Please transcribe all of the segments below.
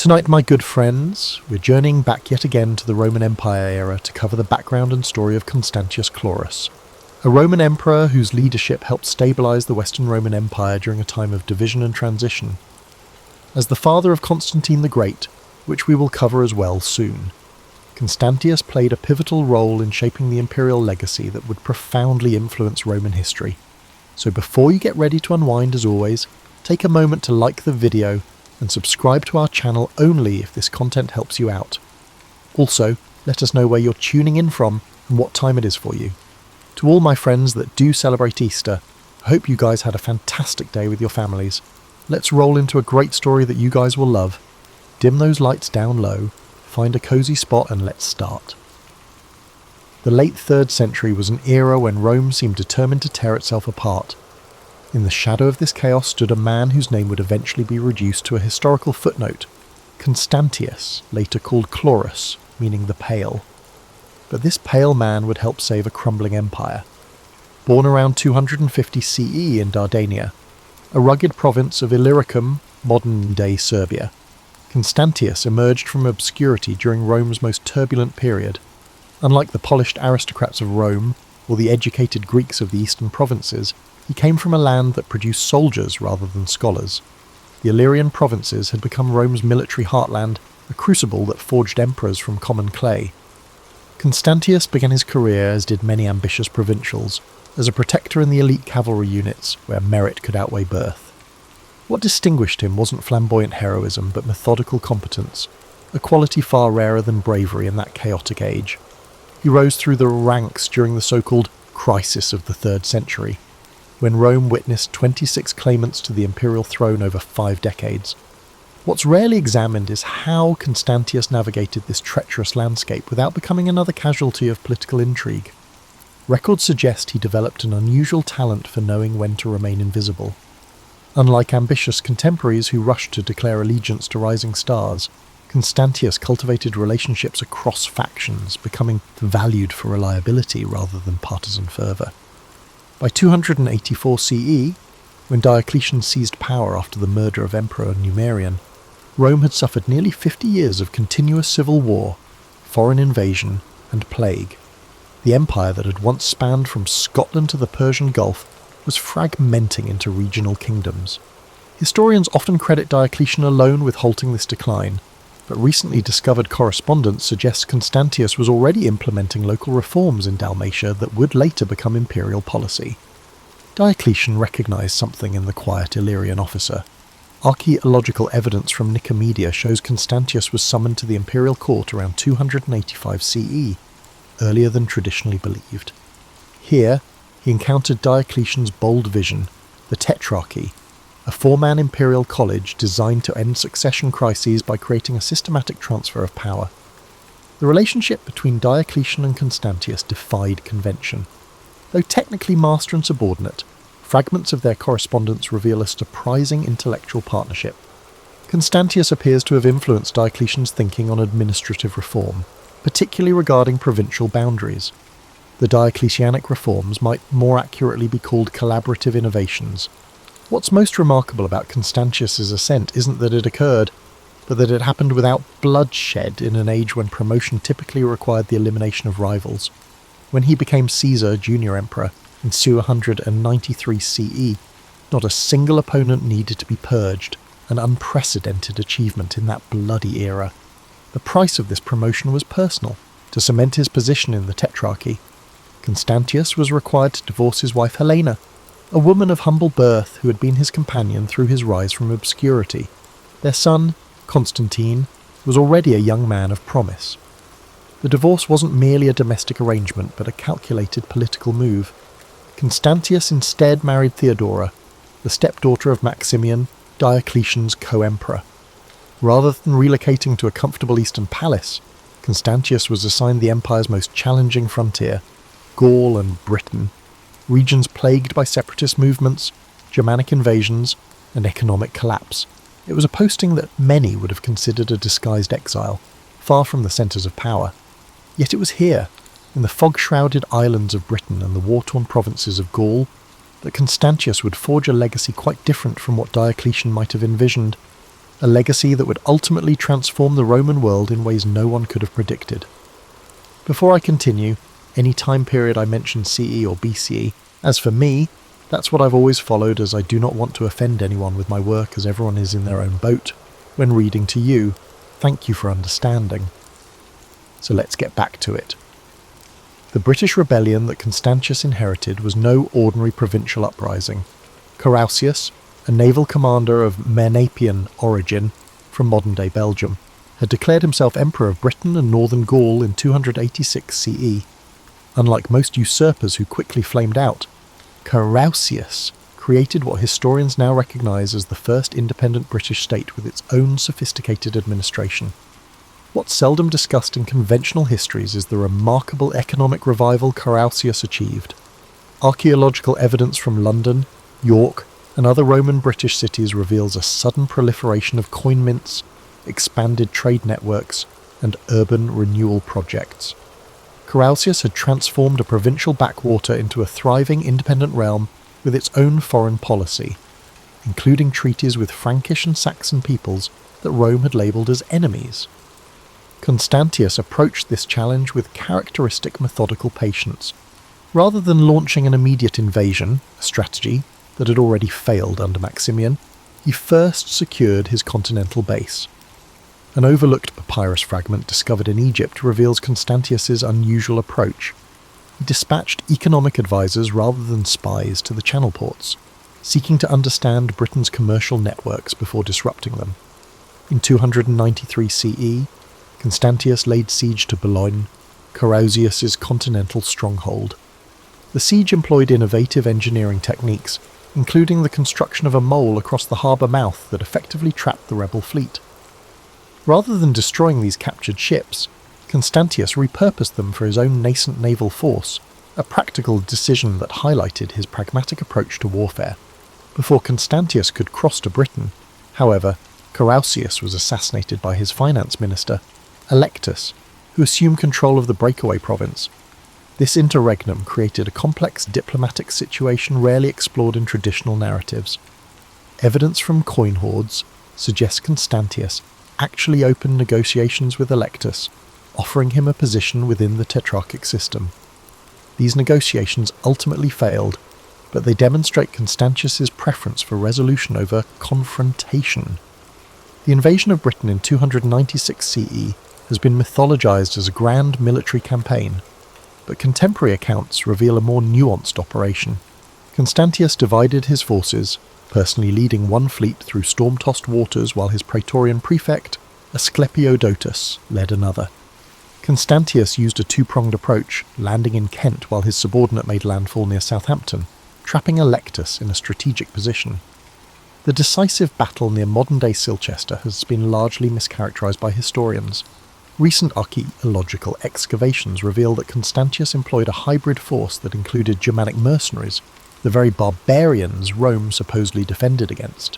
Tonight, my good friends, we're journeying back yet again to the Roman Empire era to cover the background and story of Constantius Chlorus, a Roman emperor whose leadership helped stabilise the Western Roman Empire during a time of division and transition. As the father of Constantine the Great, which we will cover as well soon, Constantius played a pivotal role in shaping the imperial legacy that would profoundly influence Roman history. So before you get ready to unwind, as always, take a moment to like the video and subscribe to our channel only if this content helps you out. Also, let us know where you're tuning in from and what time it is for you. To all my friends that do celebrate Easter, I hope you guys had a fantastic day with your families. Let's roll into a great story that you guys will love. Dim those lights down low, find a cozy spot and let's start. The late 3rd century was an era when Rome seemed determined to tear itself apart. In the shadow of this chaos stood a man whose name would eventually be reduced to a historical footnote, Constantius, later called Chlorus, meaning the Pale. But this pale man would help save a crumbling empire. Born around 250 CE in Dardania, a rugged province of Illyricum, modern-day Serbia, Constantius emerged from obscurity during Rome's most turbulent period. Unlike the polished aristocrats of Rome, or the educated Greeks of the eastern provinces, he came from a land that produced soldiers rather than scholars. The Illyrian provinces had become Rome's military heartland, a crucible that forged emperors from common clay. Constantius began his career, as did many ambitious provincials, as a protector in the elite cavalry units where merit could outweigh birth. What distinguished him wasn't flamboyant heroism but methodical competence, a quality far rarer than bravery in that chaotic age. He rose through the ranks during the so-called crisis of the 3rd century, when Rome witnessed 26 claimants to the imperial throne over 5 decades. What's rarely examined is how Constantius navigated this treacherous landscape without becoming another casualty of political intrigue. Records suggest he developed an unusual talent for knowing when to remain invisible. Unlike ambitious contemporaries who rushed to declare allegiance to rising stars, Constantius cultivated relationships across factions, becoming valued for reliability rather than partisan fervour. By 284 CE, when Diocletian seized power after the murder of Emperor Numerian, Rome had suffered nearly 50 years of continuous civil war, foreign invasion, and plague. The empire that had once spanned from Scotland to the Persian Gulf was fragmenting into regional kingdoms. Historians often credit Diocletian alone with halting this decline, but recently discovered correspondence suggests Constantius was already implementing local reforms in Dalmatia that would later become imperial policy. Diocletian recognised something in the quiet Illyrian officer. Archaeological evidence from Nicomedia shows Constantius was summoned to the imperial court around 285 CE, earlier than traditionally believed. Here, he encountered Diocletian's bold vision, the Tetrarchy, a 4-man imperial college designed to end succession crises by creating a systematic transfer of power. The relationship between Diocletian and Constantius defied convention. Though technically master and subordinate, fragments of their correspondence reveal a surprising intellectual partnership. Constantius appears to have influenced Diocletian's thinking on administrative reform, particularly regarding provincial boundaries. The Diocletianic reforms might more accurately be called collaborative innovations. What's most remarkable about Constantius's ascent isn't that it occurred, but that it happened without bloodshed in an age when promotion typically required the elimination of rivals. When he became Caesar, junior emperor, in 293 CE, not a single opponent needed to be purged, an unprecedented achievement in that bloody era. The price of this promotion was personal. To cement his position in the Tetrarchy, Constantius was required to divorce his wife Helena, a woman of humble birth who had been his companion through his rise from obscurity. Their son, Constantine, was already a young man of promise. The divorce wasn't merely a domestic arrangement, but a calculated political move. Constantius instead married Theodora, the stepdaughter of Maximian, Diocletian's co-emperor. Rather than relocating to a comfortable eastern palace, Constantius was assigned the empire's most challenging frontier, Gaul and Britain, regions plagued by separatist movements, Germanic invasions, and economic collapse. It was a posting that many would have considered a disguised exile, far from the centres of power. Yet it was here, in the fog-shrouded islands of Britain and the war-torn provinces of Gaul, that Constantius would forge a legacy quite different from what Diocletian might have envisioned. a legacy that would ultimately transform the Roman world in ways no one could have predicted. Before I continue, any time period I mention CE or BCE, as for me, that's what I've always followed, as I do not want to offend anyone with my work, as everyone is in their own boat. When reading to you, thank you for understanding. So let's get back to it. The British rebellion that Constantius inherited was no ordinary provincial uprising. Carausius, a naval commander of Menapian origin from modern-day Belgium, had declared himself Emperor of Britain and Northern Gaul in 286 CE. Unlike most usurpers who quickly flamed out, Carausius created what historians now recognise as the first independent British state with its own sophisticated administration. What's seldom discussed in conventional histories is the remarkable economic revival Carausius achieved. Archaeological evidence from London, York, and other Roman British cities reveals a sudden proliferation of coin mints, expanded trade networks, and urban renewal projects. Carausius had transformed a provincial backwater into a thriving independent realm with its own foreign policy, including treaties with Frankish and Saxon peoples that Rome had labelled as enemies. Constantius approached this challenge with characteristic methodical patience. Rather than launching an immediate invasion, a strategy that had already failed under Maximian, he first secured his continental base. An overlooked papyrus fragment discovered in Egypt reveals Constantius's unusual approach. He dispatched economic advisors rather than spies to the channel ports, seeking to understand Britain's commercial networks before disrupting them. In 293 CE, Constantius laid siege to Boulogne, Carausius's continental stronghold. The siege employed innovative engineering techniques, including the construction of a mole across the harbour mouth that effectively trapped the rebel fleet. Rather than destroying these captured ships, Constantius repurposed them for his own nascent naval force, a practical decision that highlighted his pragmatic approach to warfare. Before Constantius could cross to Britain, however, Carausius was assassinated by his finance minister, Electus, who assumed control of the breakaway province. This interregnum created a complex diplomatic situation rarely explored in traditional narratives. Evidence from coin hoards suggests Constantius actually opened negotiations with Electus, offering him a position within the tetrarchic system. These negotiations ultimately failed, but they demonstrate Constantius's preference for resolution over confrontation. The invasion of Britain in 296 CE has been mythologized as a grand military campaign, but contemporary accounts reveal a more nuanced operation. Constantius divided his forces, personally leading one fleet through storm-tossed waters while his praetorian prefect, Asclepiodotus, led another. Constantius used a two-pronged approach, landing in Kent while his subordinate made landfall near Southampton, trapping Electus in a strategic position. The decisive battle near modern-day Silchester has been largely mischaracterized by historians. Recent archaeological excavations reveal that Constantius employed a hybrid force that included Germanic mercenaries, the very barbarians Rome supposedly defended against.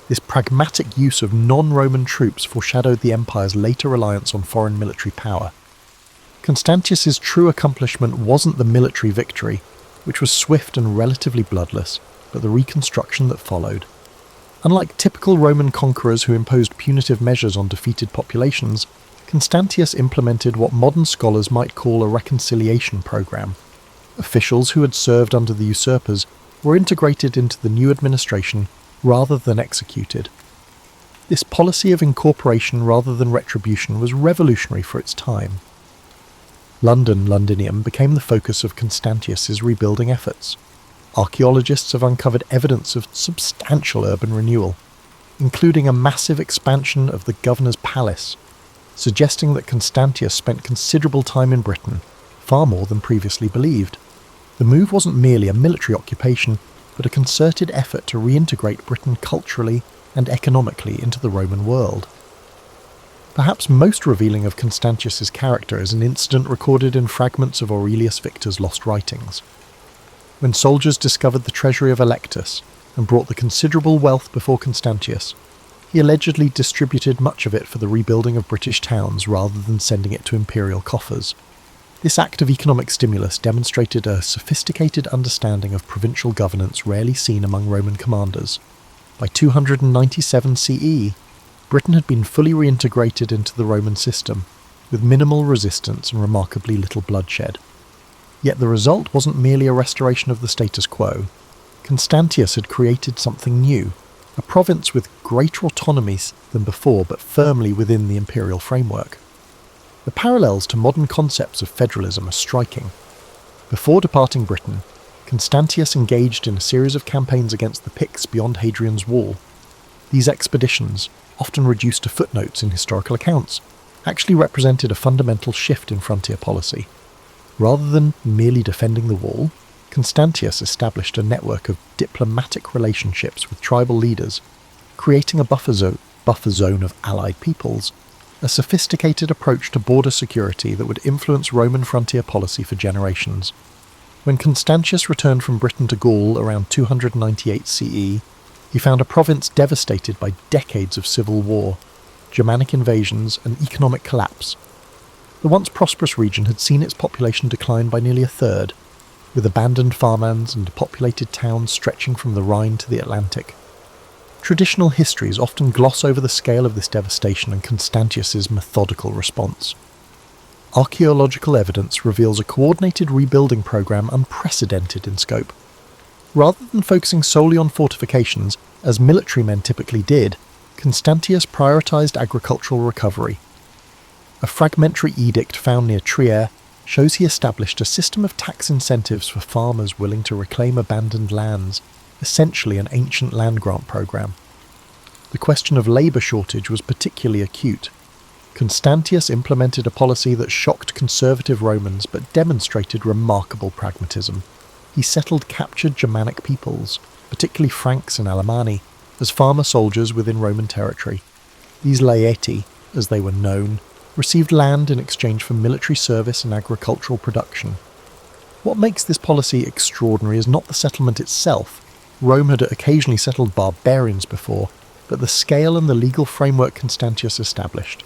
This pragmatic use of non-Roman troops foreshadowed the empire's later reliance on foreign military power. Constantius's true accomplishment wasn't the military victory, which was swift and relatively bloodless, but the reconstruction that followed. Unlike typical Roman conquerors who imposed punitive measures on defeated populations, Constantius implemented what modern scholars might call a reconciliation program. Officials who had served under the usurpers were integrated into the new administration rather than executed. This policy of incorporation rather than retribution was revolutionary for its time. Londinium became the focus of Constantius's rebuilding efforts. Archaeologists have uncovered evidence of substantial urban renewal, including a massive expansion of the governor's palace, suggesting that Constantius spent considerable time in Britain, far more than previously believed. The move wasn't merely a military occupation, but a concerted effort to reintegrate Britain culturally and economically into the Roman world. Perhaps most revealing of Constantius's character is an incident recorded in fragments of Aurelius Victor's lost writings. When soldiers discovered the treasury of Electus and brought the considerable wealth before Constantius, he allegedly distributed much of it for the rebuilding of British towns rather than sending it to imperial coffers. This act of economic stimulus demonstrated a sophisticated understanding of provincial governance rarely seen among Roman commanders. By 297 CE, Britain had been fully reintegrated into the Roman system, with minimal resistance and remarkably little bloodshed. Yet the result wasn't merely a restoration of the status quo. Constantius had created something new, a province with greater autonomy than before but firmly within the imperial framework. The parallels to modern concepts of federalism are striking. Before departing Britain, Constantius engaged in a series of campaigns against the Picts beyond Hadrian's Wall. These expeditions, often reduced to footnotes in historical accounts, actually represented a fundamental shift in frontier policy. Rather than merely defending the wall, Constantius established a network of diplomatic relationships with tribal leaders, creating a buffer zone of allied peoples, a sophisticated approach to border security that would influence Roman frontier policy for generations. When Constantius returned from Britain to Gaul around 298 CE, he found a province devastated by decades of civil war, Germanic invasions, and economic collapse. The once prosperous region had seen its population decline by nearly a third, with abandoned farmlands and depopulated towns stretching from the Rhine to the Atlantic. Traditional histories often gloss over the scale of this devastation and Constantius's methodical response. Archaeological evidence reveals a coordinated rebuilding program unprecedented in scope. Rather than focusing solely on fortifications, as military men typically did, Constantius prioritized agricultural recovery. A fragmentary edict found near Trier shows he established a system of tax incentives for farmers willing to reclaim abandoned lands, essentially an ancient land grant program. The question of labour shortage was particularly acute. Constantius implemented a policy that shocked conservative Romans but demonstrated remarkable pragmatism. He settled captured Germanic peoples, particularly Franks and Alemanni, as farmer soldiers within Roman territory. These laeti, as they were known, received land in exchange for military service and agricultural production. What makes this policy extraordinary is not the settlement itself. Rome had occasionally settled barbarians before, but the scale and the legal framework Constantius established.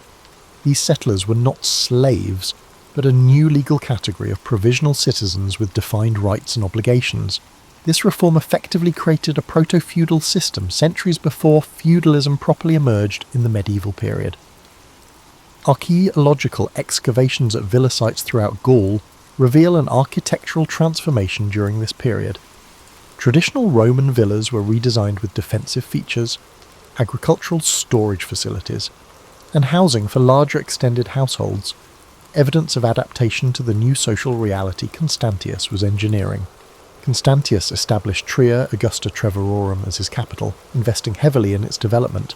These settlers were not slaves, but a new legal category of provisional citizens with defined rights and obligations. This reform effectively created a proto-feudal system centuries before feudalism properly emerged in the medieval period. Archaeological excavations at villa sites throughout Gaul reveal an architectural transformation during this period. Traditional Roman villas were redesigned with defensive features, agricultural storage facilities, and housing for larger extended households, evidence of adaptation to the new social reality Constantius was engineering. Constantius established Trier Augusta Treverorum as his capital, investing heavily in its development.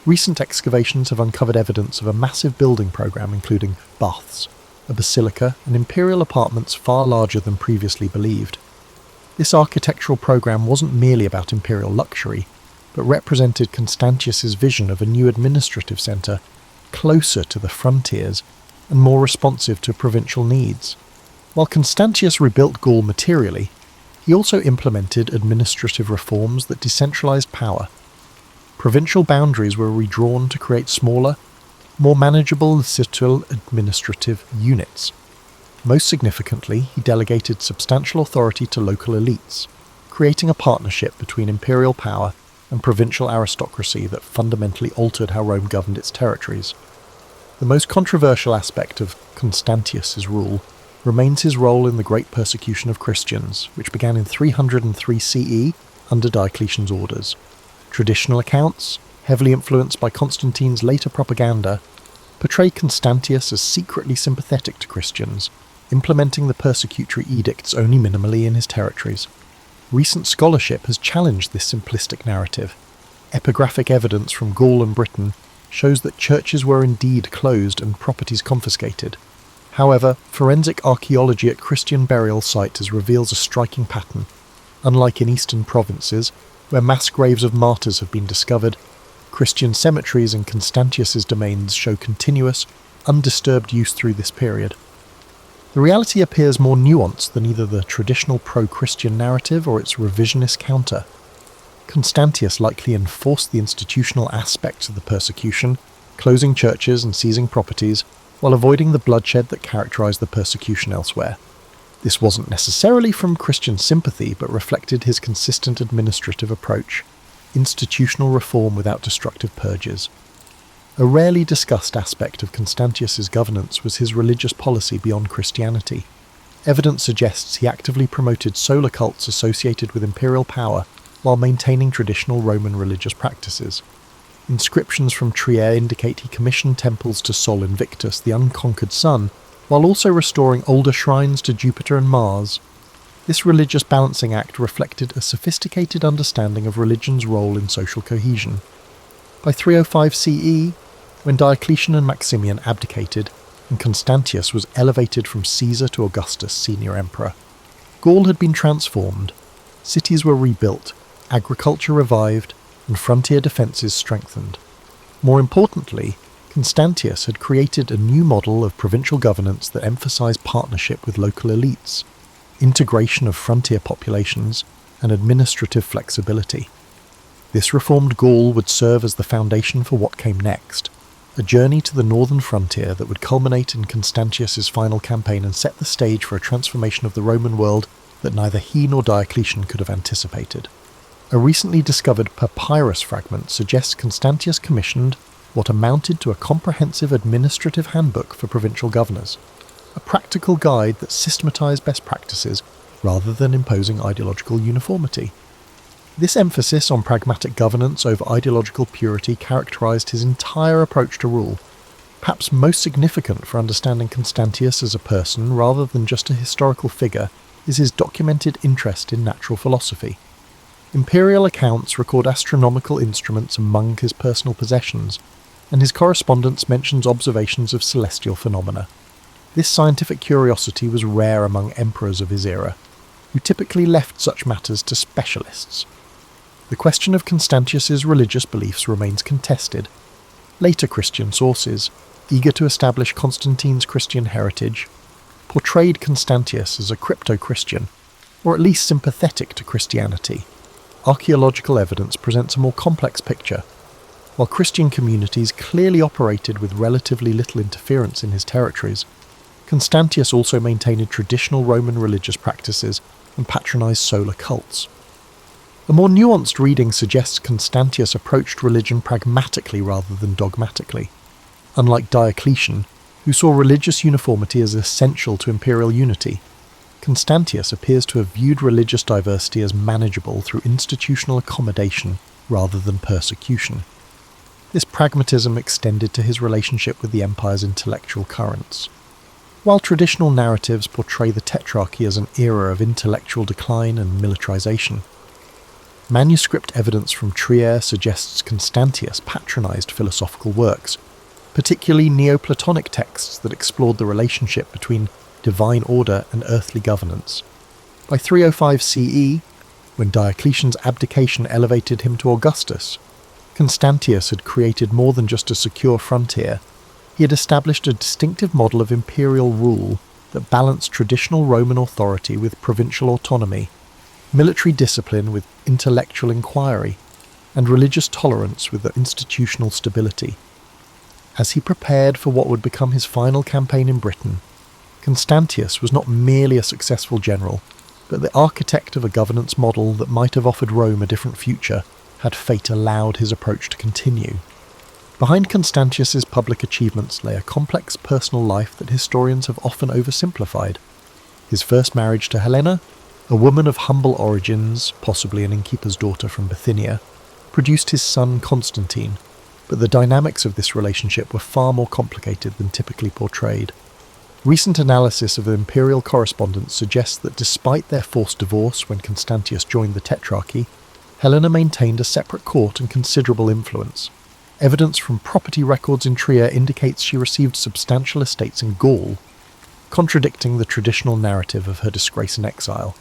Recent excavations have uncovered evidence of a massive building program including baths, a basilica, and imperial apartments far larger than previously believed. This architectural program wasn't merely about imperial luxury, but represented Constantius's vision of a new administrative centre, closer to the frontiers and more responsive to provincial needs. While Constantius rebuilt Gaul materially, he also implemented administrative reforms that decentralised power. Provincial boundaries were redrawn to create smaller, more manageable citadel administrative units. Most significantly, he delegated substantial authority to local elites, creating a partnership between imperial power and provincial aristocracy that fundamentally altered how Rome governed its territories. The most controversial aspect of Constantius's rule remains his role in the Great Persecution of Christians, which began in 303 CE under Diocletian's orders. Traditional accounts, heavily influenced by Constantine's later propaganda, portray Constantius as secretly sympathetic to Christians, implementing the persecutory edicts only minimally in his territories. Recent scholarship has challenged this simplistic narrative. Epigraphic evidence from Gaul and Britain shows that churches were indeed closed and properties confiscated. However, forensic archaeology at Christian burial sites reveals a striking pattern. Unlike in eastern provinces, where mass graves of martyrs have been discovered, Christian cemeteries in Constantius's domains show continuous, undisturbed use through this period. The reality appears more nuanced than either the traditional pro-Christian narrative or its revisionist counter. Constantius likely enforced the institutional aspects of the persecution, closing churches and seizing properties, while avoiding the bloodshed that characterized the persecution elsewhere. This wasn't necessarily from Christian sympathy, but reflected his consistent administrative approach. institutional reform without destructive purges. A rarely discussed aspect of Constantius's governance was his religious policy beyond Christianity. Evidence suggests he actively promoted solar cults associated with imperial power while maintaining traditional Roman religious practices. Inscriptions from Trier indicate he commissioned temples to Sol Invictus, the unconquered sun, while also restoring older shrines to Jupiter and Mars. This religious balancing act reflected a sophisticated understanding of religion's role in social cohesion. By 305 CE, when Diocletian and Maximian abdicated, and Constantius was elevated from Caesar to Augustus, senior emperor, Gaul had been transformed, cities were rebuilt, agriculture revived, and frontier defences strengthened. More importantly, Constantius had created a new model of provincial governance that emphasised partnership with local elites, integration of frontier populations, and administrative flexibility. This reformed Gaul would serve as the foundation for what came next, a journey to the northern frontier that would culminate in Constantius's final campaign and set the stage for a transformation of the Roman world that neither he nor Diocletian could have anticipated. A recently discovered papyrus fragment suggests Constantius commissioned what amounted to a comprehensive administrative handbook for provincial governors, a practical guide that systematized best practices rather than imposing ideological uniformity. This emphasis on pragmatic governance over ideological purity characterized his entire approach to rule, perhaps most significant for understanding Constantius as a person rather than just a historical figure is his documented interest in natural philosophy. Imperial accounts record astronomical instruments among his personal possessions, and his correspondence mentions observations of celestial phenomena. This scientific curiosity was rare among emperors of his era, who typically left such matters to specialists. The question of Constantius's religious beliefs remains contested. Later Christian sources, eager to establish Constantine's Christian heritage, portrayed Constantius as a crypto-Christian, or at least sympathetic to Christianity. Archaeological evidence presents a more complex picture. While Christian communities clearly operated with relatively little interference in his territories, Constantius also maintained traditional Roman religious practices and patronized solar cults. A more nuanced reading suggests Constantius approached religion pragmatically rather than dogmatically. Unlike Diocletian, who saw religious uniformity as essential to imperial unity, Constantius appears to have viewed religious diversity as manageable through institutional accommodation rather than persecution. This pragmatism extended to his relationship with the empire's intellectual currents. While traditional narratives portray the Tetrarchy as an era of intellectual decline and militarization, manuscript evidence from Trier suggests Constantius patronized philosophical works, particularly Neoplatonic texts that explored the relationship between divine order and earthly governance. By 305 CE, when Diocletian's abdication elevated him to Augustus, Constantius had created more than just a secure frontier. He had established a distinctive model of imperial rule that balanced traditional Roman authority with provincial autonomy, military discipline with intellectual inquiry, and religious tolerance with institutional stability. As he prepared for what would become his final campaign in Britain, Constantius was not merely a successful general, but the architect of a governance model that might have offered Rome a different future had fate allowed his approach to continue. Behind Constantius's public achievements lay a complex personal life that historians have often oversimplified. His first marriage to Helena, a woman of humble origins, possibly an innkeeper's daughter from Bithynia, produced his son Constantine, but the dynamics of this relationship were far more complicated than typically portrayed. Recent analysis of imperial correspondence suggests that despite their forced divorce when Constantius joined the Tetrarchy, Helena maintained a separate court and considerable influence. Evidence from property records in Trier indicates she received substantial estates in Gaul, contradicting the traditional narrative of her disgrace and exile.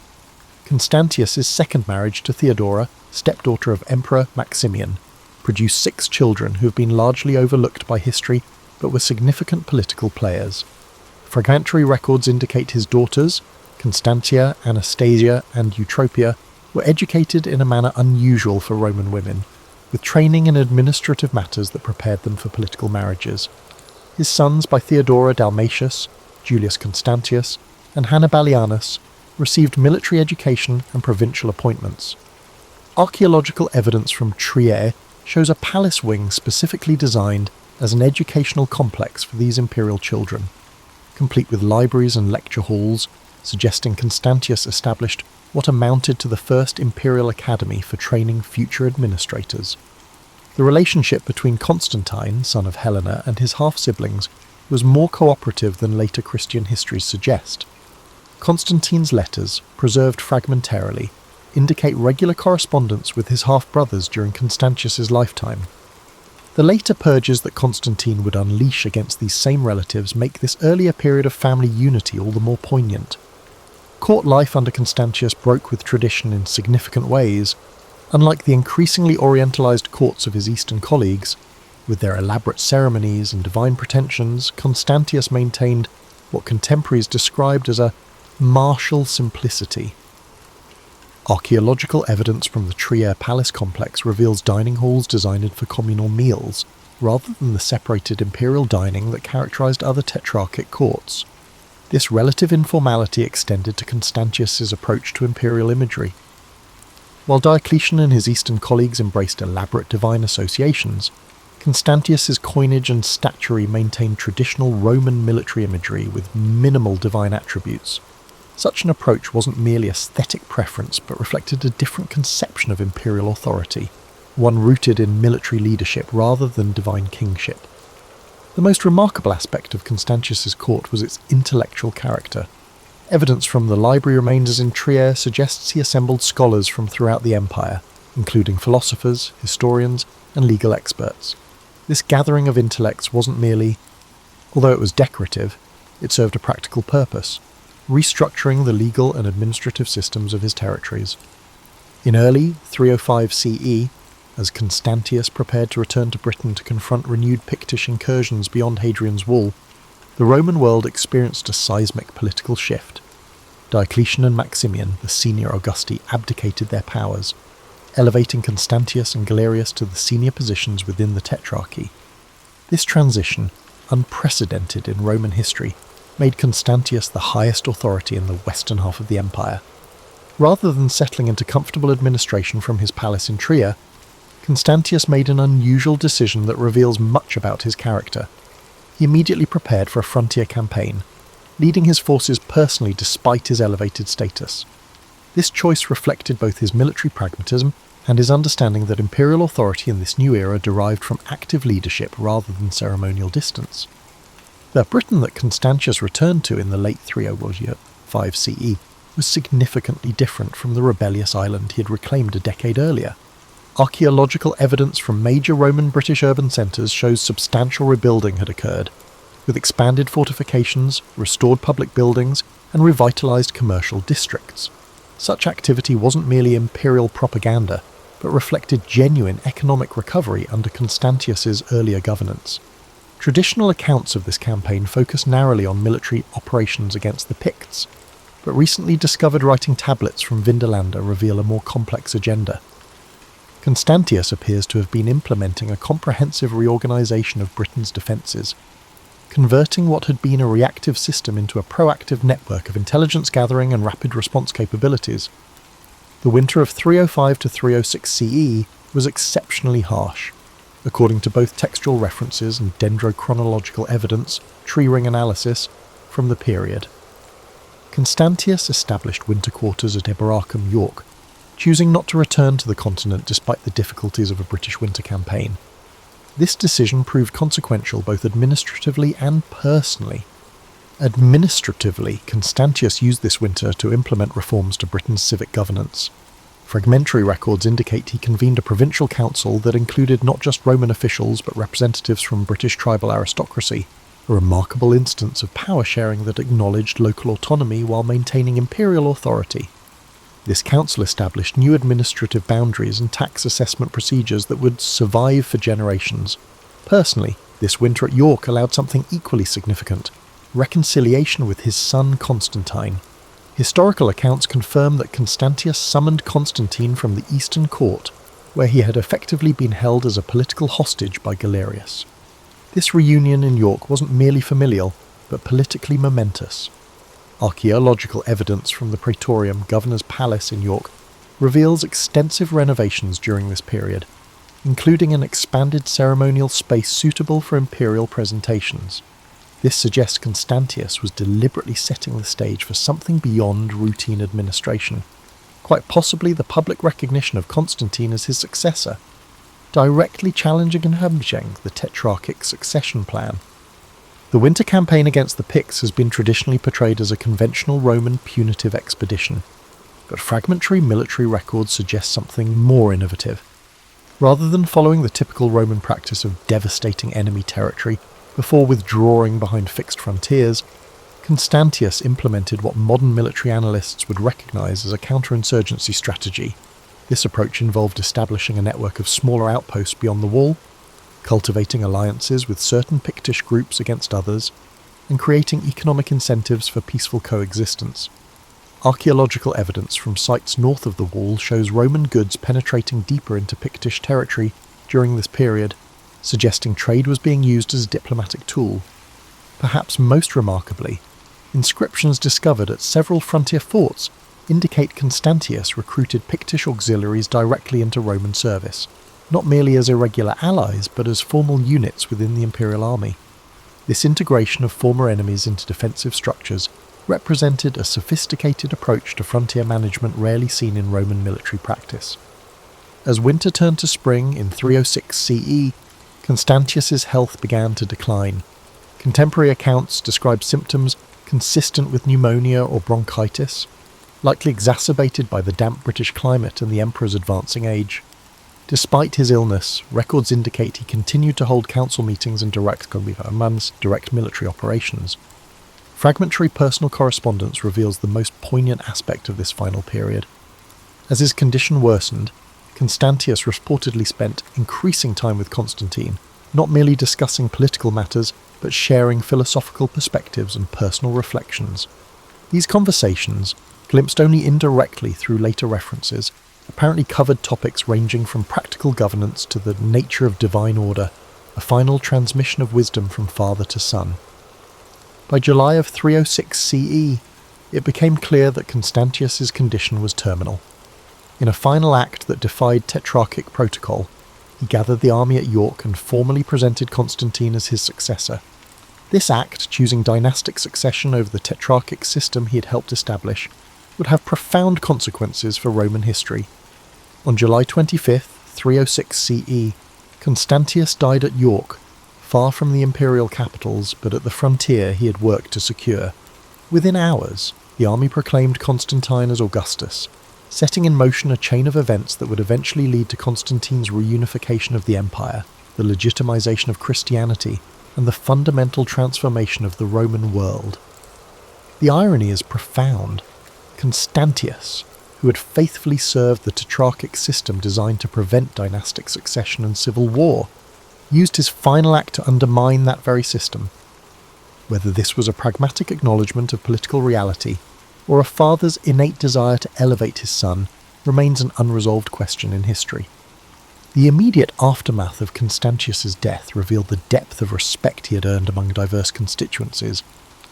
Constantius's second marriage to Theodora, stepdaughter of Emperor Maximian, produced 6 children who have been largely overlooked by history but were significant political players. Fragmentary records indicate his daughters, Constantia, Anastasia, and Eutropia, were educated in a manner unusual for Roman women, with training in administrative matters that prepared them for political marriages. His sons by Theodora Dalmatius, Julius Constantius, and Hannibalianus received military education and provincial appointments. Archaeological evidence from Trier shows a palace wing specifically designed as an educational complex for these imperial children, complete with libraries and lecture halls, suggesting Constantius established what amounted to the first imperial academy for training future administrators. The relationship between Constantine, son of Helena, and his half-siblings was more cooperative than later Christian histories suggest. Constantine's letters, preserved fragmentarily, indicate regular correspondence with his half-brothers during Constantius's lifetime. The later purges that Constantine would unleash against these same relatives make this earlier period of family unity all the more poignant. Court life under Constantius broke with tradition in significant ways. Unlike the increasingly orientalized courts of his eastern colleagues, with their elaborate ceremonies and divine pretensions, Constantius maintained what contemporaries described as a martial simplicity. Archaeological evidence from the Trier palace complex reveals dining halls designed for communal meals, rather than the separated imperial dining that characterized other tetrarchic courts. This relative informality extended to Constantius's approach to imperial imagery. While Diocletian and his eastern colleagues embraced elaborate divine associations, Constantius's coinage and statuary maintained traditional Roman military imagery with minimal divine attributes. Such an approach wasn't merely aesthetic preference, but reflected a different conception of imperial authority, one rooted in military leadership rather than divine kingship. The most remarkable aspect of Constantius's court was its intellectual character. Evidence from the library remains in Trier suggests he assembled scholars from throughout the empire, including philosophers, historians, and legal experts. This gathering of intellects wasn't merely, although it was decorative, it served a practical purpose, restructuring the legal and administrative systems of his territories. In early 305 CE, as Constantius prepared to return to Britain to confront renewed Pictish incursions beyond Hadrian's Wall, the Roman world experienced a seismic political shift. Diocletian and Maximian, the senior Augusti, abdicated their powers, elevating Constantius and Galerius to the senior positions within the Tetrarchy. This transition, unprecedented in Roman history, made Constantius the highest authority in the western half of the empire. Rather than settling into comfortable administration from his palace in Trier, Constantius made an unusual decision that reveals much about his character. He immediately prepared for a frontier campaign, leading his forces personally despite his elevated status. This choice reflected both his military pragmatism and his understanding that imperial authority in this new era derived from active leadership rather than ceremonial distance. The Britain that Constantius returned to in the late 305 CE was significantly different from the rebellious island he had reclaimed a decade earlier. Archaeological evidence from major Roman British urban centres shows substantial rebuilding had occurred, with expanded fortifications, restored public buildings, and revitalised commercial districts. Such activity wasn't merely imperial propaganda, but reflected genuine economic recovery under Constantius's earlier governance. Traditional accounts of this campaign focus narrowly on military operations against the Picts, but recently discovered writing tablets from Vindolanda reveal a more complex agenda. Constantius appears to have been implementing a comprehensive reorganisation of Britain's defences, converting what had been a reactive system into a proactive network of intelligence gathering and rapid response capabilities. The winter of 305 to 306 CE was exceptionally harsh. According to both textual references and dendrochronological evidence, tree ring analysis, from the period. Constantius established winter quarters at Eboracum, York, choosing not to return to the continent despite the difficulties of a British winter campaign. This decision proved consequential both administratively and personally. Administratively, Constantius used this winter to implement reforms to Britain's civic governance. Fragmentary records indicate he convened a provincial council that included not just Roman officials but representatives from British tribal aristocracy, a remarkable instance of power sharing that acknowledged local autonomy while maintaining imperial authority. This council established new administrative boundaries and tax assessment procedures that would survive for generations. Personally, this winter at York allowed something equally significant: reconciliation with his son Constantine. Historical accounts confirm that Constantius summoned Constantine from the Eastern Court, where he had effectively been held as a political hostage by Galerius. This reunion in York wasn't merely familial, but politically momentous. Archaeological evidence from the Praetorium, Governor's Palace in York, reveals extensive renovations during this period, including an expanded ceremonial space suitable for imperial presentations. This suggests Constantius was deliberately setting the stage for something beyond routine administration, quite possibly the public recognition of Constantine as his successor, directly challenging and humbugging the tetrarchic succession plan. The winter campaign against the Picts has been traditionally portrayed as a conventional Roman punitive expedition, but fragmentary military records suggest something more innovative. Rather than following the typical Roman practice of devastating enemy territory before withdrawing behind fixed frontiers, Constantius implemented what modern military analysts would recognise as a counterinsurgency strategy. This approach involved establishing a network of smaller outposts beyond the wall, cultivating alliances with certain Pictish groups against others, and creating economic incentives for peaceful coexistence. Archaeological evidence from sites north of the wall shows Roman goods penetrating deeper into Pictish territory during this period, suggesting trade was being used as a diplomatic tool. Perhaps most remarkably, inscriptions discovered at several frontier forts indicate Constantius recruited Pictish auxiliaries directly into Roman service, not merely as irregular allies but as formal units within the imperial army. This integration of former enemies into defensive structures represented a sophisticated approach to frontier management rarely seen in Roman military practice. As winter turned to spring in 306 CE, Constantius's health began to decline. Contemporary accounts describe symptoms consistent with pneumonia or bronchitis, likely exacerbated by the damp British climate and the emperor's advancing age. Despite his illness, records indicate he continued to hold council meetings and direct military operations. Fragmentary personal correspondence reveals the most poignant aspect of this final period. As his condition worsened, Constantius reportedly spent increasing time with Constantine, not merely discussing political matters, but sharing philosophical perspectives and personal reflections. These conversations, glimpsed only indirectly through later references, apparently covered topics ranging from practical governance to the nature of divine order, a final transmission of wisdom from father to son. By July of 306 CE, it became clear that Constantius's condition was terminal. In a final act that defied tetrarchic protocol, he gathered the army at York and formally presented Constantine as his successor. This act, choosing dynastic succession over the tetrarchic system he had helped establish, would have profound consequences for Roman history. On July 25, 306 CE, Constantius died at York, far from the imperial capitals but at the frontier he had worked to secure. Within hours, the army proclaimed Constantine as Augustus, setting in motion a chain of events that would eventually lead to Constantine's reunification of the empire, the legitimization of Christianity, and the fundamental transformation of the Roman world. The irony is profound. Constantius, who had faithfully served the tetrarchic system designed to prevent dynastic succession and civil war, used his final act to undermine that very system. Whether this was a pragmatic acknowledgement of political reality, or a father's innate desire to elevate his son, remains an unresolved question in history. The immediate aftermath of Constantius's death revealed the depth of respect he had earned among diverse constituencies,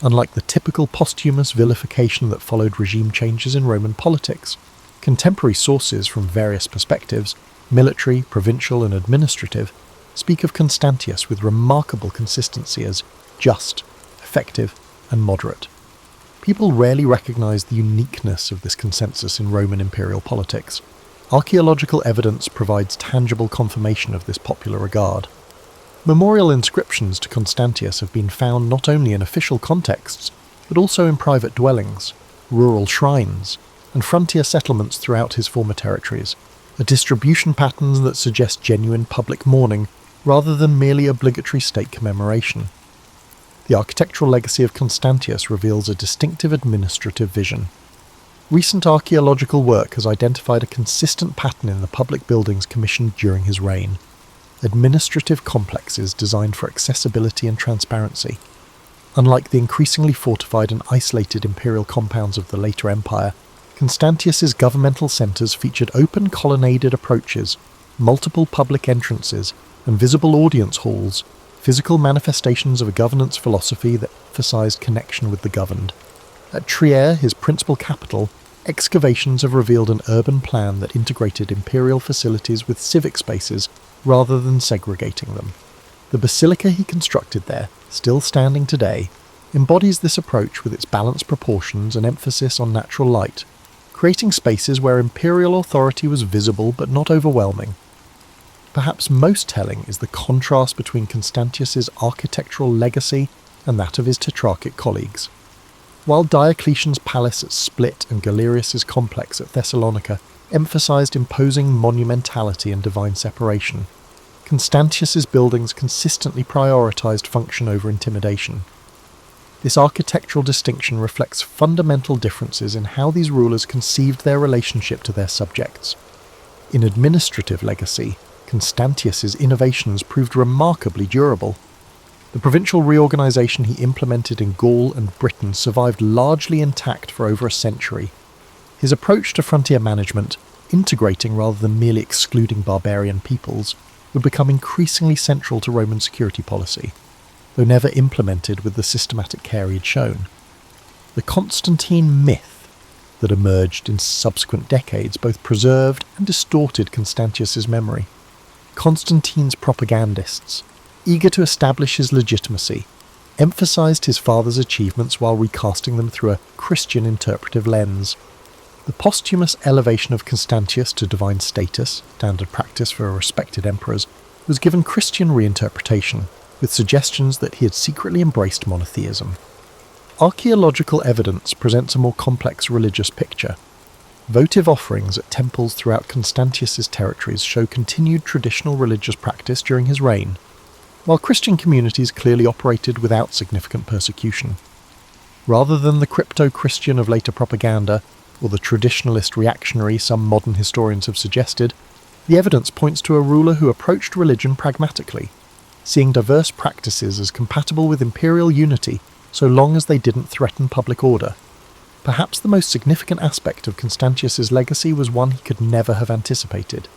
unlike the typical posthumous vilification that followed regime changes in Roman politics. Contemporary sources from various perspectives, military, provincial and administrative, speak of Constantius with remarkable consistency as just, effective, and moderate. People rarely recognize the uniqueness of this consensus in Roman imperial politics. Archaeological evidence provides tangible confirmation of this popular regard. Memorial inscriptions to Constantius have been found not only in official contexts, but also in private dwellings, rural shrines, and frontier settlements throughout his former territories, a distribution pattern that suggests genuine public mourning rather than merely obligatory state commemoration. The architectural legacy of Constantius reveals a distinctive administrative vision. Recent archaeological work has identified a consistent pattern in the public buildings commissioned during his reign. Administrative complexes designed for accessibility and transparency. Unlike the increasingly fortified and isolated imperial compounds of the later empire, Constantius's governmental centres featured open colonnaded approaches, multiple public entrances, and visible audience halls, physical manifestations of a governance philosophy that emphasized connection with the governed. At Trier, his principal capital, excavations have revealed an urban plan that integrated imperial facilities with civic spaces rather than segregating them. The basilica he constructed there, still standing today, embodies this approach with its balanced proportions and emphasis on natural light, creating spaces where imperial authority was visible but not overwhelming. Perhaps most telling is the contrast between Constantius's architectural legacy and that of his tetrarchic colleagues. While Diocletian's palace at Split and Galerius's complex at Thessalonica emphasized imposing monumentality and divine separation, Constantius's buildings consistently prioritized function over intimidation. This architectural distinction reflects fundamental differences in how these rulers conceived their relationship to their subjects. In administrative legacy, Constantius's innovations proved remarkably durable. The provincial reorganization he implemented in Gaul and Britain survived largely intact for over a century. His approach to frontier management, integrating rather than merely excluding barbarian peoples, would become increasingly central to Roman security policy, though never implemented with the systematic care he had shown. The Constantine myth that emerged in subsequent decades both preserved and distorted Constantius's memory. Constantine's propagandists, eager to establish his legitimacy, emphasized his father's achievements while recasting them through a Christian interpretive lens. The posthumous elevation of Constantius to divine status, standard practice for respected emperors, was given Christian reinterpretation, with suggestions that he had secretly embraced monotheism. Archaeological evidence presents a more complex religious picture. Votive offerings at temples throughout Constantius's territories show continued traditional religious practice during his reign, while Christian communities clearly operated without significant persecution. Rather than the crypto-Christian of later propaganda, or the traditionalist reactionary some modern historians have suggested, the evidence points to a ruler who approached religion pragmatically, seeing diverse practices as compatible with imperial unity so long as they didn't threaten public order. Perhaps the most significant aspect of Constantius's legacy was one he could never have anticipated.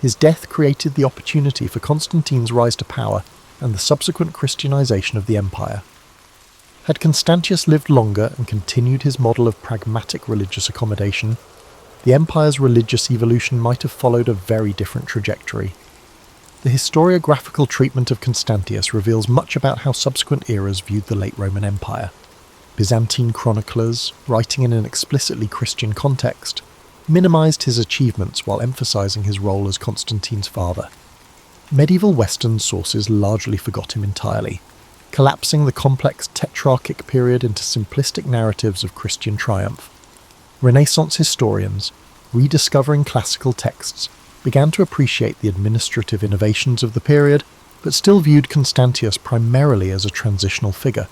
His death created the opportunity for Constantine's rise to power and the subsequent Christianization of the empire. Had Constantius lived longer and continued his model of pragmatic religious accommodation, the empire's religious evolution might have followed a very different trajectory. The historiographical treatment of Constantius reveals much about how subsequent eras viewed the late Roman Empire. Byzantine chroniclers, writing in an explicitly Christian context, minimized his achievements while emphasizing his role as Constantine's father. Medieval Western sources largely forgot him entirely, collapsing the complex tetrarchic period into simplistic narratives of Christian triumph. Renaissance historians, rediscovering classical texts, began to appreciate the administrative innovations of the period, but still viewed Constantius primarily as a transitional figure.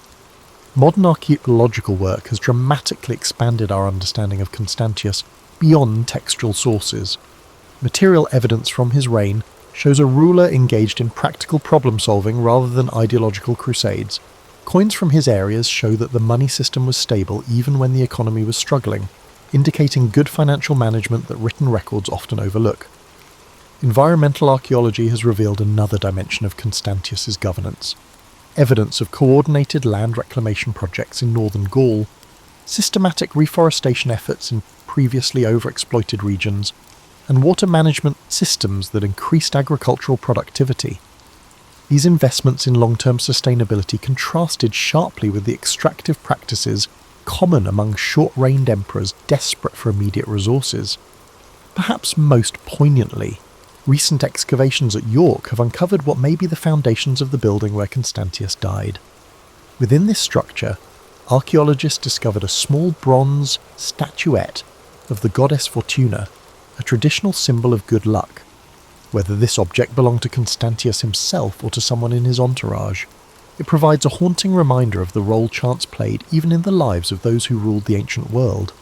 Modern archaeological work has dramatically expanded our understanding of Constantius beyond textual sources. Material evidence from his reign shows a ruler engaged in practical problem-solving rather than ideological crusades. Coins from his areas show that the money system was stable even when the economy was struggling, indicating good financial management that written records often overlook. Environmental archaeology has revealed another dimension of Constantius's governance. Evidence of coordinated land reclamation projects in northern Gaul, systematic reforestation efforts in previously overexploited regions, and water management systems that increased agricultural productivity. These investments in long-term sustainability contrasted sharply with the extractive practices common among short-reigned emperors desperate for immediate resources. Perhaps most poignantly, recent excavations at York have uncovered what may be the foundations of the building where Constantius died. Within this structure, archaeologists discovered a small bronze statuette of the goddess Fortuna, a traditional symbol of good luck. Whether this object belonged to Constantius himself or to someone in his entourage, it provides a haunting reminder of the role chance played even in the lives of those who ruled the ancient world.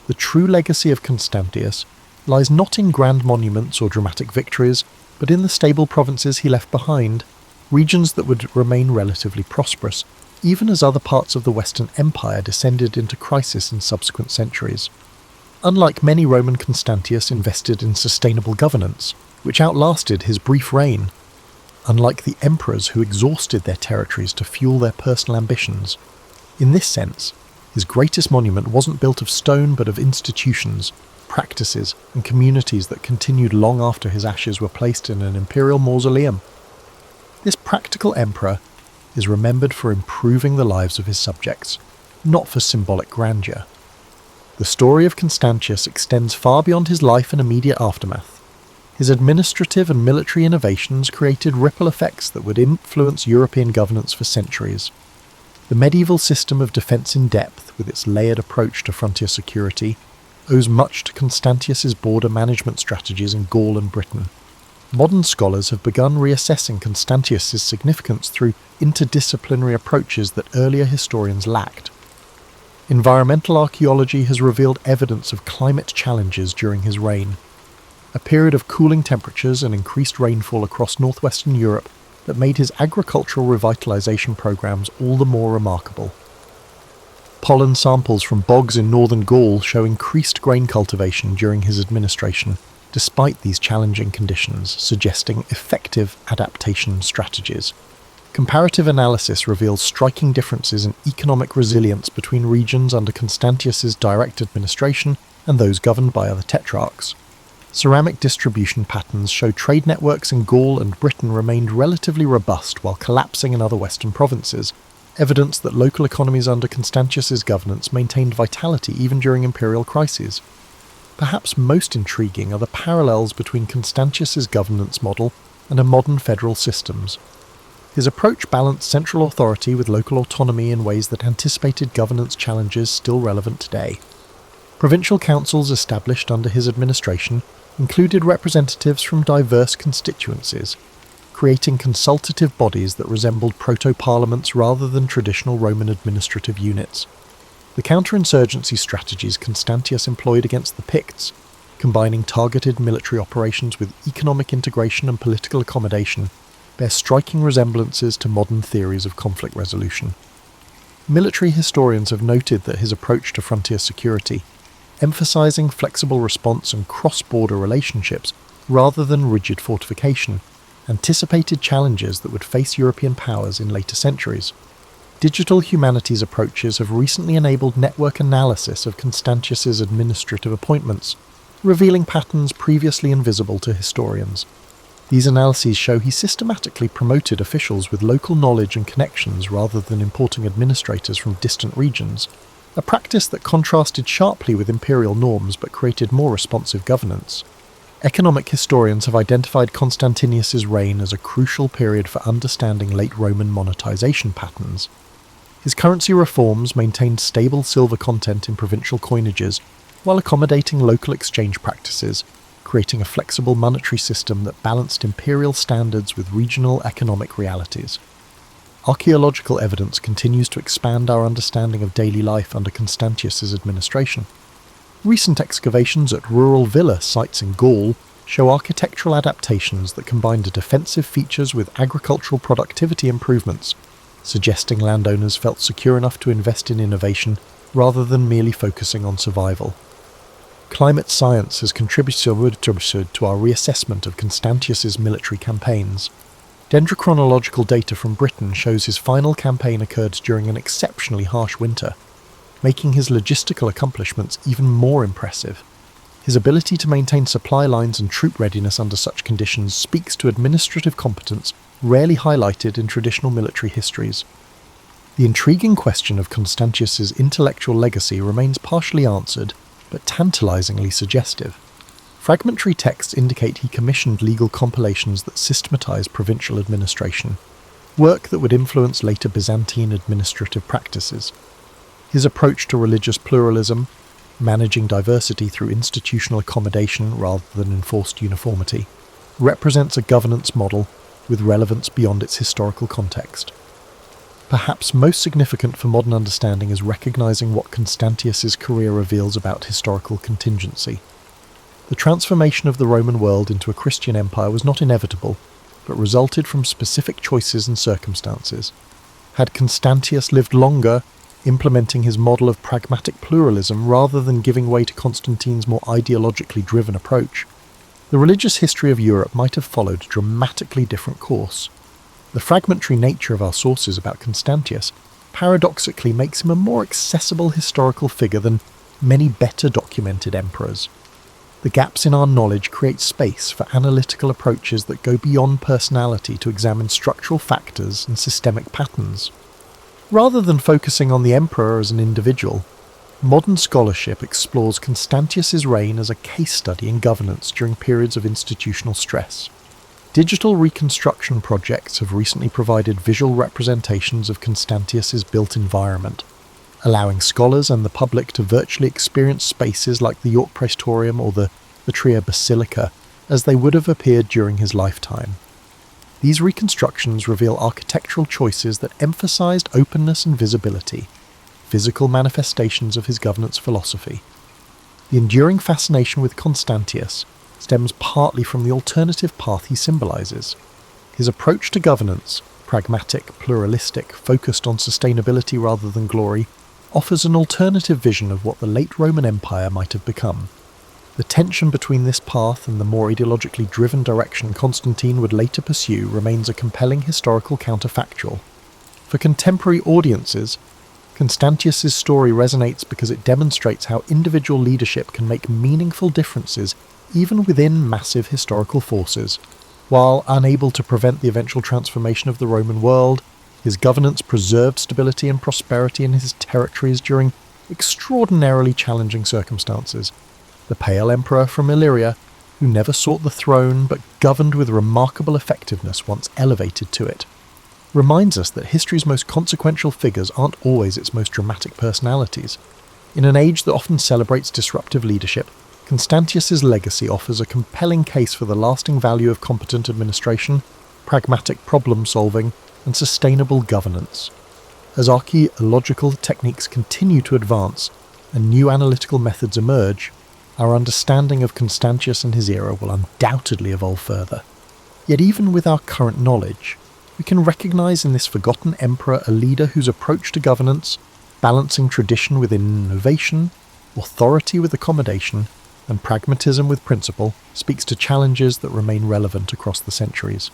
The true legacy of Constantius lies not in grand monuments or dramatic victories, but in the stable provinces he left behind, regions that would remain relatively prosperous, even as other parts of the Western Empire descended into crisis in subsequent centuries. Unlike many Roman, Constantius invested in sustainable governance, which outlasted his brief reign. Unlike the emperors who exhausted their territories to fuel their personal ambitions. In this sense, His greatest monument wasn't built of stone but of institutions, practices, and communities that continued long after his ashes were placed in an imperial mausoleum. This practical emperor is remembered for improving the lives of his subjects, not for symbolic grandeur. The story of Constantius extends far beyond his life and immediate aftermath. His administrative and military innovations created ripple effects that would influence European governance for centuries. The medieval system of defence in depth, with its layered approach to frontier security, owes much to Constantius's border management strategies in Gaul and Britain. Modern scholars have begun reassessing Constantius's significance through interdisciplinary approaches that earlier historians lacked. Environmental archaeology has revealed evidence of climate challenges during his reign, a period of cooling temperatures and increased rainfall across northwestern Europe that made his agricultural revitalization programs all the more remarkable. Pollen samples from bogs in northern Gaul show increased grain cultivation during his administration, despite these challenging conditions, suggesting effective adaptation strategies. Comparative analysis reveals striking differences in economic resilience between regions under Constantius's direct administration and those governed by other tetrarchs. Ceramic distribution patterns show trade networks in Gaul and Britain remained relatively robust while collapsing in other western provinces, evidence that local economies under Constantius's governance maintained vitality even during imperial crises. Perhaps most intriguing are the parallels between Constantius's governance model and a modern federal systems. His approach balanced central authority with local autonomy in ways that anticipated governance challenges still relevant today. Provincial councils established under his administration included representatives from diverse constituencies, creating consultative bodies that resembled proto-parliaments rather than traditional Roman administrative units. The counterinsurgency strategies Constantius employed against the Picts, combining targeted military operations with economic integration and political accommodation, bear striking resemblances to modern theories of conflict resolution. Military historians have noted that his approach to frontier security, emphasizing flexible response and cross-border relationships rather than rigid fortification, anticipated challenges that would face European powers in later centuries. Digital humanities approaches have recently enabled network analysis of Constantius's administrative appointments, revealing patterns previously invisible to historians. These analyses show he systematically promoted officials with local knowledge and connections rather than importing administrators from distant regions, a practice that contrasted sharply with imperial norms but created more responsive governance. Economic historians have identified Constantius's reign as a crucial period for understanding late Roman monetization patterns. His currency reforms maintained stable silver content in provincial coinages while accommodating local exchange practices, creating a flexible monetary system that balanced imperial standards with regional economic realities. Archaeological evidence continues to expand our understanding of daily life under Constantius's administration. Recent excavations at rural villa sites in Gaul show architectural adaptations that combined defensive features with agricultural productivity improvements, suggesting landowners felt secure enough to invest in innovation rather than merely focusing on survival. Climate science has contributed to our reassessment of Constantius's military campaigns. Dendrochronological data from Britain shows his final campaign occurred during an exceptionally harsh winter, making his logistical accomplishments even more impressive. His ability to maintain supply lines and troop readiness under such conditions speaks to administrative competence rarely highlighted in traditional military histories. The intriguing question of Constantius's intellectual legacy remains partially answered, but tantalizingly suggestive. Fragmentary texts indicate he commissioned legal compilations that systematize provincial administration, work that would influence later Byzantine administrative practices. His approach to religious pluralism, managing diversity through institutional accommodation rather than enforced uniformity, represents a governance model with relevance beyond its historical context. Perhaps most significant for modern understanding is recognizing what Constantius's career reveals about historical contingency. The transformation of the Roman world into a Christian empire was not inevitable, but resulted from specific choices and circumstances. Had Constantius lived longer, implementing his model of pragmatic pluralism rather than giving way to Constantine's more ideologically driven approach, the religious history of Europe might have followed a dramatically different course. The fragmentary nature of our sources about Constantius paradoxically makes him a more accessible historical figure than many better documented emperors. The gaps in our knowledge create space for analytical approaches that go beyond personality to examine structural factors and systemic patterns. Rather than focusing on the emperor as an individual, modern scholarship explores Constantius's reign as a case study in governance during periods of institutional stress. Digital reconstruction projects have recently provided visual representations of Constantius's built environment, allowing scholars and the public to virtually experience spaces like the York Praetorium or the Trier Basilica as they would have appeared during his lifetime. These reconstructions reveal architectural choices that emphasized openness and visibility, physical manifestations of his governance philosophy. The enduring fascination with Constantius stems partly from the alternative path he symbolizes. His approach to governance, pragmatic, pluralistic, focused on sustainability rather than glory, offers an alternative vision of what the late Roman Empire might have become. The tension between this path and the more ideologically driven direction Constantine would later pursue remains a compelling historical counterfactual. For contemporary audiences, Constantius's story resonates because it demonstrates how individual leadership can make meaningful differences even within massive historical forces. While unable to prevent the eventual transformation of the Roman world, his governance preserved stability and prosperity in his territories during extraordinarily challenging circumstances. The Pale Emperor from Illyria, who never sought the throne but governed with remarkable effectiveness once elevated to it, reminds us that history's most consequential figures aren't always its most dramatic personalities. In an age that often celebrates disruptive leadership, Constantius's legacy offers a compelling case for the lasting value of competent administration, pragmatic problem-solving, and sustainable governance. As archaeological techniques continue to advance and new analytical methods emerge, our understanding of Constantius and his era will undoubtedly evolve further. Yet even with our current knowledge, we can recognize in this forgotten emperor a leader whose approach to governance, balancing tradition with innovation, authority with accommodation, and pragmatism with principle, speaks to challenges that remain relevant across the centuries.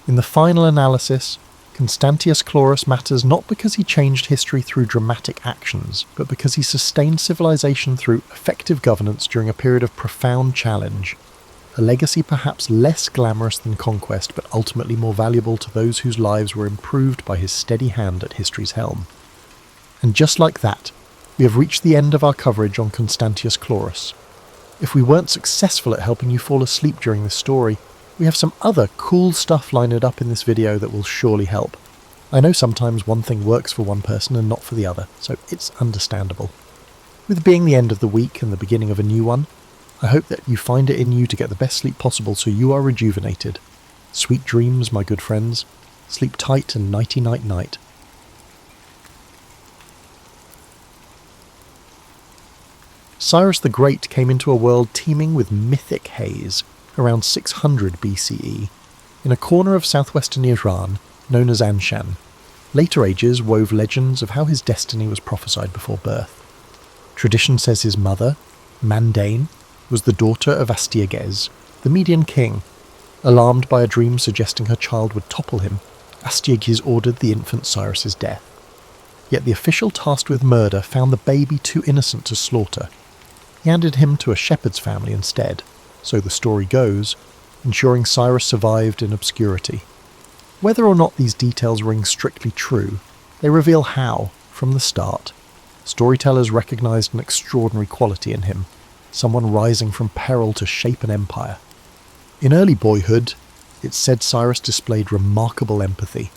In the final analysis, Constantius Chlorus matters not because he changed history through dramatic actions, but because he sustained civilization through effective governance during a period of profound challenge, a legacy perhaps less glamorous than conquest, but ultimately more valuable to those whose lives were improved by his steady hand at history's helm. And just like that, we have reached the end of our coverage on Constantius Chlorus. If we weren't successful at helping you fall asleep during this story, we have some other cool stuff lined up in this video that will surely help. I know sometimes one thing works for one person and not for the other, so it's understandable. With being the end of the week and the beginning of a new one, I hope that you find it in you to get the best sleep possible so you are rejuvenated. Sweet dreams, my good friends. Sleep tight and nighty-night-night. Cyrus the Great came into a world teeming with mythic haze around 600 BCE, in a corner of southwestern Iran known as Anshan. Later ages wove legends of how his destiny was prophesied before birth. Tradition says his mother, Mandane, was the daughter of Astyages, the Median king. Alarmed by a dream suggesting her child would topple him, Astyages ordered the infant Cyrus's death. Yet the official tasked with murder found the baby too innocent to slaughter. He handed him to a shepherd's family instead, so the story goes, ensuring Cyrus survived in obscurity. Whether or not these details ring strictly true, they reveal how, from the start, storytellers recognized an extraordinary quality in him, someone rising from peril to shape an empire. In early boyhood, it's said Cyrus displayed remarkable empathy,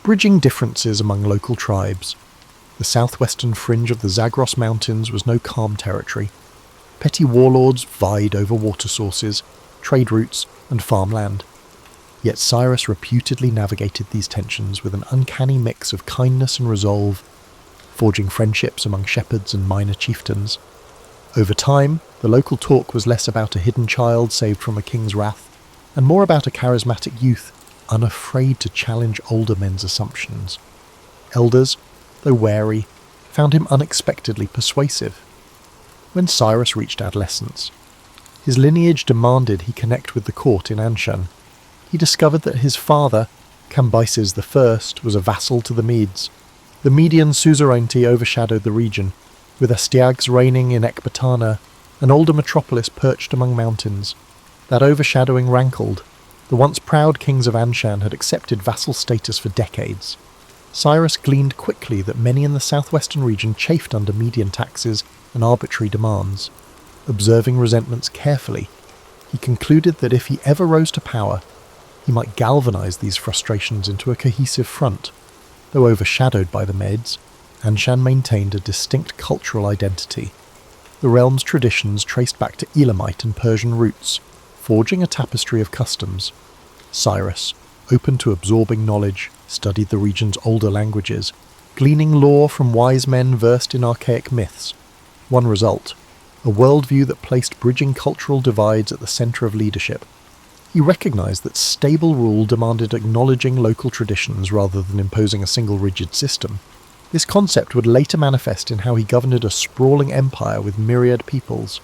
bridging differences among local tribes. The southwestern fringe of the Zagros Mountains was no calm territory. Petty warlords vied over water sources, trade routes, and farmland. Yet Cyrus reputedly navigated these tensions with an uncanny mix of kindness and resolve, forging friendships among shepherds and minor chieftains. Over time, the local talk was less about a hidden child saved from a king's wrath, and more about a charismatic youth unafraid to challenge older men's assumptions. Elders, though wary, found him unexpectedly persuasive. When Cyrus reached adolescence, his lineage demanded he connect with the court in Anshan. He discovered that his father, Cambyses I, was a vassal to the Medes. The Median suzerainty overshadowed the region, with Astyages reigning in Ecbatana, an older metropolis perched among mountains. That overshadowing rankled. The once proud kings of Anshan had accepted vassal status for decades. Cyrus gleaned quickly that many in the southwestern region chafed under Median taxes and arbitrary demands. Observing resentments carefully, he concluded that if he ever rose to power, he might galvanize these frustrations into a cohesive front. Though overshadowed by the Medes, Anshan maintained a distinct cultural identity. The realm's traditions traced back to Elamite and Persian roots, forging a tapestry of customs. Cyrus, open to absorbing knowledge, studied the region's older languages, gleaning lore from wise men versed in archaic myths. One result, a worldview that placed bridging cultural divides at the centre of leadership. He recognized that stable rule demanded acknowledging local traditions rather than imposing a single rigid system. This concept would later manifest in how he governed a sprawling empire with myriad peoples.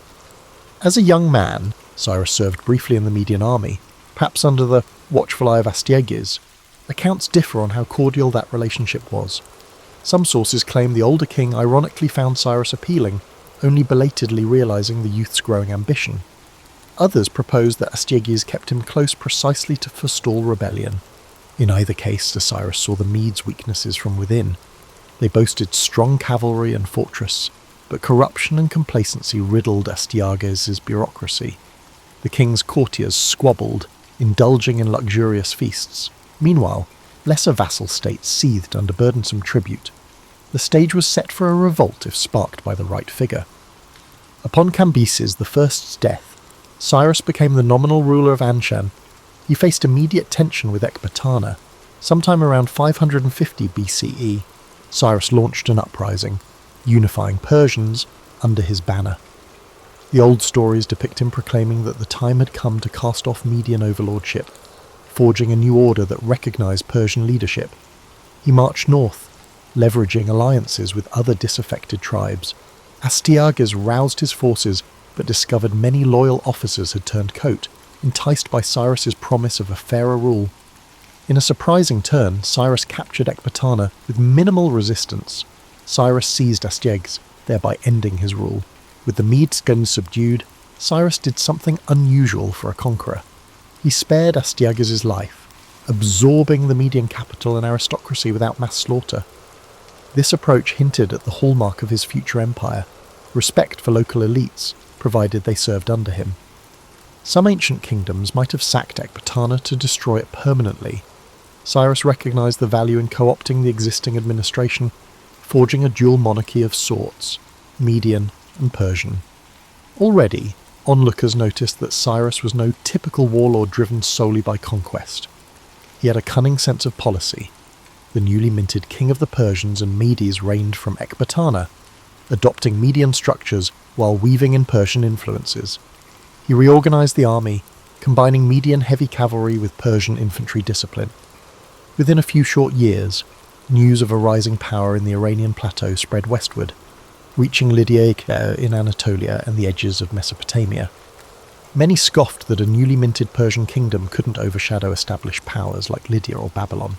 As a young man, Cyrus served briefly in the Median army, perhaps under the watchful eye of Astyages. Accounts differ on how cordial that relationship was. Some sources claim the older king ironically found Cyrus appealing, only belatedly realizing the youth's growing ambition. Others propose that Astyages kept him close precisely to forestall rebellion. In either case, Cyrus saw the Medes' weaknesses from within. They boasted strong cavalry and fortress, but corruption and complacency riddled Astyages' bureaucracy. The king's courtiers squabbled, indulging in luxurious feasts. Meanwhile, lesser vassal states seethed under burdensome tribute. The stage was set for a revolt if sparked by the right figure. Upon Cambyses I's death, Cyrus became the nominal ruler of Anshan. He faced immediate tension with Ecbatana. Sometime around 550 BCE, Cyrus launched an uprising, unifying Persians under his banner. The old stories depict him proclaiming that the time had come to cast off Median overlordship, forging a new order that recognized Persian leadership. He marched north, leveraging alliances with other disaffected tribes. Astyages roused his forces, but discovered many loyal officers had turned coat, enticed by Cyrus's promise of a fairer rule. In a surprising turn, Cyrus captured Ecbatana with minimal resistance. Cyrus seized Astyages, thereby ending his rule. With the Medes subdued, Cyrus did something unusual for a conqueror. He spared Astyages' life, absorbing the Median capital and aristocracy without mass slaughter. This approach hinted at the hallmark of his future empire, respect for local elites, provided they served under him. Some ancient kingdoms might have sacked Ecbatana to destroy it permanently. Cyrus recognized the value in co-opting the existing administration, forging a dual monarchy of sorts, Median and Persian. Already, onlookers noticed that Cyrus was no typical warlord driven solely by conquest. He had a cunning sense of policy. The newly minted king of the Persians and Medes reigned from Ecbatana, adopting Median structures while weaving in Persian influences. He reorganized the army, combining Median heavy cavalry with Persian infantry discipline. Within a few short years, news of a rising power in the Iranian plateau spread westward, reaching Lydia in Anatolia and the edges of Mesopotamia. Many scoffed that a newly minted Persian kingdom couldn't overshadow established powers like Lydia or Babylon.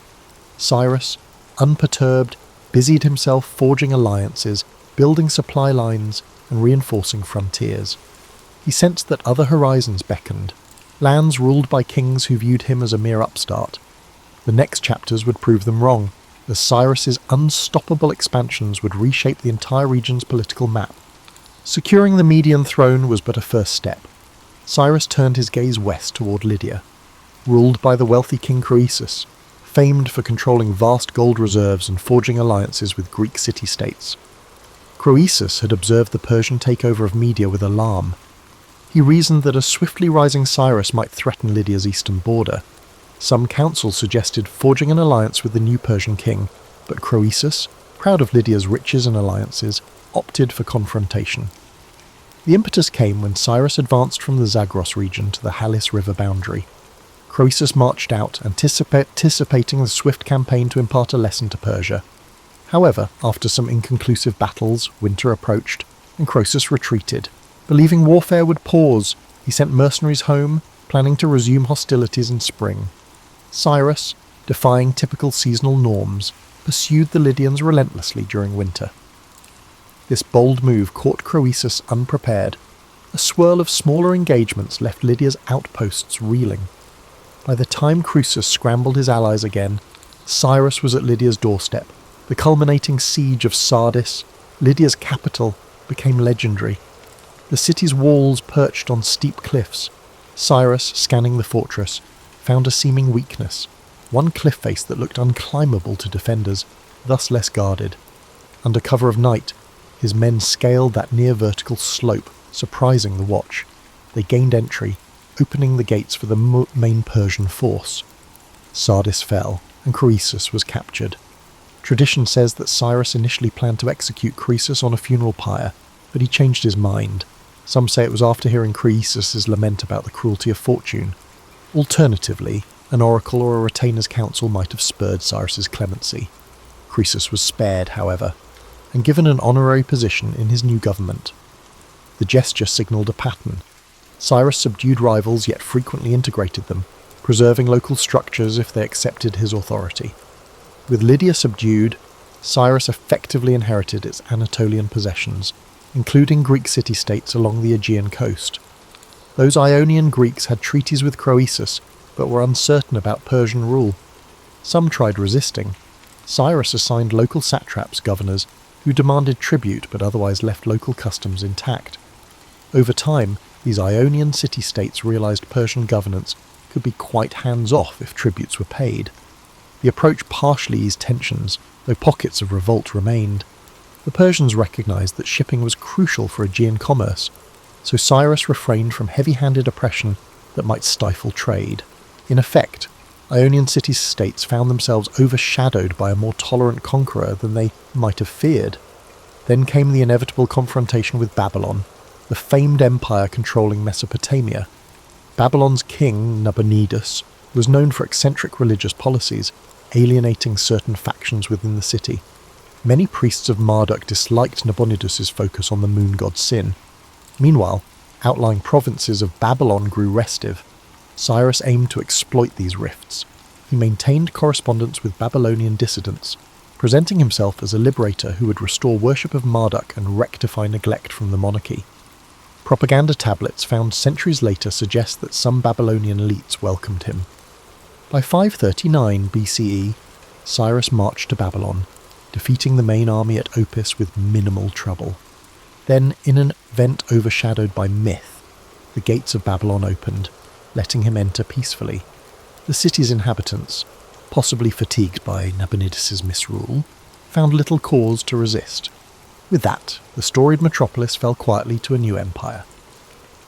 Cyrus, unperturbed, busied himself forging alliances, building supply lines, and reinforcing frontiers. He sensed that other horizons beckoned, lands ruled by kings who viewed him as a mere upstart. The next chapters would prove them wrong, as Cyrus's unstoppable expansions would reshape the entire region's political map. Securing the Median throne was but a first step. Cyrus turned his gaze west toward Lydia, ruled by the wealthy king Croesus, famed for controlling vast gold reserves and forging alliances with Greek city-states. Croesus had observed the Persian takeover of Media with alarm. He reasoned that a swiftly rising Cyrus might threaten Lydia's eastern border. Some counsel suggested forging an alliance with the new Persian king, but Croesus, proud of Lydia's riches and alliances, opted for confrontation. The impetus came when Cyrus advanced from the Zagros region to the Halys River boundary. Croesus marched out, anticipating the swift campaign to impart a lesson to Persia. However, after some inconclusive battles, winter approached, and Croesus retreated. Believing warfare would pause, he sent mercenaries home, planning to resume hostilities in spring. Cyrus, defying typical seasonal norms, pursued the Lydians relentlessly during winter. This bold move caught Croesus unprepared. A swirl of smaller engagements left Lydia's outposts reeling. By the time Croesus scrambled his allies again, Cyrus was at Lydia's doorstep. The culminating siege of Sardis, Lydia's capital, became legendary. The city's walls perched on steep cliffs. Cyrus, scanning the fortress, found a seeming weakness, one cliff face that looked unclimbable to defenders, thus less guarded. Under cover of night, his men scaled that near-vertical slope, surprising the watch. They gained entry, opening the gates for the main Persian force. Sardis fell, and Croesus was captured. Tradition says that Cyrus initially planned to execute Croesus on a funeral pyre, but he changed his mind. Some say it was after hearing Croesus's lament about the cruelty of fortune. Alternatively, an oracle or a retainer's council might have spurred Cyrus's clemency. Croesus was spared, however, and given an honorary position in his new government. The gesture signalled a pattern. Cyrus subdued rivals yet frequently integrated them, preserving local structures if they accepted his authority. With Lydia subdued, Cyrus effectively inherited its Anatolian possessions, including Greek city-states along the Aegean coast. Those Ionian Greeks had treaties with Croesus, but were uncertain about Persian rule. Some tried resisting. Cyrus assigned local satraps governors who demanded tribute but otherwise left local customs intact. Over time, these Ionian city-states realized Persian governance could be quite hands-off if tributes were paid. The approach partially eased tensions, though pockets of revolt remained. The Persians recognized that shipping was crucial for Aegean commerce, so Cyrus refrained from heavy-handed oppression that might stifle trade. In effect, Ionian city-states found themselves overshadowed by a more tolerant conqueror than they might have feared. Then came the inevitable confrontation with Babylon, the famed empire controlling Mesopotamia. Babylon's king, Nabonidus, was known for eccentric religious policies, alienating certain factions within the city. Many priests of Marduk disliked Nabonidus's focus on the moon god Sin. Meanwhile, outlying provinces of Babylon grew restive. Cyrus aimed to exploit these rifts. He maintained correspondence with Babylonian dissidents, presenting himself as a liberator who would restore worship of Marduk and rectify neglect from the monarchy. Propaganda tablets found centuries later suggest that some Babylonian elites welcomed him. By 539 BCE, Cyrus marched to Babylon, defeating the main army at Opis with minimal trouble. Then, in an event overshadowed by myth, the gates of Babylon opened, letting him enter peacefully. The city's inhabitants, possibly fatigued by Nabonidus's misrule, found little cause to resist. With that, the storied metropolis fell quietly to a new empire.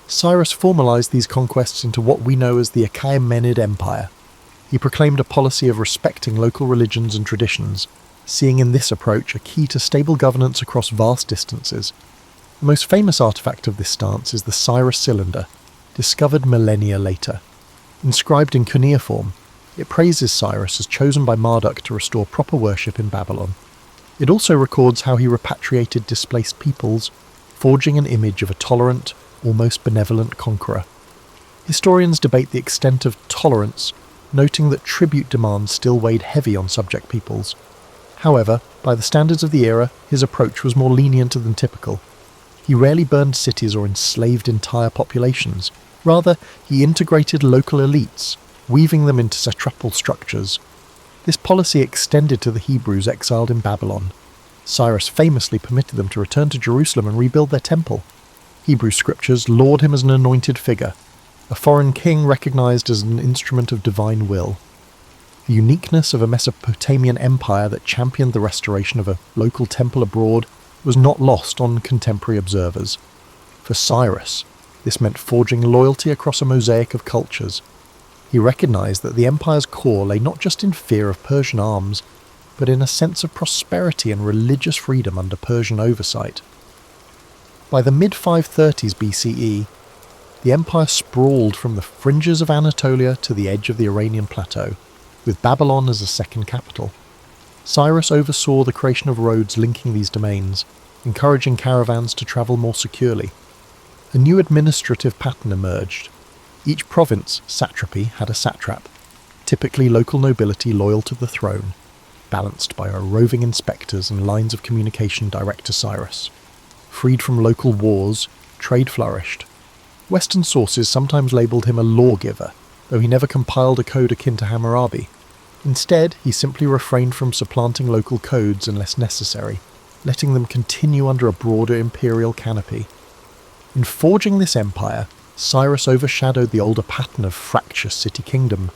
Cyrus formalized these conquests into what we know as the Achaemenid Empire. He proclaimed a policy of respecting local religions and traditions, seeing in this approach a key to stable governance across vast distances. The most famous artifact of this stance is the Cyrus cylinder, discovered millennia later. Inscribed in cuneiform, it praises Cyrus as chosen by Marduk to restore proper worship in Babylon. It also records how he repatriated displaced peoples, forging an image of a tolerant, almost benevolent conqueror. Historians debate the extent of tolerance, noting that tribute demands still weighed heavy on subject peoples. However, by the standards of the era, his approach was more lenient than typical. He rarely burned cities or enslaved entire populations. Rather, he integrated local elites, weaving them into satrapal structures. This policy extended to the Hebrews exiled in Babylon. Cyrus famously permitted them to return to Jerusalem and rebuild their temple. Hebrew scriptures laud him as an anointed figure, a foreign king recognized as an instrument of divine will. The uniqueness of a Mesopotamian empire that championed the restoration of a local temple abroad was not lost on contemporary observers. For Cyrus, this meant forging loyalty across a mosaic of cultures. He recognized that the empire's core lay not just in fear of Persian arms, but in a sense of prosperity and religious freedom under Persian oversight. By the mid-530s BCE, the empire sprawled from the fringes of Anatolia to the edge of the Iranian plateau, with Babylon as a second capital. Cyrus oversaw the creation of roads linking these domains, encouraging caravans to travel more securely. A new administrative pattern emerged. Each province, satrapy, had a satrap, typically local nobility loyal to the throne. balanced by roving inspectors and lines of communication direct to Cyrus. Freed from local wars, trade flourished. Western sources sometimes labelled him a lawgiver, though he never compiled a code akin to Hammurabi. Instead, he simply refrained from supplanting local codes unless necessary, letting them continue under a broader imperial canopy. In forging this empire, Cyrus overshadowed the older pattern of fractious city-kingdom.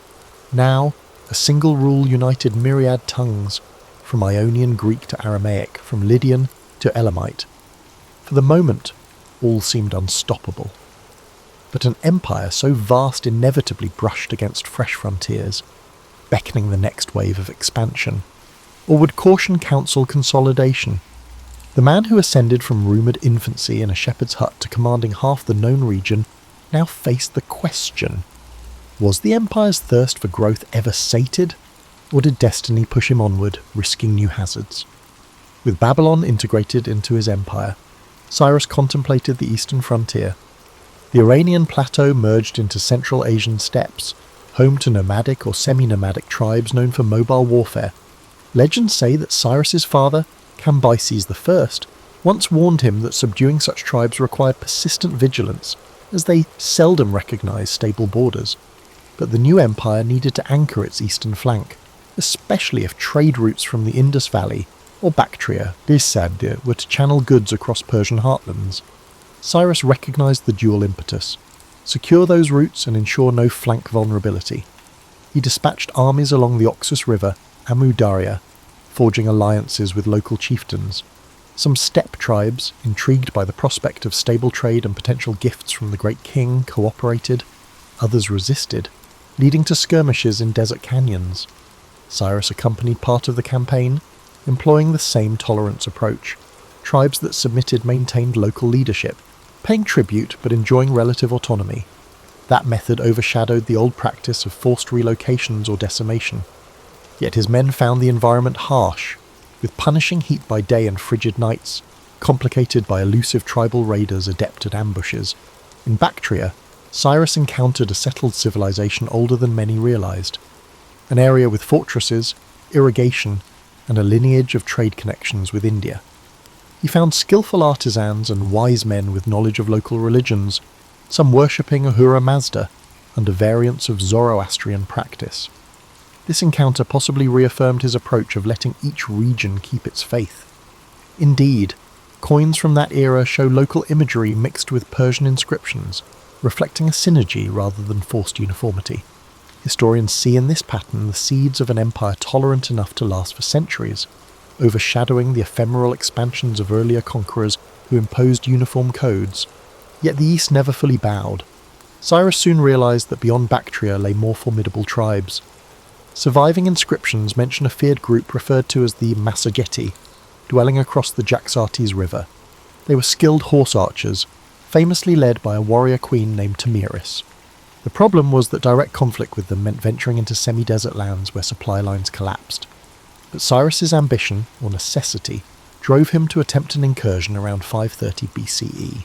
Now, a single rule united myriad tongues, from Ionian Greek to Aramaic, from Lydian to Elamite. For the moment, all seemed unstoppable. But an empire so vast inevitably brushed against fresh frontiers, beckoning the next wave of expansion. Or would caution counsel consolidation? The man who ascended from rumoured infancy in a shepherd's hut to commanding half the known region now faced the question: was the empire's thirst for growth ever sated, or did destiny push him onward, risking new hazards? With Babylon integrated into his empire, Cyrus contemplated the eastern frontier. The Iranian plateau merged into Central Asian steppes, home to nomadic or semi-nomadic tribes known for mobile warfare. Legends say that Cyrus's father, Cambyses I, once warned him that subduing such tribes required persistent vigilance, as they seldom recognised stable borders. But the new empire needed to anchor its eastern flank, especially if trade routes from the Indus Valley or Bactria, were to channel goods across Persian heartlands. Cyrus recognised the dual impetus: secure those routes and ensure no flank vulnerability. He dispatched armies along the Oxus River, Amu Darya, forging alliances with local chieftains. Some steppe tribes, intrigued by the prospect of stable trade and potential gifts from the great king, cooperated. Others resisted, leading to skirmishes in desert canyons. Cyrus accompanied part of the campaign, employing the same tolerance approach. Tribes that submitted maintained local leadership, paying tribute but enjoying relative autonomy. That method overshadowed the old practice of forced relocations or decimation. Yet his men found the environment harsh, with punishing heat by day and frigid nights, complicated by elusive tribal raiders adept at ambushes. In Bactria, Cyrus encountered a settled civilization older than many realized, an area with fortresses, irrigation, and a lineage of trade connections with India. He found skillful artisans and wise men with knowledge of local religions, some worshipping Ahura Mazda under variants of Zoroastrian practice. This encounter possibly reaffirmed his approach of letting each region keep its faith. Indeed, coins from that era show local imagery mixed with Persian inscriptions, reflecting a synergy rather than forced uniformity. Historians see in this pattern the seeds of an empire tolerant enough to last for centuries, overshadowing the ephemeral expansions of earlier conquerors who imposed uniform codes. Yet the East never fully bowed. Cyrus soon realized that beyond Bactria lay more formidable tribes. Surviving inscriptions mention a feared group referred to as the Massageti, dwelling across the Jaxartes River. They were skilled horse archers, famously led by a warrior queen named Tamiris. The problem was that direct conflict with them meant venturing into semi-desert lands where supply lines collapsed. But Cyrus's ambition, or necessity, drove him to attempt an incursion around 530 BCE.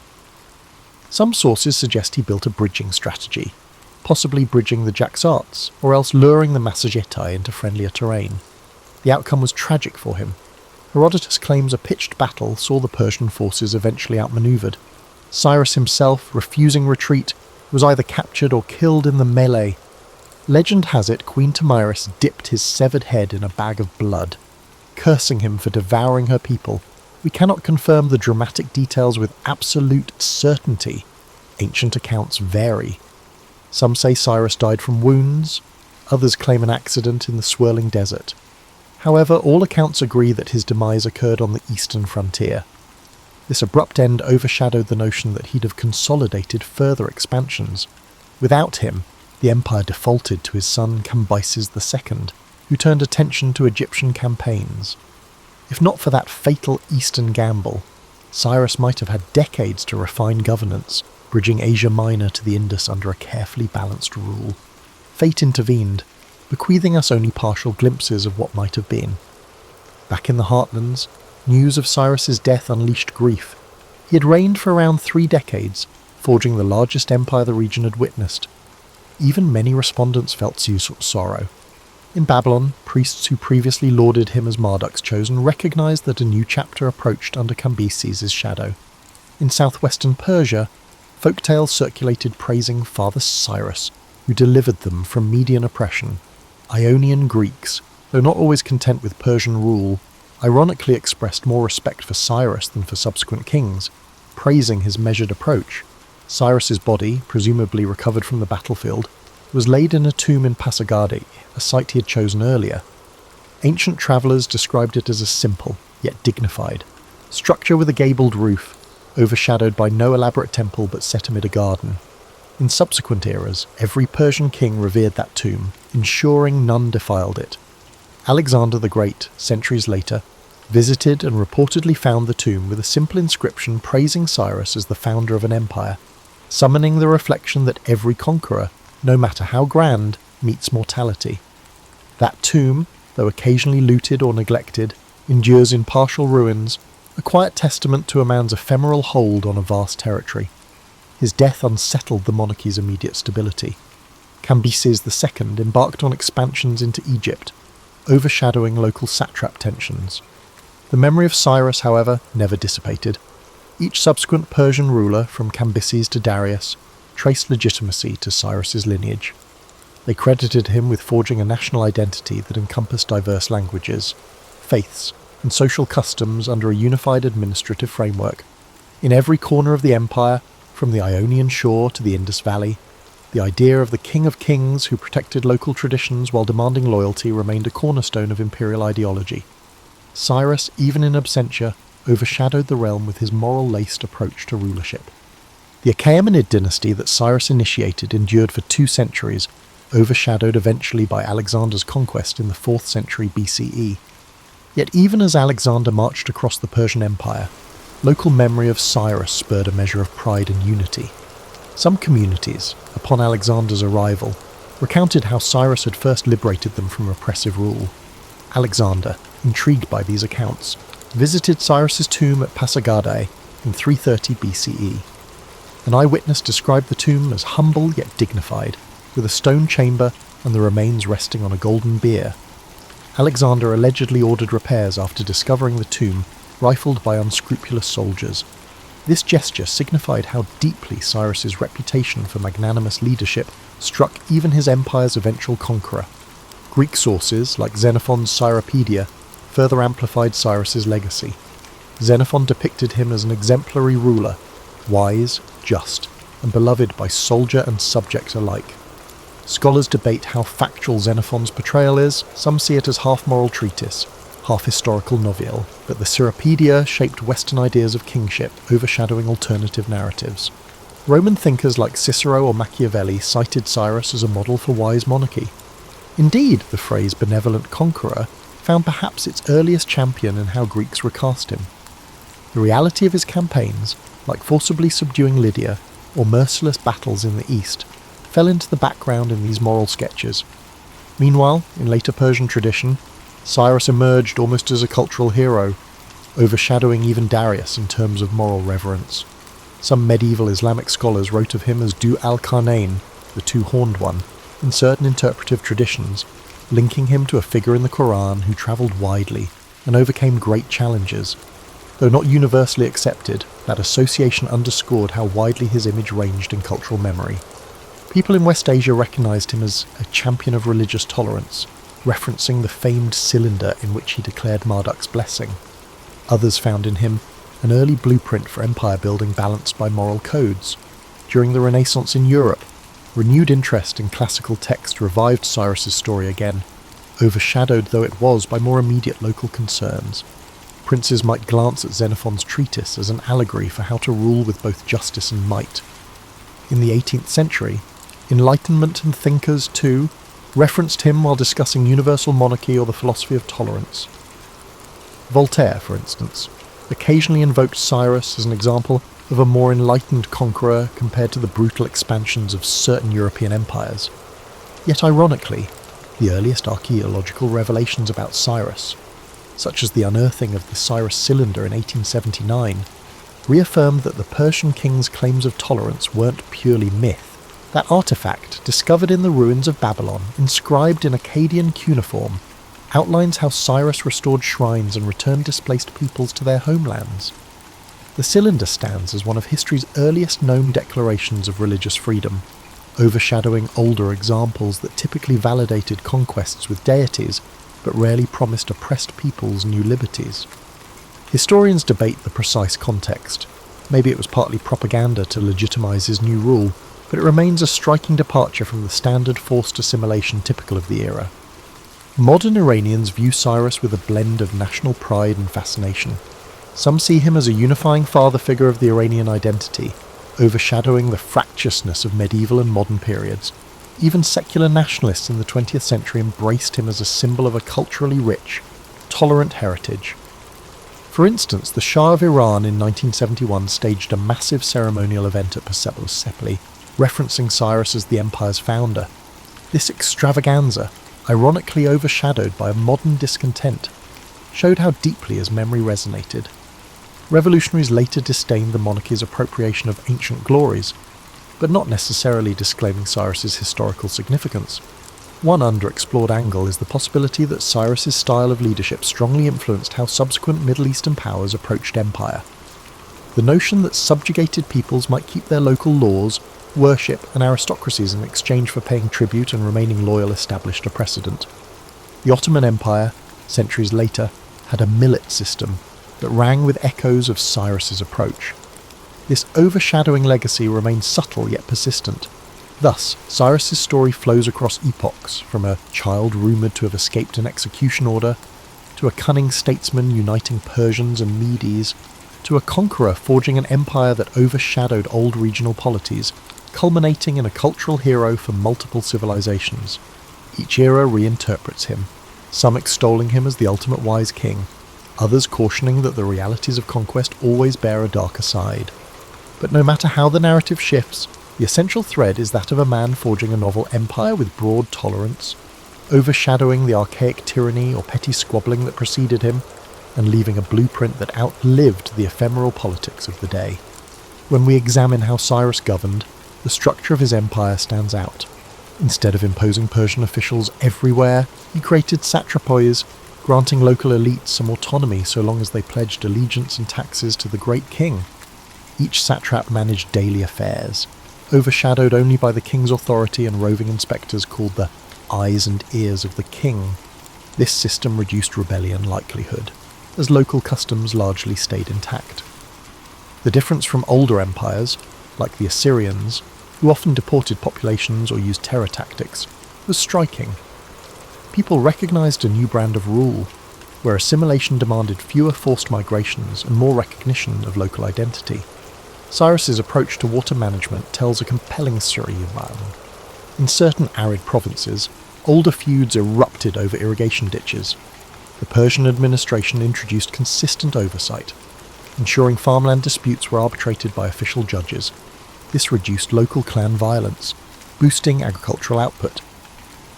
Some sources suggest he built a bridging strategy, possibly bridging the Jaxartes, or else luring the Massagetae into friendlier terrain. The outcome was tragic for him. Herodotus claims a pitched battle saw the Persian forces eventually outmaneuvered. Cyrus himself, refusing retreat, was either captured or killed in the melee. Legend has it Queen Tamiris dipped his severed head in a bag of blood, cursing him for devouring her people. We cannot confirm the dramatic details with absolute certainty. Ancient accounts vary. Some say Cyrus died from wounds, others claim an accident in the swirling desert. However, all accounts agree that his demise occurred on the eastern frontier. This abrupt end overshadowed the notion that he'd have consolidated further expansions. Without him, the empire defaulted to his son Cambyses II, who turned attention to Egyptian campaigns. If not for that fatal eastern gamble, Cyrus might have had decades to refine governance, bridging Asia Minor to the Indus under a carefully balanced rule. Fate intervened, bequeathing us only partial glimpses of what might have been. Back in the heartlands, news of Cyrus's death unleashed grief. He had reigned for around 3 decades, forging the largest empire the region had witnessed. Even many respondents felt sorrow. In Babylon, priests who previously lauded him as Marduk's chosen recognized that a new chapter approached under Cambyses' shadow. In southwestern Persia, folk tales circulated praising Father Cyrus, who delivered them from Median oppression. Ionian Greeks, though not always content with Persian rule, ironically expressed more respect for Cyrus than for subsequent kings, praising his measured approach. Cyrus's body, presumably recovered from the battlefield, was laid in a tomb in Pasargadae, a site he had chosen earlier. Ancient travellers described it as a simple, yet dignified, structure with a gabled roof, overshadowed by no elaborate temple but set amid a garden. In subsequent eras, every Persian king revered that tomb, ensuring none defiled it. Alexander the Great, centuries later, visited and reportedly found the tomb with a simple inscription praising Cyrus as the founder of an empire, summoning the reflection that every conqueror, no matter how grand, meets mortality. That tomb, though occasionally looted or neglected, endures in partial ruins, a quiet testament to a man's ephemeral hold on a vast territory. His death unsettled the monarchy's immediate stability. Cambyses II embarked on expansions into Egypt, overshadowing local satrap tensions. The memory of Cyrus, however, never dissipated. Each subsequent Persian ruler, from Cambyses to Darius, traced legitimacy to Cyrus's lineage. They credited him with forging a national identity that encompassed diverse languages, faiths, and social customs under a unified administrative framework. In every corner of the empire, from the Ionian shore to the Indus Valley, the idea of the King of Kings who protected local traditions while demanding loyalty remained a cornerstone of imperial ideology. Cyrus, even in absentia, overshadowed the realm with his moral-laced approach to rulership. The Achaemenid dynasty that Cyrus initiated endured for 2 centuries, overshadowed eventually by Alexander's conquest in the 4th century BCE. Yet even as Alexander marched across the Persian Empire, local memory of Cyrus spurred a measure of pride and unity. Some communities, upon Alexander's arrival, recounted how Cyrus had first liberated them from oppressive rule. Alexander, intrigued by these accounts, visited Cyrus's tomb at Pasargadae in 330 BCE. An eyewitness described the tomb as humble yet dignified, with a stone chamber and the remains resting on a golden bier. Alexander allegedly ordered repairs after discovering the tomb rifled by unscrupulous soldiers. This gesture signified how deeply Cyrus's reputation for magnanimous leadership struck even his empire's eventual conqueror. Greek sources, like Xenophon's Cyropaedia, further amplified Cyrus's legacy. Xenophon depicted him as an exemplary ruler, wise, just, and beloved by soldier and subject alike. Scholars debate how factual Xenophon's portrayal is. Some see it as half moral treatise, half historical novelle, but the Cyropaedia shaped Western ideas of kingship, overshadowing alternative narratives. Roman thinkers like Cicero or Machiavelli cited Cyrus as a model for wise monarchy. Indeed, the phrase benevolent conqueror found perhaps its earliest champion in how Greeks recast him. The reality of his campaigns, like forcibly subduing Lydia or merciless battles in the east, fell into the background in these moral sketches. Meanwhile, in later Persian tradition, Cyrus emerged almost as a cultural hero, overshadowing even Darius in terms of moral reverence. Some medieval Islamic scholars wrote of him as Du al-Qarnayn, the two-horned one, in certain interpretive traditions, linking him to a figure in the Quran who travelled widely and overcame great challenges. Though not universally accepted, that association underscored how widely his image ranged in cultural memory. People in West Asia recognised him as a champion of religious tolerance, referencing the famed cylinder in which he declared Marduk's blessing. Others found in him an early blueprint for empire building balanced by moral codes. During the Renaissance in Europe, renewed interest in classical text revived Cyrus's story again, overshadowed though it was by more immediate local concerns. Princes might glance at Xenophon's treatise as an allegory for how to rule with both justice and might. In the 18th century, Enlightenment and thinkers, too, referenced him while discussing universal monarchy or the philosophy of tolerance. Voltaire, for instance, occasionally invoked Cyrus as an example of a more enlightened conqueror compared to the brutal expansions of certain European empires. Yet ironically, the earliest archaeological revelations about Cyrus, such as the unearthing of the Cyrus cylinder in 1879, reaffirmed that the Persian king's claims of tolerance weren't purely myth. That artifact, discovered in the ruins of Babylon, inscribed in Akkadian cuneiform, outlines how Cyrus restored shrines and returned displaced peoples to their homelands. The cylinder stands as one of history's earliest known declarations of religious freedom, overshadowing older examples that typically validated conquests with deities, but rarely promised oppressed peoples new liberties. Historians debate the precise context. Maybe it was partly propaganda to legitimize his new rule, but it remains a striking departure from the standard forced assimilation typical of the era. Modern Iranians view Cyrus with a blend of national pride and fascination. Some see him as a unifying father figure of the Iranian identity, overshadowing the fractiousness of medieval and modern periods. Even secular nationalists in the 20th century embraced him as a symbol of a culturally rich, tolerant heritage. For instance, the Shah of Iran in 1971 staged a massive ceremonial event at Persepolis, referencing Cyrus as the empire's founder. This extravaganza, ironically overshadowed by a modern discontent, showed how deeply his memory resonated. Revolutionaries later disdained the monarchy's appropriation of ancient glories, but not necessarily disclaiming Cyrus's historical significance. One underexplored angle is the possibility that Cyrus's style of leadership strongly influenced how subsequent Middle Eastern powers approached empire. The notion that subjugated peoples might keep their local laws, worship, and aristocracies in exchange for paying tribute and remaining loyal established a precedent. The Ottoman Empire, centuries later, had a millet system that rang with echoes of Cyrus's approach. This overshadowing legacy remains subtle yet persistent. Thus, Cyrus's story flows across epochs, from a child rumoured to have escaped an execution order, to a cunning statesman uniting Persians and Medes, to a conqueror forging an empire that overshadowed old regional polities, culminating in a cultural hero for multiple civilizations. Each era reinterprets him, some extolling him as the ultimate wise king, others cautioning that the realities of conquest always bear a darker side. But no matter how the narrative shifts, the essential thread is that of a man forging a novel empire with broad tolerance, overshadowing the archaic tyranny or petty squabbling that preceded him, and leaving a blueprint that outlived the ephemeral politics of the day. When we examine how Cyrus governed, the structure of his empire stands out. Instead of imposing Persian officials everywhere, he created satrapies, granting local elites some autonomy so long as they pledged allegiance and taxes to the great king. Each satrap managed daily affairs, overshadowed only by the king's authority and roving inspectors called the eyes and ears of the king. This system reduced rebellion likelihood, as local customs largely stayed intact. The difference from older empires, like the Assyrians, who often deported populations or used terror tactics, was striking. People recognized a new brand of rule, where assimilation demanded fewer forced migrations and more recognition of local identity. Cyrus's approach to water management tells a compelling story about him. In certain arid provinces, older feuds erupted over irrigation ditches. The Persian administration introduced consistent oversight, ensuring farmland disputes were arbitrated by official judges. This reduced local clan violence, boosting agricultural output.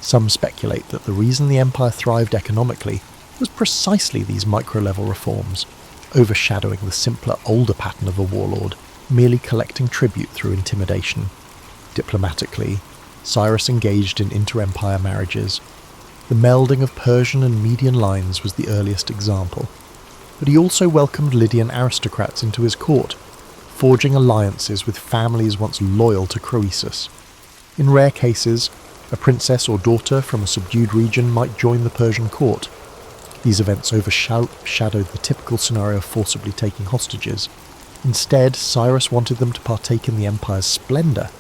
Some speculate that the reason the empire thrived economically was precisely these micro-level reforms, overshadowing the simpler, older pattern of a warlord, merely collecting tribute through intimidation. Diplomatically, Cyrus engaged in inter-empire marriages. The melding of Persian and Median lines was the earliest example, but he also welcomed Lydian aristocrats into his court, forging alliances with families once loyal to Croesus. In rare cases, a princess or daughter from a subdued region might join the Persian court. These events overshadowed the typical scenario of forcibly taking hostages. Instead, Cyrus wanted them to partake in the empire's splendour,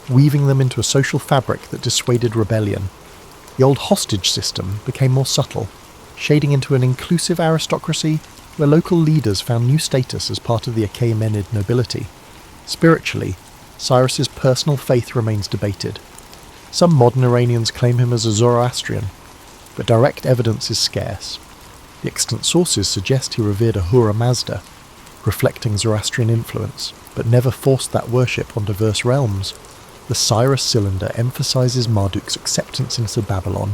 weaving them into a social fabric that dissuaded rebellion. The old hostage system became more subtle, shading into an inclusive aristocracy where local leaders found new status as part of the Achaemenid nobility. Spiritually, Cyrus's personal faith remains debated. Some modern Iranians claim him as a Zoroastrian, but direct evidence is scarce. The extant sources suggest he revered Ahura Mazda, reflecting Zoroastrian influence, but never forced that worship on diverse realms. The Cyrus cylinder emphasizes Marduk's acceptance into Babylon,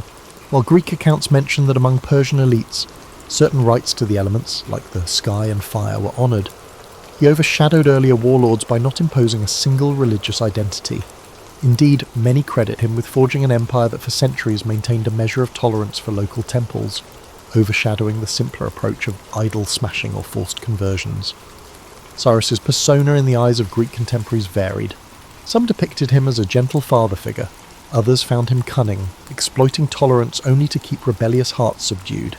while Greek accounts mention that among Persian elites, certain rights to the elements, like the sky and fire, were honoured. He overshadowed earlier warlords by not imposing a single religious identity. Indeed, many credit him with forging an empire that for centuries maintained a measure of tolerance for local temples, overshadowing the simpler approach of idol smashing or forced conversions. Cyrus's persona in the eyes of Greek contemporaries varied. Some depicted him as a gentle father figure, others found him cunning, exploiting tolerance only to keep rebellious hearts subdued.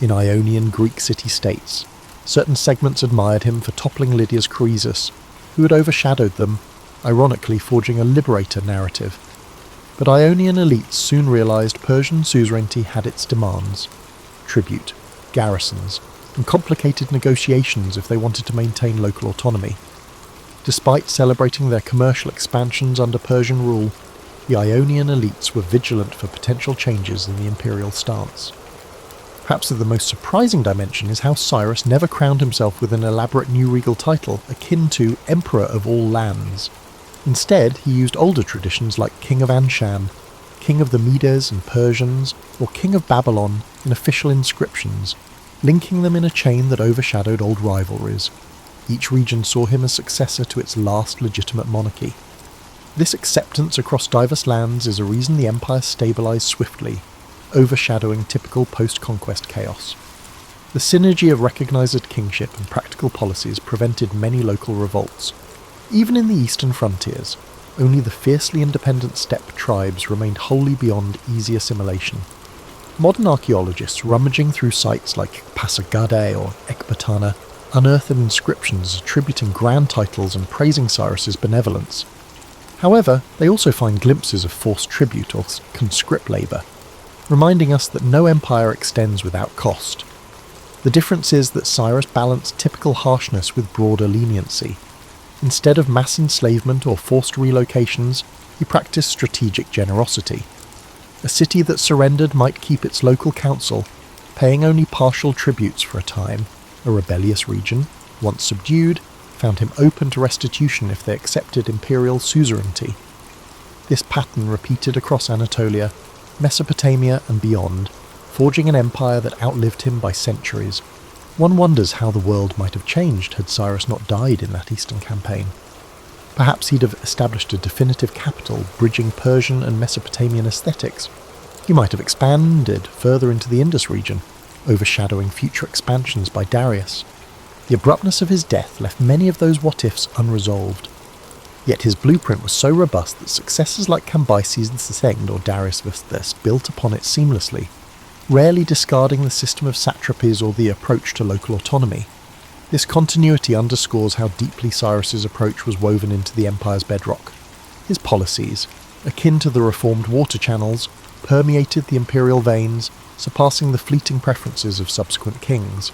In Ionian Greek city-states, certain segments admired him for toppling Lydia's Croesus, who had overshadowed them, ironically forging a liberator narrative. But Ionian elites soon realised Persian suzerainty had its demands: tribute, garrisons, and complicated negotiations if they wanted to maintain local autonomy. Despite celebrating their commercial expansions under Persian rule, the Ionian elites were vigilant for potential changes in the imperial stance. Perhaps the most surprising dimension is how Cyrus never crowned himself with an elaborate new regal title akin to Emperor of all lands. Instead, he used older traditions like King of Anshan, King of the Medes and Persians, or King of Babylon in official inscriptions, linking them in a chain that overshadowed old rivalries. Each region saw him as successor to its last legitimate monarchy. This acceptance across diverse lands is a reason the empire stabilised swiftly, overshadowing typical post-conquest chaos. The synergy of recognised kingship and practical policies prevented many local revolts. Even in the eastern frontiers, only the fiercely independent steppe tribes remained wholly beyond easy assimilation. Modern archaeologists rummaging through sites like Pasargadae or Ecbatana unearthed inscriptions attributing grand titles and praising Cyrus's benevolence. However, they also find glimpses of forced tribute or conscript labour, reminding us that no empire extends without cost. The difference is that Cyrus balanced typical harshness with broader leniency. Instead of mass enslavement or forced relocations, he practiced strategic generosity. A city that surrendered might keep its local council, paying only partial tributes for a time. A rebellious region, once subdued, found him open to restitution if they accepted imperial suzerainty. This pattern repeated across Anatolia, Mesopotamia and beyond, forging an empire that outlived him by centuries. One wonders how the world might have changed had Cyrus not died in that eastern campaign. Perhaps he'd have established a definitive capital bridging Persian and Mesopotamian aesthetics. He might have expanded further into the Indus region, overshadowing future expansions by Darius. The abruptness of his death left many of those what-ifs unresolved. Yet his blueprint was so robust that successors like Cambyses II or Darius I built upon it seamlessly, rarely discarding the system of satrapies or the approach to local autonomy. This continuity underscores how deeply Cyrus's approach was woven into the empire's bedrock. His policies, akin to the reformed water channels, permeated the imperial veins, surpassing the fleeting preferences of subsequent kings.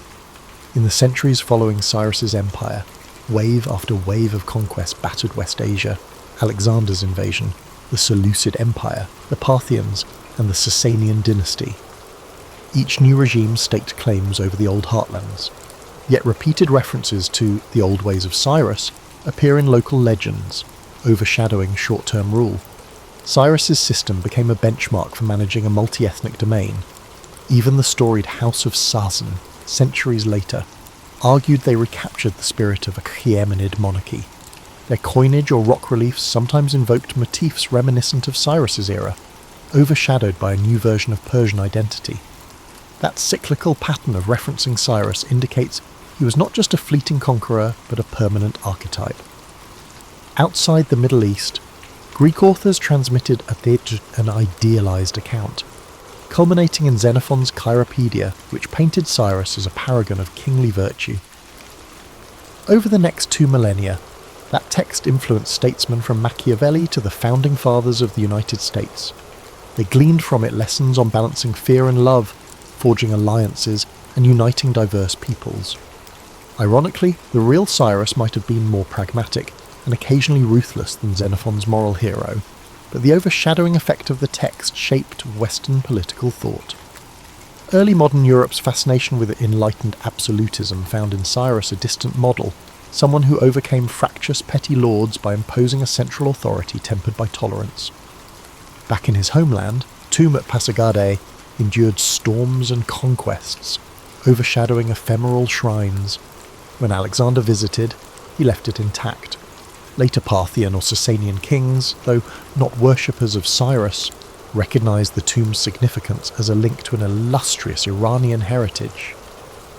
In the centuries following Cyrus's empire, wave after wave of conquest battered West Asia: Alexander's invasion, the Seleucid Empire, the Parthians, and the Sasanian dynasty. Each new regime staked claims over the old heartlands, yet repeated references to the old ways of Cyrus appear in local legends, overshadowing short-term rule. Cyrus's system became a benchmark for managing a multi-ethnic domain. Even the storied House of Sazan, centuries later, argued they recaptured the spirit of a Achaemenid monarchy. Their coinage or rock reliefs sometimes invoked motifs reminiscent of Cyrus's era, overshadowed by a new version of Persian identity. That cyclical pattern of referencing Cyrus indicates he was not just a fleeting conqueror, but a permanent archetype. Outside the Middle East, Greek authors transmitted an idealized account, culminating in Xenophon's Cyropaedia, which painted Cyrus as a paragon of kingly virtue. Over the next 2 millennia, that text influenced statesmen from Machiavelli to the founding fathers of the United States. They gleaned from it lessons on balancing fear and love, forging alliances, and uniting diverse peoples. Ironically, the real Cyrus might have been more pragmatic and occasionally ruthless than Xenophon's moral hero, but the overshadowing effect of the text shaped Western political thought. Early modern Europe's fascination with enlightened absolutism found in Cyrus a distant model, someone who overcame fractious petty lords by imposing a central authority tempered by tolerance. Back in his homeland, tomb at Pasargadae endured storms and conquests, overshadowing ephemeral shrines. When Alexander visited, he left it intact. Later Parthian or Sasanian kings, though not worshippers of Cyrus, recognized the tomb's significance as a link to an illustrious Iranian heritage.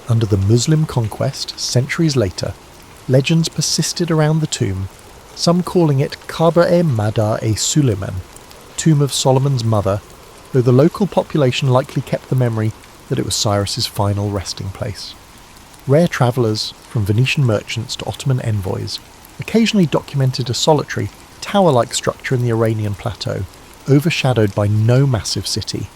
Under the Muslim conquest, centuries later, legends persisted around the tomb, some calling it Kaaba-e-Madar-e-Suleiman, Tomb of Solomon's mother, though the local population likely kept the memory that it was Cyrus's final resting place. Rare travellers, from Venetian merchants to Ottoman envoys, occasionally documented a solitary, tower-like structure in the Iranian plateau, overshadowed by no massive city.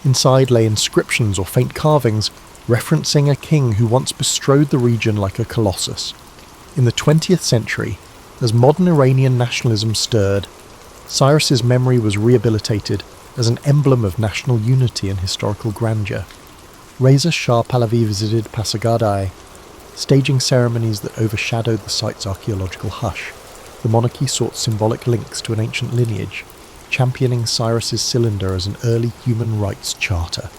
Inside lay inscriptions or faint carvings referencing a king who once bestrode the region like a colossus. In the 20th century, as modern Iranian nationalism stirred, Cyrus's memory was rehabilitated as an emblem of national unity and historical grandeur. Reza Shah Pahlavi visited Pasargadae, staging ceremonies that overshadowed the site's archaeological hush. The monarchy sought symbolic links to an ancient lineage, championing Cyrus's cylinder as an early human rights charter.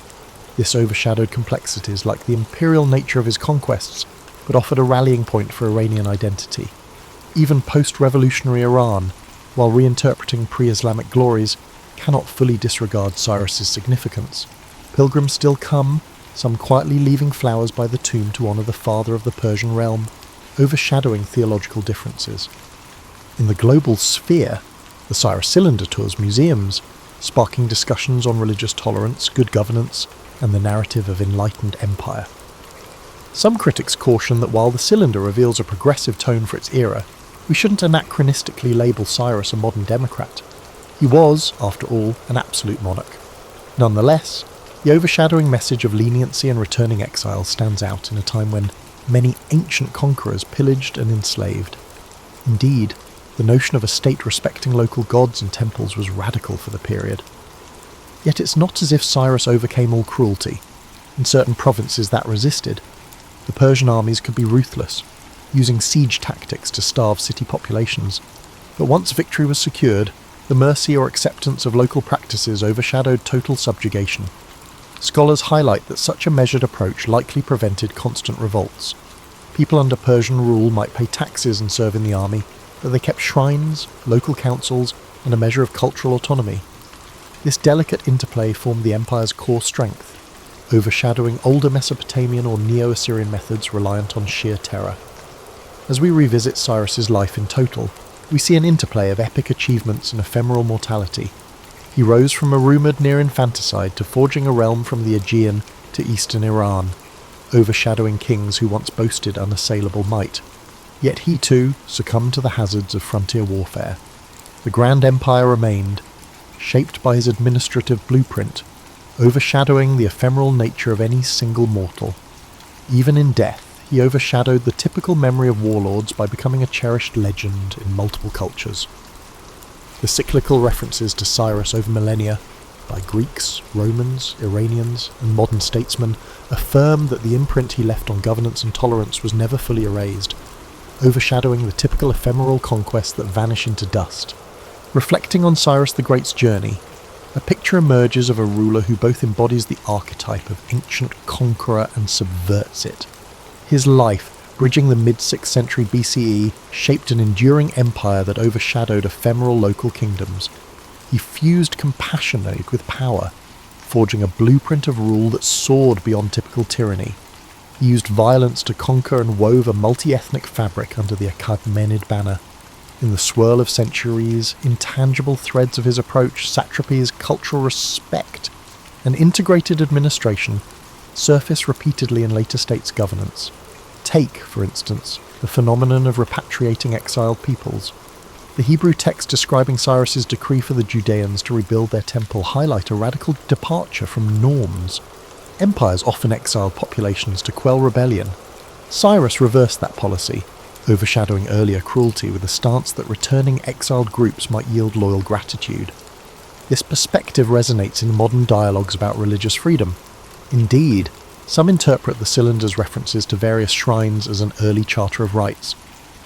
This overshadowed complexities like the imperial nature of his conquests, but offered a rallying point for Iranian identity. Even post-revolutionary Iran, while reinterpreting pre-Islamic glories, cannot fully disregard Cyrus's significance. Pilgrims still come, some quietly leaving flowers by the tomb to honour the father of the Persian realm, overshadowing theological differences. In the global sphere, the Cyrus Cylinder tours museums, sparking discussions on religious tolerance, good governance, and the narrative of enlightened empire. Some critics caution that while the cylinder reveals a progressive tone for its era, we shouldn't anachronistically label Cyrus a modern democrat. He was, after all, an absolute monarch. Nonetheless, the overshadowing message of leniency and returning exile stands out in a time when many ancient conquerors pillaged and enslaved. Indeed, the notion of a state respecting local gods and temples was radical for the period. Yet it's not as if Cyrus overcame all cruelty. In certain provinces that resisted, the Persian armies could be ruthless, using siege tactics to starve city populations. But once victory was secured, the mercy or acceptance of local practices overshadowed total subjugation. Scholars highlight that such a measured approach likely prevented constant revolts. People under Persian rule might pay taxes and serve in the army, but they kept shrines, local councils, and a measure of cultural autonomy. This delicate interplay formed the empire's core strength, overshadowing older Mesopotamian or Neo-Assyrian methods reliant on sheer terror. As we revisit Cyrus's life in total, we see an interplay of epic achievements and ephemeral mortality. He rose from a rumoured near infanticide to forging a realm from the Aegean to eastern Iran, overshadowing kings who once boasted unassailable might. Yet he too succumbed to the hazards of frontier warfare. The Grand Empire remained, shaped by his administrative blueprint, overshadowing the ephemeral nature of any single mortal. Even in death, he overshadowed the typical memory of warlords by becoming a cherished legend in multiple cultures. The cyclical references to Cyrus over millennia, by Greeks, Romans, Iranians, and modern statesmen, affirm that the imprint he left on governance and tolerance was never fully erased, overshadowing the typical ephemeral conquests that vanish into dust. Reflecting on Cyrus the Great's journey, a picture emerges of a ruler who both embodies the archetype of ancient conqueror and subverts it. His life, bridging the mid-6th century BCE, shaped an enduring empire that overshadowed ephemeral local kingdoms. He fused compassion aid with power, forging a blueprint of rule that soared beyond typical tyranny. He used violence to conquer and wove a multi-ethnic fabric under the Achaemenid banner. In the swirl of centuries, intangible threads of his approach, satrapies, cultural respect, and integrated administration surface repeatedly in later states' governance. Take, for instance, the phenomenon of repatriating exiled peoples. The Hebrew text describing Cyrus's decree for the Judeans to rebuild their temple highlight a radical departure from norms. Empires often exiled populations to quell rebellion. Cyrus reversed that policy, overshadowing earlier cruelty with a stance that returning exiled groups might yield loyal gratitude. This perspective resonates in modern dialogues about religious freedom. Indeed, some interpret the cylinder's references to various shrines as an early charter of rights.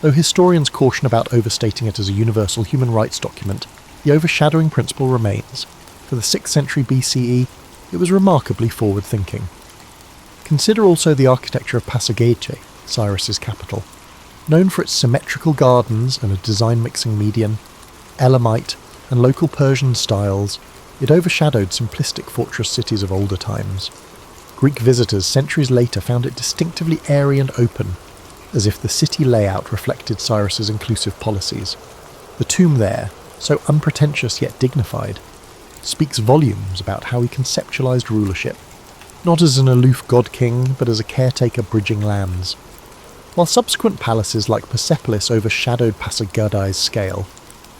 Though historians caution about overstating it as a universal human rights document, the overshadowing principle remains. For the 6th century BCE, it was remarkably forward-thinking. Consider also the architecture of Pasargadae, Cyrus's capital. Known for its symmetrical gardens and a design-mixing median, Elamite, and local Persian styles, it overshadowed simplistic fortress cities of older times. Greek visitors centuries later found it distinctively airy and open, as if the city layout reflected Cyrus's inclusive policies. The tomb there, so unpretentious yet dignified, speaks volumes about how he conceptualized rulership, not as an aloof god-king, but as a caretaker bridging lands. While subsequent palaces like Persepolis overshadowed Pasargadae's scale,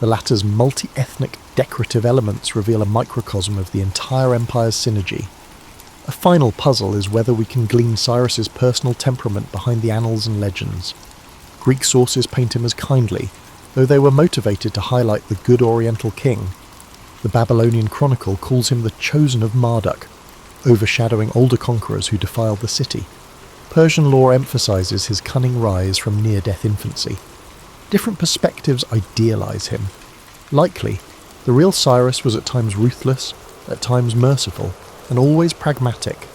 the latter's multi-ethnic decorative elements reveal a microcosm of the entire empire's synergy. A final puzzle is whether we can glean Cyrus's personal temperament behind the annals and legends. Greek sources paint him as kindly, though they were motivated to highlight the good Oriental king. The Babylonian Chronicle calls him the chosen of Marduk, overshadowing older conquerors who defiled the city. Persian lore emphasizes his cunning rise from near-death infancy. Different perspectives idealize him. Likely, the real Cyrus was at times ruthless, at times merciful, and always pragmatic.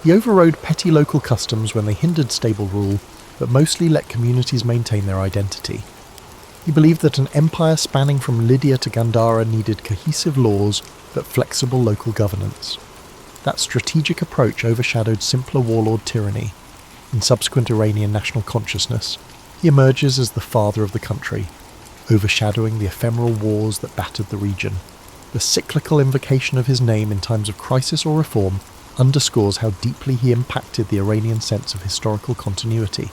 He overrode petty local customs when they hindered stable rule, but mostly let communities maintain their identity. He believed that an empire spanning from Lydia to Gandhara needed cohesive laws, but flexible local governance. That strategic approach overshadowed simpler warlord tyranny. In subsequent Iranian national consciousness, he emerges as the father of the country, overshadowing the ephemeral wars that battered the region. The cyclical invocation of his name in times of crisis or reform underscores how deeply he impacted the Iranian sense of historical continuity.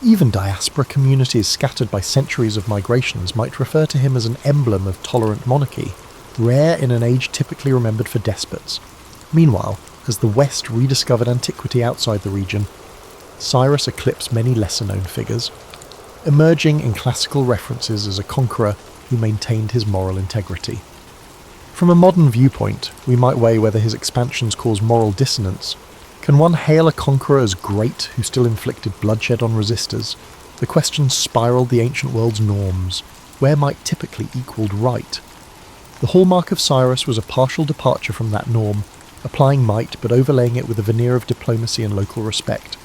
Even diaspora communities scattered by centuries of migrations might refer to him as an emblem of tolerant monarchy, rare in an age typically remembered for despots. Meanwhile, as the West rediscovered antiquity outside the region, Cyrus eclipsed many lesser-known figures, emerging in classical references as a conqueror who maintained his moral integrity. From a modern viewpoint, we might weigh whether his expansions cause moral dissonance. Can one hail a conqueror as great who still inflicted bloodshed on resistors? The question spiraled the ancient world's norms. Where might typically equaled right? The hallmark of Cyrus was a partial departure from that norm, applying might but overlaying it with a veneer of diplomacy and local respect.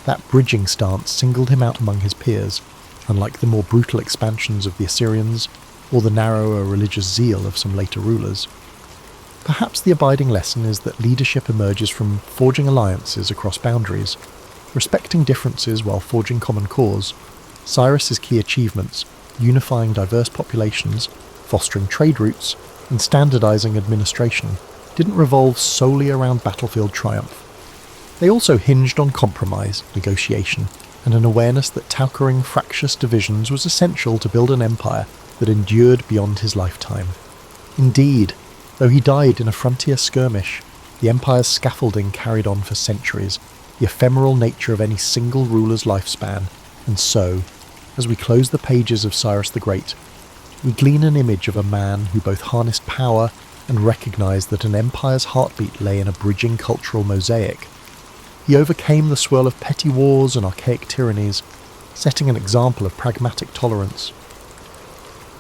That bridging stance singled him out among his peers, unlike the more brutal expansions of the Assyrians, or the narrower religious zeal of some later rulers. Perhaps the abiding lesson is that leadership emerges from forging alliances across boundaries, respecting differences while forging common cause. Cyrus's key achievements, unifying diverse populations, fostering trade routes, and standardizing administration, didn't revolve solely around battlefield triumph. They also hinged on compromise, negotiation, and an awareness that conquering fractious divisions was essential to build an empire that endured beyond his lifetime. Indeed, though he died in a frontier skirmish, the empire's scaffolding carried on for centuries, the ephemeral nature of any single ruler's lifespan, and so, as we close the pages of Cyrus the Great, we glean an image of a man who both harnessed power and recognized that an empire's heartbeat lay in a bridging cultural mosaic. He overcame the swirl of petty wars and archaic tyrannies, setting an example of pragmatic tolerance.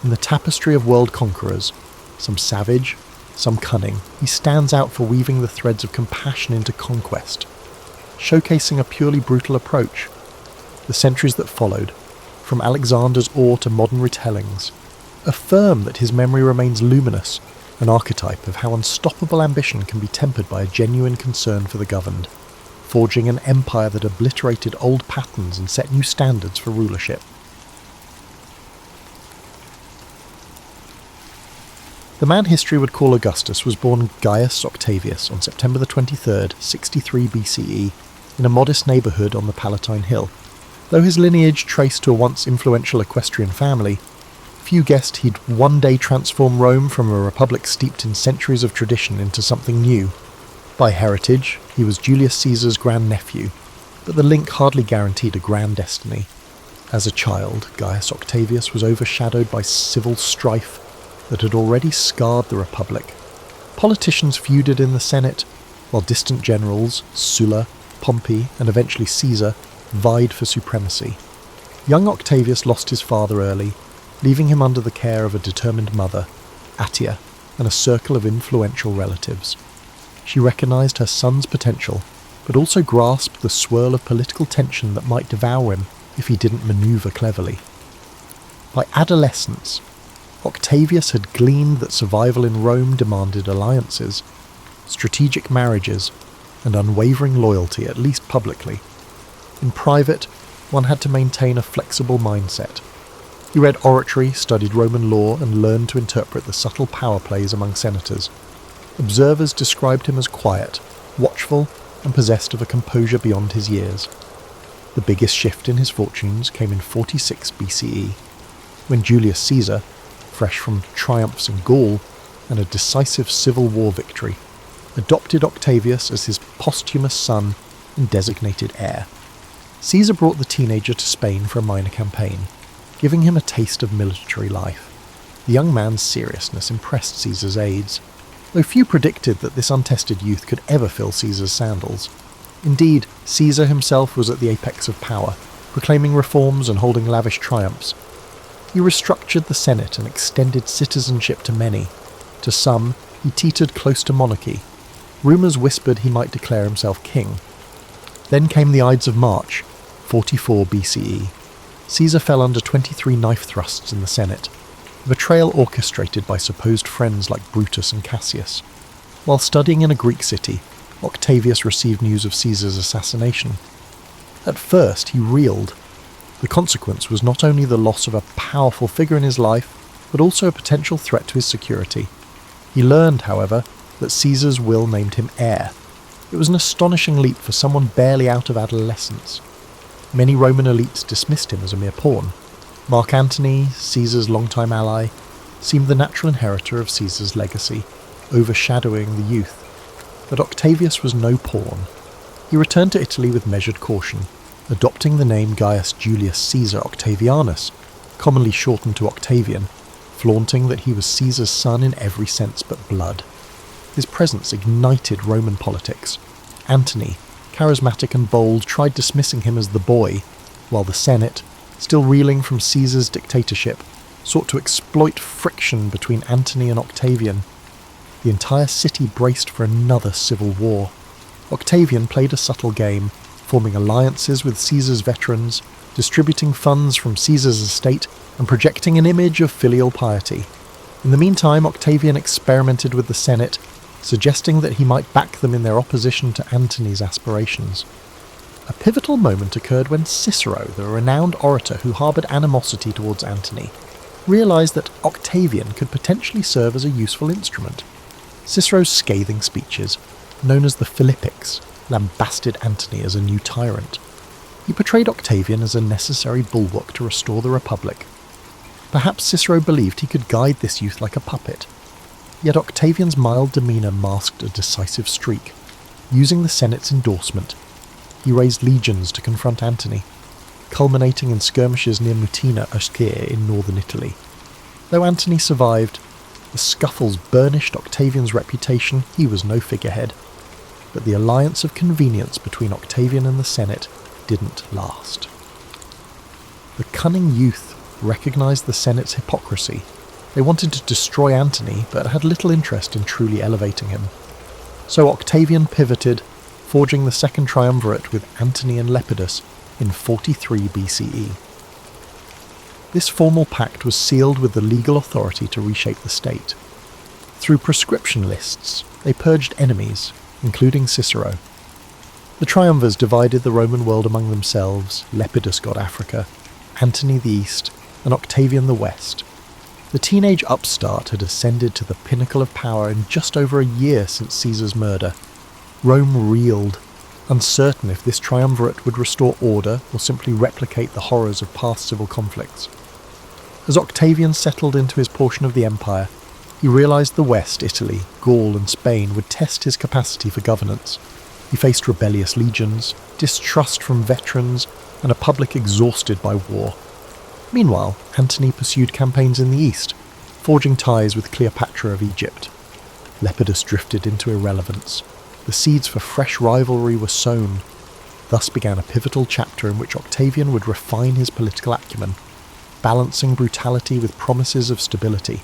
In the tapestry of world conquerors, some savage, some cunning, he stands out for weaving the threads of compassion into conquest, showcasing a purely brutal approach. The centuries that followed, from Alexander's awe to modern retellings, affirm that his memory remains luminous, an archetype of how unstoppable ambition can be tempered by a genuine concern for the governed, forging an empire that obliterated old patterns and set new standards for rulership. The man history would call Augustus was born Gaius Octavius on September the 23rd, 63 BCE, in a modest neighbourhood on the Palatine Hill. Though his lineage traced to a once influential equestrian family, few guessed he'd one day transform Rome from a republic steeped in centuries of tradition into something new. By heritage, he was Julius Caesar's grandnephew, but the link hardly guaranteed a grand destiny. As a child, Gaius Octavius was overshadowed by civil strife that had already scarred the Republic. Politicians feuded in the Senate, while distant generals, Sulla, Pompey, and eventually Caesar, vied for supremacy. Young Octavius lost his father early, leaving him under the care of a determined mother, Attia, and a circle of influential relatives. She recognized her son's potential, but also grasped the swirl of political tension that might devour him if he didn't maneuver cleverly. By adolescence, Octavius had gleaned that survival in Rome demanded alliances, strategic marriages, and unwavering loyalty, at least publicly. In private, one had to maintain a flexible mindset. He read oratory, studied Roman law, and learned to interpret the subtle power plays among senators. Observers described him as quiet, watchful, and possessed of a composure beyond his years. The biggest shift in his fortunes came in 46 BCE, when Julius Caesar, fresh from triumphs in Gaul and a decisive civil war victory, adopted Octavius as his posthumous son and designated heir. Caesar brought the teenager to Spain for a minor campaign, giving him a taste of military life. The young man's seriousness impressed Caesar's aides, though few predicted that this untested youth could ever fill Caesar's sandals. Indeed, Caesar himself was at the apex of power, proclaiming reforms and holding lavish triumphs. He restructured the Senate and extended citizenship to many. To some, he teetered close to monarchy. Rumours whispered he might declare himself king. Then came the Ides of March, 44 BCE. Caesar fell under 23 knife thrusts in the Senate, a betrayal orchestrated by supposed friends like Brutus and Cassius. While studying in a Greek city, Octavius received news of Caesar's assassination. At first, he reeled. The consequence was not only the loss of a powerful figure in his life, but also a potential threat to his security. He learned, however, that Caesar's will named him heir. It was an astonishing leap for someone barely out of adolescence. Many Roman elites dismissed him as a mere pawn. Mark Antony, Caesar's longtime ally, seemed the natural inheritor of Caesar's legacy, overshadowing the youth. But Octavius was no pawn. He returned to Italy with measured caution, adopting the name Gaius Julius Caesar Octavianus, commonly shortened to Octavian, flaunting that he was Caesar's son in every sense but blood. His presence ignited Roman politics. Antony, charismatic and bold, tried dismissing him as the boy, while the Senate, still reeling from Caesar's dictatorship, sought to exploit friction between Antony and Octavian. The entire city braced for another civil war. Octavian played a subtle game, forming alliances with Caesar's veterans, distributing funds from Caesar's estate, and projecting an image of filial piety. In the meantime, Octavian experimented with the Senate, suggesting that he might back them in their opposition to Antony's aspirations. A pivotal moment occurred when Cicero, the renowned orator who harboured animosity towards Antony, realised that Octavian could potentially serve as a useful instrument. Cicero's scathing speeches, known as the Philippics, lambasted Antony as a new tyrant. He portrayed Octavian as a necessary bulwark to restore the Republic. Perhaps Cicero believed he could guide this youth like a puppet. Yet Octavian's mild demeanour masked a decisive streak. Using the Senate's endorsement, he raised legions to confront Antony, culminating in skirmishes near Mutina Uscia in northern Italy. Though Antony survived, the scuffles burnished Octavian's reputation. He was no figurehead. But the alliance of convenience between Octavian and the Senate didn't last. The cunning youth recognised the Senate's hypocrisy. They wanted to destroy Antony, but had little interest in truly elevating him. So Octavian pivoted, forging the second triumvirate with Antony and Lepidus in 43 BCE. This formal pact was sealed with the legal authority to reshape the state. Through proscription lists, they purged enemies, including Cicero. The triumvirs divided the Roman world among themselves. Lepidus got Africa, Antony the East, and Octavian the West. The teenage upstart had ascended to the pinnacle of power in just over a year since Caesar's murder. Rome reeled, uncertain if this triumvirate would restore order or simply replicate the horrors of past civil conflicts. As Octavian settled into his portion of the empire, he realised the West, Italy, Gaul and Spain would test his capacity for governance. He faced rebellious legions, distrust from veterans, and a public exhausted by war. Meanwhile, Antony pursued campaigns in the east, forging ties with Cleopatra of Egypt. Lepidus drifted into irrelevance. The seeds for fresh rivalry were sown. Thus began a pivotal chapter in which Octavian would refine his political acumen, balancing brutality with promises of stability.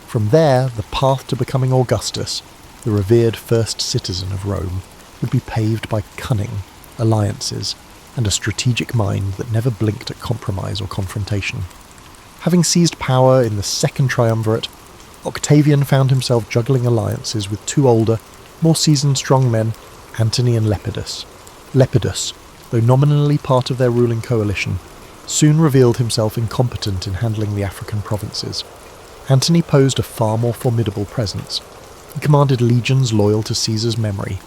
From there, the path to becoming Augustus, the revered first citizen of Rome, would be paved by cunning, alliances, and a strategic mind that never blinked at compromise or confrontation. Having seized power in the second triumvirate, Octavian found himself juggling alliances with two older, more seasoned strongmen, Antony and Lepidus. Lepidus, though nominally part of their ruling coalition, soon revealed himself incompetent in handling the African provinces. Antony posed a far more formidable presence. He commanded legions loyal to Caesar's memory,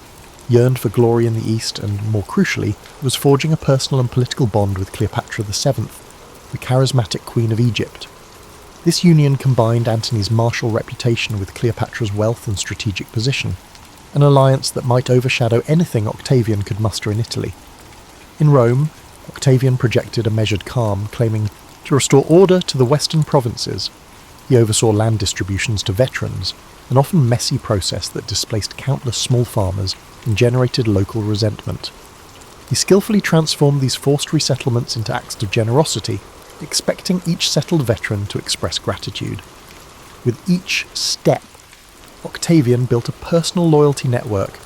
yearned for glory in the East, and, more crucially, was forging a personal and political bond with Cleopatra VII, the charismatic Queen of Egypt. This union combined Antony's martial reputation with Cleopatra's wealth and strategic position, an alliance that might overshadow anything Octavian could muster in Italy. In Rome, Octavian projected a measured calm, claiming to restore order to the western provinces. He oversaw land distributions to veterans, an often messy process that displaced countless small farmers and generated local resentment. He skillfully transformed these forced resettlements into acts of generosity, expecting each settled veteran to express gratitude. With each step, Octavian built a personal loyalty network,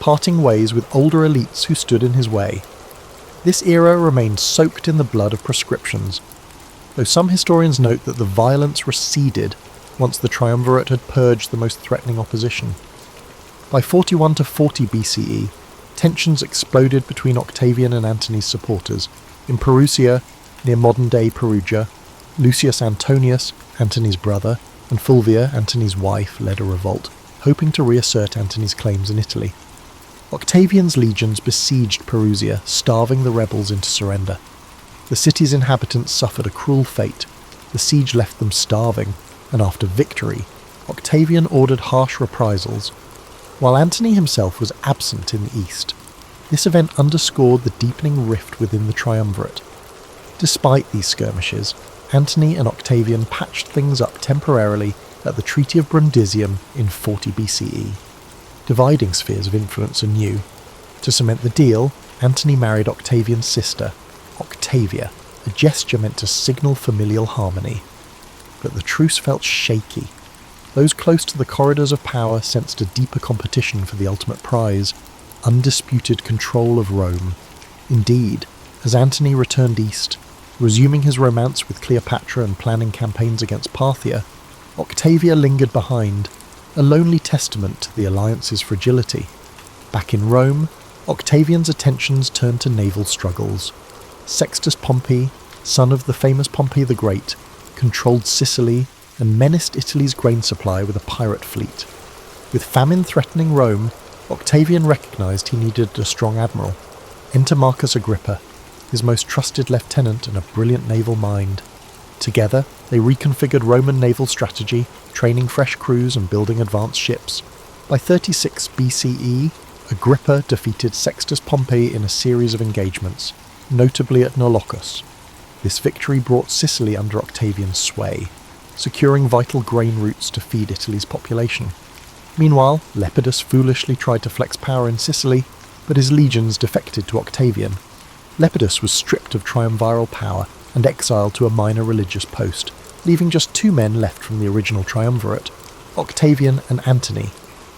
parting ways with older elites who stood in his way. This era remained soaked in the blood of proscriptions, though some historians note that the violence receded once the triumvirate had purged the most threatening opposition. By 41 to 40 BCE, tensions exploded between Octavian and Antony's supporters. In Perusia, near modern-day Perugia, Lucius Antonius, Antony's brother, and Fulvia, Antony's wife, led a revolt, hoping to reassert Antony's claims in Italy. Octavian's legions besieged Perusia, starving the rebels into surrender. The city's inhabitants suffered a cruel fate. The siege left them starving, and after victory, Octavian ordered harsh reprisals, while Antony himself was absent in the east. This event underscored the deepening rift within the triumvirate. Despite these skirmishes, Antony and Octavian patched things up temporarily at the Treaty of Brundisium in 40 BCE, dividing spheres of influence anew. To cement the deal, Antony married Octavian's sister, Octavia, a gesture meant to signal familial harmony. But the truce felt shaky. Those close to the corridors of power sensed a deeper competition for the ultimate prize, undisputed control of Rome. Indeed, as Antony returned east, resuming his romance with Cleopatra and planning campaigns against Parthia, Octavia lingered behind, a lonely testament to the alliance's fragility. Back in Rome, Octavian's attentions turned to naval struggles. Sextus Pompey, son of the famous Pompey the Great, controlled Sicily and menaced Italy's grain supply with a pirate fleet. With famine threatening Rome, Octavian recognized he needed a strong admiral. Enter Marcus Agrippa, his most trusted lieutenant and a brilliant naval mind. Together, they reconfigured Roman naval strategy, training fresh crews and building advanced ships. By 36 BCE, Agrippa defeated Sextus Pompey in a series of engagements, notably at Nolocus. This victory brought Sicily under Octavian's sway, securing vital grain routes to feed Italy's population. Meanwhile, Lepidus foolishly tried to flex power in Sicily, but his legions defected to Octavian. Lepidus was stripped of triumviral power and exiled to a minor religious post, leaving just two men left from the original triumvirate, Octavian and Antony,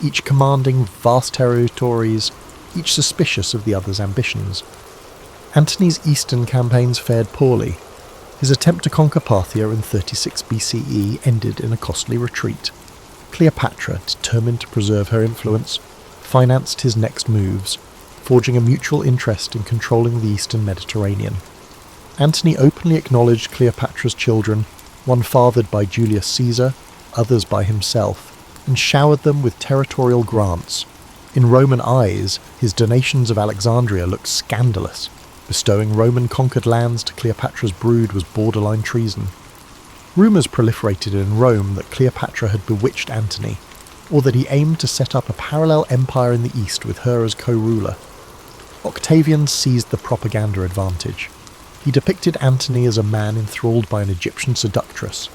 each commanding vast territories, each suspicious of the other's ambitions. Antony's eastern campaigns fared poorly. His attempt to conquer Parthia in 36 BCE ended in a costly retreat. Cleopatra, determined to preserve her influence, financed his next moves, forging a mutual interest in controlling the eastern Mediterranean. Antony openly acknowledged Cleopatra's children, one fathered by Julius Caesar, others by himself, and showered them with territorial grants. In Roman eyes, his donations of Alexandria looked scandalous. Bestowing Roman-conquered lands to Cleopatra's brood was borderline treason. Rumours proliferated in Rome that Cleopatra had bewitched Antony, or that he aimed to set up a parallel empire in the east with her as co-ruler. Octavian seized the propaganda advantage. He depicted Antony as a man enthralled by an Egyptian seductress,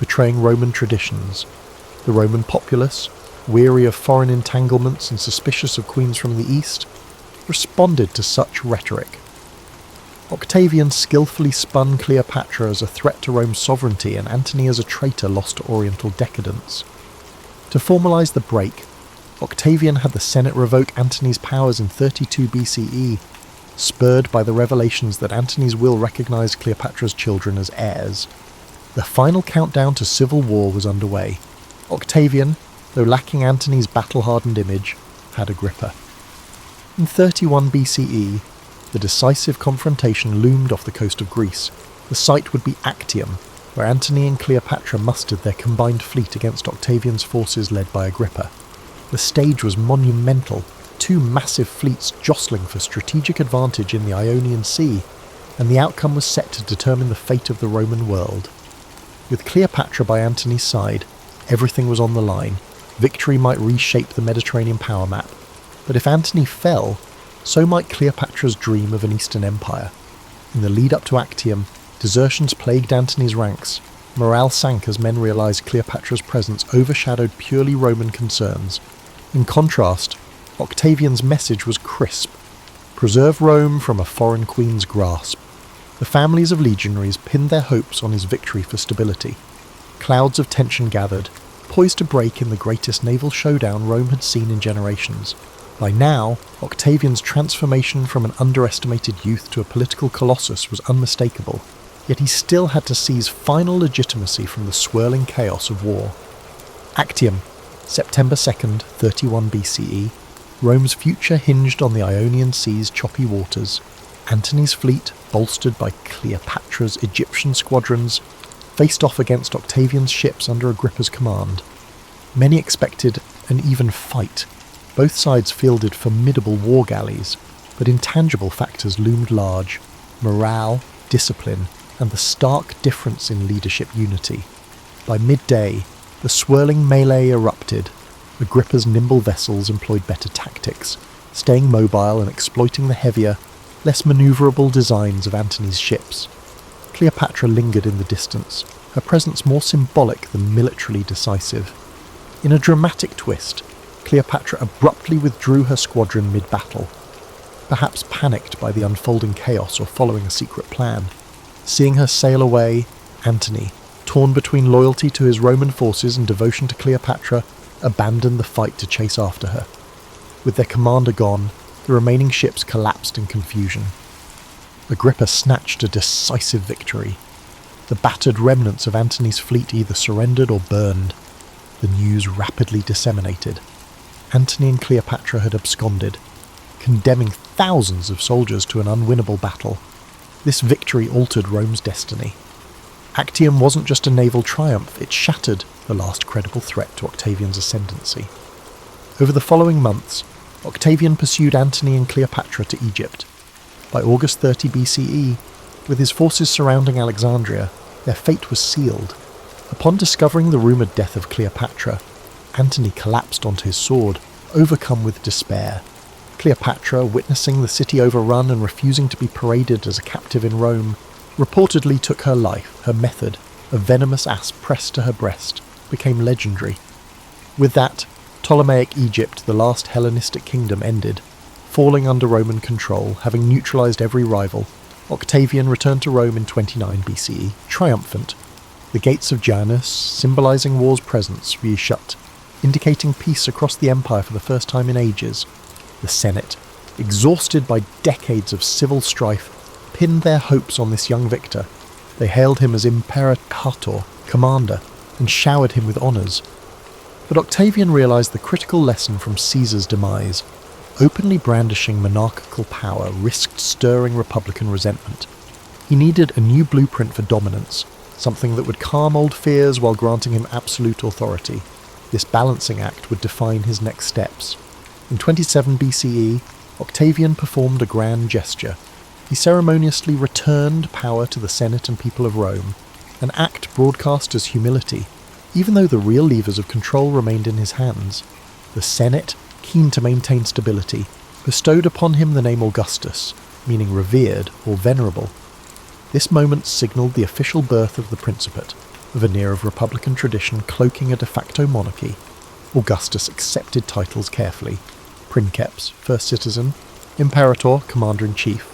betraying Roman traditions. The Roman populace, weary of foreign entanglements and suspicious of queens from the east, responded to such rhetoric. Octavian skillfully spun Cleopatra as a threat to Rome's sovereignty and Antony as a traitor lost to Oriental decadence. To formalise the break, Octavian had the Senate revoke Antony's powers in 32 BCE, spurred by the revelations that Antony's will recognise Cleopatra's children as heirs. The final countdown to civil war was underway. Octavian, though lacking Antony's battle-hardened image, had Agrippa. In 31 BCE, the decisive confrontation loomed off the coast of Greece. The site would be Actium, where Antony and Cleopatra mustered their combined fleet against Octavian's forces led by Agrippa. The stage was monumental, two massive fleets jostling for strategic advantage in the Ionian Sea, and the outcome was set to determine the fate of the Roman world. With Cleopatra by Antony's side, everything was on the line. Victory might reshape the Mediterranean power map, but if Antony fell, so might Cleopatra's dream of an Eastern Empire. In the lead-up to Actium, desertions plagued Antony's ranks. Morale sank as men realised Cleopatra's presence overshadowed purely Roman concerns. In contrast, Octavian's message was crisp: preserve Rome from a foreign queen's grasp. The families of legionaries pinned their hopes on his victory for stability. Clouds of tension gathered, poised to break in the greatest naval showdown Rome had seen in generations. By now, Octavian's transformation from an underestimated youth to a political colossus was unmistakable, yet he still had to seize final legitimacy from the swirling chaos of war. Actium, September 2nd, 31 BCE. Rome's future hinged on the Ionian Sea's choppy waters. Antony's fleet, bolstered by Cleopatra's Egyptian squadrons, faced off against Octavian's ships under Agrippa's command. Many expected an even fight. Both sides fielded formidable war galleys, but intangible factors loomed large: morale, discipline, and the stark difference in leadership unity. By midday, the swirling melee erupted. Agrippa's nimble vessels employed better tactics, staying mobile and exploiting the heavier, less manoeuvrable designs of Antony's ships. Cleopatra lingered in the distance, her presence more symbolic than militarily decisive. In a dramatic twist, Cleopatra abruptly withdrew her squadron mid-battle, perhaps panicked by the unfolding chaos or following a secret plan. Seeing her sail away, Antony, torn between loyalty to his Roman forces and devotion to Cleopatra, abandoned the fight to chase after her. With their commander gone, the remaining ships collapsed in confusion. Agrippa snatched a decisive victory. The battered remnants of Antony's fleet either surrendered or burned. The news rapidly disseminated. Antony and Cleopatra had absconded, condemning thousands of soldiers to an unwinnable battle. This victory altered Rome's destiny. Actium wasn't just a naval triumph, it shattered the last credible threat to Octavian's ascendancy. Over the following months, Octavian pursued Antony and Cleopatra to Egypt. By August 30 BCE, with his forces surrounding Alexandria, their fate was sealed. Upon discovering the rumoured death of Cleopatra, Antony collapsed onto his sword, overcome with despair. Cleopatra, witnessing the city overrun and refusing to be paraded as a captive in Rome, reportedly took her life. Her method, a venomous asp pressed to her breast, became legendary. With that, Ptolemaic Egypt, the last Hellenistic kingdom, ended, falling under Roman control, having neutralised every rival. Octavian returned to Rome in 29 BCE, triumphant. The gates of Janus, symbolising war's presence, re-shut, indicating peace across the empire for the first time in ages. The Senate, exhausted by decades of civil strife, pinned their hopes on this young victor. They hailed him as Imperator, commander, and showered him with honours. But Octavian realised the critical lesson from Caesar's demise. Openly brandishing monarchical power risked stirring republican resentment. He needed a new blueprint for dominance, something that would calm old fears while granting him absolute authority. This balancing act would define his next steps. In 27 BCE, Octavian performed a grand gesture. He ceremoniously returned power to the Senate and people of Rome, an act broadcast as humility, even though the real levers of control remained in his hands. The Senate, keen to maintain stability, bestowed upon him the name Augustus, meaning revered or venerable. This moment signalled the official birth of the Principate, a veneer of republican tradition cloaking a de facto monarchy. Augustus accepted titles carefully: Princeps, first citizen; Imperator, commander-in-chief;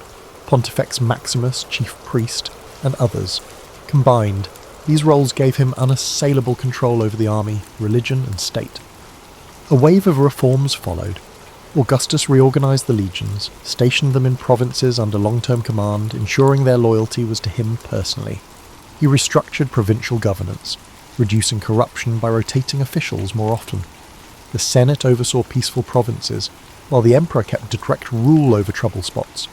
Pontifex Maximus, chief priest, and others. Combined, these roles gave him unassailable control over the army, religion, and state. A wave of reforms followed. Augustus reorganized the legions, stationed them in provinces under long-term command, ensuring their loyalty was to him personally. He restructured provincial governance, reducing corruption by rotating officials more often. The Senate oversaw peaceful provinces, while the emperor kept direct rule over trouble spots.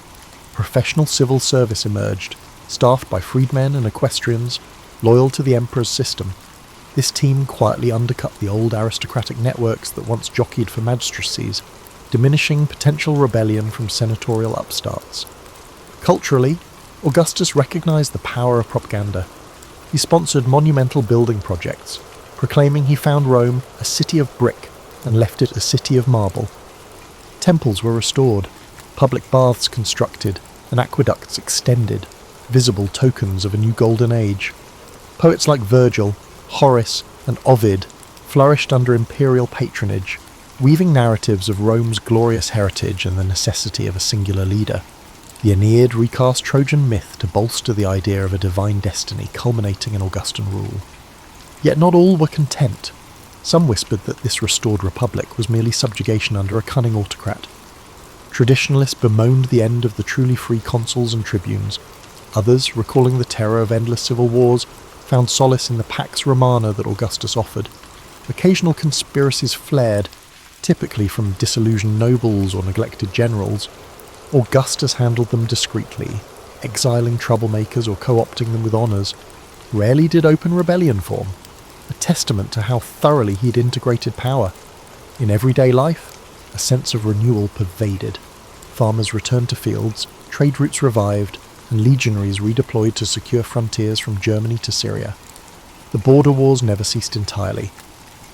Professional civil service emerged, staffed by freedmen and equestrians, loyal to the emperor's system. This team quietly undercut the old aristocratic networks that once jockeyed for magistracies, diminishing potential rebellion from senatorial upstarts. Culturally, Augustus recognized the power of propaganda. He sponsored monumental building projects, proclaiming he found Rome a city of brick and left it a city of marble. Temples were restored, public baths constructed, and aqueducts extended, visible tokens of a new golden age. Poets like Virgil, Horace, and Ovid flourished under imperial patronage, weaving narratives of Rome's glorious heritage and the necessity of a singular leader. The Aeneid recast Trojan myth to bolster the idea of a divine destiny culminating in Augustan rule. Yet not all were content. Some whispered that this restored republic was merely subjugation under a cunning autocrat. Traditionalists bemoaned the end of the truly free consuls and tribunes. Others, recalling the terror of endless civil wars, found solace in the Pax Romana that Augustus offered. Occasional conspiracies flared, typically from disillusioned nobles or neglected generals. Augustus handled them discreetly, exiling troublemakers or co-opting them with honours. Rarely did open rebellion form, a testament to how thoroughly he'd integrated power. In everyday life, a sense of renewal pervaded. Farmers returned to fields, trade routes revived, and legionaries redeployed to secure frontiers from Germany to Syria. The border wars never ceased entirely,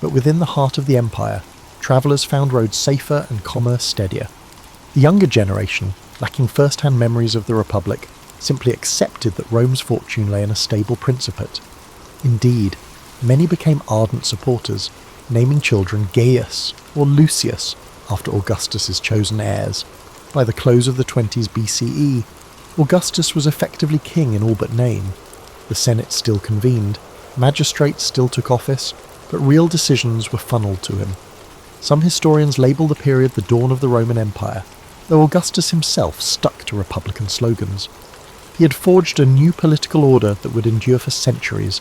but within the heart of the empire, travellers found roads safer and commerce steadier. The younger generation, lacking first-hand memories of the Republic, simply accepted that Rome's fortune lay in a stable principate. Indeed, many became ardent supporters, naming children Gaius or Lucius after Augustus's chosen heirs. By the close of the 20s BCE, Augustus was effectively king in all but name. The Senate still convened, magistrates still took office, but real decisions were funneled to him. Some historians label the period the dawn of the Roman Empire, though Augustus himself stuck to republican slogans. He had forged a new political order that would endure for centuries,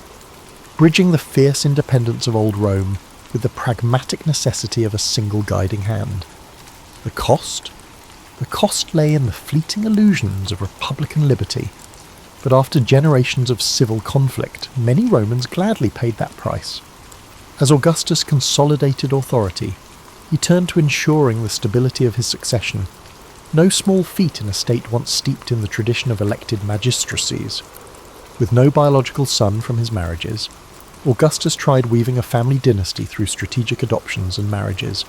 bridging the fierce independence of old Rome with the pragmatic necessity of a single guiding hand. The cost? The cost lay in the fleeting illusions of republican liberty. But after generations of civil conflict, many Romans gladly paid that price. As Augustus consolidated authority, he turned to ensuring the stability of his succession, no small feat in a state once steeped in the tradition of elected magistracies. With no biological son from his marriages, Augustus tried weaving a family dynasty through strategic adoptions and marriages.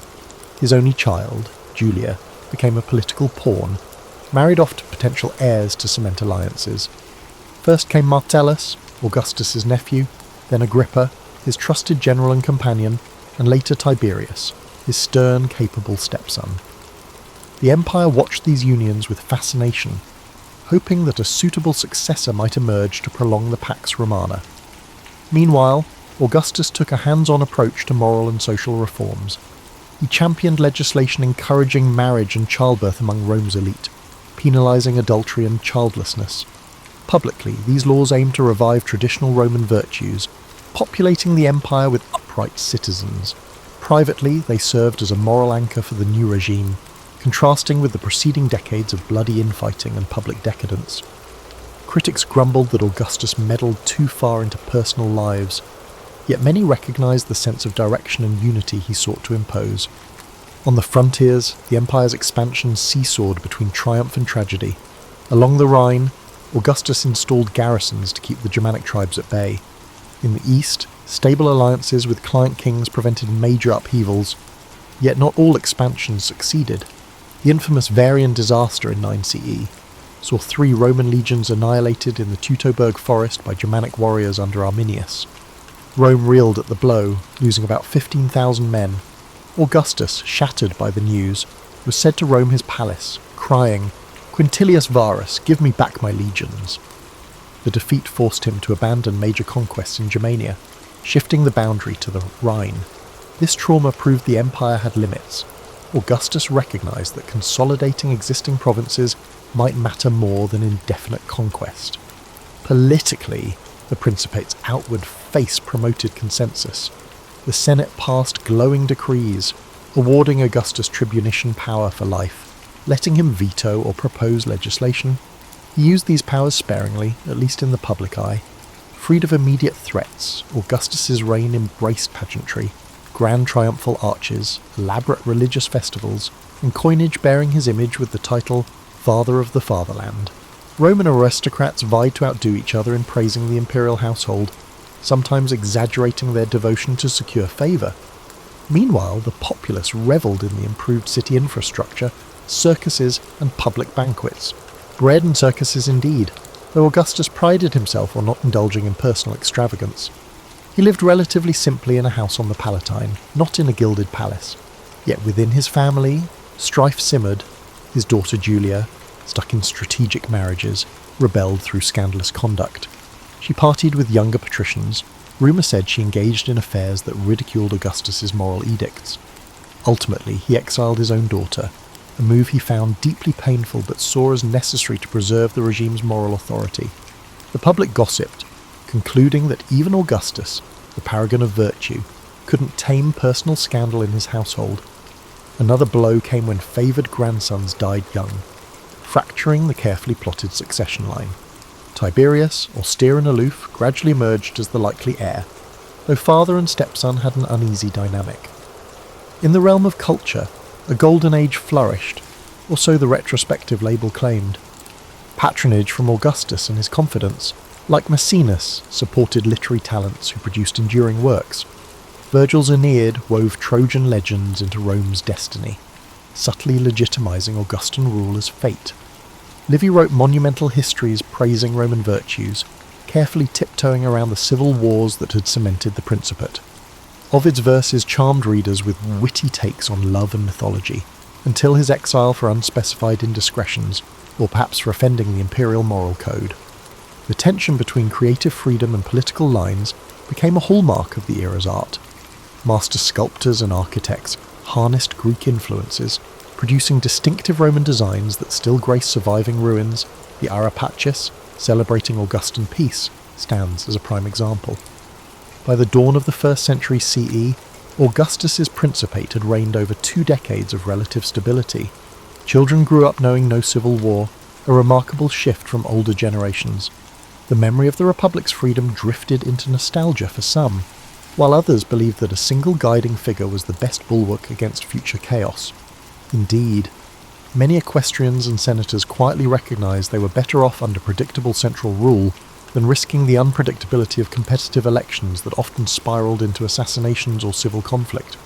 His only child, Julia, became a political pawn, married off to potential heirs to cement alliances. First came Martellus, Augustus's nephew, then Agrippa, his trusted general and companion, and later Tiberius, his stern, capable stepson. The empire watched these unions with fascination, hoping that a suitable successor might emerge to prolong the Pax Romana. Meanwhile, Augustus took a hands-on approach to moral and social reforms. He championed legislation encouraging marriage and childbirth among Rome's elite, penalising adultery and childlessness. Publicly, these laws aimed to revive traditional Roman virtues, populating the empire with upright citizens. Privately, they served as a moral anchor for the new regime, contrasting with the preceding decades of bloody infighting and public decadence. Critics grumbled that Augustus meddled too far into personal lives, yet many recognised the sense of direction and unity he sought to impose. On the frontiers, the empire's expansion seesawed between triumph and tragedy. Along the Rhine, Augustus installed garrisons to keep the Germanic tribes at bay. In the east, stable alliances with client kings prevented major upheavals, yet not all expansions succeeded. The infamous Varian disaster in 9 CE saw 3 Roman legions annihilated in the Teutoburg forest by Germanic warriors under Arminius. Rome reeled at the blow, losing about 15,000 men. Augustus, shattered by the news, was said to roam his palace, crying, "Quintilius Varus, give me back my legions." The defeat forced him to abandon major conquests in Germania, shifting the boundary to the Rhine. This trauma proved the empire had limits. Augustus recognised that consolidating existing provinces might matter more than indefinite conquest. Politically, the Principate's outward face promoted consensus. The Senate passed glowing decrees, awarding Augustus tribunician power for life, letting him veto or propose legislation. He used these powers sparingly, at least in the public eye. Freed of immediate threats, Augustus's reign embraced pageantry, grand triumphal arches, elaborate religious festivals, and coinage bearing his image with the title Father of the Fatherland. Roman aristocrats vied to outdo each other in praising the imperial household, sometimes exaggerating their devotion to secure favour. Meanwhile, the populace revelled in the improved city infrastructure, circuses, and public banquets. Bread and circuses indeed, though Augustus prided himself on not indulging in personal extravagance. He lived relatively simply in a house on the Palatine, not in a gilded palace. Yet within his family, strife simmered. His daughter Julia, stuck in strategic marriages, rebelled through scandalous conduct. She partied with younger patricians. Rumour said she engaged in affairs that ridiculed Augustus's moral edicts. Ultimately, he exiled his own daughter, a move he found deeply painful but saw as necessary to preserve the regime's moral authority. The public gossiped, concluding that even Augustus, the paragon of virtue, couldn't tame personal scandal in his household. Another blow came when favoured grandsons died young, fracturing the carefully plotted succession line. Tiberius, austere and aloof, gradually emerged as the likely heir, though father and stepson had an uneasy dynamic. In the realm of culture, a golden age flourished, or so the retrospective label claimed. Patronage from Augustus and his confidants, like Maecenas, supported literary talents who produced enduring works. Virgil's Aeneid wove Trojan legends into Rome's destiny, subtly legitimising Augustan rule as fate. Livy wrote monumental histories praising Roman virtues, carefully tiptoeing around the civil wars that had cemented the Principate. Ovid's verses charmed readers with witty takes on love and mythology, until his exile for unspecified indiscretions, or perhaps for offending the imperial moral code. The tension between creative freedom and political lines became a hallmark of the era's art. Master sculptors and architects harnessed Greek influences, producing distinctive Roman designs that still grace surviving ruins. The Ara Pacis, celebrating Augustan peace, stands as a prime example. By the dawn of the 1st century CE, Augustus's Principate had reigned over 2 decades of relative stability. Children grew up knowing no civil war, a remarkable shift from older generations. The memory of the Republic's freedom drifted into nostalgia for some, while others believed that a single guiding figure was the best bulwark against future chaos. Indeed, many equestrians and senators quietly recognised they were better off under predictable central rule than risking the unpredictability of competitive elections that often spiralled into assassinations or civil conflict.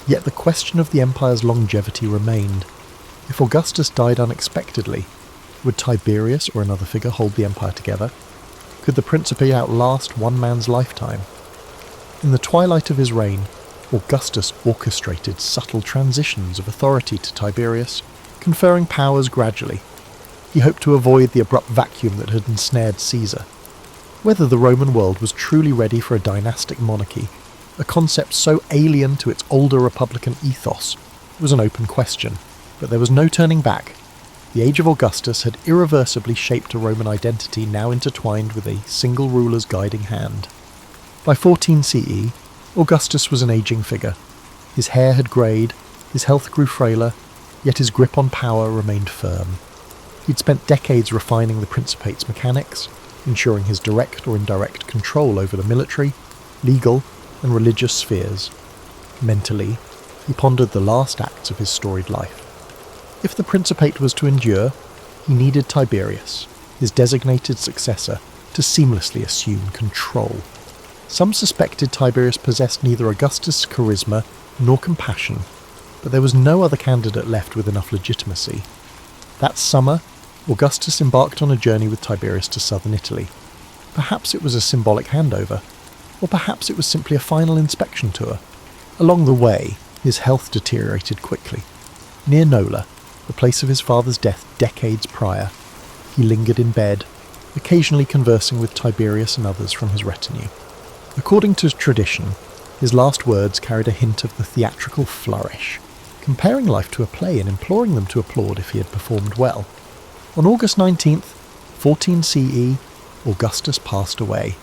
Yet the question of the empire's longevity remained. If Augustus died unexpectedly, would Tiberius or another figure hold the empire together? Could the Principe outlast one man's lifetime? In the twilight of his reign, Augustus orchestrated subtle transitions of authority to Tiberius, conferring powers gradually. He hoped to avoid the abrupt vacuum that had ensnared Caesar. Whether the Roman world was truly ready for a dynastic monarchy, a concept so alien to its older republican ethos, was an open question, but there was no turning back. The age of Augustus had irreversibly shaped a Roman identity now intertwined with a single ruler's guiding hand. By 14 CE, Augustus was an aging figure. His hair had greyed, his health grew frailer, yet his grip on power remained firm. He'd spent decades refining the Principate's mechanics, ensuring his direct or indirect control over the military, legal, and religious spheres. Mentally, he pondered the last acts of his storied life. If the Principate was to endure, he needed Tiberius, his designated successor, to seamlessly assume control. Some suspected Tiberius possessed neither Augustus' charisma nor compassion, but there was no other candidate left with enough legitimacy. That summer, Augustus embarked on a journey with Tiberius to southern Italy. Perhaps it was a symbolic handover, or perhaps it was simply a final inspection tour. Along the way, his health deteriorated quickly. Near Nola, the place of his father's death decades prior, he lingered in bed, occasionally conversing with Tiberius and others from his retinue. According to tradition, his last words carried a hint of the theatrical flourish. comparing life to a play and imploring them to applaud if he had performed well. On August 19th, 14 CE, Augustus passed away.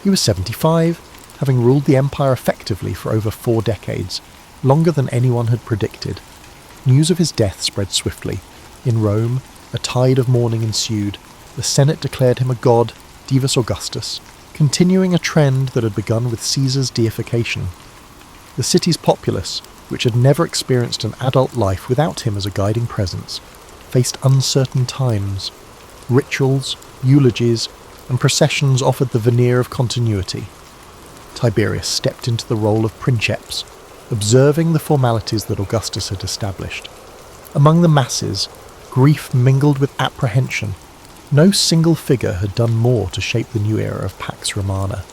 He was 75, having ruled the empire effectively for over 4 decades, longer than anyone had predicted. News of his death spread swiftly. In Rome, a tide of mourning ensued. The Senate declared him a god, Divus Augustus, continuing a trend that had begun with Caesar's deification. The city's populace, which had never experienced an adult life without him as a guiding presence, faced uncertain times. Rituals, eulogies, and processions offered the veneer of continuity. Tiberius stepped into the role of princeps, observing the formalities that Augustus had established. Among the masses, grief mingled with apprehension. No single figure had done more to shape the new era of Pax Romana.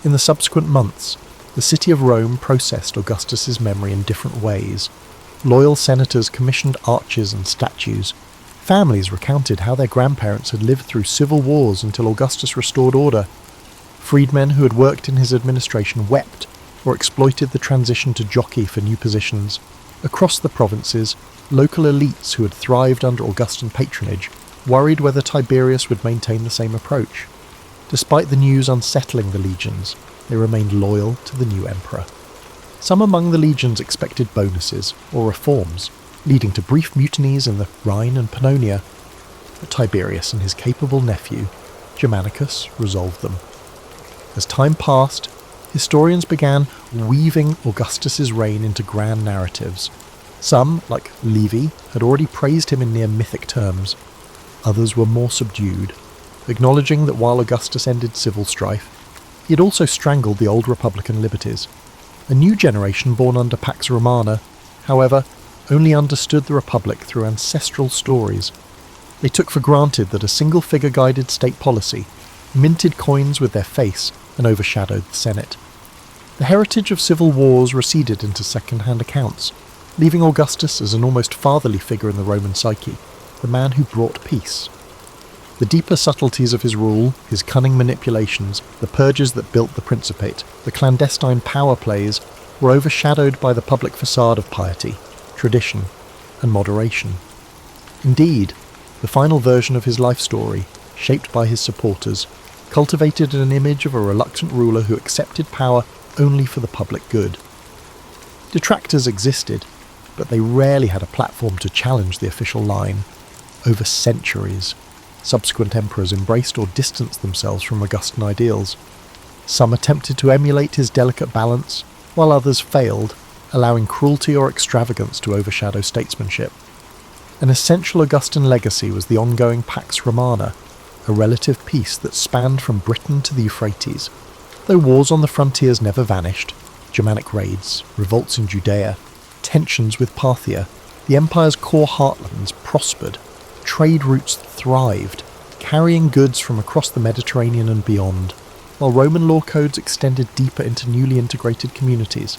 In the subsequent months, the city of Rome processed Augustus's memory in different ways. Loyal senators commissioned arches and statues. Families recounted how their grandparents had lived through civil wars until Augustus restored order. Freedmen who had worked in his administration wept or exploited the transition to jockey for new positions. Across the provinces, local elites who had thrived under Augustan patronage worried whether Tiberius would maintain the same approach. Despite the news unsettling the legions, they remained loyal to the new emperor. Some among the legions expected bonuses or reforms, leading to brief mutinies in the Rhine and Pannonia, but Tiberius and his capable nephew, Germanicus, resolved them. As time passed, historians began weaving Augustus's reign into grand narratives. Some, like Livy, had already praised him in near mythic terms. Others were more subdued, acknowledging that while Augustus ended civil strife, he had also strangled the old republican liberties. A new generation born under Pax Romana, however, only understood the Republic through ancestral stories. They took for granted that a single figure guided state policy, minted coins with their face, and overshadowed the Senate. The heritage of civil wars receded into second-hand accounts, leaving Augustus as an almost fatherly figure in the Roman psyche, the man who brought peace. The deeper subtleties of his rule, his cunning manipulations, the purges that built the Principate, the clandestine power plays, were overshadowed by the public facade of piety, tradition, and moderation. Indeed, the final version of his life story, shaped by his supporters, cultivated an image of a reluctant ruler who accepted power only for the public good. Detractors existed, but they rarely had a platform to challenge the official line. Over centuries, subsequent emperors embraced or distanced themselves from Augustan ideals. Some attempted to emulate his delicate balance, while others failed, allowing cruelty or extravagance to overshadow statesmanship. An essential Augustan legacy was the ongoing Pax Romana, a relative peace that spanned from Britain to the Euphrates. Though wars on the frontiers never vanished, Germanic raids, revolts in Judea, tensions with Parthia, the empire's core heartlands prospered, trade routes thrived, carrying goods from across the Mediterranean and beyond, while Roman law codes extended deeper into newly integrated communities.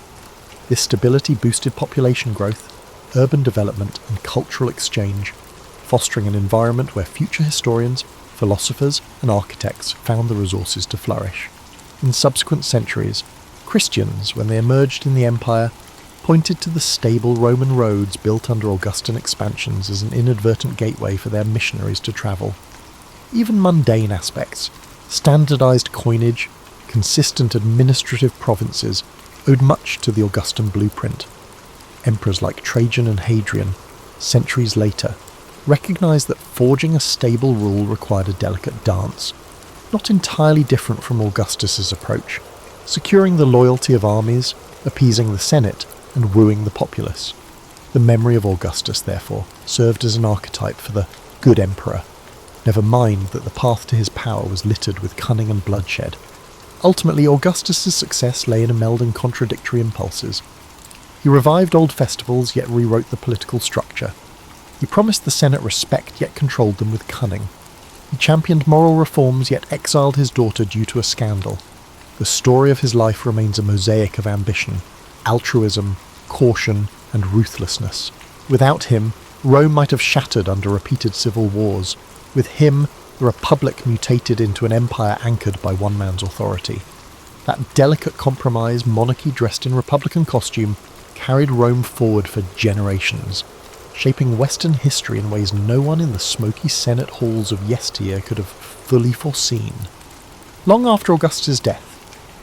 This stability boosted population growth, urban development, and cultural exchange, fostering an environment where future historians, philosophers, and architects found the resources to flourish. In subsequent centuries, Christians, when they emerged in the empire, pointed to the stable Roman roads built under Augustan expansions as an inadvertent gateway for their missionaries to travel. Even mundane aspects, standardized coinage, consistent administrative provinces, owed much to the Augustan blueprint. Emperors like Trajan and Hadrian, centuries later, recognized that forging a stable rule required a delicate dance, not entirely different from Augustus's approach, securing the loyalty of armies, appeasing the Senate, and wooing the populace. The memory of Augustus, therefore, served as an archetype for the good emperor, never mind that the path to his power was littered with cunning and bloodshed. Ultimately, Augustus's success lay in a melding contradictory impulses. He revived old festivals, yet rewrote the political structure. He promised the Senate respect, yet controlled them with cunning. He championed moral reforms, yet exiled his daughter due to a scandal. The story of his life remains a mosaic of ambition, altruism, caution, and ruthlessness. Without him, Rome might have shattered under repeated civil wars. With him, the Republic mutated into an empire anchored by one man's authority. That delicate compromise monarchy dressed in republican costume carried Rome forward for generations, shaping Western history in ways no one in the smoky Senate halls of yesteryear could have fully foreseen. Long after Augustus' death,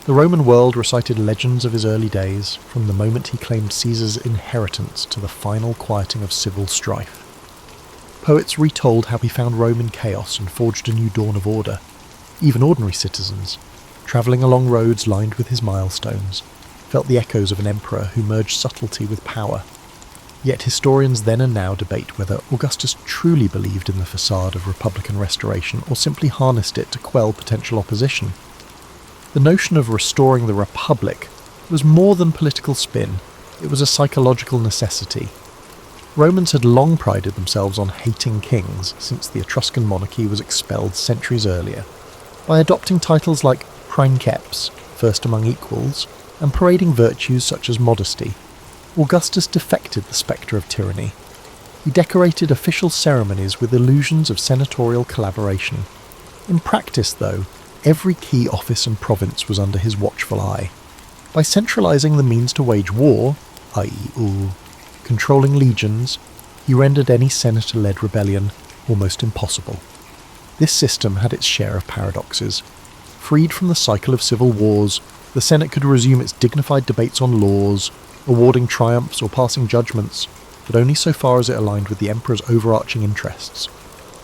the Roman world recited legends of his early days, from the moment he claimed Caesar's inheritance to the final quieting of civil strife. Poets retold how he found Rome in chaos and forged a new dawn of order. Even ordinary citizens, travelling along roads lined with his milestones, felt the echoes of an emperor who merged subtlety with power. Yet historians then and now debate whether Augustus truly believed in the facade of republican restoration or simply harnessed it to quell potential opposition. The notion of restoring the Republic was more than political spin, it was a psychological necessity. Romans had long prided themselves on hating kings since the Etruscan monarchy was expelled centuries earlier. By adopting titles like princeps, first among equals, and parading virtues such as modesty, Augustus defected the spectre of tyranny. He decorated official ceremonies with illusions of senatorial collaboration. In practice, though, every key office and province was under his watchful eye. By centralising the means to wage war, i.e. controlling legions, he rendered any senator-led rebellion almost impossible. This system had its share of paradoxes. Freed from the cycle of civil wars, the Senate could resume its dignified debates on laws, awarding triumphs or passing judgments, but only so far as it aligned with the emperor's overarching interests.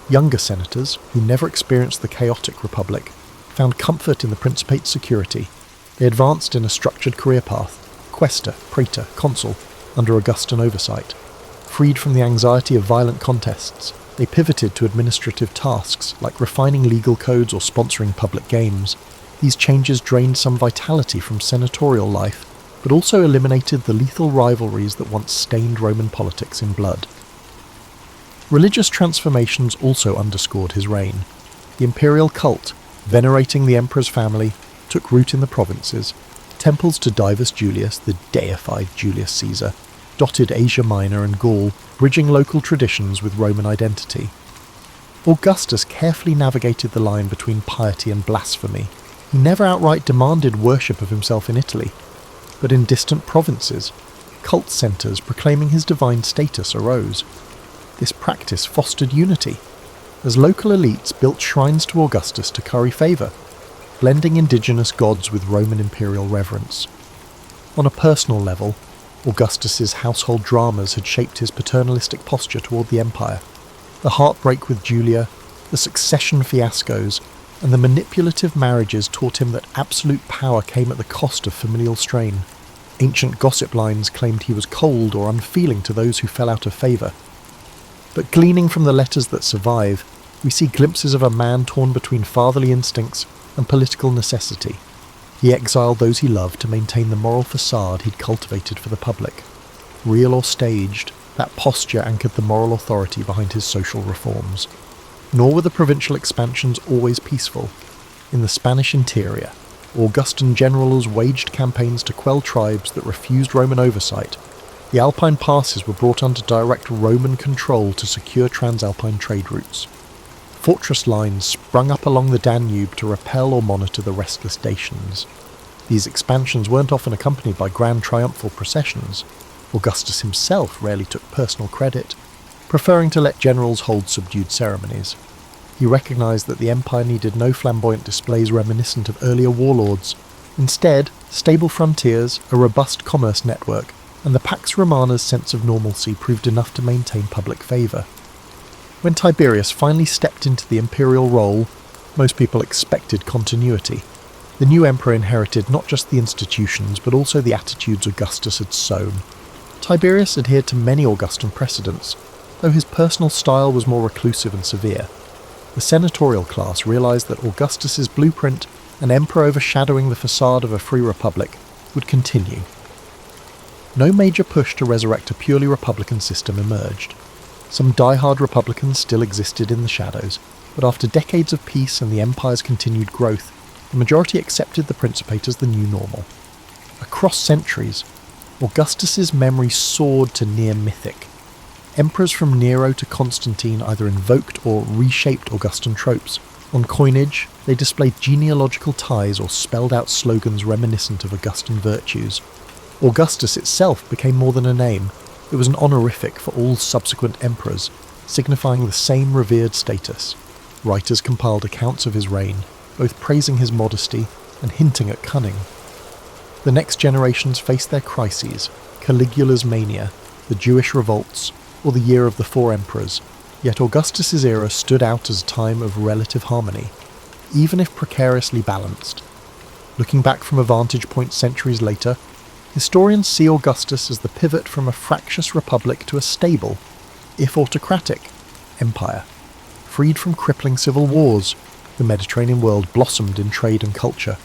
Younger senators, who never experienced the chaotic republic, found comfort in the Principate's security. They advanced in a structured career path, quaestor, praetor, consul, under Augustan oversight. Freed from the anxiety of violent contests, they pivoted to administrative tasks like refining legal codes or sponsoring public games. These changes drained some vitality from senatorial life, but also eliminated the lethal rivalries that once stained Roman politics in blood. Religious transformations also underscored his reign. The imperial cult, venerating the emperor's family, took root in the provinces. Temples to Divus Julius, the deified Julius Caesar, dotted Asia Minor and Gaul, bridging local traditions with Roman identity. Augustus carefully navigated the line between piety and blasphemy. He never outright demanded worship of himself in Italy, but in distant provinces, cult centres proclaiming his divine status arose. This practice fostered unity, as local elites built shrines to Augustus to curry favour, blending indigenous gods with Roman imperial reverence. On a personal level, Augustus's household dramas had shaped his paternalistic posture toward the empire. The heartbreak with Julia, the succession fiascos, and the manipulative marriages taught him that absolute power came at the cost of familial strain. Ancient gossip lines claimed he was cold or unfeeling to those who fell out of favour. But gleaning from the letters that survive, we see glimpses of a man torn between fatherly instincts and political necessity. He exiled those he loved to maintain the moral facade he'd cultivated for the public. Real or staged, that posture anchored the moral authority behind his social reforms. Nor were the provincial expansions always peaceful. In the Spanish interior, Augustan generals waged campaigns to quell tribes that refused Roman oversight. The Alpine passes were brought under direct Roman control to secure transalpine trade routes. Fortress lines sprung up along the Danube to repel or monitor the restless Dacians. These expansions weren't often accompanied by grand triumphal processions. Augustus himself rarely took personal credit, preferring to let generals hold subdued ceremonies. He recognised that the empire needed no flamboyant displays reminiscent of earlier warlords. Instead, stable frontiers, a robust commerce network, and the Pax Romana's sense of normalcy proved enough to maintain public favour. When Tiberius finally stepped into the imperial role, most people expected continuity. The new emperor inherited not just the institutions, but also the attitudes Augustus had sown. Tiberius adhered to many Augustan precedents, though his personal style was more reclusive and severe. The senatorial class realised that Augustus's blueprint, an emperor overshadowing the facade of a free republic, would continue. No major push to resurrect a purely republican system emerged. Some die-hard republicans still existed in the shadows, but after decades of peace and the empire's continued growth, the majority accepted the Principate as the new normal. Across centuries, Augustus's memory soared to near mythic. Emperors from Nero to Constantine either invoked or reshaped Augustan tropes. On coinage, they displayed genealogical ties or spelled out slogans reminiscent of Augustan virtues. Augustus itself became more than a name. It was an honorific for all subsequent emperors, signifying the same revered status. Writers compiled accounts of his reign, both praising his modesty and hinting at cunning. The next generations faced their crises: Caligula's mania, the Jewish revolts, or the Year of the Four Emperors, yet Augustus's era stood out as a time of relative harmony, even if precariously balanced. Looking back from a vantage point centuries later, historians see Augustus as the pivot from a fractious republic to a stable, if autocratic, empire. Freed from crippling civil wars, the Mediterranean world blossomed in trade and culture.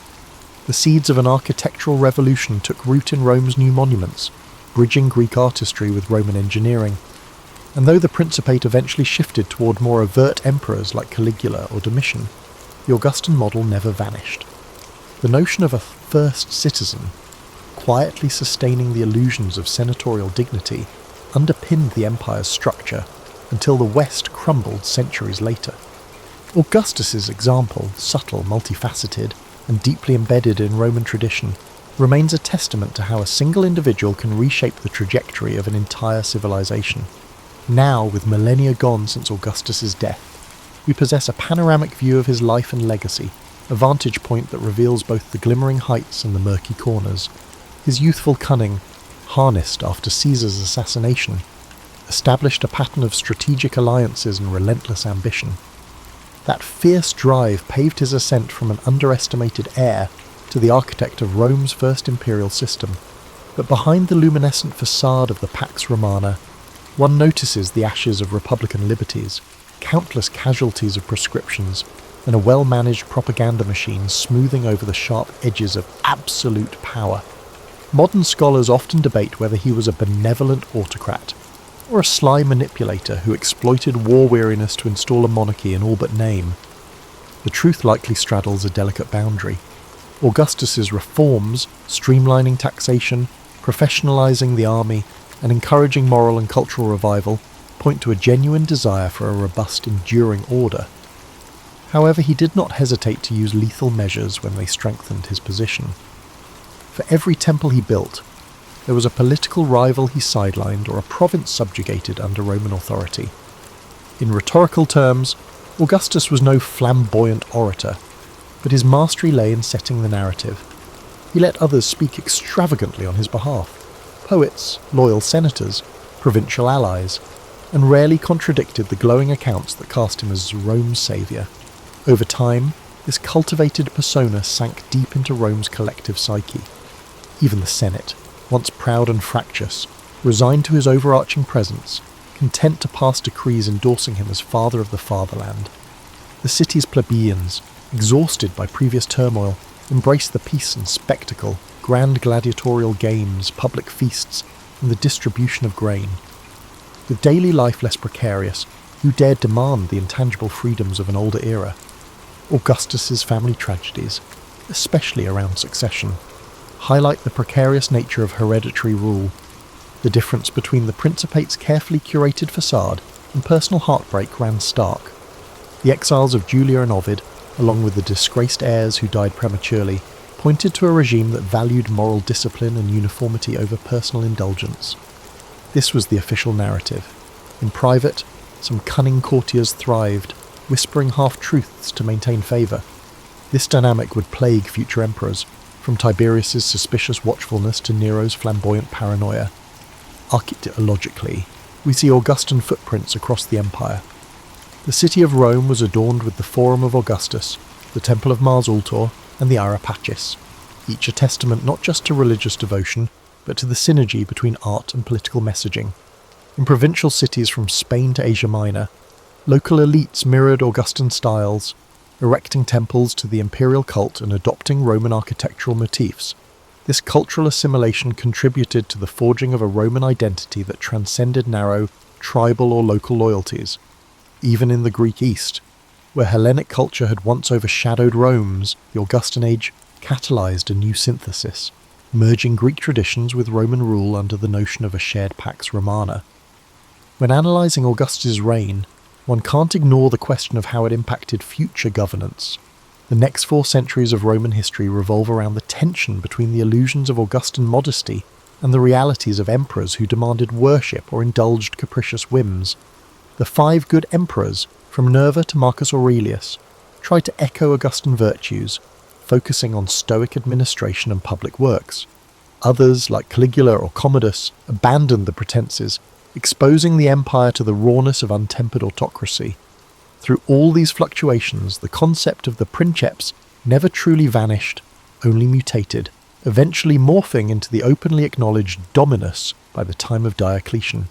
The seeds of an architectural revolution took root in Rome's new monuments, bridging Greek artistry with Roman engineering. And though the Principate eventually shifted toward more overt emperors like Caligula or Domitian, the Augustan model never vanished. The notion of a first citizen, quietly sustaining the illusions of senatorial dignity, underpinned the empire's structure until the West crumbled centuries later. Augustus's example, subtle, multifaceted, and deeply embedded in Roman tradition, remains a testament to how a single individual can reshape the trajectory of an entire civilization. Now, with millennia gone since Augustus's death, we possess a panoramic view of his life and legacy, a vantage point that reveals both the glimmering heights and the murky corners. His youthful cunning, harnessed after Caesar's assassination, established a pattern of strategic alliances and relentless ambition. That fierce drive paved his ascent from an underestimated heir to the architect of Rome's first imperial system. But behind the luminescent facade of the Pax Romana, one notices the ashes of republican liberties, countless casualties of proscriptions, and a well-managed propaganda machine smoothing over the sharp edges of absolute power. Modern scholars often debate whether he was a benevolent autocrat, or a sly manipulator who exploited war weariness to install a monarchy in all but name. The truth likely straddles a delicate boundary. Augustus's reforms, streamlining taxation, professionalizing the army, and encouraging moral and cultural revival, point to a genuine desire for a robust, enduring order. However, he did not hesitate to use lethal measures when they strengthened his position. For every temple he built, there was a political rival he sidelined or a province subjugated under Roman authority. In rhetorical terms, Augustus was no flamboyant orator, but his mastery lay in setting the narrative. He let others speak extravagantly on his behalf: poets, loyal senators, provincial allies, and rarely contradicted the glowing accounts that cast him as Rome's saviour. Over time, this cultivated persona sank deep into Rome's collective psyche. Even the Senate, once proud and fractious, resigned to his overarching presence, content to pass decrees endorsing him as father of the fatherland. The city's plebeians, exhausted by previous turmoil, embraced the peace and spectacle, grand gladiatorial games, public feasts, and the distribution of grain. With daily life less precarious, who dared demand the intangible freedoms of an older era? Augustus's family tragedies, especially around succession, highlight the precarious nature of hereditary rule. The difference between the Principate's carefully curated facade and personal heartbreak ran stark. The exiles of Julia and Ovid, along with the disgraced heirs who died prematurely, pointed to a regime that valued moral discipline and uniformity over personal indulgence. This was the official narrative. In private, some cunning courtiers thrived, whispering half-truths to maintain favour. This dynamic would plague future emperors, from Tiberius's suspicious watchfulness to Nero's flamboyant paranoia. Archaeologically, we see Augustan footprints across the empire. The city of Rome was adorned with the Forum of Augustus, the Temple of Mars Ultor, and the Ara Pacis, each a testament not just to religious devotion, but to the synergy between art and political messaging. In provincial cities from Spain to Asia Minor, local elites mirrored Augustan styles, erecting temples to the imperial cult and adopting Roman architectural motifs. This cultural assimilation contributed to the forging of a Roman identity that transcended narrow, tribal or local loyalties. Even in the Greek East, where Hellenic culture had once overshadowed Rome's, the Augustan age catalyzed a new synthesis, merging Greek traditions with Roman rule under the notion of a shared Pax Romana. When analysing Augustus' reign, one can't ignore the question of how it impacted future governance. The next 4 centuries of Roman history revolve around the tension between the illusions of Augustan modesty and the realities of emperors who demanded worship or indulged capricious whims. The 5 good emperors, from Nerva to Marcus Aurelius, tried to echo Augustan virtues, focusing on stoic administration and public works. Others, like Caligula or Commodus, abandoned the pretenses, exposing the empire to the rawness of untempered autocracy. Through all these fluctuations, the concept of the princeps never truly vanished, only mutated, eventually morphing into the openly acknowledged dominus by the time of Diocletian.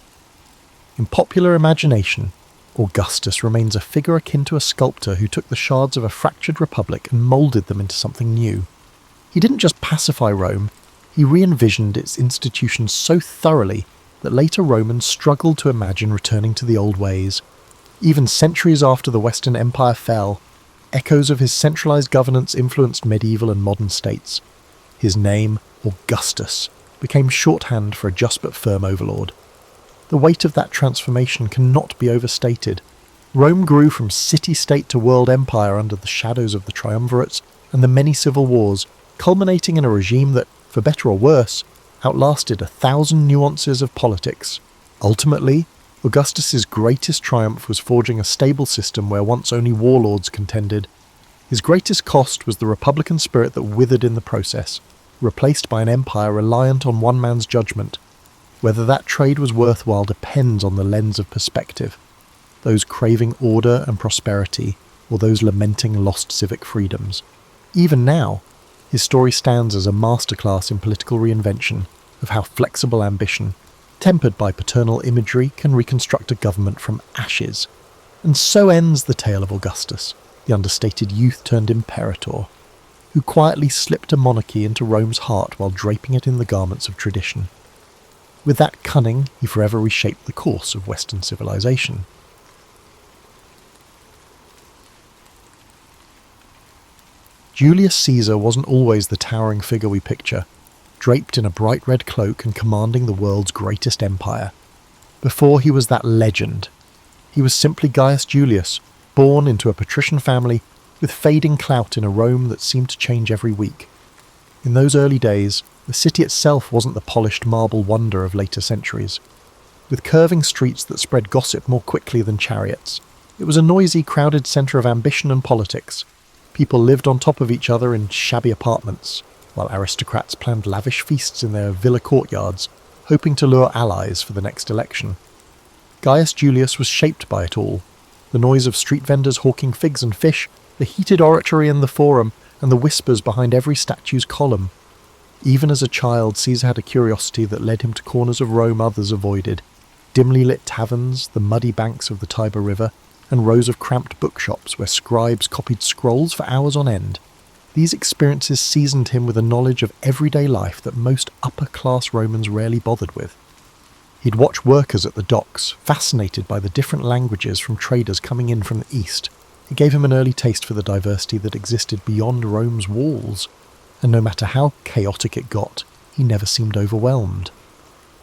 In popular imagination, Augustus remains a figure akin to a sculptor who took the shards of a fractured republic and moulded them into something new. He didn't just pacify Rome, he re-envisioned its institutions so thoroughly that later Romans struggled to imagine returning to the old ways. Even centuries after the Western Empire fell, echoes of his centralized governance influenced medieval and modern states. His name, Augustus, became shorthand for a just but firm overlord. The weight of that transformation cannot be overstated. Rome grew from city-state to world empire under the shadows of the triumvirates and the many civil wars, culminating in a regime that, for better or worse, outlasted 1,000 nuances of politics. Ultimately, Augustus's greatest triumph was forging a stable system where once only warlords contended. His greatest cost was the republican spirit that withered in the process, replaced by an empire reliant on one man's judgment. Whether that trade was worthwhile depends on the lens of perspective. Those craving order and prosperity, or those lamenting lost civic freedoms. Even now, his story stands as a masterclass in political reinvention of how flexible ambition, tempered by paternal imagery, can reconstruct a government from ashes. And so ends the tale of Augustus, the understated youth turned imperator, who quietly slipped a monarchy into Rome's heart while draping it in the garments of tradition. With that cunning, he forever reshaped the course of Western civilization. Julius Caesar wasn't always the towering figure we picture, draped in a bright red cloak and commanding the world's greatest empire. Before he was that legend, he was simply Gaius Julius, born into a patrician family with fading clout in a Rome that seemed to change every week. In those early days, the city itself wasn't the polished marble wonder of later centuries. With curving streets that spread gossip more quickly than chariots, it was a noisy, crowded centre of ambition and politics. People lived on top of each other in shabby apartments, while aristocrats planned lavish feasts in their villa courtyards, hoping to lure allies for the next election. Gaius Julius was shaped by it all. The noise of street vendors hawking figs and fish, the heated oratory in the forum, and the whispers behind every statue's column. Even as a child, Caesar had a curiosity that led him to corners of Rome others avoided, dimly lit taverns, the muddy banks of the Tiber River, and rows of cramped bookshops where scribes copied scrolls for hours on end. These experiences seasoned him with a knowledge of everyday life that most upper-class Romans rarely bothered with. He'd watch workers at the docks, fascinated by the different languages from traders coming in from the east. It gave him an early taste for the diversity that existed beyond Rome's walls, and no matter how chaotic it got, he never seemed overwhelmed.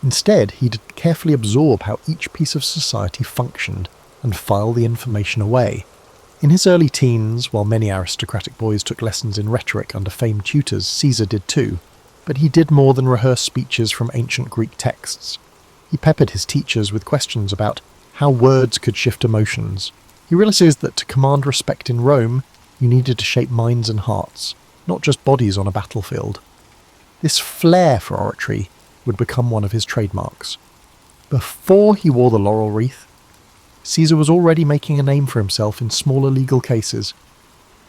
Instead, he'd carefully absorb how each piece of society functioned and file the information away. In his early teens, while many aristocratic boys took lessons in rhetoric under famed tutors, Caesar did too, but he did more than rehearse speeches from ancient Greek texts. He peppered his teachers with questions about how words could shift emotions. He realizes that to command respect in Rome, you needed to shape minds and hearts, not just bodies on a battlefield. This flair for oratory would become one of his trademarks. Before he wore the laurel wreath, Caesar was already making a name for himself in smaller legal cases.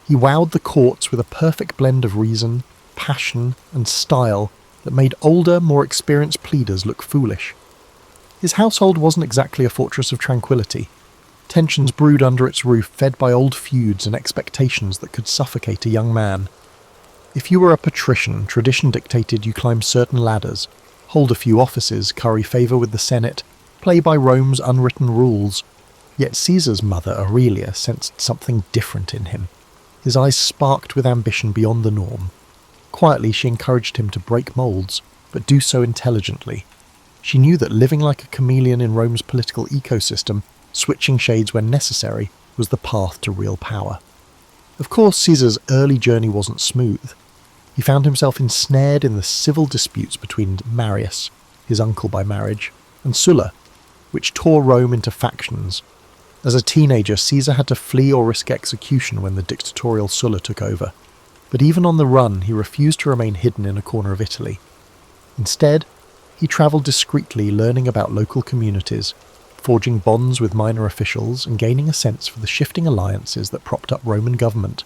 He wowed the courts with a perfect blend of reason, passion, and style that made older, more experienced pleaders look foolish. His household wasn't exactly a fortress of tranquility. Tensions brewed under its roof, fed by old feuds and expectations that could suffocate a young man. If you were a patrician, tradition dictated you climb certain ladders, hold a few offices, curry favour with the Senate, play by Rome's unwritten rules. Yet Caesar's mother, Aurelia, sensed something different in him. His eyes sparked with ambition beyond the norm. Quietly, she encouraged him to break moulds, but do so intelligently. She knew that living like a chameleon in Rome's political ecosystem, switching shades when necessary, was the path to real power. Of course, Caesar's early journey wasn't smooth. He found himself ensnared in the civil disputes between Marius, his uncle by marriage, and Sulla, which tore Rome into factions. As a teenager, Caesar had to flee or risk execution when the dictatorial Sulla took over, but even on the run he refused to remain hidden in a corner of Italy. Instead, he travelled discreetly, learning about local communities, forging bonds with minor officials and gaining a sense for the shifting alliances that propped up Roman government.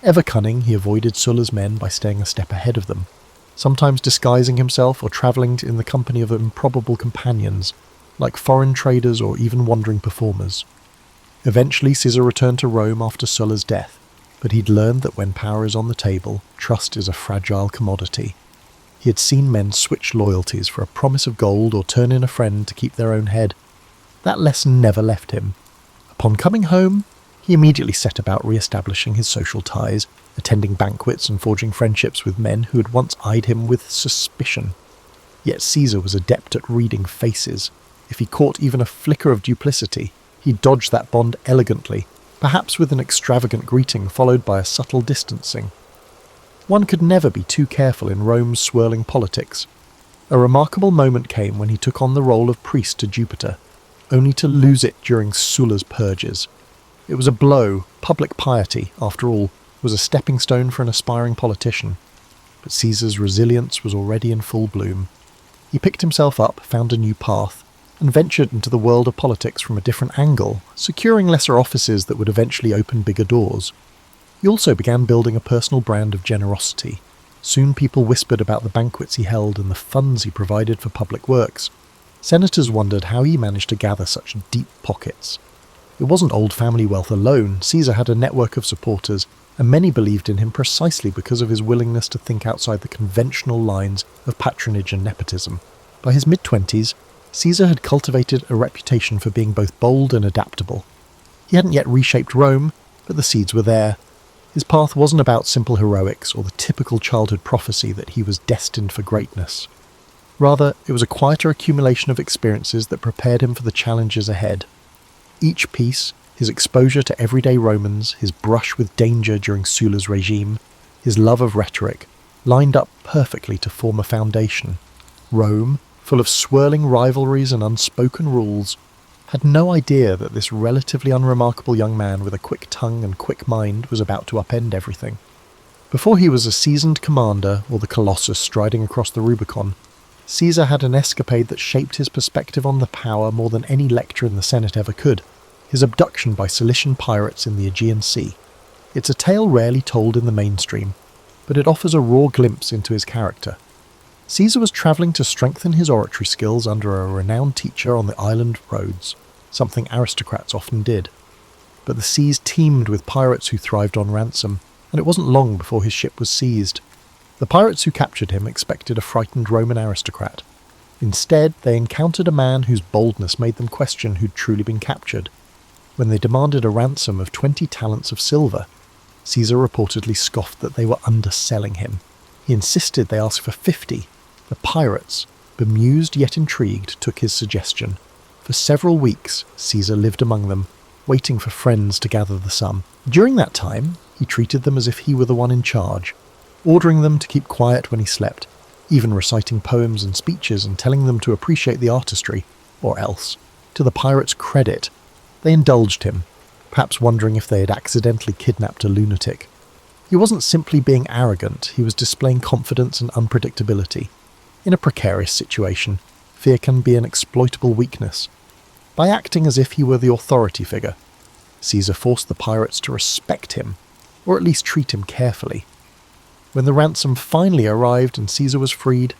Ever cunning, he avoided Sulla's men by staying a step ahead of them, sometimes disguising himself or travelling in the company of improbable companions, like foreign traders or even wandering performers. Eventually, Caesar returned to Rome after Sulla's death, but he'd learned that when power is on the table, trust is a fragile commodity. He had seen men switch loyalties for a promise of gold or turn in a friend to keep their own head. That lesson never left him. Upon coming home, he immediately set about re-establishing his social ties, attending banquets and forging friendships with men who had once eyed him with suspicion. Yet Caesar was adept at reading faces. If he caught even a flicker of duplicity, he dodged that bond elegantly, perhaps with an extravagant greeting followed by a subtle distancing. One could never be too careful in Rome's swirling politics. A remarkable moment came when he took on the role of priest to Jupiter, only to lose it during Sulla's purges. It was a blow. Public piety, after all, was a stepping stone for an aspiring politician. But Caesar's resilience was already in full bloom. He picked himself up, found a new path, and ventured into the world of politics from a different angle, securing lesser offices that would eventually open bigger doors. He also began building a personal brand of generosity. Soon people whispered about the banquets he held and the funds he provided for public works. Senators wondered how he managed to gather such deep pockets. It wasn't old family wealth alone. Caesar had a network of supporters, and many believed in him precisely because of his willingness to think outside the conventional lines of patronage and nepotism. By his mid-20s, Caesar had cultivated a reputation for being both bold and adaptable. He hadn't yet reshaped Rome, but the seeds were there. His path wasn't about simple heroics or the typical childhood prophecy that he was destined for greatness. Rather, it was a quieter accumulation of experiences that prepared him for the challenges ahead. Each piece, his exposure to everyday Romans, his brush with danger during Sulla's regime, his love of rhetoric, lined up perfectly to form a foundation. Rome, full of swirling rivalries and unspoken rules, had no idea that this relatively unremarkable young man with a quick tongue and quick mind was about to upend everything. Before he was a seasoned commander or the Colossus striding across the Rubicon, Caesar had an escapade that shaped his perspective on the power more than any lecture in the Senate ever could: his abduction by Cilician pirates in the Aegean Sea. It's a tale rarely told in the mainstream, but it offers a raw glimpse into his character. Caesar was travelling to strengthen his oratory skills under a renowned teacher on the island of Rhodes, something aristocrats often did. But the seas teemed with pirates who thrived on ransom, and it wasn't long before his ship was seized. The pirates who captured him expected a frightened Roman aristocrat. Instead, they encountered a man whose boldness made them question who'd truly been captured. When they demanded a ransom of 20 talents of silver, Caesar reportedly scoffed that they were underselling him. He insisted they ask for 50. The pirates, bemused yet intrigued, took his suggestion. For several weeks, Caesar lived among them, waiting for friends to gather the sum. During that time, he treated them as if he were the one in charge, ordering them to keep quiet when he slept, even reciting poems and speeches and telling them to appreciate the artistry, or else. To the pirates' credit, they indulged him, perhaps wondering if they had accidentally kidnapped a lunatic. He wasn't simply being arrogant, he was displaying confidence and unpredictability. In a precarious situation, fear can be an exploitable weakness. By acting as if he were the authority figure, Caesar forced the pirates to respect him, or at least treat him carefully. When the ransom finally arrived and Caesar was freed,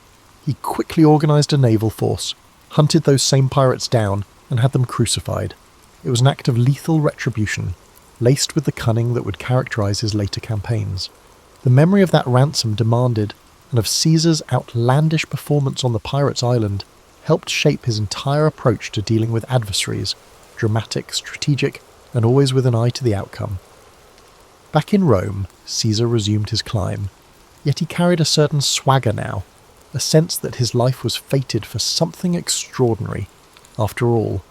he quickly organised a naval force, hunted those same pirates down, and had them crucified. It was an act of lethal retribution, laced with the cunning that would characterise his later campaigns. The memory of that ransom demanded, and of Caesar's outlandish performance on the pirates' island, helped shape his entire approach to dealing with adversaries, dramatic, strategic, and always with an eye to the outcome. Back in Rome, Caesar resumed his climb, yet he carried a certain swagger now, a sense that his life was fated for something extraordinary. After all,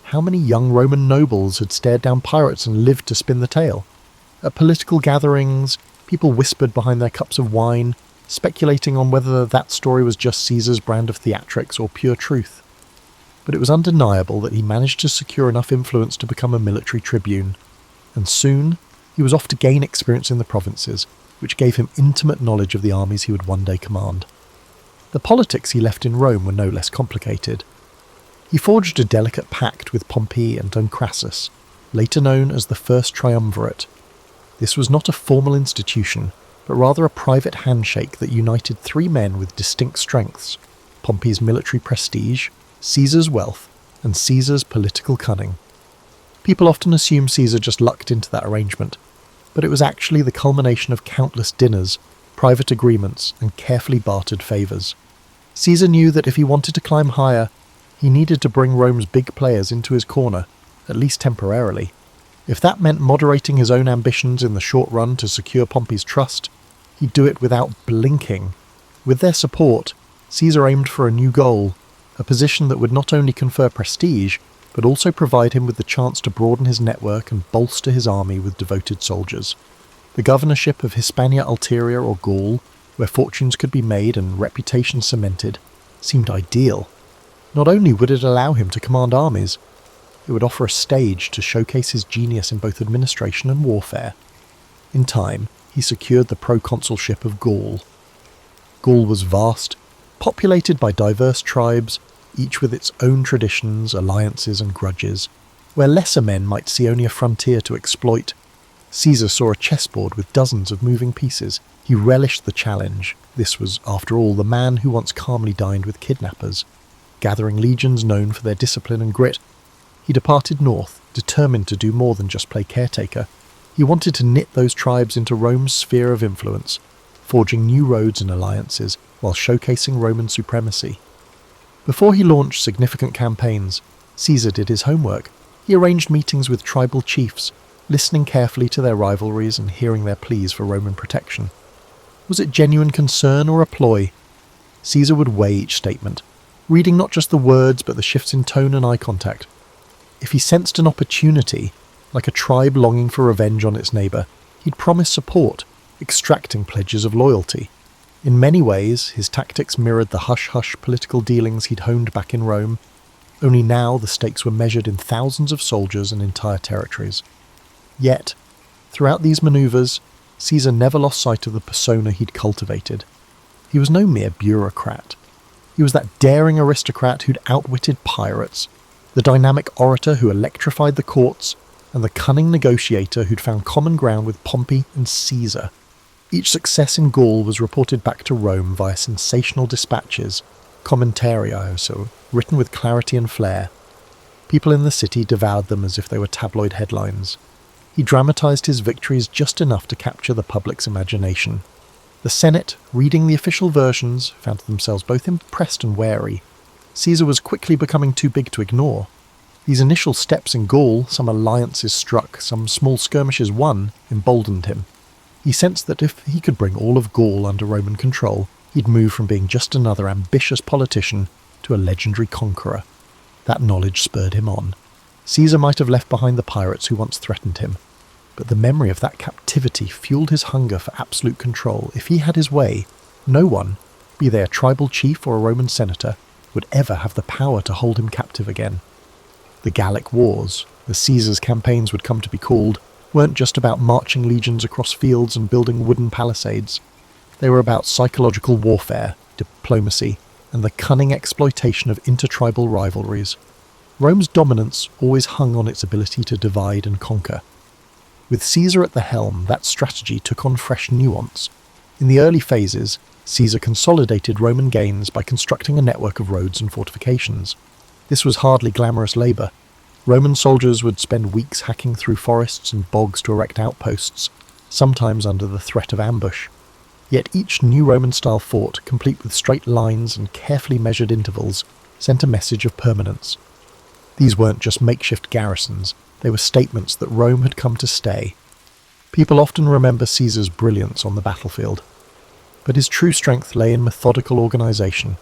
how many young Roman nobles had stared down pirates and lived to spin the tale? At political gatherings, People whispered behind their cups of wine, speculating on whether that story was just Caesar's brand of theatrics or pure truth. But it was undeniable that he managed to secure enough influence to become a military tribune, and soon he was off to gain experience in the provinces, which gave him intimate knowledge of the armies he would one day command. The politics he left in Rome were no less complicated. He forged a delicate pact with Pompey and Crassus, later known as the First Triumvirate. This was not a formal institution, but rather a private handshake that united three men with distinct strengths: Pompey's military prestige, Caesar's wealth, and Caesar's political cunning. People often assume Caesar just lucked into that arrangement, but it was actually the culmination of countless dinners, private agreements, and carefully bartered favours. Caesar knew that if he wanted to climb higher, he needed to bring Rome's big players into his corner, at least temporarily. If that meant moderating his own ambitions in the short run to secure Pompey's trust, he'd do it without blinking. With their support, Caesar aimed for a new goal, a position that would not only confer prestige, but also provide him with the chance to broaden his network and bolster his army with devoted soldiers. The governorship of Hispania Ulterior or Gaul, where fortunes could be made and reputation cemented, seemed ideal. Not only would it allow him to command armies, it would offer a stage to showcase his genius in both administration and warfare. In time, he secured the proconsulship of Gaul. Gaul was vast, populated by diverse tribes, each with its own traditions, alliances and grudges. Where lesser men might see only a frontier to exploit, Caesar saw a chessboard with dozens of moving pieces. He relished the challenge. This was, after all, the man who once calmly dined with kidnappers. Gathering legions known for their discipline and grit, he departed north, determined to do more than just play caretaker. He wanted to knit those tribes into Rome's sphere of influence, forging new roads and alliances while showcasing Roman supremacy. Before he launched significant campaigns, Caesar did his homework. He arranged meetings with tribal chiefs, listening carefully to their rivalries and hearing their pleas for Roman protection. Was it genuine concern or a ploy? Caesar would weigh each statement, reading not just the words but the shifts in tone and eye contact. If he sensed an opportunity, like a tribe longing for revenge on its neighbour, he'd promise support, extracting pledges of loyalty. In many ways, his tactics mirrored the hush-hush political dealings he'd honed back in Rome, only now the stakes were measured in thousands of soldiers and entire territories. Yet, throughout these manoeuvres, Caesar never lost sight of the persona he'd cultivated. He was no mere bureaucrat. He was that daring aristocrat who'd outwitted pirates, the dynamic orator who electrified the courts, and the cunning negotiator who'd found common ground with Pompey and Caesar. Each success in Gaul was reported back to Rome via sensational dispatches, commentarii, so written with clarity and flair. People in the city devoured them as if they were tabloid headlines. He dramatized his victories just enough to capture the public's imagination. The Senate, reading the official versions, found themselves both impressed and wary. Caesar was quickly becoming too big to ignore. These initial steps in Gaul, some alliances struck, some small skirmishes won, emboldened him. He sensed that if he could bring all of Gaul under Roman control, he'd move from being just another ambitious politician to a legendary conqueror. That knowledge spurred him on. Caesar might have left behind the pirates who once threatened him, but the memory of that captivity fueled his hunger for absolute control. If he had his way, no one, be they a tribal chief or a Roman senator, would ever have the power to hold him captive again. The Gallic Wars, as Caesar's campaigns would come to be called, weren't just about marching legions across fields and building wooden palisades. They were about psychological warfare, diplomacy, and the cunning exploitation of intertribal rivalries. Rome's dominance always hung on its ability to divide and conquer. With Caesar at the helm, that strategy took on fresh nuance. In the early phases, Caesar consolidated Roman gains by constructing a network of roads and fortifications. This was hardly glamorous labour. Roman soldiers would spend weeks hacking through forests and bogs to erect outposts, sometimes under the threat of ambush. Yet each new Roman-style fort, complete with straight lines and carefully measured intervals, sent a message of permanence. These weren't just makeshift garrisons, they were statements that Rome had come to stay. People often remember Caesar's brilliance on the battlefield, but his true strength lay in methodical organisation.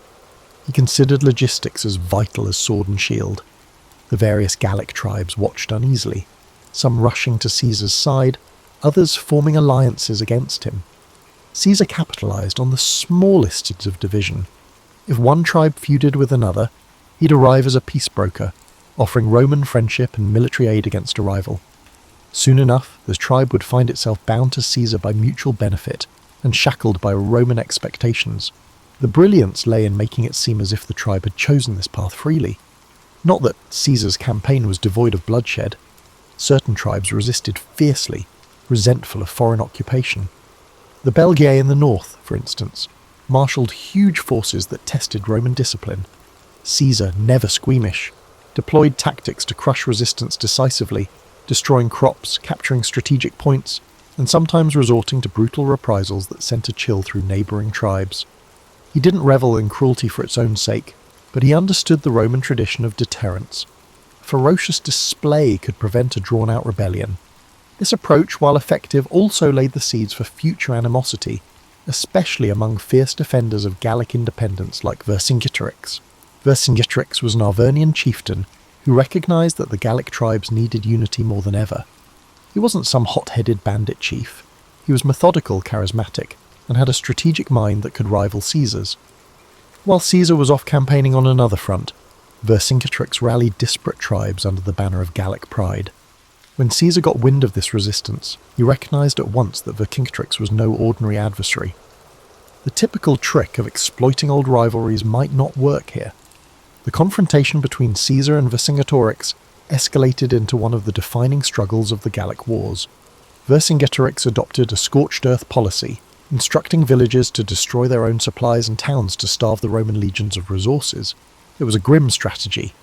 He considered logistics as vital as sword and shield. The various Gallic tribes watched uneasily, some rushing to Caesar's side, others forming alliances against him. Caesar capitalized on the smallest seeds of division. If one tribe feuded with another, he'd arrive as a peace broker, offering Roman friendship and military aid against a rival. Soon enough, the tribe would find itself bound to Caesar by mutual benefit and shackled by Roman expectations. The brilliance lay in making it seem as if the tribe had chosen this path freely. Not that Caesar's campaign was devoid of bloodshed. Certain tribes resisted fiercely, resentful of foreign occupation. The Belgae in the north, for instance, marshalled huge forces that tested Roman discipline. Caesar, never squeamish, deployed tactics to crush resistance decisively, destroying crops, capturing strategic points, and sometimes resorting to brutal reprisals that sent a chill through neighbouring tribes. He didn't revel in cruelty for its own sake, but he understood the Roman tradition of deterrence. A ferocious display could prevent a drawn-out rebellion. This approach, while effective, also laid the seeds for future animosity, especially among fierce defenders of Gallic independence like Vercingetorix. Vercingetorix was an Arvernian chieftain who recognised that the Gallic tribes needed unity more than ever. He wasn't some hot-headed bandit chief. He was methodical, charismatic, and had a strategic mind that could rival Caesar's. While Caesar was off campaigning on another front, Vercingetorix rallied disparate tribes under the banner of Gallic pride. When Caesar got wind of this resistance, he recognised at once that Vercingetorix was no ordinary adversary. The typical trick of exploiting old rivalries might not work here. The confrontation between Caesar and Vercingetorix escalated into one of the defining struggles of the Gallic Wars. Vercingetorix adopted a scorched earth policy, instructing villagers to destroy their own supplies and towns to starve the Roman legions of resources. It was a grim strategy,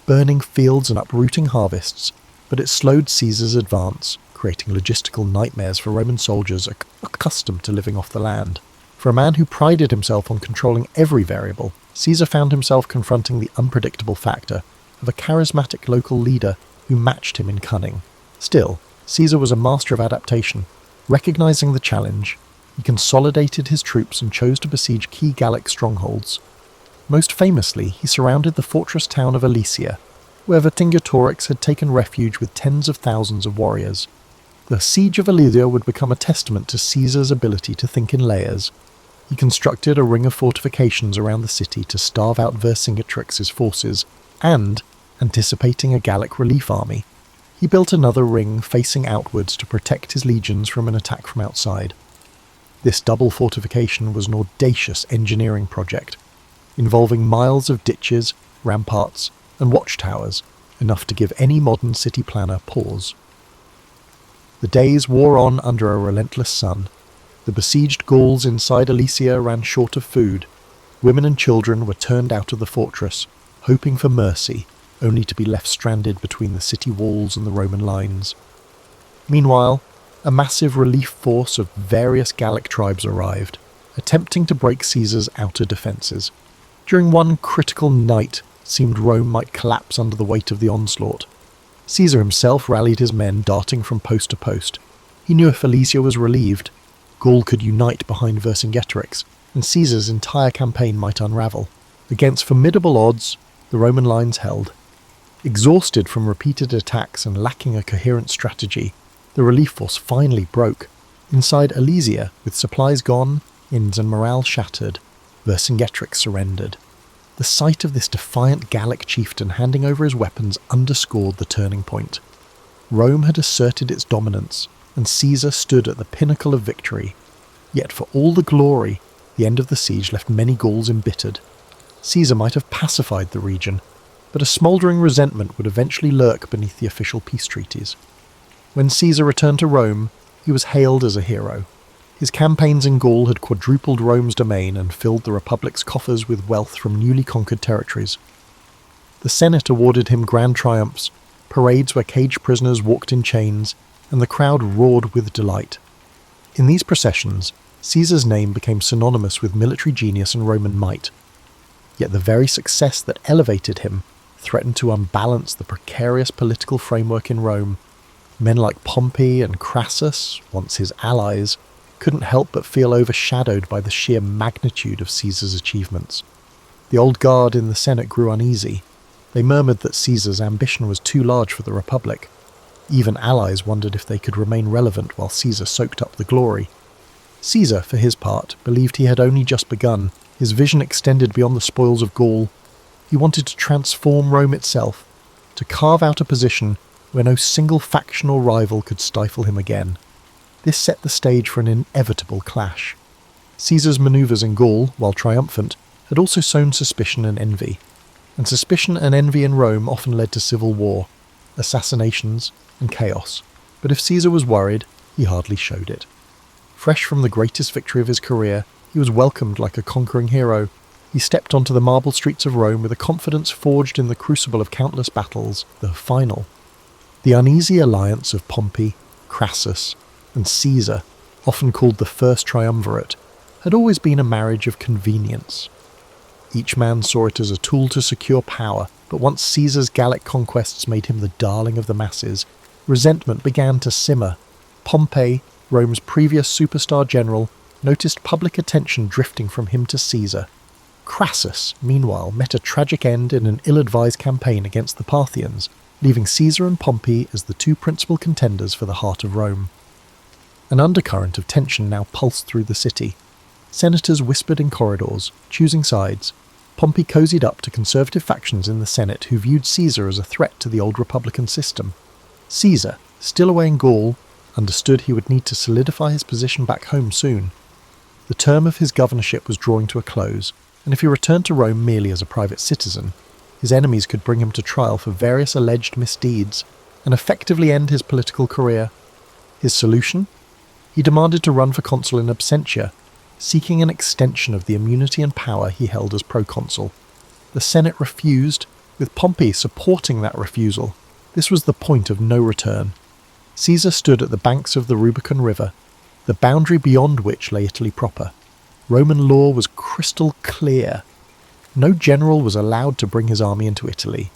burning fields and uprooting harvests, but it slowed Caesar's advance, creating logistical nightmares for Roman soldiers accustomed to living off the land. For a man who prided himself on controlling every variable, Caesar found himself confronting the unpredictable factor of a charismatic local leader who matched him in cunning. Still, Caesar was a master of adaptation. Recognizing the challenge, he consolidated his troops and chose to besiege key Gallic strongholds. Most famously, he surrounded the fortress town of Alesia, where Vercingetorix had taken refuge with tens of thousands of warriors. The siege of Alesia would become a testament to Caesar's ability to think in layers. He constructed a ring of fortifications around the city to starve out Vercingetorix's forces, and, anticipating a Gallic relief army, he built another ring facing outwards to protect his legions from an attack from outside. This double fortification was an audacious engineering project, involving miles of ditches, ramparts, and watchtowers, enough to give any modern city planner pause. The days wore on under a relentless sun. The besieged Gauls inside Alesia ran short of food. Women and children were turned out of the fortress, hoping for mercy, only to be left stranded between the city walls and the Roman lines. Meanwhile, a massive relief force of various Gallic tribes arrived, attempting to break Caesar's outer defences. During one critical night, it seemed Rome might collapse under the weight of the onslaught. Caesar himself rallied his men, darting from post to post. He knew if Alesia was relieved, Gaul could unite behind Vercingetorix, and Caesar's entire campaign might unravel. Against formidable odds, the Roman lines held. Exhausted from repeated attacks and lacking a coherent strategy, the relief force finally broke. Inside Alesia, with supplies gone, inns and morale shattered, Vercingetorix surrendered. The sight of this defiant Gallic chieftain handing over his weapons underscored the turning point. Rome had asserted its dominance, and Caesar stood at the pinnacle of victory. Yet for all the glory, the end of the siege left many Gauls embittered. Caesar might have pacified the region, but a smouldering resentment would eventually lurk beneath the official peace treaties. When Caesar returned to Rome, he was hailed as a hero. His campaigns in Gaul had quadrupled Rome's domain and filled the Republic's coffers with wealth from newly conquered territories. The Senate awarded him grand triumphs, parades where caged prisoners walked in chains, and the crowd roared with delight. In these processions, Caesar's name became synonymous with military genius and Roman might. Yet the very success that elevated him threatened to unbalance the precarious political framework in Rome. Men like Pompey and Crassus, once his allies, couldn't help but feel overshadowed by the sheer magnitude of Caesar's achievements. The old guard in the Senate grew uneasy. They murmured that Caesar's ambition was too large for the Republic. Even allies wondered if they could remain relevant while Caesar soaked up the glory. Caesar, for his part, believed he had only just begun. His vision extended beyond the spoils of Gaul. He wanted to transform Rome itself, to carve out a position where no single faction or rival could stifle him again. This set the stage for an inevitable clash. Caesar's manoeuvres in Gaul, while triumphant, had also sown suspicion and envy. And suspicion and envy in Rome often led to civil war, assassinations, and chaos. But if Caesar was worried, he hardly showed it. Fresh from the greatest victory of his career, he was welcomed like a conquering hero. He stepped onto the marble streets of Rome with a confidence forged in the crucible of countless battles, the final. The uneasy alliance of Pompey, Crassus, and Caesar, often called the First Triumvirate, had always been a marriage of convenience. Each man saw it as a tool to secure power, but once Caesar's Gallic conquests made him the darling of the masses, resentment began to simmer. Pompey, Rome's previous superstar general, noticed public attention drifting from him to Caesar. Crassus, meanwhile, met a tragic end in an ill-advised campaign against the Parthians, leaving Caesar and Pompey as the two principal contenders for the heart of Rome. An undercurrent of tension now pulsed through the city. Senators whispered in corridors, choosing sides. Pompey cozied up to conservative factions in the Senate who viewed Caesar as a threat to the old republican system. Caesar, still away in Gaul, understood he would need to solidify his position back home soon. The term of his governorship was drawing to a close, and if he returned to Rome merely as a private citizen, his enemies could bring him to trial for various alleged misdeeds and effectively end his political career. His solution? He demanded to run for consul in absentia, seeking an extension of the immunity and power he held as proconsul. The Senate refused, with Pompey supporting that refusal. This was the point of no return. Caesar stood at the banks of the Rubicon River, the boundary beyond which lay Italy proper. Roman law was crystal clear. No general was allowed to bring his army into Italy.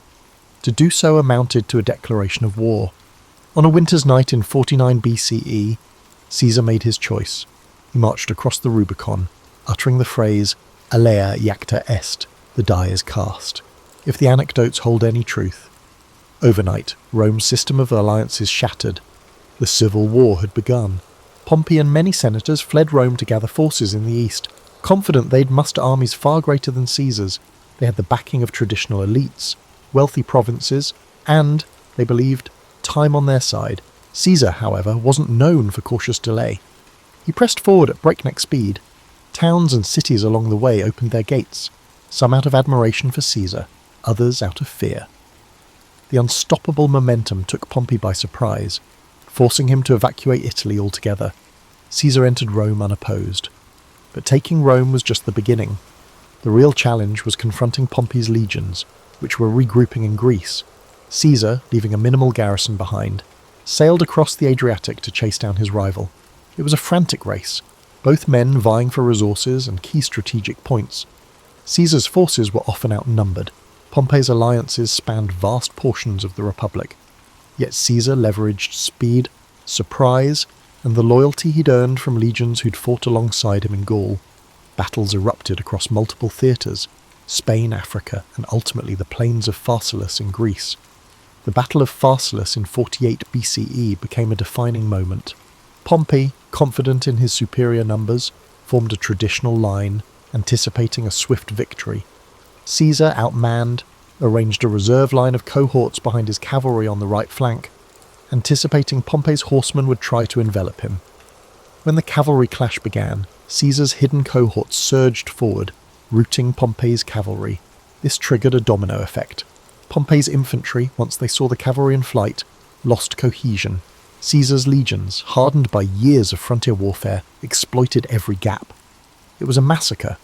To do so amounted to a declaration of war. On a winter's night in 49 BCE, Caesar made his choice. He marched across the Rubicon, uttering the phrase, "Alea iacta est," the die is cast, if the anecdotes hold any truth. Overnight, Rome's system of alliances shattered. The civil war had begun. Pompey and many senators fled Rome to gather forces in the east, confident they'd muster armies far greater than Caesar's. They had the backing of traditional elites, wealthy provinces, and, they believed, time on their side. Caesar, however, wasn't known for cautious delay. He pressed forward at breakneck speed. Towns and cities along the way opened their gates, some out of admiration for Caesar, others out of fear. The unstoppable momentum took Pompey by surprise, forcing him to evacuate Italy altogether. Caesar entered Rome unopposed. But taking Rome was just the beginning. The real challenge was confronting Pompey's legions, which were regrouping in Greece. Caesar, leaving a minimal garrison behind, sailed across the Adriatic to chase down his rival. It was a frantic race, both men vying for resources and key strategic points. Caesar's forces were often outnumbered. Pompey's alliances spanned vast portions of the Republic. Yet Caesar leveraged speed, surprise, and the loyalty he'd earned from legions who'd fought alongside him in Gaul. Battles erupted across multiple theatres, Spain, Africa, and ultimately the plains of Pharsalus in Greece. The Battle of Pharsalus in 48 BCE became a defining moment. Pompey, confident in his superior numbers, formed a traditional line, anticipating a swift victory. Caesar, outmanned, arranged a reserve line of cohorts behind his cavalry on the right flank, anticipating Pompey's horsemen would try to envelop him. When the cavalry clash began, Caesar's hidden cohorts surged forward, routing Pompey's cavalry. This triggered a domino effect. Pompey's infantry, once they saw the cavalry in flight, lost cohesion. Caesar's legions, hardened by years of frontier warfare, exploited every gap. It was a massacre.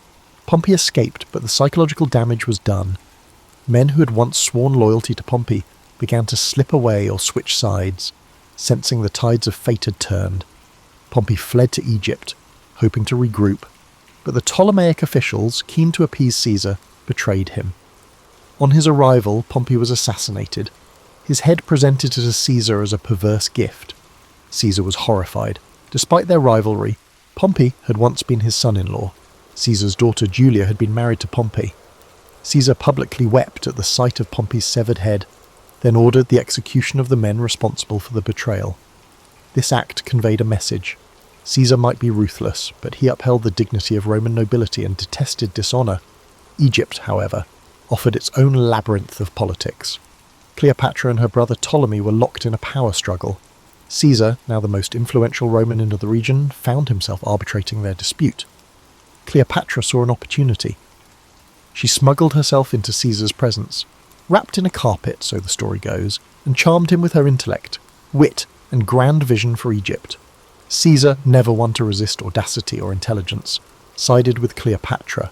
Pompey escaped, but the psychological damage was done. Men who had once sworn loyalty to Pompey began to slip away or switch sides, sensing the tides of fate had turned. Pompey fled to Egypt, hoping to regroup, but the Ptolemaic officials, keen to appease Caesar, betrayed him. On his arrival, Pompey was assassinated. His head presented to Caesar as a perverse gift. Caesar was horrified. Despite their rivalry, Pompey had once been his son-in-law. Caesar's daughter Julia had been married to Pompey. Caesar publicly wept at the sight of Pompey's severed head. then ordered the execution of the men responsible for the betrayal. This act conveyed a message. Caesar might be ruthless, but he upheld the dignity of Roman nobility and detested dishonour. Egypt, however, offered its own labyrinth of politics. Cleopatra and her brother Ptolemy were locked in a power struggle. Caesar, now the most influential Roman in the region, found himself arbitrating their dispute. Cleopatra saw an opportunity. She smuggled herself into Caesar's presence, wrapped in a carpet, so the story goes, and charmed him with her intellect, wit, and grand vision for Egypt. Caesar, never one to resist audacity or intelligence, sided with Cleopatra.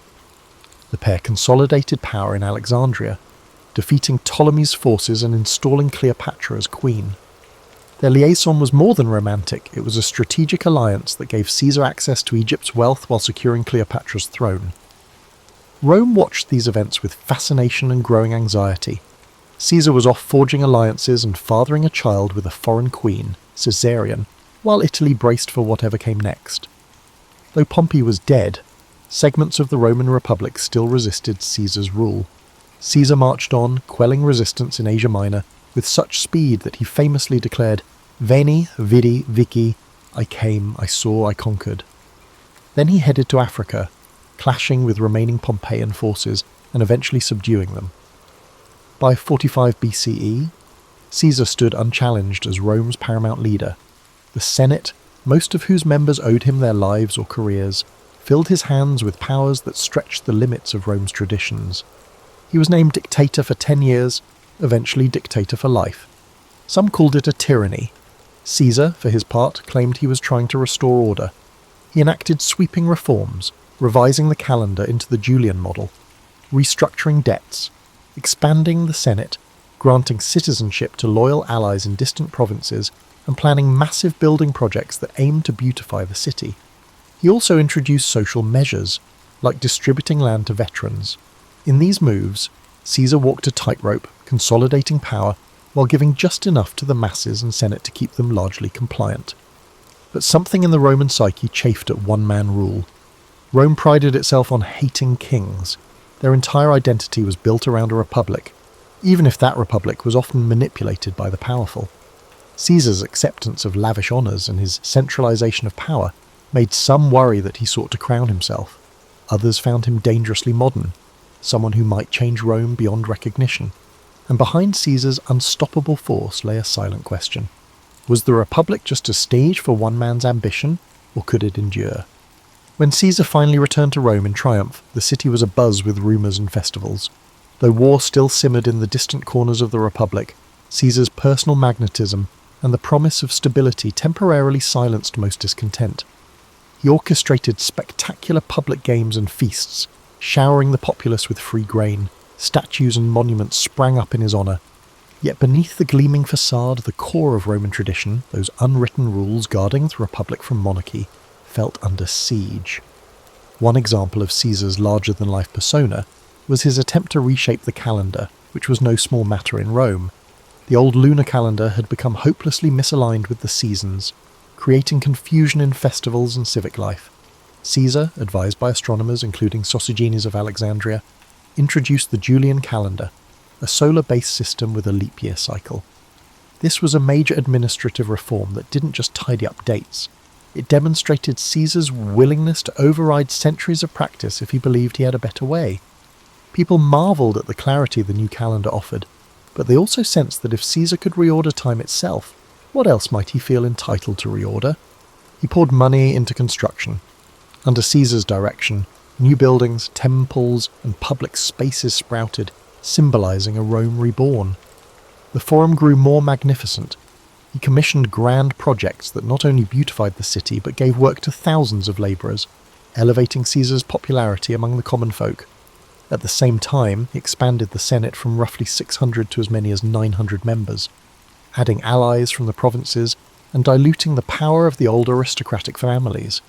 The pair consolidated power in Alexandria, defeating Ptolemy's forces and installing Cleopatra as queen. Their liaison was more than romantic, it was a strategic alliance that gave Caesar access to Egypt's wealth while securing Cleopatra's throne. Rome watched these events with fascination and growing anxiety. Caesar was off forging alliances and fathering a child with a foreign queen, Caesarion, while Italy braced for whatever came next. Though Pompey was dead, segments of the Roman Republic still resisted Caesar's rule. Caesar marched on, quelling resistance in Asia Minor, with such speed that he famously declared, "Veni, vidi, vici, I came, I saw, I conquered." Then he headed to Africa, clashing with remaining Pompeian forces and eventually subduing them. By 45 BCE, Caesar stood unchallenged as Rome's paramount leader. The Senate, most of whose members owed him their lives or careers, filled his hands with powers that stretched the limits of Rome's traditions. He was named dictator for 10 years, eventually dictator for life. Some called it a tyranny. Caesar, for his part, claimed he was trying to restore order. He enacted sweeping reforms, revising the calendar into the Julian model, restructuring debts, expanding the Senate, granting citizenship to loyal allies in distant provinces, and planning massive building projects that aimed to beautify the city. He also introduced social measures, like distributing land to veterans. In these moves, Caesar walked a tightrope, consolidating power, while giving just enough to the masses and Senate to keep them largely compliant. But something in the Roman psyche chafed at one-man rule. Rome prided itself on hating kings. Their entire identity was built around a republic, even if that republic was often manipulated by the powerful. Caesar's acceptance of lavish honours and his centralisation of power made some worry that he sought to crown himself. Others found him dangerously modern, someone who might change Rome beyond recognition. And behind Caesar's unstoppable force lay a silent question. Was the Republic just a stage for one man's ambition, or could it endure? When Caesar finally returned to Rome in triumph, the city was abuzz with rumours and festivals. Though war still simmered in the distant corners of the Republic, Caesar's personal magnetism and the promise of stability temporarily silenced most discontent. He orchestrated spectacular public games and feasts, showering the populace with free grain. Statues and monuments sprang up in his honour. Yet beneath the gleaming facade, the core of Roman tradition, those unwritten rules guarding the Republic from monarchy, felt under siege. One example of Caesar's larger-than-life persona was his attempt to reshape the calendar, which was no small matter in Rome. The old lunar calendar had become hopelessly misaligned with the seasons, creating confusion in festivals and civic life. Caesar, advised by astronomers including Sosigenes of Alexandria, introduced the Julian calendar, a solar-based system with a leap year cycle. This was a major administrative reform that didn't just tidy up dates. It demonstrated Caesar's willingness to override centuries of practice if he believed he had a better way. People marvelled at the clarity the new calendar offered, but they also sensed that if Caesar could reorder time itself, what else might he feel entitled to reorder? He poured money into construction. Under Caesar's direction, new buildings, temples, and public spaces sprouted, symbolising a Rome reborn. The Forum grew more magnificent. He commissioned grand projects that not only beautified the city but gave work to thousands of labourers, elevating Caesar's popularity among the common folk. At the same time, he expanded the Senate from roughly 600 to as many as 900 members, adding allies from the provinces and diluting the power of the old aristocratic families.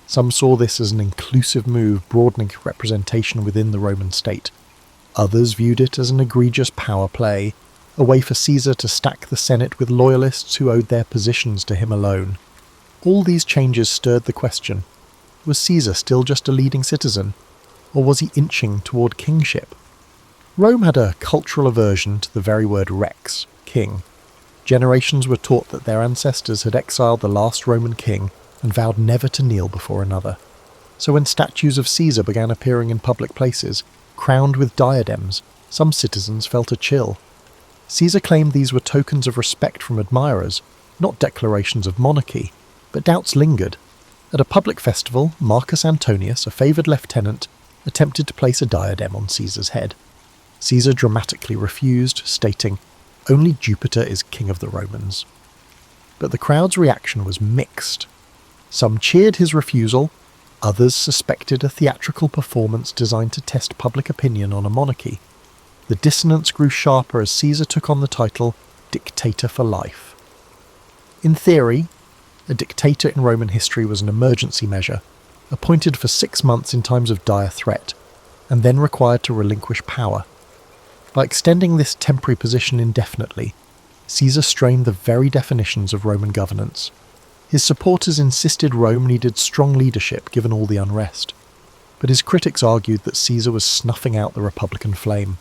Some saw this as an inclusive move broadening representation within the Roman state. Others viewed it as an egregious power play, a way for Caesar to stack the Senate with loyalists who owed their positions to him alone. All these changes stirred the question, was Caesar still just a leading citizen, or was he inching toward kingship? Rome had a cultural aversion to the very word rex, king. Generations were taught that their ancestors had exiled the last Roman king and vowed never to kneel before another. So when statues of Caesar began appearing in public places, crowned with diadems, some citizens felt a chill. Caesar claimed these were tokens of respect from admirers, not declarations of monarchy, but doubts lingered. At a public festival, Marcus Antonius, a favoured lieutenant, attempted to place a diadem on Caesar's head. Caesar dramatically refused, stating, "Only Jupiter is king of the Romans." But the crowd's reaction was mixed. Some cheered his refusal, others suspected a theatrical performance designed to test public opinion on a monarchy. The dissonance grew sharper as Caesar took on the title dictator for life. In theory, a dictator in Roman history was an emergency measure, appointed for 6 months in times of dire threat, and then required to relinquish power. By extending this temporary position indefinitely, Caesar strained the very definitions of Roman governance. His supporters insisted Rome needed strong leadership given all the unrest, but his critics argued that Caesar was snuffing out the Republican flame.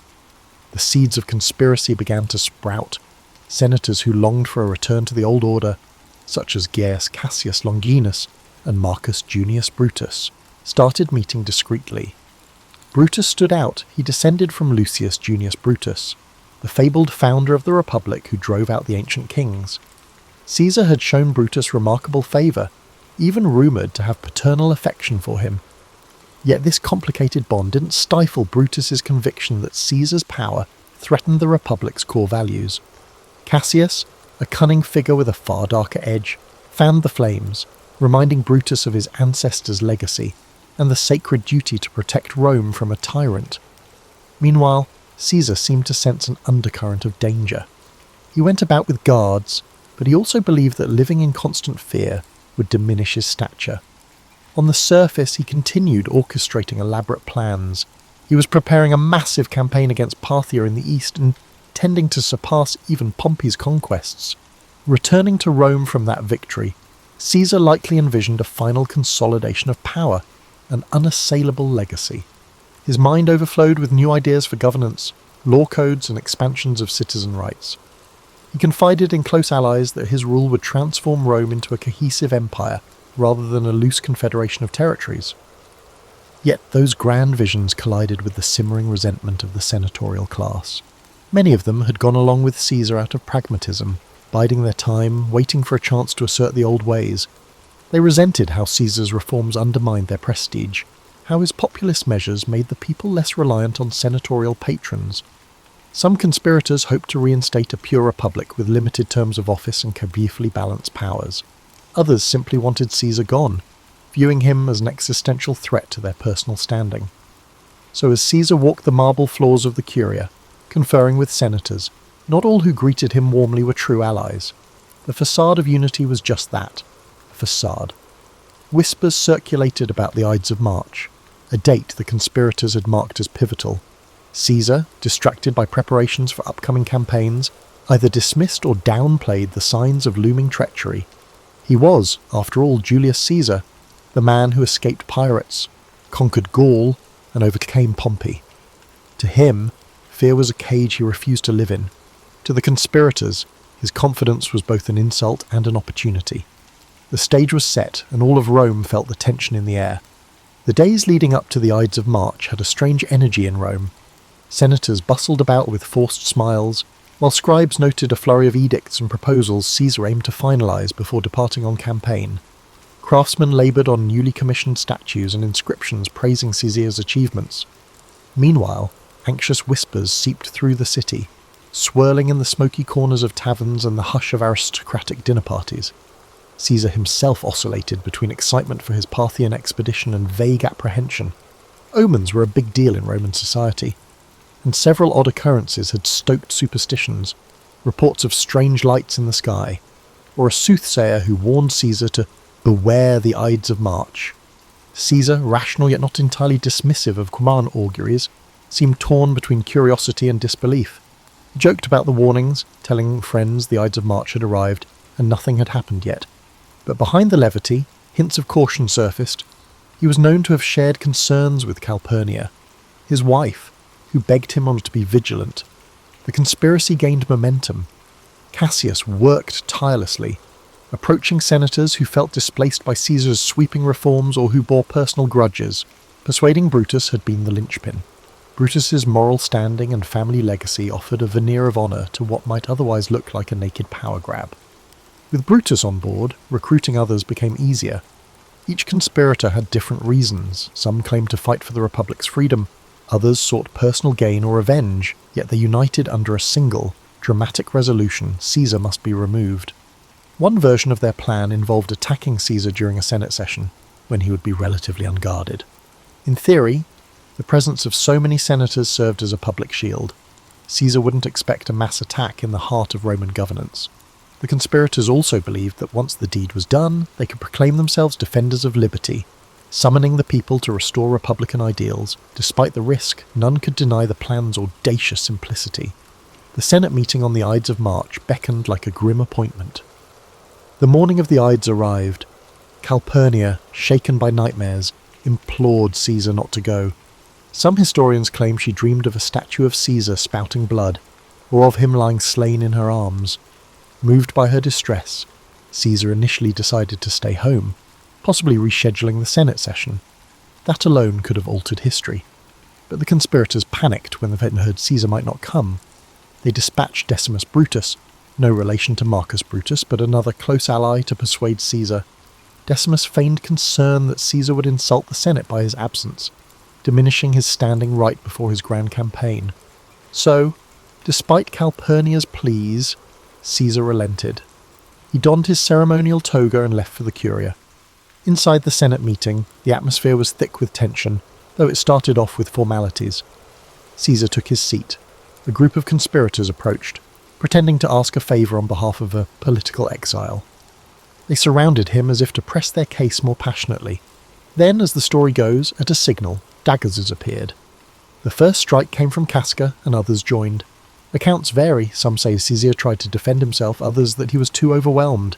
The seeds of conspiracy began to sprout. Senators who longed for a return to the old order, such as Gaius Cassius Longinus and Marcus Junius Brutus, started meeting discreetly. Brutus stood out. He descended from Lucius Junius Brutus, the fabled founder of the Republic who drove out the ancient kings. Caesar had shown Brutus remarkable favour, even rumoured to have paternal affection for him. Yet this complicated bond didn't stifle Brutus's conviction that Caesar's power threatened the Republic's core values. Cassius, a cunning figure with a far darker edge, fanned the flames, reminding Brutus of his ancestors' legacy and the sacred duty to protect Rome from a tyrant. Meanwhile, Caesar seemed to sense an undercurrent of danger. He went about with guards, but he also believed that living in constant fear would diminish his stature. On the surface, he continued orchestrating elaborate plans. He was preparing a massive campaign against Parthia in the east, intending to surpass even Pompey's conquests. Returning to Rome from that victory, Caesar likely envisioned a final consolidation of power, an unassailable legacy. His mind overflowed with new ideas for governance, law codes and expansions of citizen rights. He confided in close allies that his rule would transform Rome into a cohesive empire rather than a loose confederation of territories. Yet those grand visions collided with the simmering resentment of the senatorial class. Many of them had gone along with Caesar out of pragmatism, biding their time, waiting for a chance to assert the old ways. They resented how Caesar's reforms undermined their prestige, how his populist measures made the people less reliant on senatorial patrons. Some conspirators hoped to reinstate a pure republic with limited terms of office and carefully balanced powers. Others simply wanted Caesar gone, viewing him as an existential threat to their personal standing. So as Caesar walked the marble floors of the Curia, conferring with senators, not all who greeted him warmly were true allies. The facade of unity was just that, a facade. Whispers circulated about the Ides of March, a date the conspirators had marked as pivotal. Caesar, distracted by preparations for upcoming campaigns, either dismissed or downplayed the signs of looming treachery. He was, after all, Julius Caesar, the man who escaped pirates, conquered Gaul, and overcame Pompey. To him, fear was a cage he refused to live in. To the conspirators, his confidence was both an insult and an opportunity. The stage was set, and all of Rome felt the tension in the air. The days leading up to the Ides of March had a strange energy in Rome. Senators bustled about with forced smiles, while scribes noted a flurry of edicts and proposals Caesar aimed to finalise before departing on campaign. Craftsmen laboured on newly commissioned statues and inscriptions praising Caesar's achievements. Meanwhile, anxious whispers seeped through the city, swirling in the smoky corners of taverns and the hush of aristocratic dinner parties. Caesar himself oscillated between excitement for his Parthian expedition and vague apprehension. Omens were a big deal in Roman society, and several odd occurrences had stoked superstitions, reports of strange lights in the sky, or a soothsayer who warned Caesar to beware the Ides of March. Caesar, rational yet not entirely dismissive of common auguries, seemed torn between curiosity and disbelief. He joked about the warnings, telling friends the Ides of March had arrived and nothing had happened yet. But behind the levity, hints of caution surfaced. He was known to have shared concerns with Calpurnia, his wife, who begged him on to be vigilant. The conspiracy gained momentum. Cassius worked tirelessly, approaching senators who felt displaced by Caesar's sweeping reforms or who bore personal grudges. Persuading Brutus had been the linchpin. Brutus's moral standing and family legacy offered a veneer of honour to what might otherwise look like a naked power grab. With Brutus on board, recruiting others became easier. Each conspirator had different reasons. Some claimed to fight for the Republic's freedom, others sought personal gain or revenge, yet they united under a single, dramatic resolution: Caesar must be removed. One version of their plan involved attacking Caesar during a Senate session, when he would be relatively unguarded. In theory, the presence of so many senators served as a public shield. Caesar wouldn't expect a mass attack in the heart of Roman governance. The conspirators also believed that once the deed was done, they could proclaim themselves defenders of liberty, summoning the people to restore republican ideals. Despite the risk, none could deny the plan's audacious simplicity. The Senate meeting on the Ides of March beckoned like a grim appointment. The morning of the Ides arrived. Calpurnia, shaken by nightmares, implored Caesar not to go. Some historians claim she dreamed of a statue of Caesar spouting blood, or of him lying slain in her arms. Moved by her distress, Caesar initially decided to stay home, possibly rescheduling the Senate session. That alone could have altered history. But the conspirators panicked when they heard Caesar might not come. They dispatched Decimus Brutus, no relation to Marcus Brutus, but another close ally, to persuade Caesar. Decimus feigned concern that Caesar would insult the Senate by his absence, diminishing his standing right before his grand campaign. So, despite Calpurnia's pleas, Caesar relented. He donned his ceremonial toga and left for the Curia. Inside the Senate meeting, the atmosphere was thick with tension, though it started off with formalities. Caesar took his seat. A group of conspirators approached, pretending to ask a favour on behalf of a political exile. They surrounded him as if to press their case more passionately. Then, as the story goes, at a signal, daggers appeared. The first strike came from Casca, and others joined. Accounts vary. Some say Caesar tried to defend himself, others that he was too overwhelmed.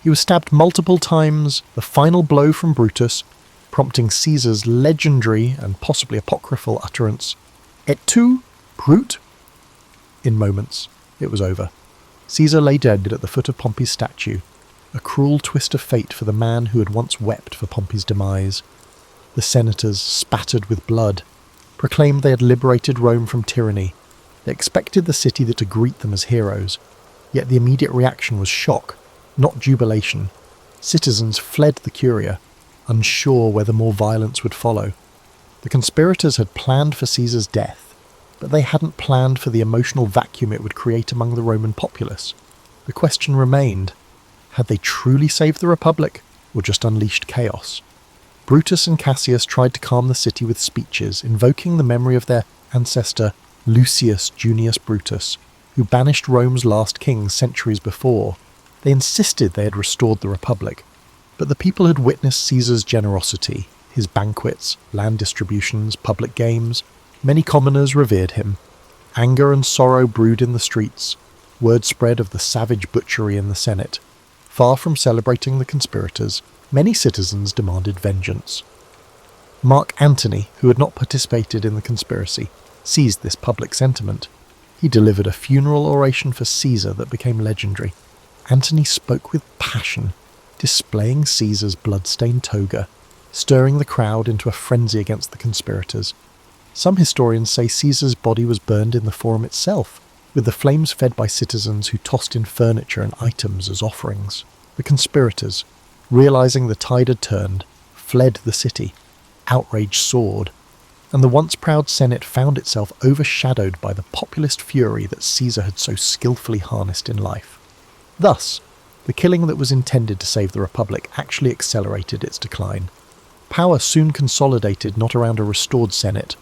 He was stabbed multiple times, the final blow from Brutus, prompting Caesar's legendary and possibly apocryphal utterance, "Et tu, Brute?" In moments, it was over. Caesar lay dead at the foot of Pompey's statue, a cruel twist of fate for the man who had once wept for Pompey's demise. The senators, spattered with blood, proclaimed they had liberated Rome from tyranny. They expected the city to greet them as heroes, yet the immediate reaction was shock, not jubilation. Citizens fled the Curia, unsure whether more violence would follow. The conspirators had planned for Caesar's death, but they hadn't planned for the emotional vacuum it would create among the Roman populace. The question remained, had they truly saved the Republic, or just unleashed chaos? Brutus and Cassius tried to calm the city with speeches, invoking the memory of their ancestor Lucius Junius Brutus, who banished Rome's last king centuries before. They insisted they had restored the Republic, but the people had witnessed Caesar's generosity, his banquets, land distributions, public games. Many commoners revered him. Anger and sorrow brewed in the streets. Word spread of the savage butchery in the Senate. Far from celebrating the conspirators, many citizens demanded vengeance. Mark Antony, who had not participated in the conspiracy, seized this public sentiment. He delivered a funeral oration for Caesar that became legendary. Antony spoke with passion, displaying Caesar's blood-stained toga, stirring the crowd into a frenzy against the conspirators. Some historians say Caesar's body was burned in the forum itself, with the flames fed by citizens who tossed in furniture and items as offerings. The conspirators, realizing the tide had turned, fled the city. Outrage soared, and the once proud Senate found itself overshadowed by the populist fury that Caesar had so skillfully harnessed in life. Thus, the killing that was intended to save the Republic actually accelerated its decline. Power soon consolidated not around a restored Senate,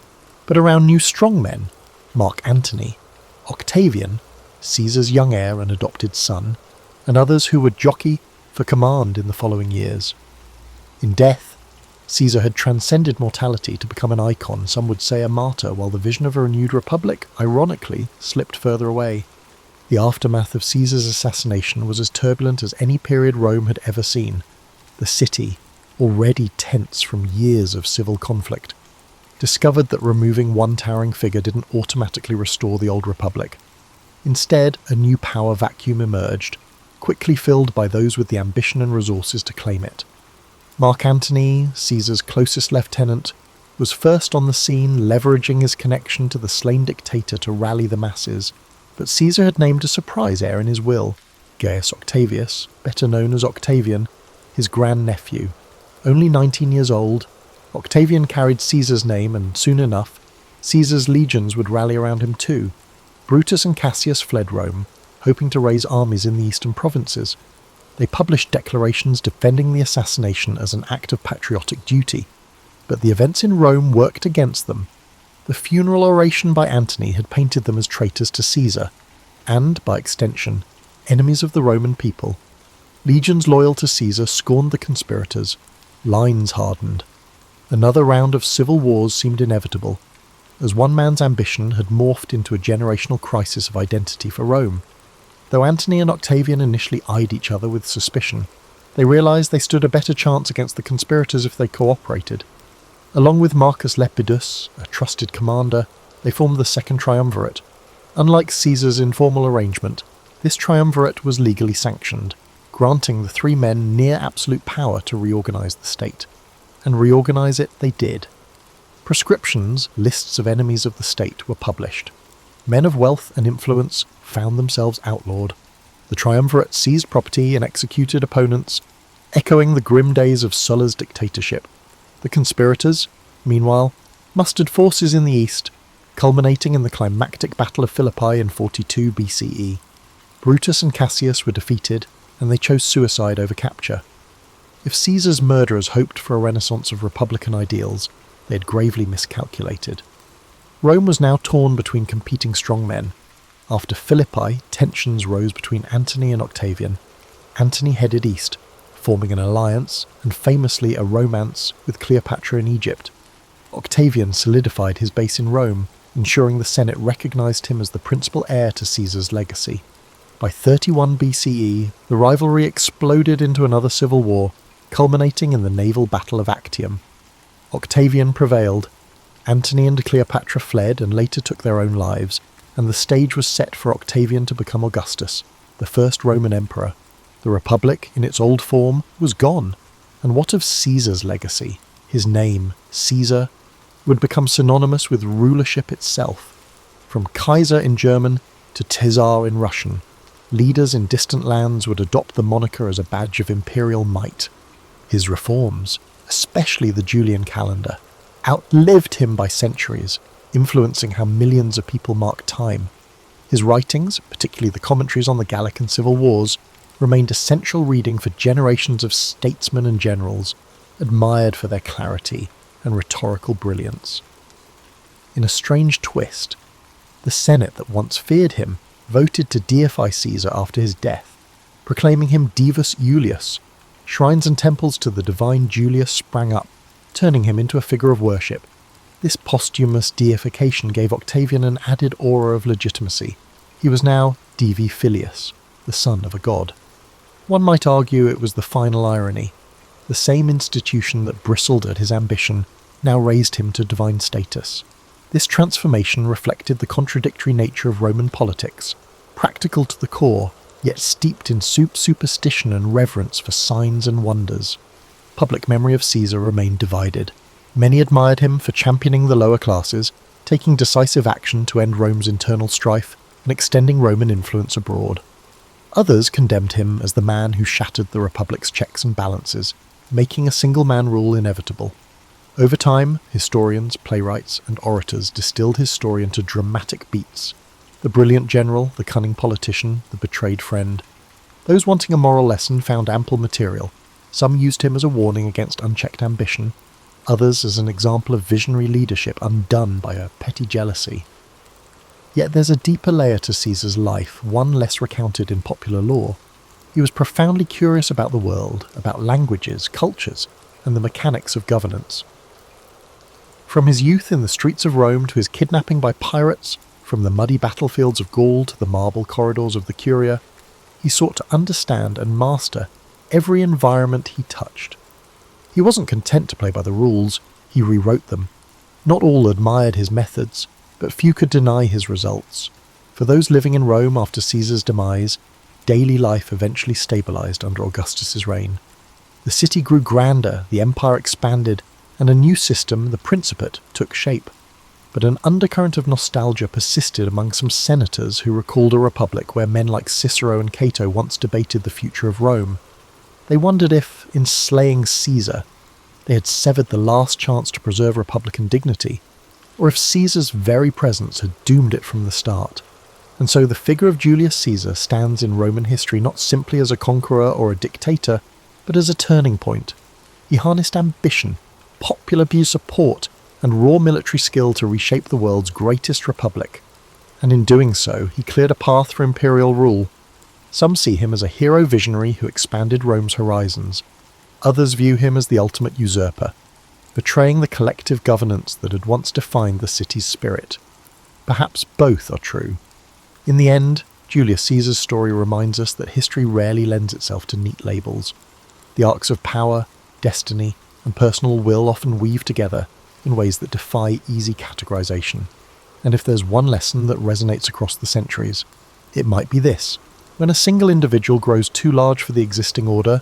but around new strongmen: Mark Antony, Octavian, Caesar's young heir and adopted son, and others who would jockey for command in the following years. In death, Caesar had transcended mortality to become an icon, some would say a martyr, while the vision of a renewed republic, ironically, slipped further away. The aftermath of Caesar's assassination was as turbulent as any period Rome had ever seen. The city, already tense from years of civil conflict, discovered that removing one towering figure didn't automatically restore the old republic. Instead, a new power vacuum emerged, quickly filled by those with the ambition and resources to claim it. Mark Antony, Caesar's closest lieutenant, was first on the scene, leveraging his connection to the slain dictator to rally the masses, but Caesar had named a surprise heir in his will, Gaius Octavius, better known as Octavian, his grandnephew. Only 19 years old, Octavian carried Caesar's name, and soon enough, Caesar's legions would rally around him too. Brutus and Cassius fled Rome, hoping to raise armies in the eastern provinces. They published declarations defending the assassination as an act of patriotic duty, but the events in Rome worked against them. The funeral oration by Antony had painted them as traitors to Caesar, and, by extension, enemies of the Roman people. Legions loyal to Caesar scorned the conspirators. Lines hardened. Another round of civil wars seemed inevitable, as one man's ambition had morphed into a generational crisis of identity for Rome. Though Antony and Octavian initially eyed each other with suspicion, they realised they stood a better chance against the conspirators if they cooperated. Along with Marcus Lepidus, a trusted commander, they formed the Second Triumvirate. Unlike Caesar's informal arrangement, this triumvirate was legally sanctioned, granting the three men near absolute power to reorganise the state. And reorganise it they did. Prescriptions, lists of enemies of the state, were published. Men of wealth and influence found themselves outlawed. The triumvirate seized property and executed opponents, echoing the grim days of Sulla's dictatorship. The conspirators, meanwhile, mustered forces in the east, culminating in the climactic Battle of Philippi in 42 BCE. Brutus and Cassius were defeated, and they chose suicide over capture. If Caesar's murderers hoped for a renaissance of republican ideals, they had gravely miscalculated. Rome was now torn between competing strongmen. After Philippi, tensions rose between Antony and Octavian. Antony headed east, forming an alliance, and famously a romance, with Cleopatra in Egypt. Octavian solidified his base in Rome, ensuring the Senate recognised him as the principal heir to Caesar's legacy. By 31 BCE, the rivalry exploded into another civil war, culminating in the naval battle of Actium. Octavian prevailed. Antony and Cleopatra fled and later took their own lives, and the stage was set for Octavian to become Augustus, the first Roman emperor. The Republic, in its old form, was gone. And what of Caesar's legacy? His name, Caesar, would become synonymous with rulership itself. From Kaiser in German to Caesar in Russian, leaders in distant lands would adopt the moniker as a badge of imperial might. His reforms, especially the Julian calendar, outlived him by centuries, influencing how millions of people mark time. His writings, particularly the commentaries on the Gallic and Civil Wars, remained essential reading for generations of statesmen and generals, admired for their clarity and rhetorical brilliance. In a strange twist, the Senate that once feared him voted to deify Caesar after his death, proclaiming him Divus Iulius. Shrines and temples to the divine Julius sprang up, turning him into a figure of worship. This posthumous deification gave Octavian an added aura of legitimacy. He was now Divi Filius, the son of a god. One might argue it was the final irony. The same institution that bristled at his ambition now raised him to divine status. This transformation reflected the contradictory nature of Roman politics, practical to the core, yet steeped in superstition and reverence for signs and wonders. Public memory of Caesar remained divided. Many admired him for championing the lower classes, taking decisive action to end Rome's internal strife, and extending Roman influence abroad. Others condemned him as the man who shattered the Republic's checks and balances, making a single-man rule inevitable. Over time, historians, playwrights, and orators distilled his story into dramatic beats. The brilliant general, the cunning politician, the betrayed friend. Those wanting a moral lesson found ample material. Some used him as a warning against unchecked ambition, others as an example of visionary leadership undone by a petty jealousy. Yet there's a deeper layer to Caesar's life, one less recounted in popular lore. He was profoundly curious about the world, about languages, cultures, and the mechanics of governance. From his youth in the streets of Rome to his kidnapping by pirates, from the muddy battlefields of Gaul to the marble corridors of the Curia, he sought to understand and master every environment he touched. He wasn't content to play by the rules, he rewrote them. Not all admired his methods, but few could deny his results. For those living in Rome after Caesar's demise, daily life eventually stabilized under Augustus's reign. The city grew grander, the empire expanded, and a new system, the Principate, took shape. But an undercurrent of nostalgia persisted among some senators who recalled a republic where men like Cicero and Cato once debated the future of Rome. They wondered if, in slaying Caesar, they had severed the last chance to preserve republican dignity, or if Caesar's very presence had doomed it from the start. And so the figure of Julius Caesar stands in Roman history not simply as a conqueror or a dictator, but as a turning point. He harnessed ambition, popular support, and raw military skill to reshape the world's greatest republic. And in doing so, he cleared a path for imperial rule. Some see him as a hero visionary who expanded Rome's horizons. Others view him as the ultimate usurper, betraying the collective governance that had once defined the city's spirit. Perhaps both are true. In the end, Julius Caesar's story reminds us that history rarely lends itself to neat labels. The arcs of power, destiny, and personal will often weave together in ways that defy easy categorization. And if there's one lesson that resonates across the centuries, it might be this. When a single individual grows too large for the existing order,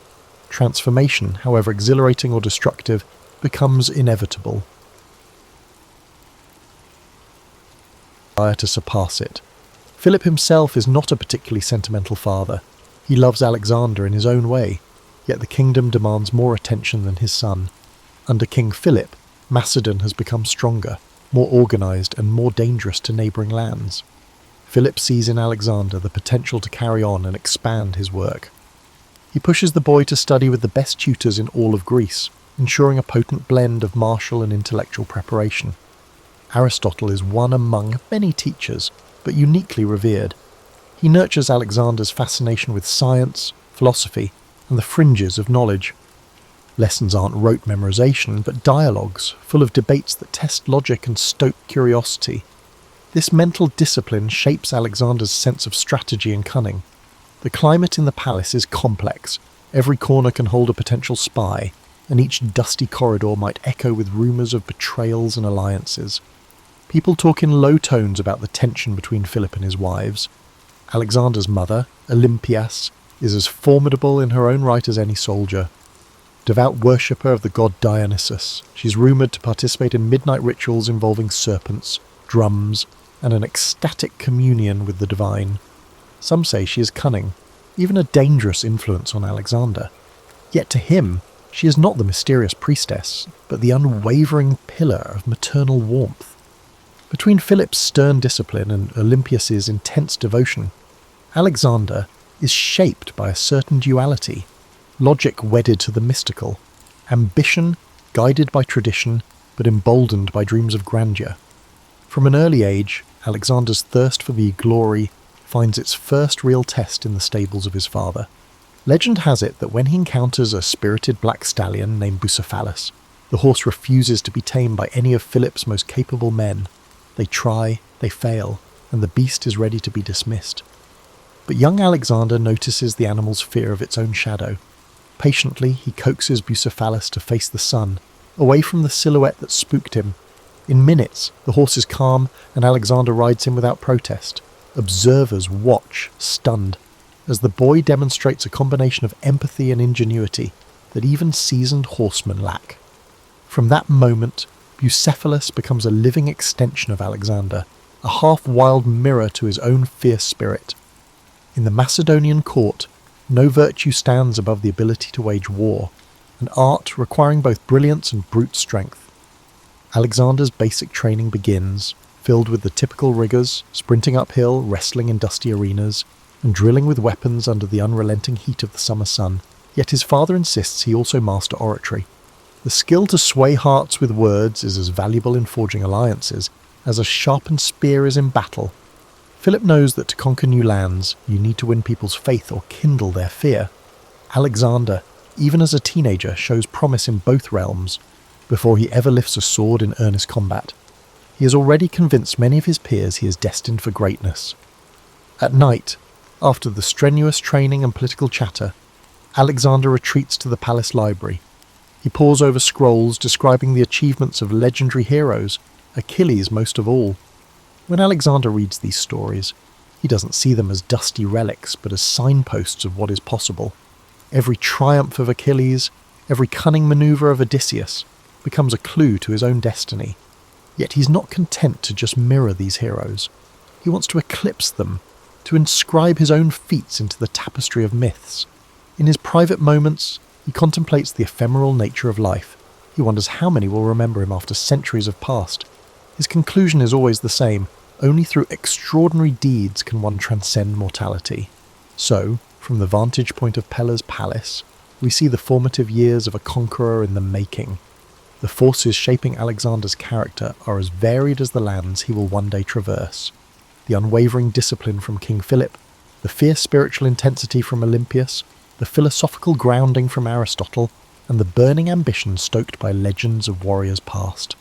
transformation, however exhilarating or destructive, becomes inevitable. To surpass it. Philip himself is not a particularly sentimental father. He loves Alexander in his own way, yet the kingdom demands more attention than his son. Under King Philip, Macedon has become stronger, more organised and more dangerous to neighbouring lands. Philip sees in Alexander the potential to carry on and expand his work. He pushes the boy to study with the best tutors in all of Greece, ensuring a potent blend of martial and intellectual preparation. Aristotle is one among many teachers, but uniquely revered. He nurtures Alexander's fascination with science, philosophy, and the fringes of knowledge. Lessons aren't rote memorization, but dialogues, full of debates that test logic and stoke curiosity. This mental discipline shapes Alexander's sense of strategy and cunning. The climate in the palace is complex. Every corner can hold a potential spy, and each dusty corridor might echo with rumours of betrayals and alliances. People talk in low tones about the tension between Philip and his wives. Alexander's mother, Olympias, is as formidable in her own right as any soldier. Devout worshipper of the god Dionysus, she's rumoured to participate in midnight rituals involving serpents, drums, and an ecstatic communion with the divine. Some say she is cunning, even a dangerous influence on Alexander. Yet to him, she is not the mysterious priestess, but the unwavering pillar of maternal warmth. Between Philip's stern discipline and Olympias's intense devotion, Alexander is shaped by a certain duality. Logic wedded to the mystical, ambition guided by tradition but emboldened by dreams of grandeur. From an early age, Alexander's thirst for the glory finds its first real test in the stables of his father. Legend has it that when he encounters a spirited black stallion named Bucephalus, the horse refuses to be tamed by any of Philip's most capable men. They try, they fail, and the beast is ready to be dismissed. But young Alexander notices the animal's fear of its own shadow. Patiently, he coaxes Bucephalus to face the sun, away from the silhouette that spooked him. In minutes, the horse is calm, and Alexander rides him without protest. Observers watch, stunned, as the boy demonstrates a combination of empathy and ingenuity that even seasoned horsemen lack. From that moment, Bucephalus becomes a living extension of Alexander, a half-wild mirror to his own fierce spirit. In the Macedonian court, no virtue stands above the ability to wage war, an art requiring both brilliance and brute strength. Alexander's basic training begins, filled with the typical rigours, sprinting uphill, wrestling in dusty arenas, and drilling with weapons under the unrelenting heat of the summer sun. Yet his father insists he also master oratory. The skill to sway hearts with words is as valuable in forging alliances as a sharpened spear is in battle. Philip knows that to conquer new lands, you need to win people's faith or kindle their fear. Alexander, even as a teenager, shows promise in both realms before he ever lifts a sword in earnest combat. He has already convinced many of his peers he is destined for greatness. At night, after the strenuous training and political chatter, Alexander retreats to the palace library. He pores over scrolls describing the achievements of legendary heroes, Achilles most of all. When Alexander reads these stories, he doesn't see them as dusty relics, but as signposts of what is possible. Every triumph of Achilles, every cunning manoeuvre of Odysseus, becomes a clue to his own destiny. Yet he's not content to just mirror these heroes. He wants to eclipse them, to inscribe his own feats into the tapestry of myths. In his private moments, he contemplates the ephemeral nature of life. He wonders how many will remember him after centuries have passed. His conclusion is always the same: only through extraordinary deeds can one transcend mortality. So, from the vantage point of Pella's palace, we see the formative years of a conqueror in the making. The forces shaping Alexander's character are as varied as the lands he will one day traverse. The unwavering discipline from King Philip, the fierce spiritual intensity from Olympius, the philosophical grounding from Aristotle, and the burning ambition stoked by legends of warriors past.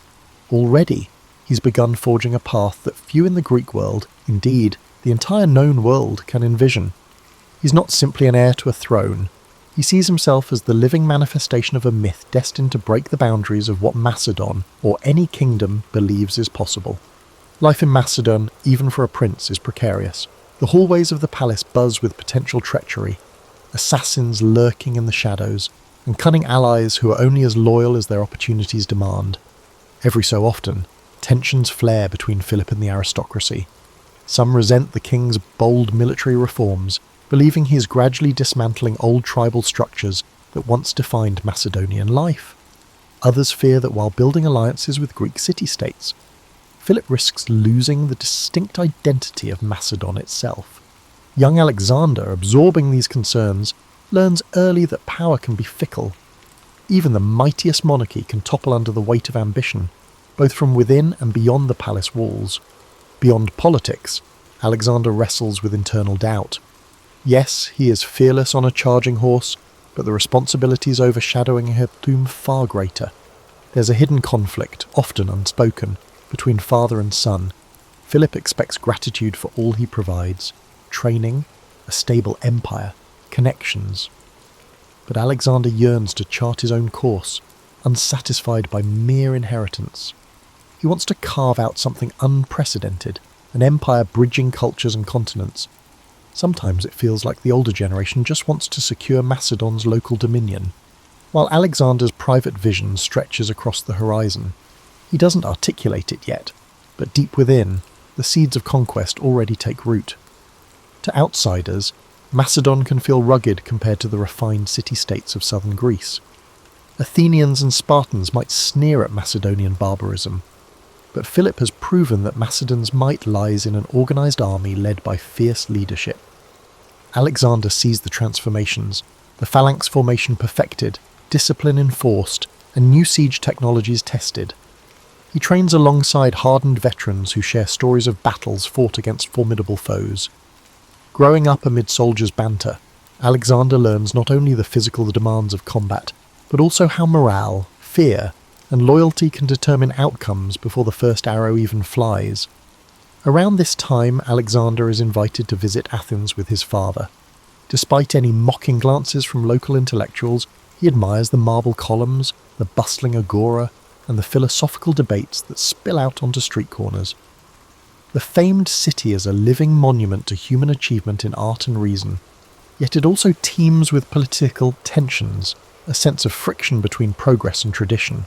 Already, he's begun forging a path that few in the Greek world, indeed, the entire known world, can envision. He's not simply an heir to a throne. He sees himself as the living manifestation of a myth destined to break the boundaries of what Macedon, or any kingdom, believes is possible. Life in Macedon, even for a prince, is precarious. The hallways of the palace buzz with potential treachery, assassins lurking in the shadows, and cunning allies who are only as loyal as their opportunities demand. Every so often, tensions flare between Philip and the aristocracy. Some resent the king's bold military reforms, believing he is gradually dismantling old tribal structures that once defined Macedonian life. Others fear that while building alliances with Greek city-states, Philip risks losing the distinct identity of Macedon itself. Young Alexander, absorbing these concerns, learns early that power can be fickle. Even the mightiest monarchy can topple under the weight of ambition, both from within and beyond the palace walls. Beyond politics, Alexander wrestles with internal doubt. Yes, he is fearless on a charging horse, but the responsibilities overshadowing him loom far greater. There's a hidden conflict, often unspoken, between father and son. Philip expects gratitude for all he provides: training, a stable empire, connections. But Alexander yearns to chart his own course, unsatisfied by mere inheritance. He wants to carve out something unprecedented, an empire bridging cultures and continents. Sometimes it feels like the older generation just wants to secure Macedon's local dominion, while Alexander's private vision stretches across the horizon. He doesn't articulate it yet, but deep within, the seeds of conquest already take root. To outsiders, Macedon can feel rugged compared to the refined city-states of southern Greece. Athenians and Spartans might sneer at Macedonian barbarism, but Philip has proven that Macedon's might lies in an organised army led by fierce leadership. Alexander sees the transformations, the phalanx formation perfected, discipline enforced, and new siege technologies tested. He trains alongside hardened veterans who share stories of battles fought against formidable foes. Growing up amid soldiers' banter, Alexander learns not only the physical demands of combat, but also how morale, fear, and loyalty can determine outcomes before the first arrow even flies. Around this time, Alexander is invited to visit Athens with his father. Despite any mocking glances from local intellectuals, he admires the marble columns, the bustling agora, and the philosophical debates that spill out onto street corners. The famed city is a living monument to human achievement in art and reason, yet it also teems with political tensions, a sense of friction between progress and tradition.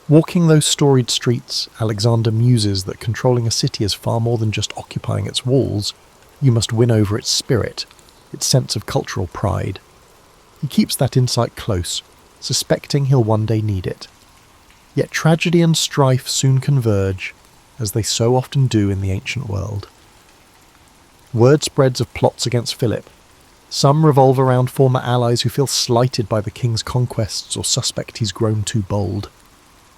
Walking those storied streets, Alexander muses that controlling a city is far more than just occupying its walls. You must win over its spirit, its sense of cultural pride. He keeps that insight close, suspecting he'll one day need it. Yet tragedy and strife soon converge, as they so often do in the ancient world. Word spreads of plots against Philip. Some revolve around former allies who feel slighted by the king's conquests or suspect he's grown too bold.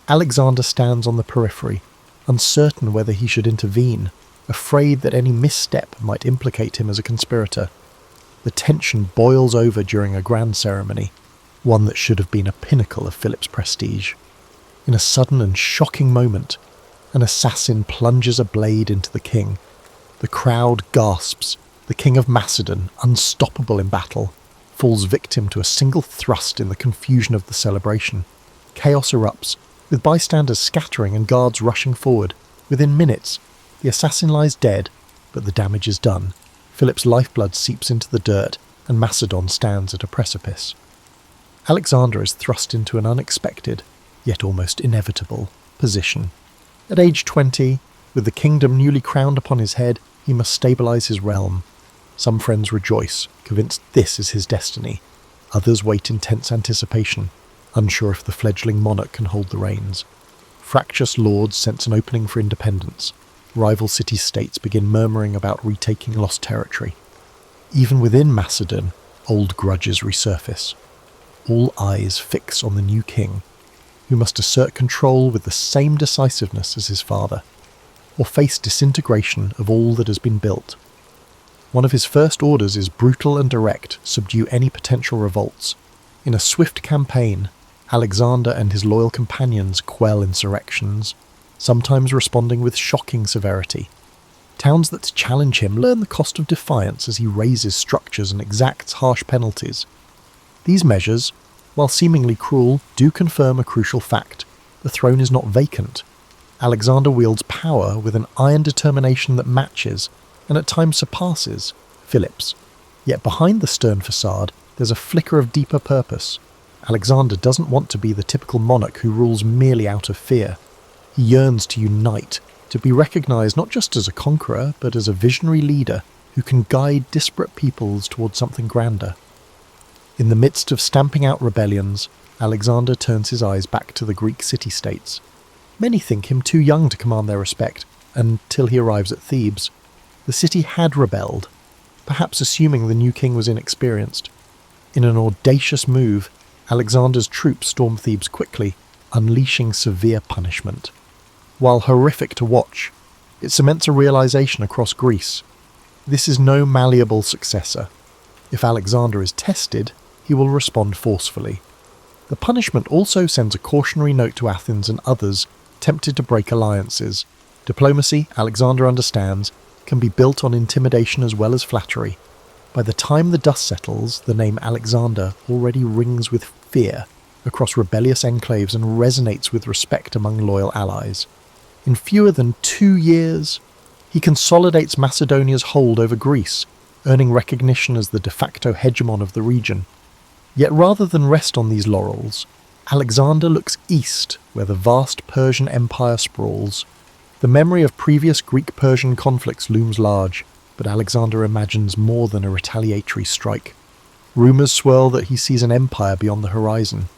Alexander stands on the periphery, uncertain whether he should intervene, afraid that any misstep might implicate him as a conspirator. The tension boils over during a grand ceremony, one that should have been a pinnacle of Philip's prestige. In a sudden and shocking moment, an assassin plunges a blade into the king. The crowd gasps. The king of Macedon, unstoppable in battle, falls victim to a single thrust in the confusion of the celebration. Chaos erupts, With bystanders scattering and guards rushing forward, within minutes, the assassin lies dead, but the damage is done. Philip's lifeblood seeps into the dirt, and Macedon stands at a precipice. Alexander is thrust into an unexpected, yet almost inevitable, position. At age 20, with the kingdom newly crowned upon his head, he must stabilise his realm. Some friends rejoice, convinced this is his destiny. Others wait in tense anticipation, unsure if the fledgling monarch can hold the reins. Fractious lords sense an opening for independence. Rival city-states begin murmuring about retaking lost territory. Even within Macedon, old grudges resurface. All eyes fix on the new king, who must assert control with the same decisiveness as his father, or face disintegration of all that has been built. One of his first orders is brutal and direct, subdue any potential revolts. In a swift campaign, Alexander and his loyal companions quell insurrections, sometimes responding with shocking severity. Towns that challenge him learn the cost of defiance as he razes structures and exacts harsh penalties. These measures, while seemingly cruel, do confirm a crucial fact. The throne is not vacant. Alexander wields power with an iron determination that matches, and at times surpasses, Philip's. Yet behind the stern facade, there's a flicker of deeper purpose. Alexander doesn't want to be the typical monarch who rules merely out of fear. He yearns to unite, to be recognised not just as a conqueror, but as a visionary leader who can guide disparate peoples towards something grander. In the midst of stamping out rebellions, Alexander turns his eyes back to the Greek city-states. Many think him too young to command their respect, until he arrives at Thebes. The city had rebelled, perhaps assuming the new king was inexperienced. In an audacious move, Alexander's troops storm Thebes quickly, unleashing severe punishment. While horrific to watch, it cements a realization across Greece. This is no malleable successor. If Alexander is tested, he will respond forcefully. The punishment also sends a cautionary note to Athens and others tempted to break alliances. Diplomacy, Alexander understands, can be built on intimidation as well as flattery. By the time the dust settles, the name Alexander already rings with fear across rebellious enclaves and resonates with respect among loyal allies. In fewer than 2 years, he consolidates Macedonia's hold over Greece, earning recognition as the de facto hegemon of the region. Yet rather than rest on these laurels, Alexander looks east, where the vast Persian Empire sprawls. The memory of previous Greek-Persian conflicts looms large, but Alexander imagines more than a retaliatory strike. Rumours swirl that he sees an empire beyond the horizon,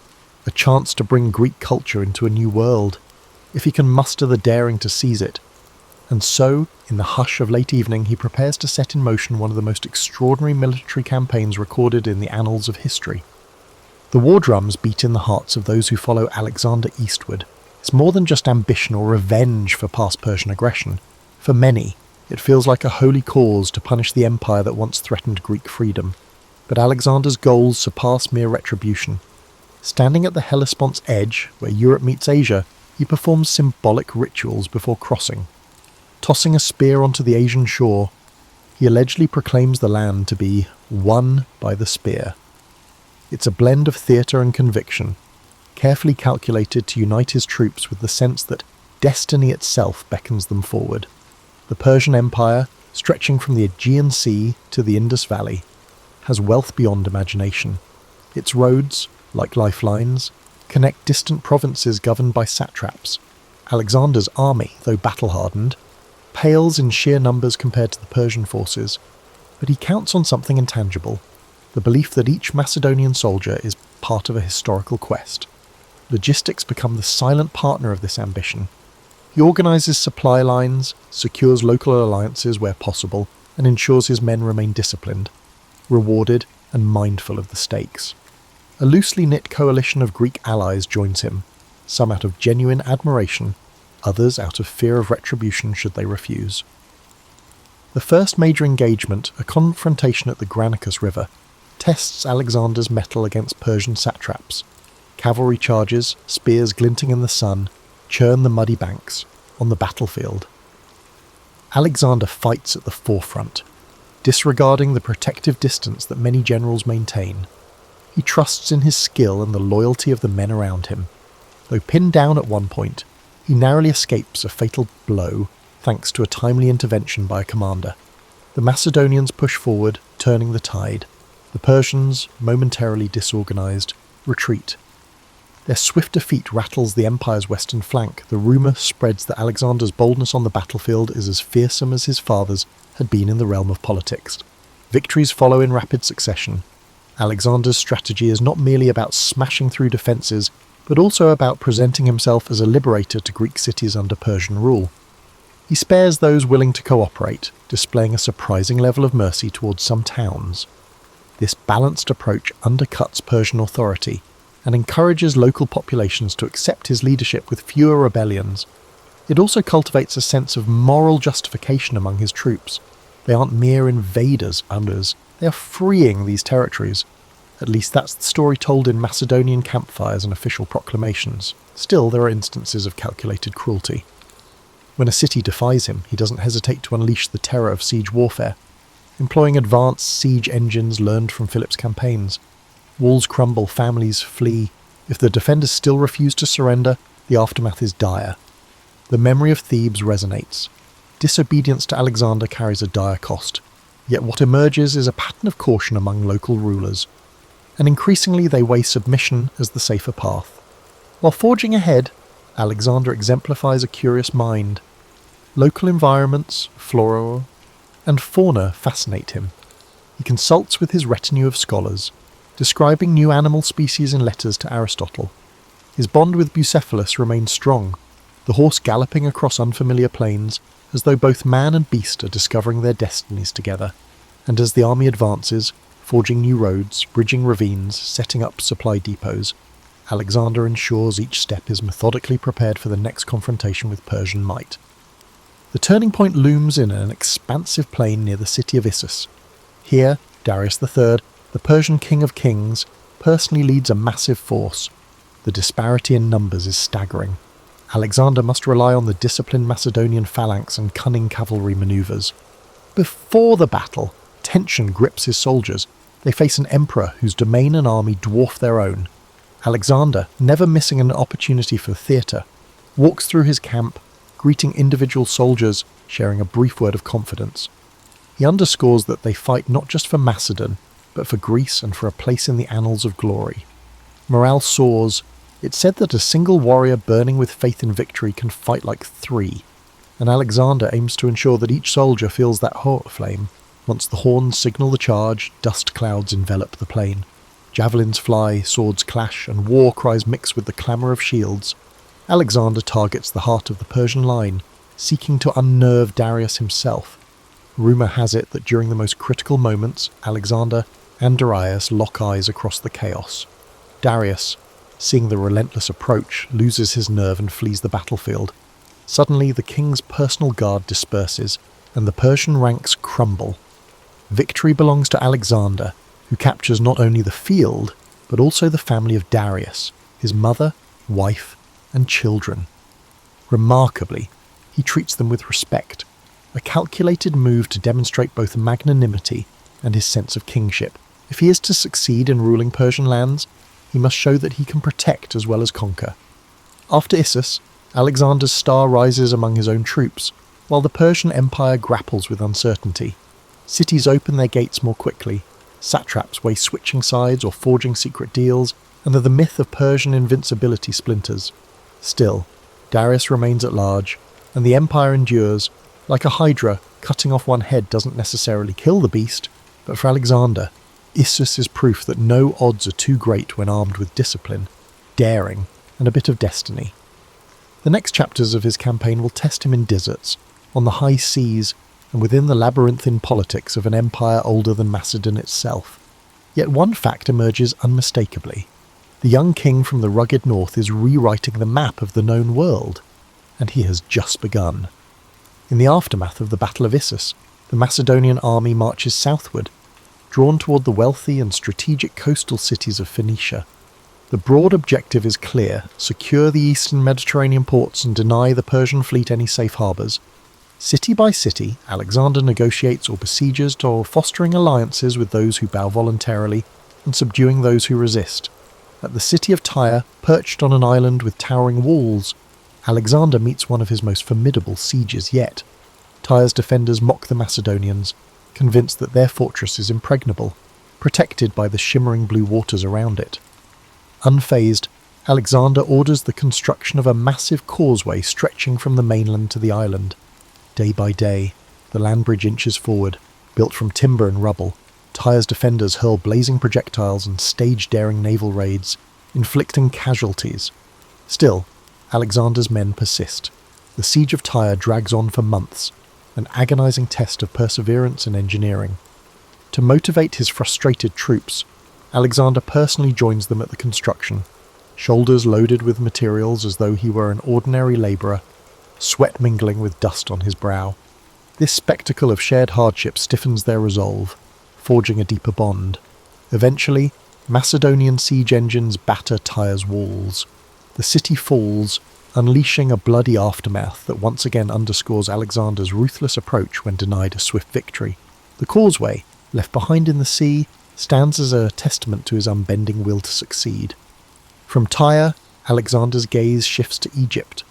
a chance to bring Greek culture into a new world, if he can muster the daring to seize it. And so, in the hush of late evening, he prepares to set in motion one of the most extraordinary military campaigns recorded in the annals of history. The war drums beat in the hearts of those who follow Alexander eastward. It's more than just ambition or revenge for past Persian aggression. For many, it feels like a holy cause to punish the empire that once threatened Greek freedom. But Alexander's goals surpass mere retribution. Standing at the Hellespont's edge, where Europe meets Asia, he performs symbolic rituals before crossing. Tossing a spear onto the Asian shore, he allegedly proclaims the land to be won by the spear. It's a blend of theatre and conviction, carefully calculated to unite his troops with the sense that destiny itself beckons them forward. The Persian Empire, stretching from the Aegean Sea to the Indus Valley, has wealth beyond imagination. Its roads, like lifelines, connect distant provinces governed by satraps. Alexander's army, though battle-hardened, pales in sheer numbers compared to the Persian forces, but he counts on something intangible, the belief that each Macedonian soldier is part of a historical quest. Logistics become the silent partner of this ambition. He organises supply lines, secures local alliances where possible, and ensures his men remain disciplined, rewarded, and mindful of the stakes. A loosely knit coalition of Greek allies joins him, some out of genuine admiration, others out of fear of retribution should they refuse. The first major engagement, a confrontation at the Granicus River, tests Alexander's mettle against Persian satraps. Cavalry charges, spears glinting in the sun, churn the muddy banks on the battlefield. Alexander fights at the forefront, disregarding the protective distance that many generals maintain. He trusts in his skill and the loyalty of the men around him. Though pinned down at one point, he narrowly escapes a fatal blow thanks to a timely intervention by a commander. The Macedonians push forward, turning the tide. The Persians, momentarily disorganized, retreat. Their swift defeat rattles the empire's western flank. The rumour spreads that Alexander's boldness on the battlefield is as fearsome as his father's had been in the realm of politics. Victories follow in rapid succession. Alexander's strategy is not merely about smashing through defences, but also about presenting himself as a liberator to Greek cities under Persian rule. He spares those willing to cooperate, displaying a surprising level of mercy towards some towns. This balanced approach undercuts Persian authority and encourages local populations to accept his leadership with fewer rebellions. It also cultivates a sense of moral justification among his troops. They aren't mere invaders, others. They are freeing these territories. At least that's the story told in Macedonian campfires and official proclamations. Still, there are instances of calculated cruelty. When a city defies him, he doesn't hesitate to unleash the terror of siege warfare, employing advanced siege engines learned from Philip's campaigns. Walls crumble, families flee. If the defenders still refuse to surrender, the aftermath is dire. The memory of Thebes resonates. Disobedience to Alexander carries a dire cost. Yet what emerges is a pattern of caution among local rulers, and increasingly they weigh submission as the safer path. While forging ahead, Alexander exemplifies a curious mind. Local environments, flora and fauna fascinate him. He consults with his retinue of scholars, describing new animal species in letters to Aristotle. His bond with Bucephalus remains strong, the horse galloping across unfamiliar plains, as though both man and beast are discovering their destinies together. And as the army advances, forging new roads, bridging ravines, setting up supply depots, Alexander ensures each step is methodically prepared for the next confrontation with Persian might. The turning point looms in an expansive plain near the city of Issus. Here, Darius III, the Persian king of kings, personally leads a massive force. The disparity in numbers is staggering. Alexander must rely on the disciplined Macedonian phalanx and cunning cavalry manoeuvres. Before the battle, tension grips his soldiers. They face an emperor whose domain and army dwarf their own. Alexander, never missing an opportunity for theatre, walks through his camp, greeting individual soldiers, sharing a brief word of confidence. He underscores that they fight not just for Macedon, but for Greece and for a place in the annals of glory. Morale soars. It's said that a single warrior burning with faith in victory can fight like three, and Alexander aims to ensure that each soldier feels that hot flame. Once the horns signal the charge, dust clouds envelop the plain. Javelins fly, swords clash, and war cries mix with the clamour of shields. Alexander targets the heart of the Persian line, seeking to unnerve Darius himself. Rumour has it that during the most critical moments, Alexander and Darius lock eyes across the chaos. Darius, seeing the relentless approach, loses his nerve and flees the battlefield. Suddenly, the king's personal guard disperses, and the Persian ranks crumble. Victory belongs to Alexander, who captures not only the field, but also the family of Darius, his mother, wife, and children. Remarkably, he treats them with respect, a calculated move to demonstrate both magnanimity and his sense of kingship. If he is to succeed in ruling Persian lands, he must show that he can protect as well as conquer. After Issus, Alexander's star rises among his own troops, while the Persian Empire grapples with uncertainty. Cities open their gates more quickly, satraps weigh switching sides or forging secret deals, and the myth of Persian invincibility splinters. Still, Darius remains at large, and the empire endures. Like a hydra, cutting off one head doesn't necessarily kill the beast, but for Alexander, Issus is proof that no odds are too great when armed with discipline, daring, and a bit of destiny. The next chapters of his campaign will test him in deserts, on the high seas, and within the labyrinthine politics of an empire older than Macedon itself. Yet one fact emerges unmistakably. The young king from the rugged north is rewriting the map of the known world, and he has just begun. In the aftermath of the Battle of Issus, the Macedonian army marches southward, drawn toward the wealthy and strategic coastal cities of Phoenicia. The broad objective is clear: secure the eastern Mediterranean ports and deny the Persian fleet any safe harbours. City by city, Alexander negotiates or besieges, or fostering alliances with those who bow voluntarily and subduing those who resist. At the city of Tyre, perched on an island with towering walls, Alexander meets one of his most formidable sieges yet. Tyre's defenders mock the Macedonians, convinced that their fortress is impregnable, protected by the shimmering blue waters around it. Unfazed, Alexander orders the construction of a massive causeway stretching from the mainland to the island. Day by day, the land bridge inches forward, built from timber and rubble. Tyre's defenders hurl blazing projectiles and stage daring naval raids, inflicting casualties. Still, Alexander's men persist. The siege of Tyre drags on for months, an agonizing test of perseverance and engineering. To motivate his frustrated troops, Alexander personally joins them at the construction, shoulders loaded with materials as though he were an ordinary labourer, sweat mingling with dust on his brow. This spectacle of shared hardship stiffens their resolve, forging a deeper bond. Eventually, Macedonian siege engines batter Tyre's walls. The city falls, unleashing a bloody aftermath that once again underscores Alexander's ruthless approach when denied a swift victory. The causeway, left behind in the sea, stands as a testament to his unbending will to succeed. From Tyre, Alexander's gaze shifts to Egypt.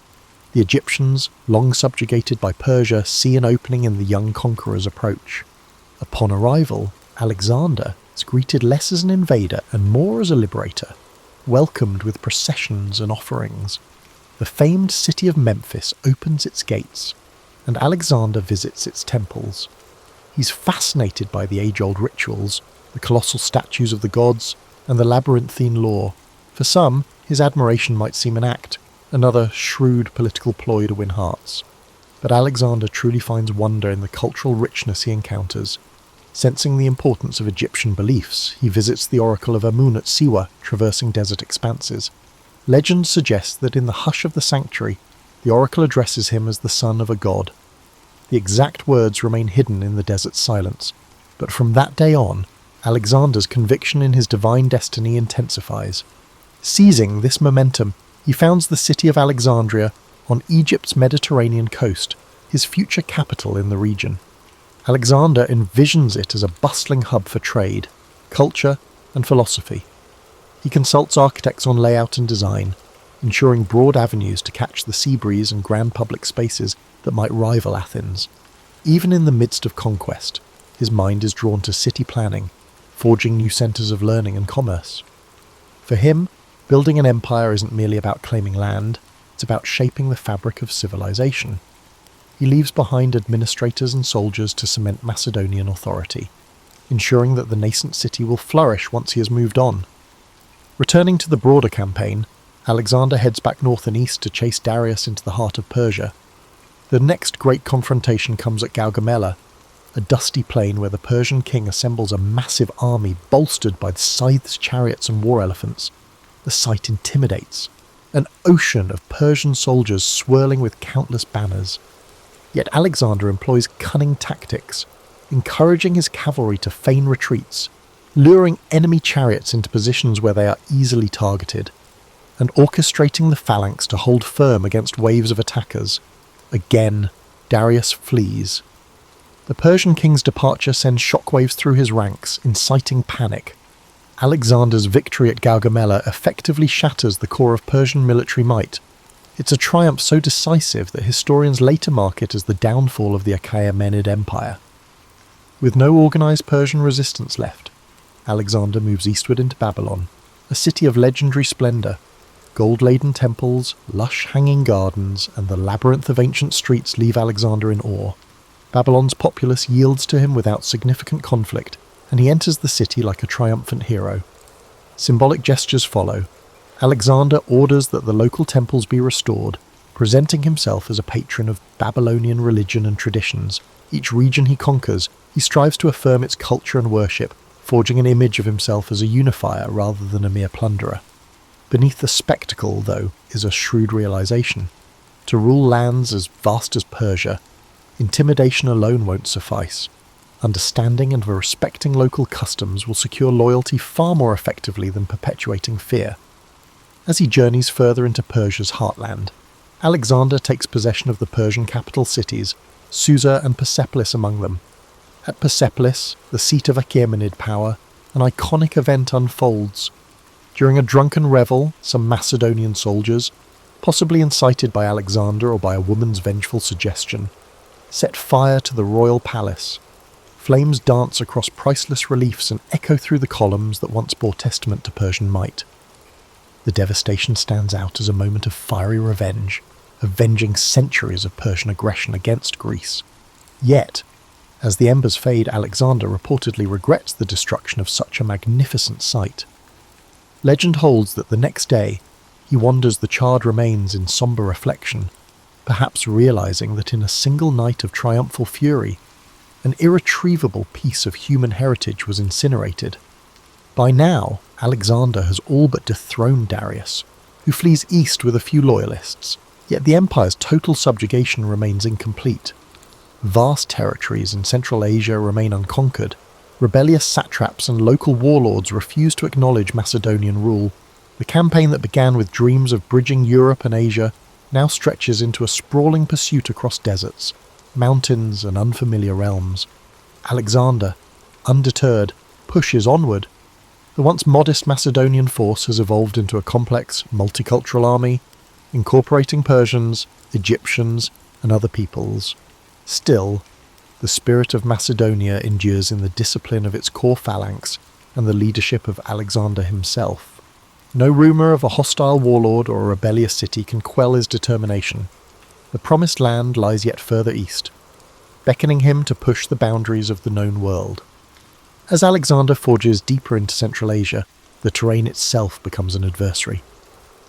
The Egyptians, long subjugated by Persia, see an opening in the young conqueror's approach. Upon arrival, Alexander is greeted less as an invader and more as a liberator, welcomed with processions and offerings. The famed city of Memphis opens its gates, and Alexander visits its temples. He's fascinated by the age-old rituals, the colossal statues of the gods, and the labyrinthine lore. For some, his admiration might seem an act, another shrewd political ploy to win hearts. But Alexander truly finds wonder in the cultural richness he encounters. Sensing the importance of Egyptian beliefs, he visits the oracle of Amun at Siwa, traversing desert expanses. Legend suggests that in the hush of the sanctuary, the oracle addresses him as the son of a god. The exact words remain hidden in the desert's silence, but from that day on, Alexander's conviction in his divine destiny intensifies. Seizing this momentum, he founds the city of Alexandria on Egypt's Mediterranean coast, his future capital in the region. Alexander envisions it as a bustling hub for trade, culture, and philosophy. He consults architects on layout and design, ensuring broad avenues to catch the sea breeze and grand public spaces that might rival Athens. Even in the midst of conquest, his mind is drawn to city planning, forging new centres of learning and commerce. For him, building an empire isn't merely about claiming land, it's about shaping the fabric of civilization. He leaves behind administrators and soldiers to cement Macedonian authority, ensuring that the nascent city will flourish once he has moved on. Returning to the broader campaign, Alexander heads back north and east to chase Darius into the heart of Persia. The next great confrontation comes at Gaugamela, a dusty plain where the Persian king assembles a massive army bolstered by scythes, chariots and war elephants. The sight intimidates, an ocean of Persian soldiers swirling with countless banners. Yet Alexander employs cunning tactics, encouraging his cavalry to feign retreats, luring enemy chariots into positions where they are easily targeted, and orchestrating the phalanx to hold firm against waves of attackers. Again, Darius flees. The Persian king's departure sends shockwaves through his ranks, inciting panic. Alexander's victory at Gaugamela effectively shatters the core of Persian military might. It's a triumph so decisive that historians later mark it as the downfall of the Achaemenid Empire. With no organised Persian resistance left, Alexander moves eastward into Babylon, a city of legendary splendour. Gold-laden temples, lush hanging gardens, and the labyrinth of ancient streets leave Alexander in awe. Babylon's populace yields to him without significant conflict, and he enters the city like a triumphant hero. Symbolic gestures follow. Alexander orders that the local temples be restored, presenting himself as a patron of Babylonian religion and traditions. Each region he conquers, he strives to affirm its culture and worship, forging an image of himself as a unifier rather than a mere plunderer. Beneath the spectacle, though, is a shrewd realization. To rule lands as vast as Persia, intimidation alone won't suffice. Understanding and respecting local customs will secure loyalty far more effectively than perpetuating fear. As he journeys further into Persia's heartland, Alexander takes possession of the Persian capital cities, Susa and Persepolis among them. At Persepolis, the seat of Achaemenid power, an iconic event unfolds. During a drunken revel, some Macedonian soldiers, possibly incited by Alexander or by a woman's vengeful suggestion, set fire to the royal palace. Flames dance across priceless reliefs and echo through the columns that once bore testament to Persian might. The devastation stands out as a moment of fiery revenge, avenging centuries of Persian aggression against Greece. Yet, as the embers fade, Alexander reportedly regrets the destruction of such a magnificent sight. Legend holds that the next day, he wanders the charred remains in sombre reflection, perhaps realizing that in a single night of triumphal fury, an irretrievable piece of human heritage was incinerated. By now, Alexander has all but dethroned Darius, who flees east with a few loyalists, yet the empire's total subjugation remains incomplete. Vast territories in Central Asia remain unconquered. Rebellious satraps and local warlords refuse to acknowledge Macedonian rule. The campaign that began with dreams of bridging Europe and Asia now stretches into a sprawling pursuit across deserts, mountains and unfamiliar realms. Alexander, undeterred, pushes onward. The once modest Macedonian force has evolved into a complex, multicultural army, incorporating Persians, Egyptians, and other peoples. Still, the spirit of Macedonia endures in the discipline of its core phalanx and the leadership of Alexander himself. No rumour of a hostile warlord or a rebellious city can quell his determination. The promised land lies yet further east, beckoning him to push the boundaries of the known world. As Alexander forges deeper into Central Asia, the terrain itself becomes an adversary.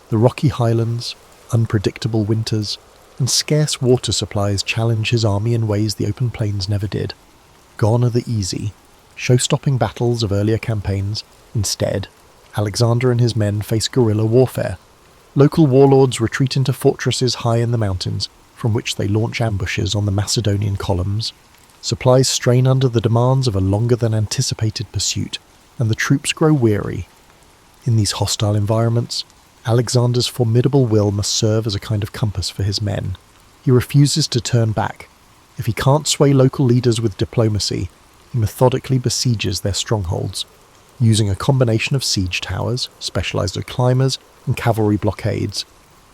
The rocky highlands, unpredictable winters, and scarce water supplies challenge his army in ways the open plains never did. Gone are the easy, show-stopping battles of earlier campaigns. Instead, Alexander and his men face guerrilla warfare. Local warlords retreat into fortresses high in the mountains, from which they launch ambushes on the Macedonian columns. Supplies strain under the demands of a longer-than-anticipated pursuit, and the troops grow weary. In these hostile environments, Alexander's formidable will must serve as a kind of compass for his men. He refuses to turn back. If he can't sway local leaders with diplomacy, he methodically besieges their strongholds, using a combination of siege towers, specialized climbers, and cavalry blockades.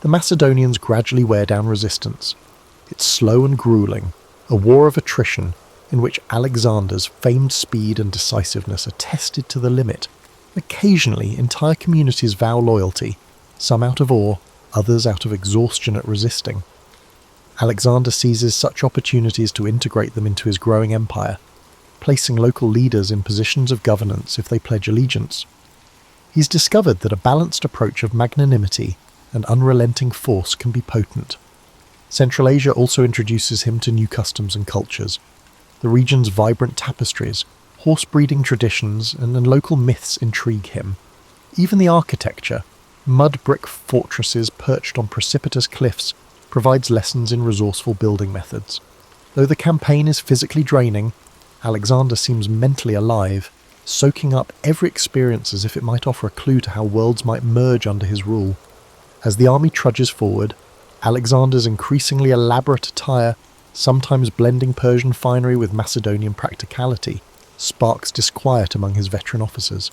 The Macedonians gradually wear down resistance. It's slow and grueling, a war of attrition in which Alexander's famed speed and decisiveness are tested to the limit. Occasionally, entire communities vow loyalty, some out of awe, others out of exhaustion at resisting. Alexander seizes such opportunities to integrate them into his growing empire, placing local leaders in positions of governance if they pledge allegiance. He's discovered that a balanced approach of magnanimity and unrelenting force can be potent. Central Asia also introduces him to new customs and cultures. The region's vibrant tapestries, horse-breeding traditions, and local myths intrigue him. Even the architecture, mud brick fortresses perched on precipitous cliffs, provides lessons in resourceful building methods. Though the campaign is physically draining, Alexander seems mentally alive, soaking up every experience as if it might offer a clue to how worlds might merge under his rule. As the army trudges forward, Alexander's increasingly elaborate attire, sometimes blending Persian finery with Macedonian practicality, sparks disquiet among his veteran officers.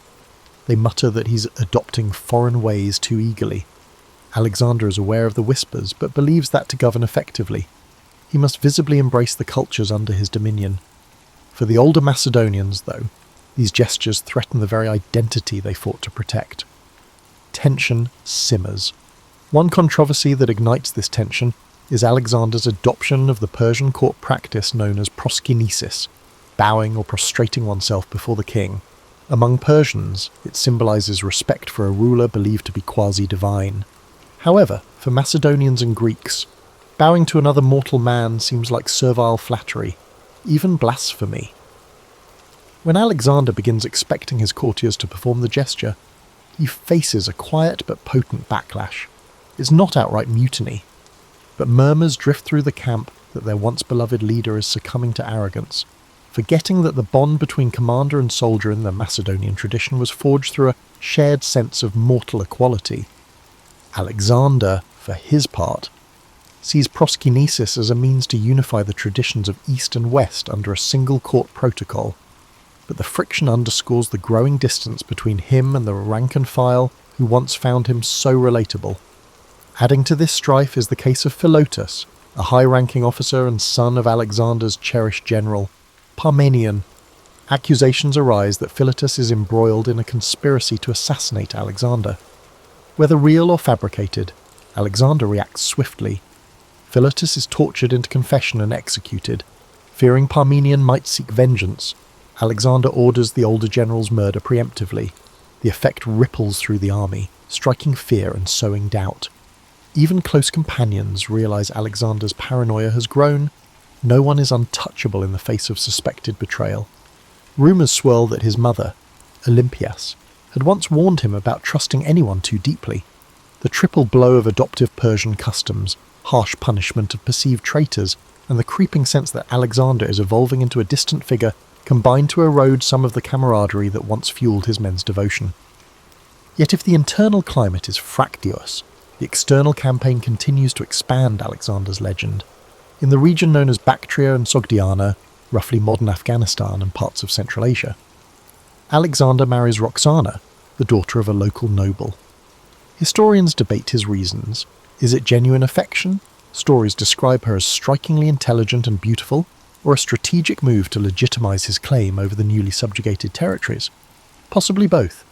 They mutter that he's adopting foreign ways too eagerly. Alexander is aware of the whispers, but believes that to govern effectively, he must visibly embrace the cultures under his dominion. For the older Macedonians, though, these gestures threaten the very identity they fought to protect. Tension simmers. One controversy that ignites this tension is Alexander's adoption of the Persian court practice known as proskynesis, bowing or prostrating oneself before the king. Among Persians, it symbolizes respect for a ruler believed to be quasi-divine. However, for Macedonians and Greeks, bowing to another mortal man seems like servile flattery, even blasphemy. When Alexander begins expecting his courtiers to perform the gesture, he faces a quiet but potent backlash. It's not outright mutiny, but murmurs drift through the camp that their once beloved leader is succumbing to arrogance, forgetting that the bond between commander and soldier in the Macedonian tradition was forged through a shared sense of mortal equality. Alexander, for his part, sees proskynesis as a means to unify the traditions of East and West under a single court protocol, but the friction underscores the growing distance between him and the rank and file who once found him so relatable. Adding to this strife is the case of Philotas, a high-ranking officer and son of Alexander's cherished general, Parmenion. Accusations arise that Philotas is embroiled in a conspiracy to assassinate Alexander. Whether real or fabricated, Alexander reacts swiftly. Philotas is tortured into confession and executed. Fearing Parmenion might seek vengeance, Alexander orders the older general's murder preemptively. The effect ripples through the army, striking fear and sowing doubt. Even close companions realize Alexander's paranoia has grown. No one is untouchable in the face of suspected betrayal. Rumours swirl that his mother, Olympias, had once warned him about trusting anyone too deeply. The triple blow of adoptive Persian customs, harsh punishment of perceived traitors, and the creeping sense that Alexander is evolving into a distant figure combine to erode some of the camaraderie that once fueled his men's devotion. Yet if the internal climate is fractious, the external campaign continues to expand Alexander's legend. In the region known as Bactria and Sogdiana, roughly modern Afghanistan and parts of Central Asia, Alexander marries Roxana, the daughter of a local noble. Historians debate his reasons. Is it genuine affection? Stories describe her as strikingly intelligent and beautiful, or a strategic move to legitimize his claim over the newly subjugated territories? Possibly both.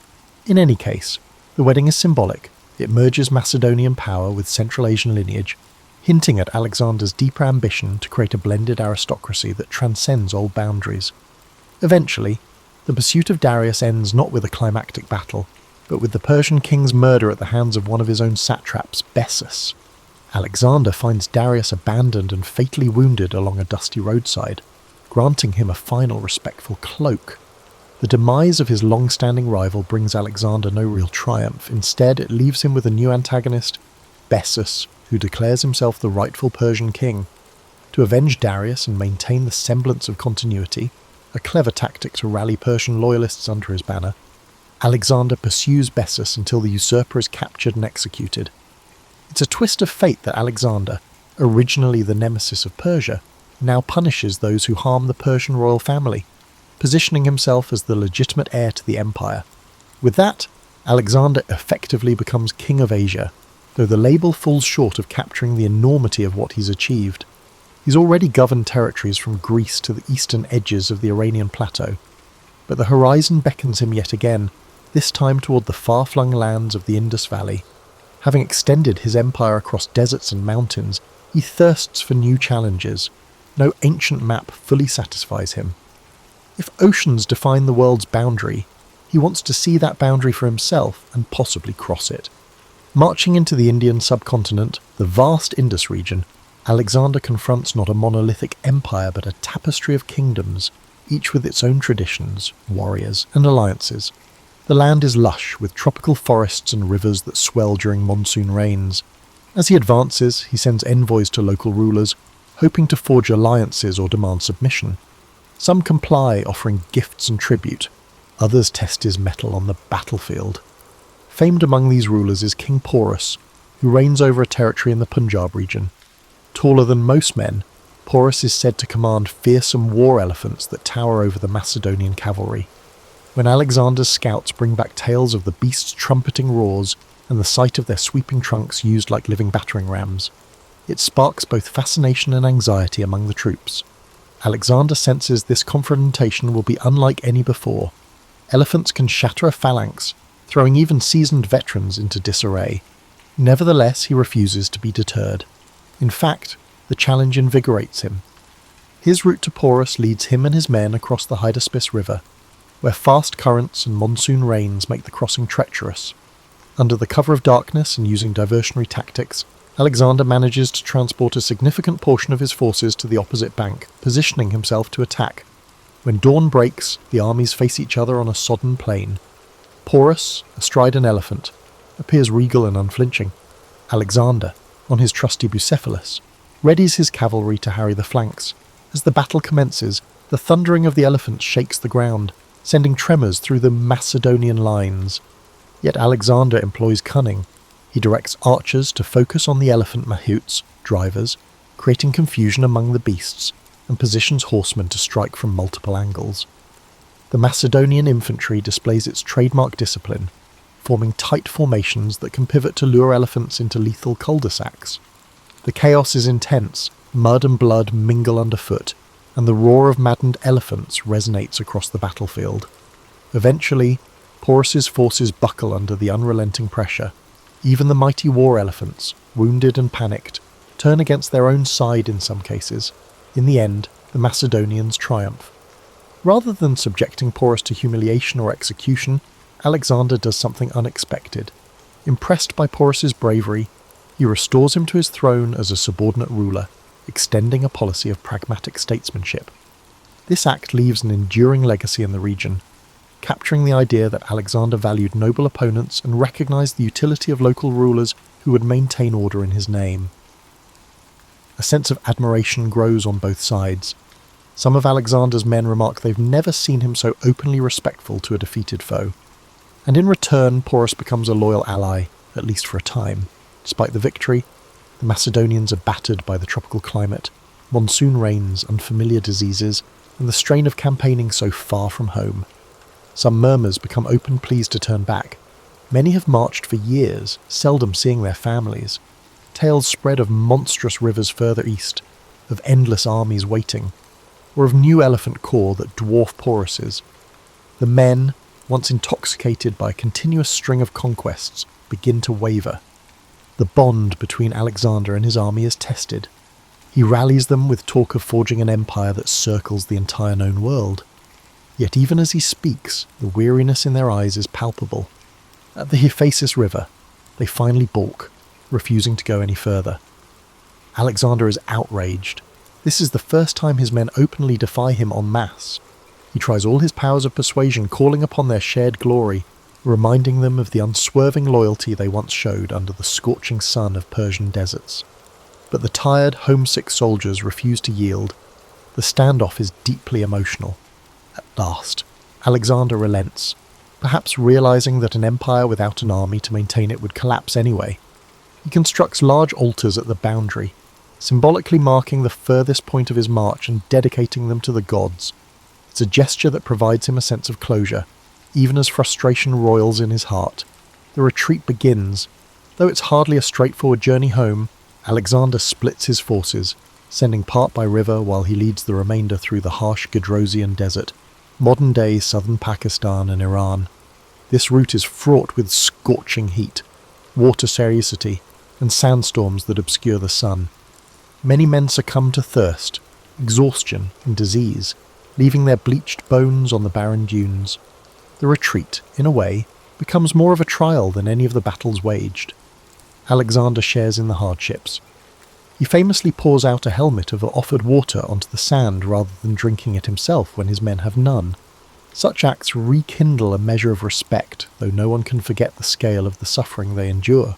In any case, the wedding is symbolic. It merges Macedonian power with Central Asian lineage, hinting at Alexander's deeper ambition to create a blended aristocracy that transcends old boundaries. Eventually, the pursuit of Darius ends not with a climactic battle, but with the Persian king's murder at the hands of one of his own satraps, Bessus. Alexander finds Darius abandoned and fatally wounded along a dusty roadside, granting him a final respectful cloak. The demise of his long-standing rival brings Alexander no real triumph. Instead, it leaves him with a new antagonist, Bessus, who declares himself the rightful Persian king. To avenge Darius and maintain the semblance of continuity, a clever tactic to rally Persian loyalists under his banner, Alexander pursues Bessus until the usurper is captured and executed. It's a twist of fate that Alexander, originally the nemesis of Persia, now punishes those who harm the Persian royal family, positioning himself as the legitimate heir to the empire. With that, Alexander effectively becomes king of Asia, though the label falls short of capturing the enormity of what he's achieved. He's already governed territories from Greece to the eastern edges of the Iranian plateau, but the horizon beckons him yet again, this time toward the far-flung lands of the Indus Valley. Having extended his empire across deserts and mountains, he thirsts for new challenges. No ancient map fully satisfies him. If oceans define the world's boundary, he wants to see that boundary for himself and possibly cross it. Marching into the Indian subcontinent, the vast Indus region, Alexander confronts not a monolithic empire but a tapestry of kingdoms, each with its own traditions, warriors, and alliances. The land is lush, with tropical forests and rivers that swell during monsoon rains. As he advances, he sends envoys to local rulers, hoping to forge alliances or demand submission. Some comply, offering gifts and tribute. Others test his mettle on the battlefield. Famed among these rulers is King Porus, who reigns over a territory in the Punjab region. Taller than most men, Porus is said to command fearsome war elephants that tower over the Macedonian cavalry. When Alexander's scouts bring back tales of the beasts' trumpeting roars and the sight of their sweeping trunks used like living battering rams, it sparks both fascination and anxiety among the troops. Alexander senses this confrontation will be unlike any before. Elephants can shatter a phalanx, throwing even seasoned veterans into disarray. Nevertheless, he refuses to be deterred. In fact, the challenge invigorates him. His route to Porus leads him and his men across the Hydaspes River, where fast currents and monsoon rains make the crossing treacherous. Under the cover of darkness and using diversionary tactics, Alexander manages to transport a significant portion of his forces to the opposite bank, positioning himself to attack. When dawn breaks, the armies face each other on a sodden plain. Porus, astride an elephant, appears regal and unflinching. Alexander, on his trusty Bucephalus, readies his cavalry to harry the flanks. As the battle commences, the thundering of the elephant shakes the ground, sending tremors through the Macedonian lines. Yet Alexander employs cunning. He directs archers to focus on the elephant mahouts, drivers, creating confusion among the beasts, and positions horsemen to strike from multiple angles. The Macedonian infantry displays its trademark discipline, forming tight formations that can pivot to lure elephants into lethal cul-de-sacs. The chaos is intense, mud and blood mingle underfoot, and the roar of maddened elephants resonates across the battlefield. Eventually, Porus's forces buckle under the unrelenting pressure. Even the mighty war elephants, wounded and panicked, turn against their own side in some cases. In the end, the Macedonians triumph. Rather than subjecting Porus to humiliation or execution, Alexander does something unexpected. Impressed by Porus's bravery, he restores him to his throne as a subordinate ruler, extending a policy of pragmatic statesmanship. This act leaves an enduring legacy in the region, capturing the idea that Alexander valued noble opponents and recognized the utility of local rulers who would maintain order in his name. A sense of admiration grows on both sides. Some of Alexander's men remark they've never seen him so openly respectful to a defeated foe. And in return, Porus becomes a loyal ally, at least for a time. Despite the victory, the Macedonians are battered by the tropical climate, monsoon rains, unfamiliar diseases, and the strain of campaigning so far from home. Some murmurs become open pleas to turn back. Many have marched for years, seldom seeing their families. Tales spread of monstrous rivers further east, of endless armies waiting, or of new elephant corps that dwarf Porus's. The men, once intoxicated by a continuous string of conquests, begin to waver. The bond between Alexander and his army is tested. He rallies them with talk of forging an empire that circles the entire known world. Yet even as he speaks, the weariness in their eyes is palpable. At the Hephaestus River, they finally balk, refusing to go any further. Alexander is outraged. This is the first time his men openly defy him en masse. He tries all his powers of persuasion, calling upon their shared glory, reminding them of the unswerving loyalty they once showed under the scorching sun of Persian deserts. But the tired, homesick soldiers refuse to yield. The standoff is deeply emotional. At last, Alexander relents, perhaps realizing that an empire without an army to maintain it would collapse anyway. He constructs large altars at the boundary, symbolically marking the furthest point of his march and dedicating them to the gods. It's a gesture that provides him a sense of closure, even as frustration roils in his heart. The retreat begins. Though it's hardly a straightforward journey home, Alexander splits his forces, sending part by river while he leads the remainder through the harsh Gedrosian desert, modern-day southern Pakistan and Iran. This route is fraught with scorching heat, water scarcity, and sandstorms that obscure the sun. Many men succumb to thirst, exhaustion, and disease, leaving their bleached bones on the barren dunes. The retreat, in a way, becomes more of a trial than any of the battles waged. Alexander shares in the hardships. He famously pours out a helmet of offered water onto the sand rather than drinking it himself when his men have none. Such acts rekindle a measure of respect, though no one can forget the scale of the suffering they endure.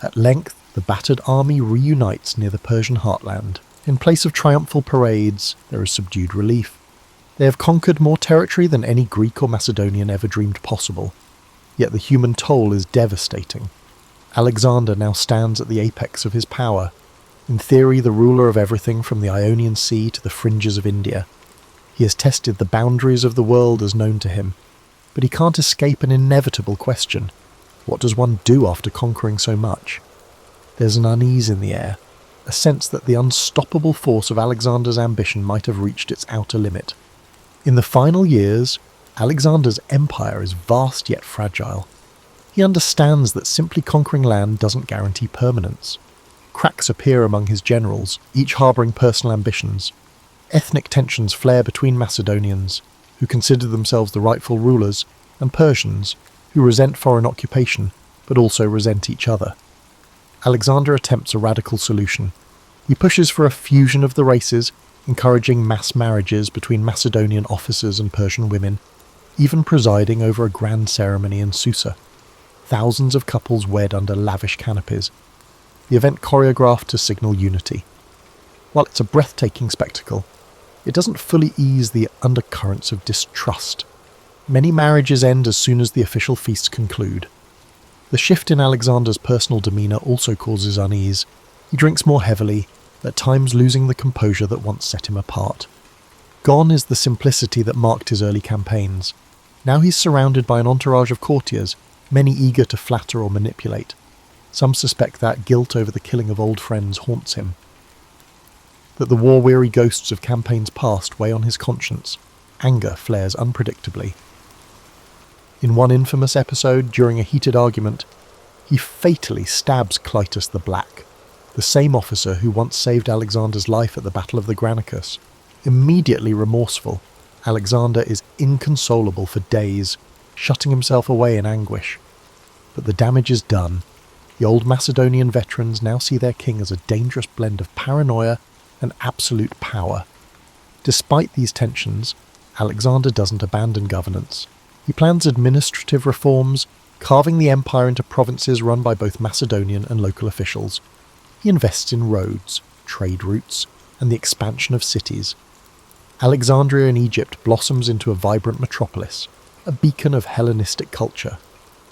At length, the battered army reunites near the Persian heartland. In place of triumphal parades, there is subdued relief. They have conquered more territory than any Greek or Macedonian ever dreamed possible. Yet the human toll is devastating. Alexander now stands at the apex of his power, in theory the ruler of everything from the Ionian Sea to the fringes of India. He has tested the boundaries of the world as known to him, but he can't escape an inevitable question. What does one do after conquering so much? There's an unease in the air, a sense that the unstoppable force of Alexander's ambition might have reached its outer limit. In the final years, Alexander's empire is vast yet fragile. He understands that simply conquering land doesn't guarantee permanence. Cracks appear among his generals, each harbouring personal ambitions. Ethnic tensions flare between Macedonians, who consider themselves the rightful rulers, and Persians, who resent foreign occupation, but also resent each other. Alexander attempts a radical solution. He pushes for a fusion of the races, encouraging mass marriages between Macedonian officers and Persian women, even presiding over a grand ceremony in Susa. Thousands of couples wed under lavish canopies, the event choreographed to signal unity. While it's a breathtaking spectacle, it doesn't fully ease the undercurrents of distrust. Many marriages end as soon as the official feasts conclude. The shift in Alexander's personal demeanour also causes unease. He drinks more heavily, at times losing the composure that once set him apart. Gone is the simplicity that marked his early campaigns. Now he's surrounded by an entourage of courtiers, many eager to flatter or manipulate. Some suspect that guilt over the killing of old friends haunts him, that the war-weary ghosts of campaigns past weigh on his conscience. Anger flares unpredictably. In one infamous episode, during a heated argument, he fatally stabs Clytus the Black, the same officer who once saved Alexander's life at the Battle of the Granicus. Immediately remorseful, Alexander is inconsolable for days, shutting himself away in anguish. But the damage is done. The old Macedonian veterans now see their king as a dangerous blend of paranoia and absolute power. Despite these tensions, Alexander doesn't abandon governance. He plans administrative reforms, carving the empire into provinces run by both Macedonian and local officials. He invests in roads, trade routes, and the expansion of cities. Alexandria in Egypt blossoms into a vibrant metropolis, a beacon of Hellenistic culture.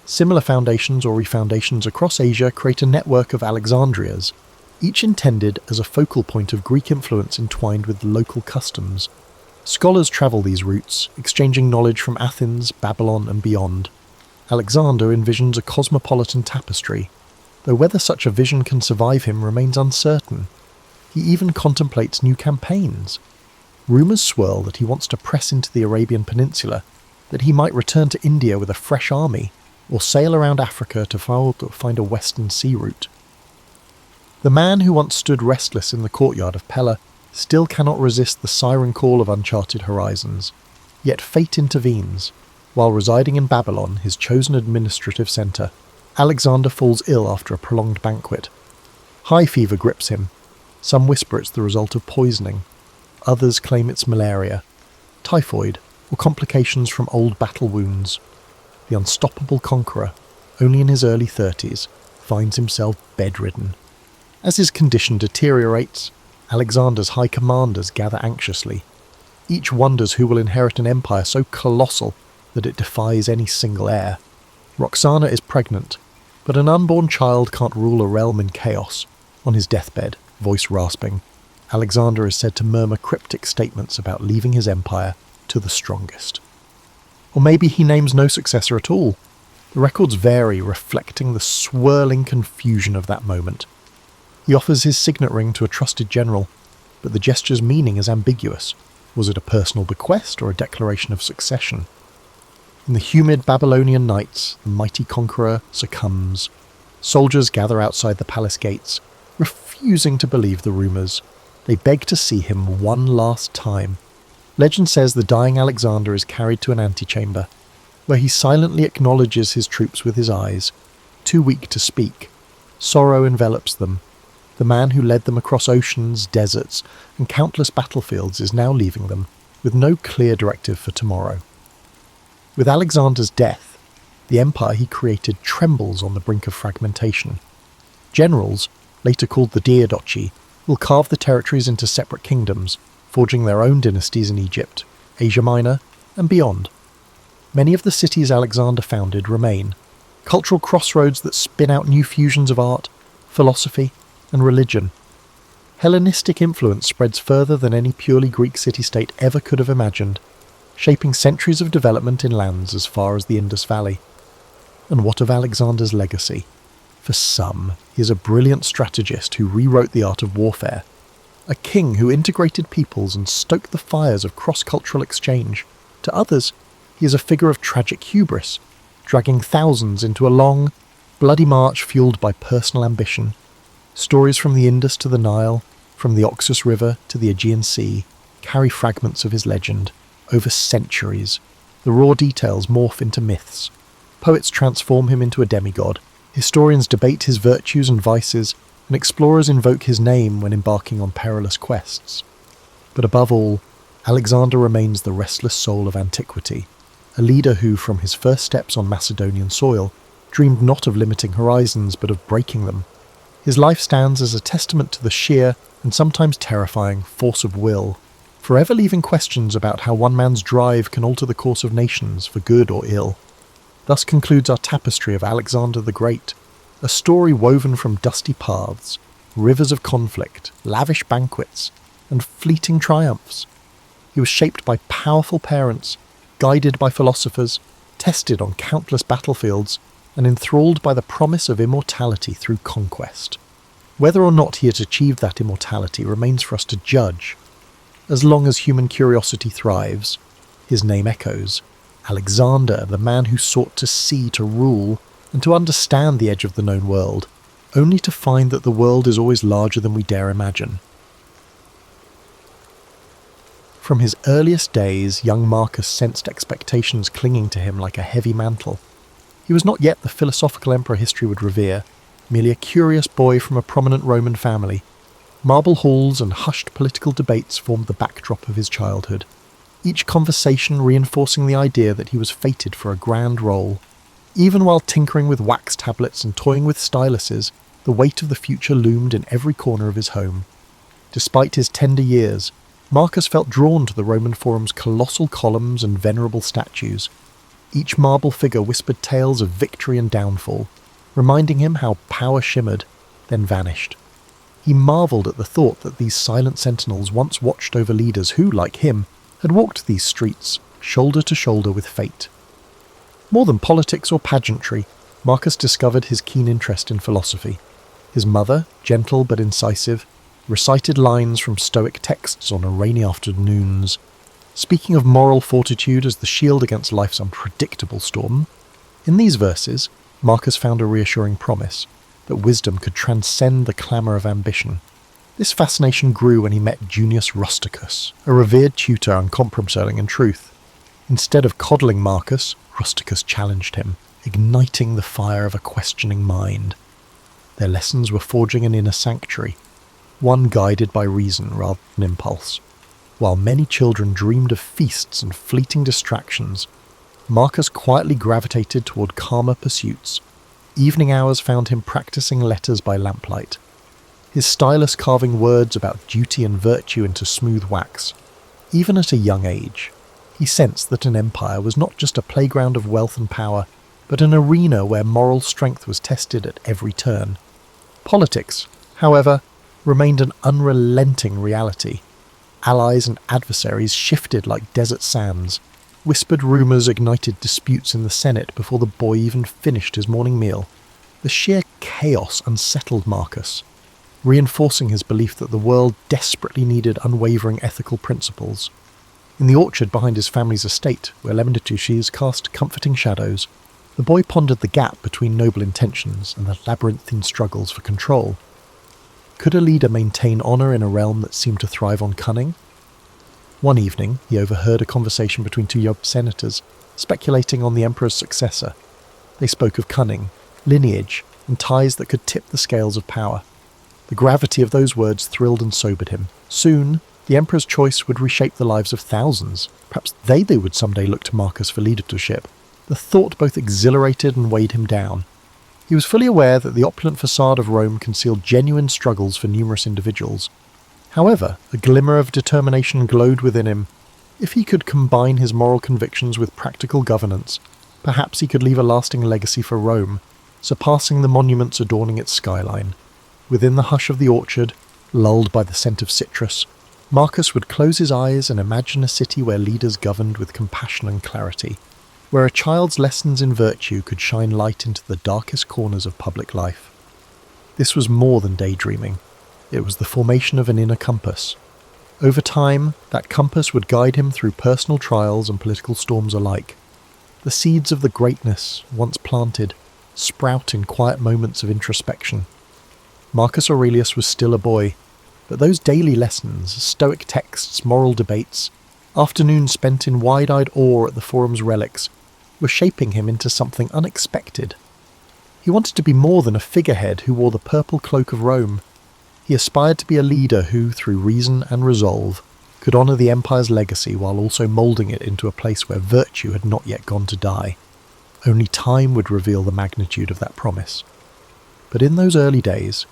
Similar foundations or refoundations across Asia create a network of Alexandrias, each intended as a focal point of Greek influence entwined with local customs. Scholars travel these routes, exchanging knowledge from Athens, Babylon, and beyond. Alexander envisions a cosmopolitan tapestry, though whether such a vision can survive him remains uncertain. He even contemplates new campaigns. Rumours swirl that he wants to press into the Arabian Peninsula, that he might return to India with a fresh army, or sail around Africa to find a western sea route. The man who once stood restless in the courtyard of Pella still cannot resist the siren call of uncharted horizons. Yet fate intervenes. While residing in Babylon, his chosen administrative centre, Alexander falls ill after a prolonged banquet. High fever grips him. Some whisper it's the result of poisoning. Others claim it's malaria, typhoid, or complications from old battle wounds. The unstoppable conqueror, only in his early 30s, finds himself bedridden. As his condition deteriorates, Alexander's high commanders gather anxiously. Each wonders who will inherit an empire so colossal that it defies any single heir. Roxana is pregnant, but an unborn child can't rule a realm in chaos. On his deathbed, voice rasping, Alexander is said to murmur cryptic statements about leaving his empire to the strongest. Or maybe he names no successor at all. The records vary, reflecting the swirling confusion of that moment. He offers his signet ring to a trusted general, but the gesture's meaning is ambiguous. Was it a personal bequest or a declaration of succession? In the humid Babylonian nights, the mighty conqueror succumbs. Soldiers gather outside the palace gates, refusing to believe the rumours. They beg to see him one last time. Legend says the dying Alexander is carried to an antechamber, where he silently acknowledges his troops with his eyes. Too weak to speak, sorrow envelops them. The man who led them across oceans, deserts, and countless battlefields is now leaving them, with no clear directive for tomorrow. With Alexander's death, the empire he created trembles on the brink of fragmentation. Generals, later called the Diadochi, will carve the territories into separate kingdoms, forging their own dynasties in Egypt, Asia Minor, and beyond. Many of the cities Alexander founded remain, cultural crossroads that spin out new fusions of art, philosophy, and religion. Hellenistic influence spreads further than any purely Greek city-state ever could have imagined, shaping centuries of development in lands as far as the Indus Valley. And what of Alexander's legacy? For some, he is a brilliant strategist who rewrote the art of warfare, a king who integrated peoples and stoked the fires of cross-cultural exchange. To others, he is a figure of tragic hubris, dragging thousands into a long, bloody march fueled by personal ambition. Stories from the Indus to the Nile, from the Oxus River to the Aegean Sea, carry fragments of his legend. Over centuries, the raw details morph into myths. Poets transform him into a demigod. Historians debate his virtues and vices, and explorers invoke his name when embarking on perilous quests. But above all, Alexander remains the restless soul of antiquity, a leader who, from his first steps on Macedonian soil, dreamed not of limiting horizons but of breaking them. His life stands as a testament to the sheer, and sometimes terrifying, force of will, forever leaving questions about how one man's drive can alter the course of nations for good or ill. Thus concludes our tapestry of Alexander the Great, a story woven from dusty paths, rivers of conflict, lavish banquets, and fleeting triumphs. He was shaped by powerful parents, guided by philosophers, tested on countless battlefields, and enthralled by the promise of immortality through conquest. Whether or not he had achieved that immortality remains for us to judge. As long as human curiosity thrives, his name echoes. Alexander, the man who sought to see, to rule, and to understand the edge of the known world, only to find that the world is always larger than we dare imagine. From his earliest days, young Marcus sensed expectations clinging to him like a heavy mantle. He was not yet the philosophical emperor history would revere, merely a curious boy from a prominent Roman family. Marble halls and hushed political debates formed the backdrop of his childhood, each conversation reinforcing the idea that he was fated for a grand role. Even while tinkering with wax tablets and toying with styluses, the weight of the future loomed in every corner of his home. Despite his tender years, Marcus felt drawn to the Roman Forum's colossal columns and venerable statues. Each marble figure whispered tales of victory and downfall, reminding him how power shimmered, then vanished. He marvelled at the thought that these silent sentinels once watched over leaders who, like him, had walked these streets, shoulder to shoulder with fate. More than politics or pageantry, Marcus discovered his keen interest in philosophy. His mother, gentle but incisive, recited lines from Stoic texts on rainy afternoons, speaking of moral fortitude as the shield against life's unpredictable storm. In these verses, Marcus found a reassuring promise that wisdom could transcend the clamour of ambition. This fascination grew when he met Junius Rusticus, a revered tutor uncompromising in truth. Instead of coddling Marcus, Rusticus challenged him, igniting the fire of a questioning mind. Their lessons were forging an inner sanctuary, one guided by reason rather than impulse. While many children dreamed of feasts and fleeting distractions, Marcus quietly gravitated toward calmer pursuits. Evening hours found him practicing letters by lamplight, his stylus carving words about duty and virtue into smooth wax. Even at a young age, he sensed that an empire was not just a playground of wealth and power, but an arena where moral strength was tested at every turn. Politics, however, remained an unrelenting reality. Allies and adversaries shifted like desert sands. Whispered rumours ignited disputes in the Senate before the boy even finished his morning meal. The sheer chaos unsettled Marcus, reinforcing his belief that the world desperately needed unwavering ethical principles. In the orchard behind his family's estate, where lemon trees cast comforting shadows, the boy pondered the gap between noble intentions and the labyrinthine struggles for control. Could a leader maintain honour in a realm that seemed to thrive on cunning? One evening, he overheard a conversation between two young senators, speculating on the emperor's successor. They spoke of cunning, lineage, and ties that could tip the scales of power. The gravity of those words thrilled and sobered him. Soon, the emperor's choice would reshape the lives of thousands. Perhaps they would someday look to Marcus for leadership. The thought both exhilarated and weighed him down. He was fully aware that the opulent facade of Rome concealed genuine struggles for numerous individuals. However, a glimmer of determination glowed within him. If he could combine his moral convictions with practical governance, perhaps he could leave a lasting legacy for Rome, surpassing the monuments adorning its skyline. Within the hush of the orchard, lulled by the scent of citrus, Marcus would close his eyes and imagine a city where leaders governed with compassion and clarity, where a child's lessons in virtue could shine light into the darkest corners of public life. This was more than daydreaming. It was the formation of an inner compass. Over time, that compass would guide him through personal trials and political storms alike. The seeds of the greatness, once planted, sprout in quiet moments of introspection. Marcus Aurelius was still a boy, but those daily lessons, Stoic texts, moral debates, afternoons spent in wide-eyed awe at the Forum's relics, were shaping him into something unexpected. He wanted to be more than a figurehead who wore the purple cloak of Rome. He aspired to be a leader who, through reason and resolve, could honour the empire's legacy while also moulding it into a place where virtue had not yet gone to die. Only time would reveal the magnitude of that promise. But in those early days,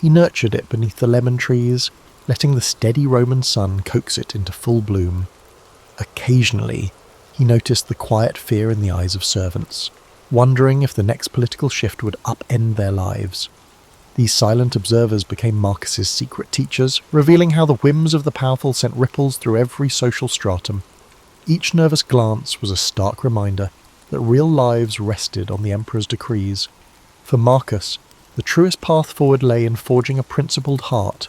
he nurtured it beneath the lemon trees, letting the steady Roman sun coax it into full bloom. Occasionally, he noticed the quiet fear in the eyes of servants, wondering if the next political shift would upend their lives. These silent observers became Marcus's secret teachers, revealing how the whims of the powerful sent ripples through every social stratum. Each nervous glance was a stark reminder that real lives rested on the emperor's decrees. For Marcus, the truest path forward lay in forging a principled heart,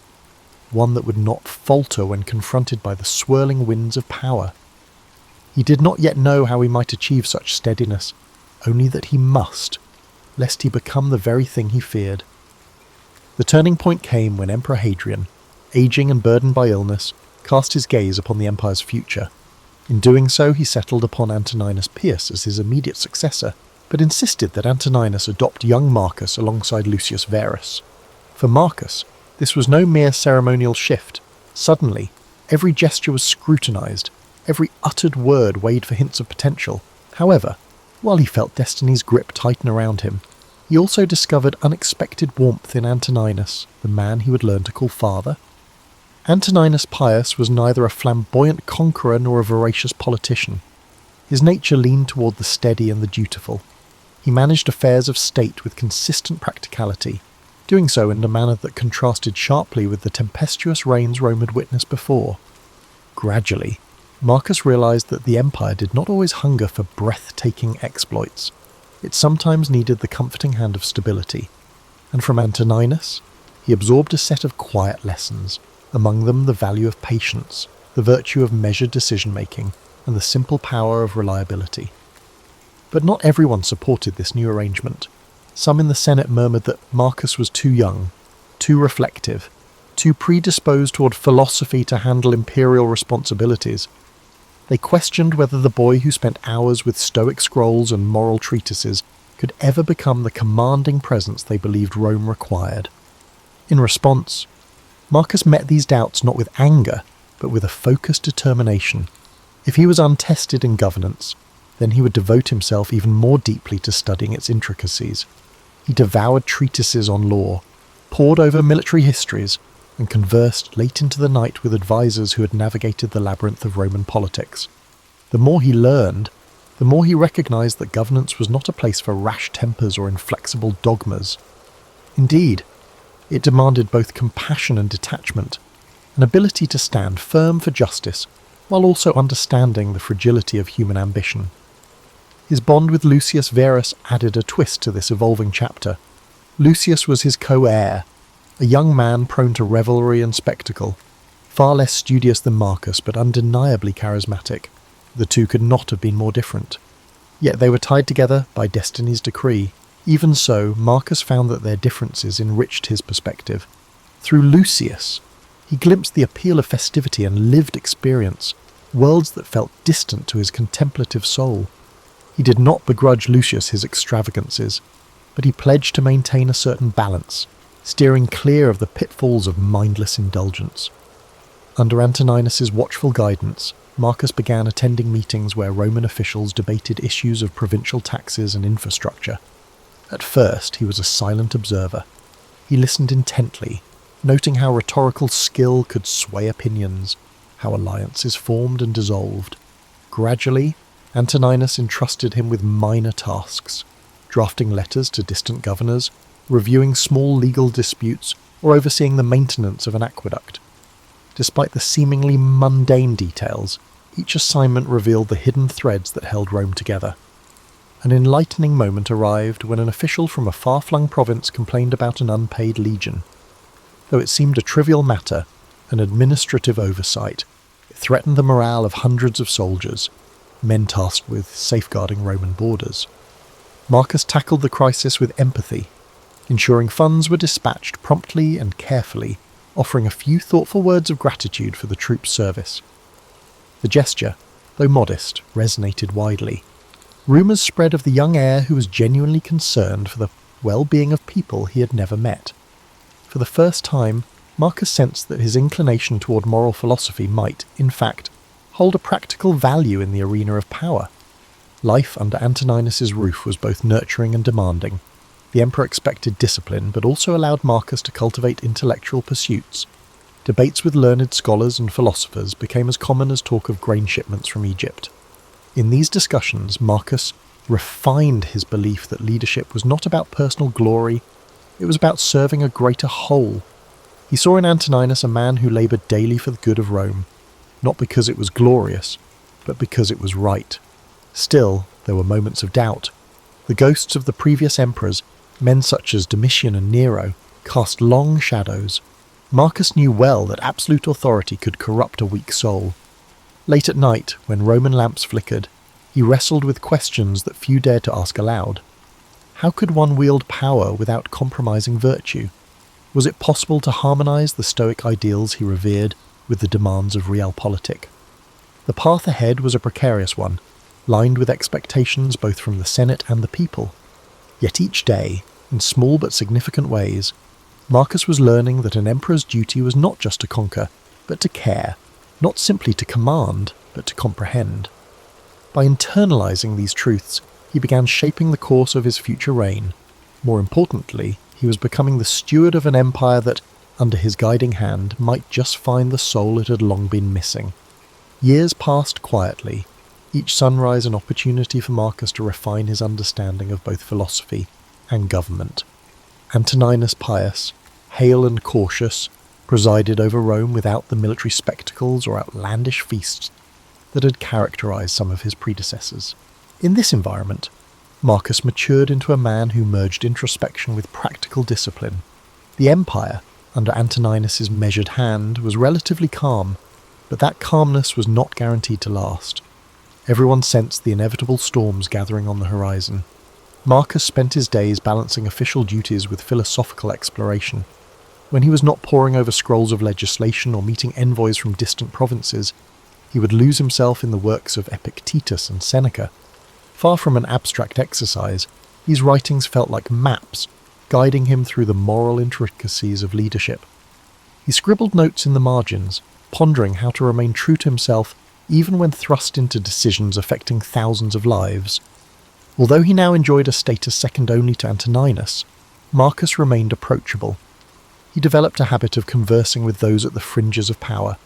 one that would not falter when confronted by the swirling winds of power. He did not yet know how he might achieve such steadiness, only that he must, lest he become the very thing he feared. The turning point came when Emperor Hadrian, aging and burdened by illness, cast his gaze upon the empire's future. In doing so, he settled upon Antoninus Pius as his immediate successor, but insisted that Antoninus adopt young Marcus alongside Lucius Verus. For Marcus, this was no mere ceremonial shift. Suddenly, every gesture was scrutinized, every uttered word weighed for hints of potential. However, while he felt destiny's grip tighten around him, he also discovered unexpected warmth in Antoninus, the man he would learn to call father. Antoninus Pius was neither a flamboyant conqueror nor a voracious politician. His nature leaned toward the steady and the dutiful. He managed affairs of state with consistent practicality, doing so in a manner that contrasted sharply with the tempestuous reigns Rome had witnessed before. Gradually, Marcus realized that the empire did not always hunger for breathtaking exploits. It sometimes needed the comforting hand of stability, and from Antoninus, he absorbed a set of quiet lessons, among them the value of patience, the virtue of measured decision-making, and the simple power of reliability. But not everyone supported this new arrangement. Some in the Senate murmured that Marcus was too young, too reflective, too predisposed toward philosophy to handle imperial responsibilities. They questioned whether the boy who spent hours with Stoic scrolls and moral treatises could ever become the commanding presence they believed Rome required. In response, Marcus met these doubts not with anger, but with a focused determination. If he was untested in governance, then he would devote himself even more deeply to studying its intricacies. He devoured treatises on law, pored over military histories, and conversed late into the night with advisors who had navigated the labyrinth of Roman politics. The more he learned, the more he recognized that governance was not a place for rash tempers or inflexible dogmas. Indeed, it demanded both compassion and detachment, an ability to stand firm for justice, while also understanding the fragility of human ambition. His bond with Lucius Verus added a twist to this evolving chapter. Lucius was his co-heir, a young man prone to revelry and spectacle, far less studious than Marcus but undeniably charismatic. The two could not have been more different. Yet they were tied together by destiny's decree. Even so, Marcus found that their differences enriched his perspective. Through Lucius, he glimpsed the appeal of festivity and lived experience, worlds that felt distant to his contemplative soul. He did not begrudge Lucius his extravagances, but he pledged to maintain a certain balance, steering clear of the pitfalls of mindless indulgence. Under Antoninus's watchful guidance, Marcus began attending meetings where Roman officials debated issues of provincial taxes and infrastructure. At first, he was a silent observer. He listened intently, noting how rhetorical skill could sway opinions, how alliances formed and dissolved. Gradually, Antoninus entrusted him with minor tasks, drafting letters to distant governors, reviewing small legal disputes, or overseeing the maintenance of an aqueduct. Despite the seemingly mundane details, each assignment revealed the hidden threads that held Rome together. An enlightening moment arrived when an official from a far-flung province complained about an unpaid legion. Though it seemed a trivial matter, an administrative oversight, it threatened the morale of hundreds of soldiers, men tasked with safeguarding Roman borders. Marcus tackled the crisis with empathy, ensuring funds were dispatched promptly and carefully, offering a few thoughtful words of gratitude for the troops' service. The gesture, though modest, resonated widely. Rumours spread of the young heir who was genuinely concerned for the well-being of people he had never met. For the first time, Marcus sensed that his inclination toward moral philosophy might, in fact, hold a practical value in the arena of power. Life under Antoninus's roof was both nurturing and demanding. The emperor expected discipline, but also allowed Marcus to cultivate intellectual pursuits. Debates with learned scholars and philosophers became as common as talk of grain shipments from Egypt. In these discussions, Marcus refined his belief that leadership was not about personal glory, it was about serving a greater whole. He saw in Antoninus a man who laboured daily for the good of Rome, not because it was glorious, but because it was right. Still, there were moments of doubt. The ghosts of the previous emperors, men such as Domitian and Nero, cast long shadows. Marcus knew well that absolute authority could corrupt a weak soul. Late at night, when Roman lamps flickered, he wrestled with questions that few dared to ask aloud. How could one wield power without compromising virtue? Was it possible to harmonize the Stoic ideals he revered with the demands of realpolitik? The path ahead was a precarious one, lined with expectations both from the Senate and the people. Yet each day, in small but significant ways, Marcus was learning that an emperor's duty was not just to conquer, but to care, not simply to command, but to comprehend. By internalizing these truths, he began shaping the course of his future reign. More importantly, he was becoming the steward of an empire that, under his guiding hand, might just find the soul it had long been missing. Years passed quietly, each sunrise an opportunity for Marcus to refine his understanding of both philosophy and government. Antoninus Pius, hale and cautious, presided over Rome without the military spectacles or outlandish feasts that had characterized some of his predecessors. In this environment, Marcus matured into a man who merged introspection with practical discipline. The empire, under Antoninus's measured hand, was relatively calm, but that calmness was not guaranteed to last. Everyone sensed the inevitable storms gathering on the horizon. Marcus spent his days balancing official duties with philosophical exploration. When he was not poring over scrolls of legislation or meeting envoys from distant provinces, he would lose himself in the works of Epictetus and Seneca. Far from an abstract exercise, these writings felt like maps, guiding him through the moral intricacies of leadership. He scribbled notes in the margins, pondering how to remain true to himself even when thrust into decisions affecting thousands of lives. Although he now enjoyed a status second only to Antoninus, Marcus remained approachable. He developed a habit of conversing with those at the fringes of power.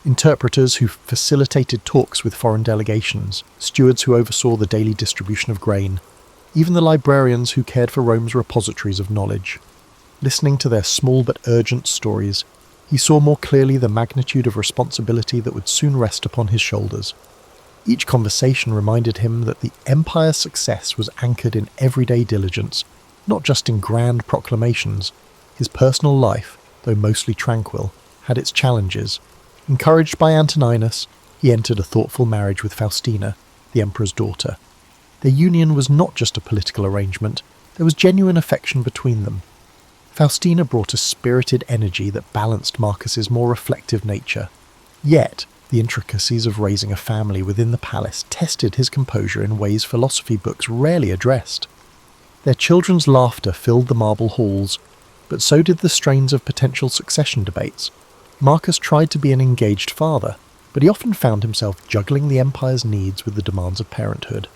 Interpreters who facilitated talks with foreign delegations, stewards who oversaw the daily distribution of grain, even the librarians who cared for Rome's repositories of knowledge. Listening to their small but urgent stories, he saw more clearly the magnitude of responsibility that would soon rest upon his shoulders. Each conversation reminded him that the empire's success was anchored in everyday diligence, not just in grand proclamations. His personal life, though mostly tranquil, had its challenges. Encouraged by Antoninus, he entered a thoughtful marriage with Faustina, the emperor's daughter. Their union was not just a political arrangement, there was genuine affection between them. Faustina brought a spirited energy that balanced Marcus's more reflective nature. Yet, the intricacies of raising a family within the palace tested his composure in ways philosophy books rarely addressed. Their children's laughter filled the marble halls, but so did the strains of potential succession debates. Marcus tried to be an engaged father, but he often found himself juggling the empire's needs with the demands of parenthood.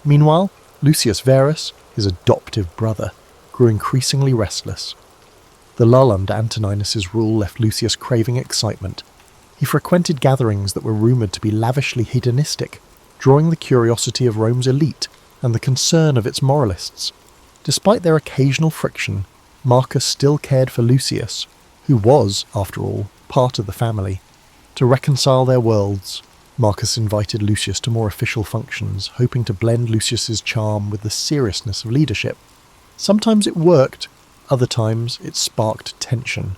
Meanwhile, Lucius Verus, his adoptive brother, grew increasingly restless. The lull under Antoninus's rule left Lucius craving excitement. He frequented gatherings that were rumoured to be lavishly hedonistic, drawing the curiosity of Rome's elite and the concern of its moralists. Despite their occasional friction, Marcus still cared for Lucius, who was, after all, part of the family. To reconcile their worlds, Marcus invited Lucius to more official functions, hoping to blend Lucius's charm with the seriousness of leadership. Sometimes it worked, other times it sparked tension.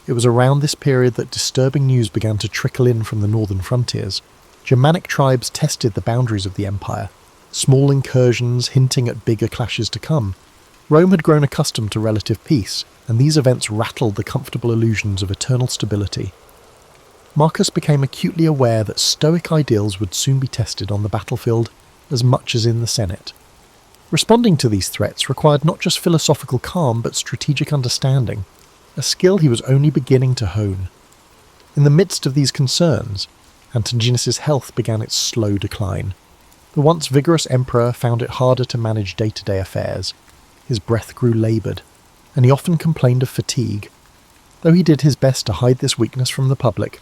It was around this period that disturbing news began to trickle in from the northern frontiers. Germanic tribes tested the boundaries of the empire, small incursions hinting at bigger clashes to come. Rome had grown accustomed to relative peace, and these events rattled the comfortable illusions of eternal stability. Marcus became acutely aware that Stoic ideals would soon be tested on the battlefield as much as in the Senate. Responding to these threats required not just philosophical calm but strategic understanding, a skill he was only beginning to hone. In the midst of these concerns, Antoninus's health began its slow decline. The once vigorous emperor found it harder to manage day-to-day affairs. His breath grew laboured, and he often complained of fatigue. Though he did his best to hide this weakness from the public,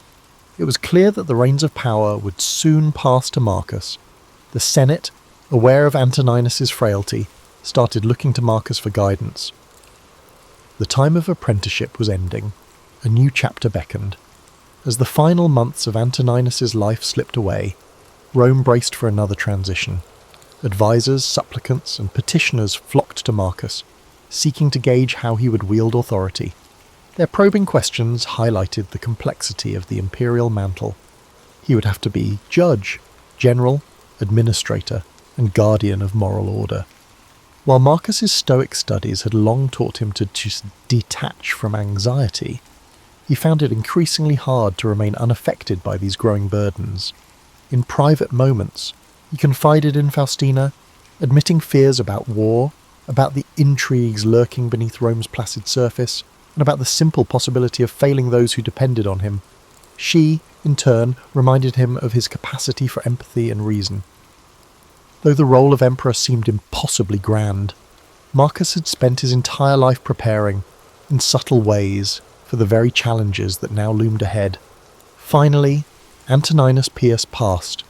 it was clear that the reins of power would soon pass to Marcus. The Senate, aware of Antoninus's frailty, started looking to Marcus for guidance. The time of apprenticeship was ending. A new chapter beckoned. As the final months of Antoninus's life slipped away, Rome braced for another transition. Advisors, supplicants, and petitioners flocked to Marcus, seeking to gauge how he would wield authority. Their probing questions highlighted the complexity of the imperial mantle. He would have to be judge, general, administrator, and guardian of moral order. While Marcus's Stoic studies had long taught him to just detach from anxiety, he found it increasingly hard to remain unaffected by these growing burdens. In private moments, he confided in Faustina, admitting fears about war, about the intrigues lurking beneath Rome's placid surface, and about the simple possibility of failing those who depended on him. She, in turn, reminded him of his capacity for empathy and reason. Though the role of emperor seemed impossibly grand, Marcus had spent his entire life preparing, in subtle ways, for the very challenges that now loomed ahead. Finally, Antoninus Pius passed,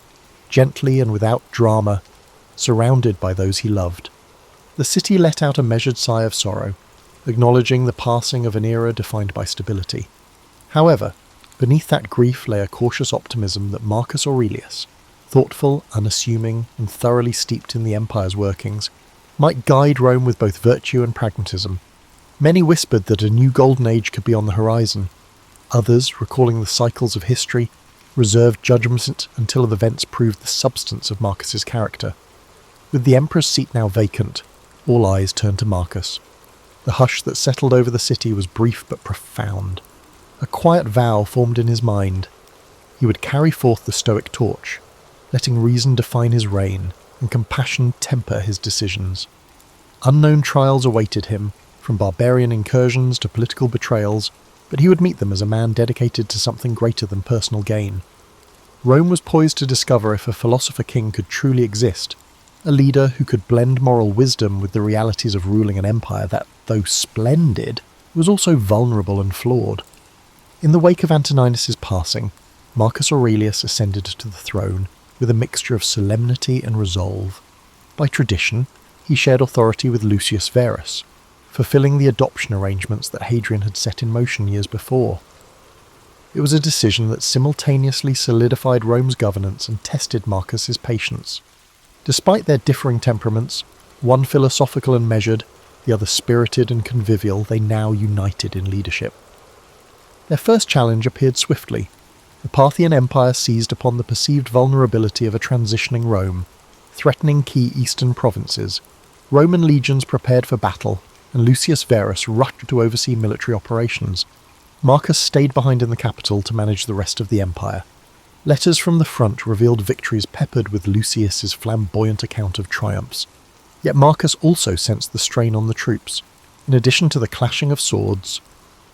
gently and without drama, surrounded by those he loved. The city let out a measured sigh of sorrow, acknowledging the passing of an era defined by stability. However, beneath that grief lay a cautious optimism that Marcus Aurelius, thoughtful, unassuming, and thoroughly steeped in the empire's workings, might guide Rome with both virtue and pragmatism. Many whispered that a new golden age could be on the horizon. Others, recalling the cycles of history, reserved judgment until events proved the substance of Marcus's character. With the emperor's seat now vacant, all eyes turned to Marcus. The hush that settled over the city was brief but profound. A quiet vow formed in his mind. He would carry forth the Stoic torch, letting reason define his reign and compassion temper his decisions. Unknown trials awaited him, from barbarian incursions to political betrayals, but he would meet them as a man dedicated to something greater than personal gain. Rome was poised to discover if a philosopher king could truly exist, a leader who could blend moral wisdom with the realities of ruling an empire that, though splendid, was also vulnerable and flawed. In the wake of Antoninus's passing, Marcus Aurelius ascended to the throne with a mixture of solemnity and resolve. By tradition, he shared authority with Lucius Verus, fulfilling the adoption arrangements that Hadrian had set in motion years before. It was a decision that simultaneously solidified Rome's governance and tested Marcus's patience. Despite their differing temperaments, one philosophical and measured, the other spirited and convivial, they now united in leadership. Their first challenge appeared swiftly. The Parthian Empire seized upon the perceived vulnerability of a transitioning Rome, threatening key eastern provinces. Roman legions prepared for battle, and Lucius Verus rushed to oversee military operations. Marcus stayed behind in the capital to manage the rest of the empire. Letters from the front revealed victories peppered with Lucius's flamboyant account of triumphs. Yet Marcus also sensed the strain on the troops. In addition to the clashing of swords,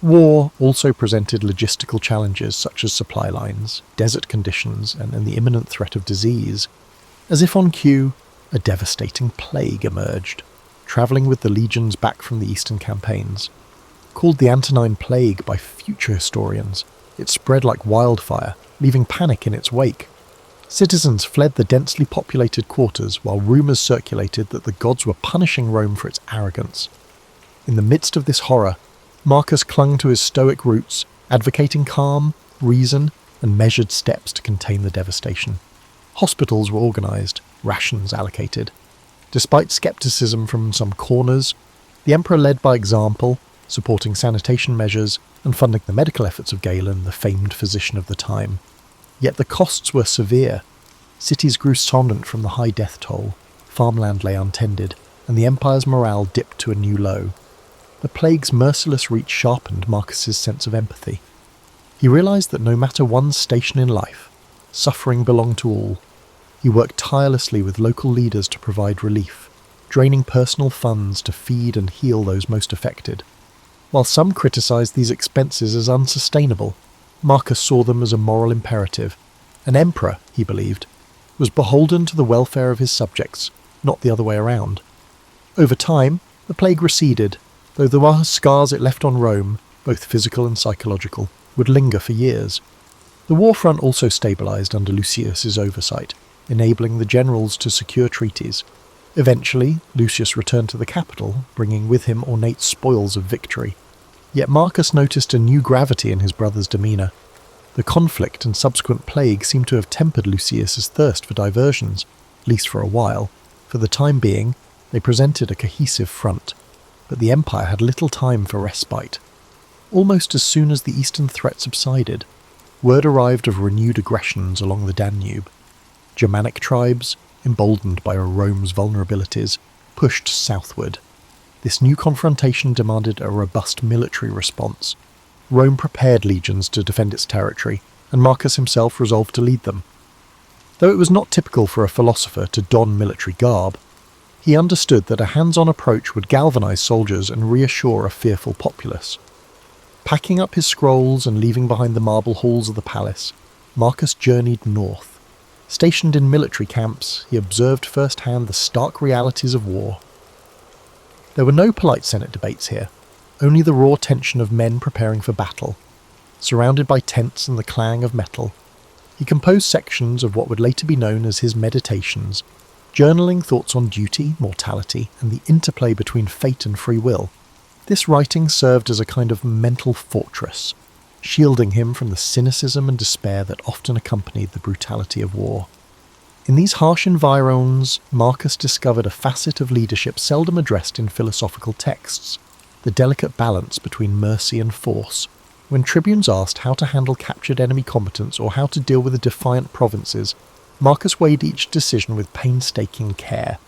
war also presented logistical challenges such as supply lines, desert conditions, and the imminent threat of disease. As if on cue, a devastating plague emerged, travelling with the legions back from the eastern campaigns. Called the Antonine Plague by future historians, it spread like wildfire, leaving panic in its wake. Citizens fled the densely populated quarters while rumours circulated that the gods were punishing Rome for its arrogance. In the midst of this horror, Marcus clung to his Stoic roots, advocating calm, reason, and measured steps to contain the devastation. Hospitals were organised, rations allocated. Despite scepticism from some corners, the emperor led by example, supporting sanitation measures and funding the medical efforts of Galen, the famed physician of the time. Yet the costs were severe. Cities grew somnant from the high death toll, farmland lay untended, and the empire's morale dipped to a new low. The plague's merciless reach sharpened Marcus's sense of empathy. He realised that no matter one's station in life, suffering belonged to all. He worked tirelessly with local leaders to provide relief, draining personal funds to feed and heal those most affected. While some criticised these expenses as unsustainable, Marcus saw them as a moral imperative. An emperor, he believed, was beholden to the welfare of his subjects, not the other way around. Over time, the plague receded, though the scars it left on Rome, both physical and psychological, would linger for years. The war front also stabilised under Lucius's oversight, enabling the generals to secure treaties. Eventually, Lucius returned to the capital, bringing with him ornate spoils of victory. Yet Marcus noticed a new gravity in his brother's demeanour. The conflict and subsequent plague seemed to have tempered Lucius's thirst for diversions, at least for a while. For the time being, they presented a cohesive front, but the empire had little time for respite. Almost as soon as the eastern threat subsided, word arrived of renewed aggressions along the Danube. Germanic tribes, emboldened by Rome's vulnerabilities, pushed southward. This new confrontation demanded a robust military response. Rome prepared legions to defend its territory, and Marcus himself resolved to lead them. Though it was not typical for a philosopher to don military garb, he understood that a hands-on approach would galvanize soldiers and reassure a fearful populace. Packing up his scrolls and leaving behind the marble halls of the palace, Marcus journeyed north. Stationed in military camps, he observed firsthand the stark realities of war. There were no polite Senate debates here, only the raw tension of men preparing for battle. Surrounded by tents and the clang of metal, he composed sections of what would later be known as his Meditations, journaling thoughts on duty, mortality, and the interplay between fate and free will. This writing served as a kind of mental fortress, shielding him from the cynicism and despair that often accompanied the brutality of war. In these harsh environs, Marcus discovered a facet of leadership seldom addressed in philosophical texts, the delicate balance between mercy and force. When tribunes asked how to handle captured enemy combatants or how to deal with the defiant provinces, Marcus weighed each decision with painstaking care.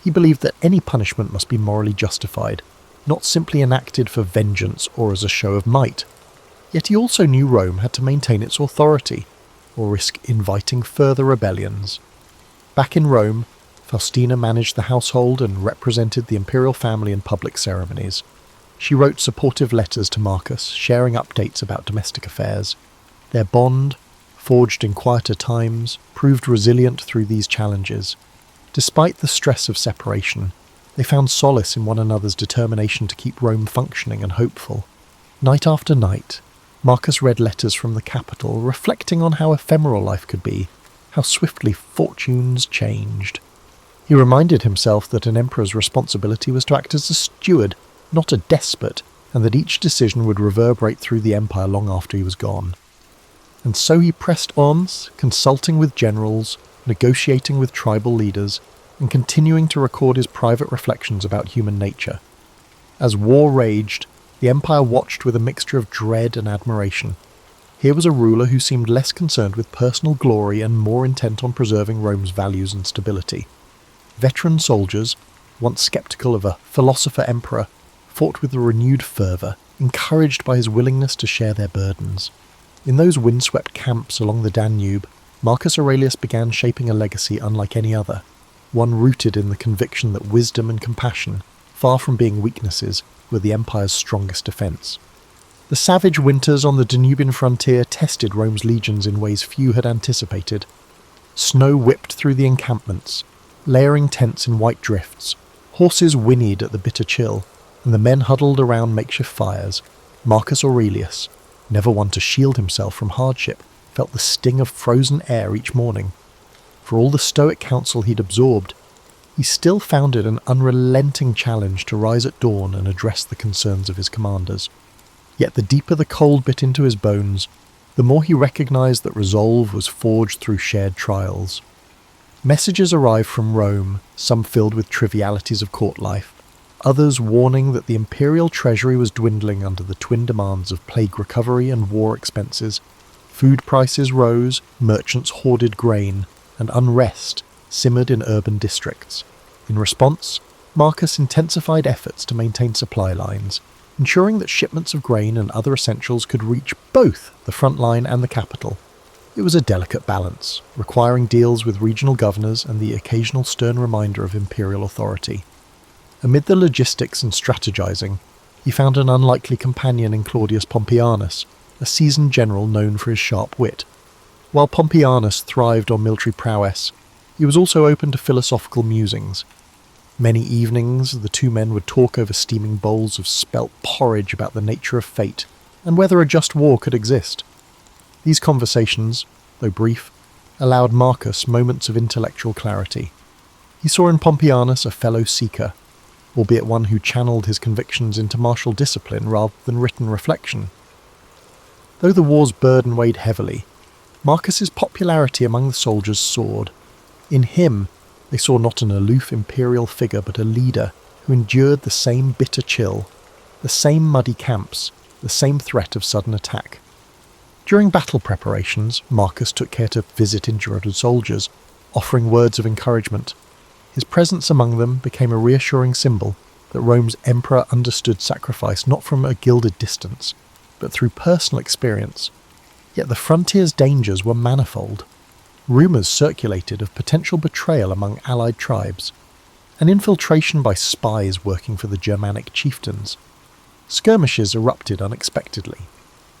He believed that any punishment must be morally justified, not simply enacted for vengeance or as a show of might. Yet he also knew Rome had to maintain its authority, or risk inviting further rebellions. Back in Rome, Faustina managed the household and represented the imperial family in public ceremonies. She wrote supportive letters to Marcus, sharing updates about domestic affairs. Their bond, forged in quieter times, proved resilient through these challenges. Despite the stress of separation, they found solace in one another's determination to keep Rome functioning and hopeful. Night after night, Marcus read letters from the capital, reflecting on how ephemeral life could be, how swiftly fortunes changed. He reminded himself that an emperor's responsibility was to act as a steward, not a despot, and that each decision would reverberate through the empire long after he was gone. And so he pressed on, consulting with generals, negotiating with tribal leaders, and continuing to record his private reflections about human nature. As war raged, the empire watched with a mixture of dread and admiration. Here was a ruler who seemed less concerned with personal glory and more intent on preserving Rome's values and stability. Veteran soldiers, once sceptical of a philosopher emperor, fought with a renewed fervour, encouraged by his willingness to share their burdens. In those windswept camps along the Danube, Marcus Aurelius began shaping a legacy unlike any other, one rooted in the conviction that wisdom and compassion, far from being weaknesses, were the empire's strongest defence. The savage winters on the Danubian frontier tested Rome's legions in ways few had anticipated. Snow whipped through the encampments, layering tents in white drifts. Horses whinnied at the bitter chill, and the men huddled around makeshift fires. Marcus Aurelius, never one to shield himself from hardship, felt the sting of frozen air each morning. For all the stoic counsel he'd absorbed, he still found it an unrelenting challenge to rise at dawn and address the concerns of his commanders. Yet the deeper the cold bit into his bones, the more he recognised that resolve was forged through shared trials. Messages arrived from Rome, some filled with trivialities of court life, others warning that the imperial treasury was dwindling under the twin demands of plague recovery and war expenses. Food prices rose, merchants hoarded grain, and unrest simmered in urban districts. In response, Marcus intensified efforts to maintain supply lines, ensuring that shipments of grain and other essentials could reach both the front line and the capital. It was a delicate balance, requiring deals with regional governors and the occasional stern reminder of imperial authority. Amid the logistics and strategizing, he found an unlikely companion in Claudius Pompeianus, a seasoned general known for his sharp wit. While Pompeianus thrived on military prowess, he was also open to philosophical musings. Many evenings the two men would talk over steaming bowls of spelt porridge about the nature of fate and whether a just war could exist. These conversations, though brief, allowed Marcus moments of intellectual clarity. He saw in Pompeianus a fellow seeker, albeit one who channeled his convictions into martial discipline rather than written reflection. Though the war's burden weighed heavily, Marcus's popularity among the soldiers soared. In him, They saw not an aloof imperial figure but a leader who endured the same bitter chill, the same muddy camps, the same threat of sudden attack. During battle preparations, Marcus took care to visit injured soldiers, offering words of encouragement. His presence among them became a reassuring symbol that Rome's emperor understood sacrifice not from a gilded distance, but through personal experience. Yet the frontier's dangers were manifold. Rumours circulated of potential betrayal among allied tribes, an infiltration by spies working for the Germanic chieftains. Skirmishes erupted unexpectedly.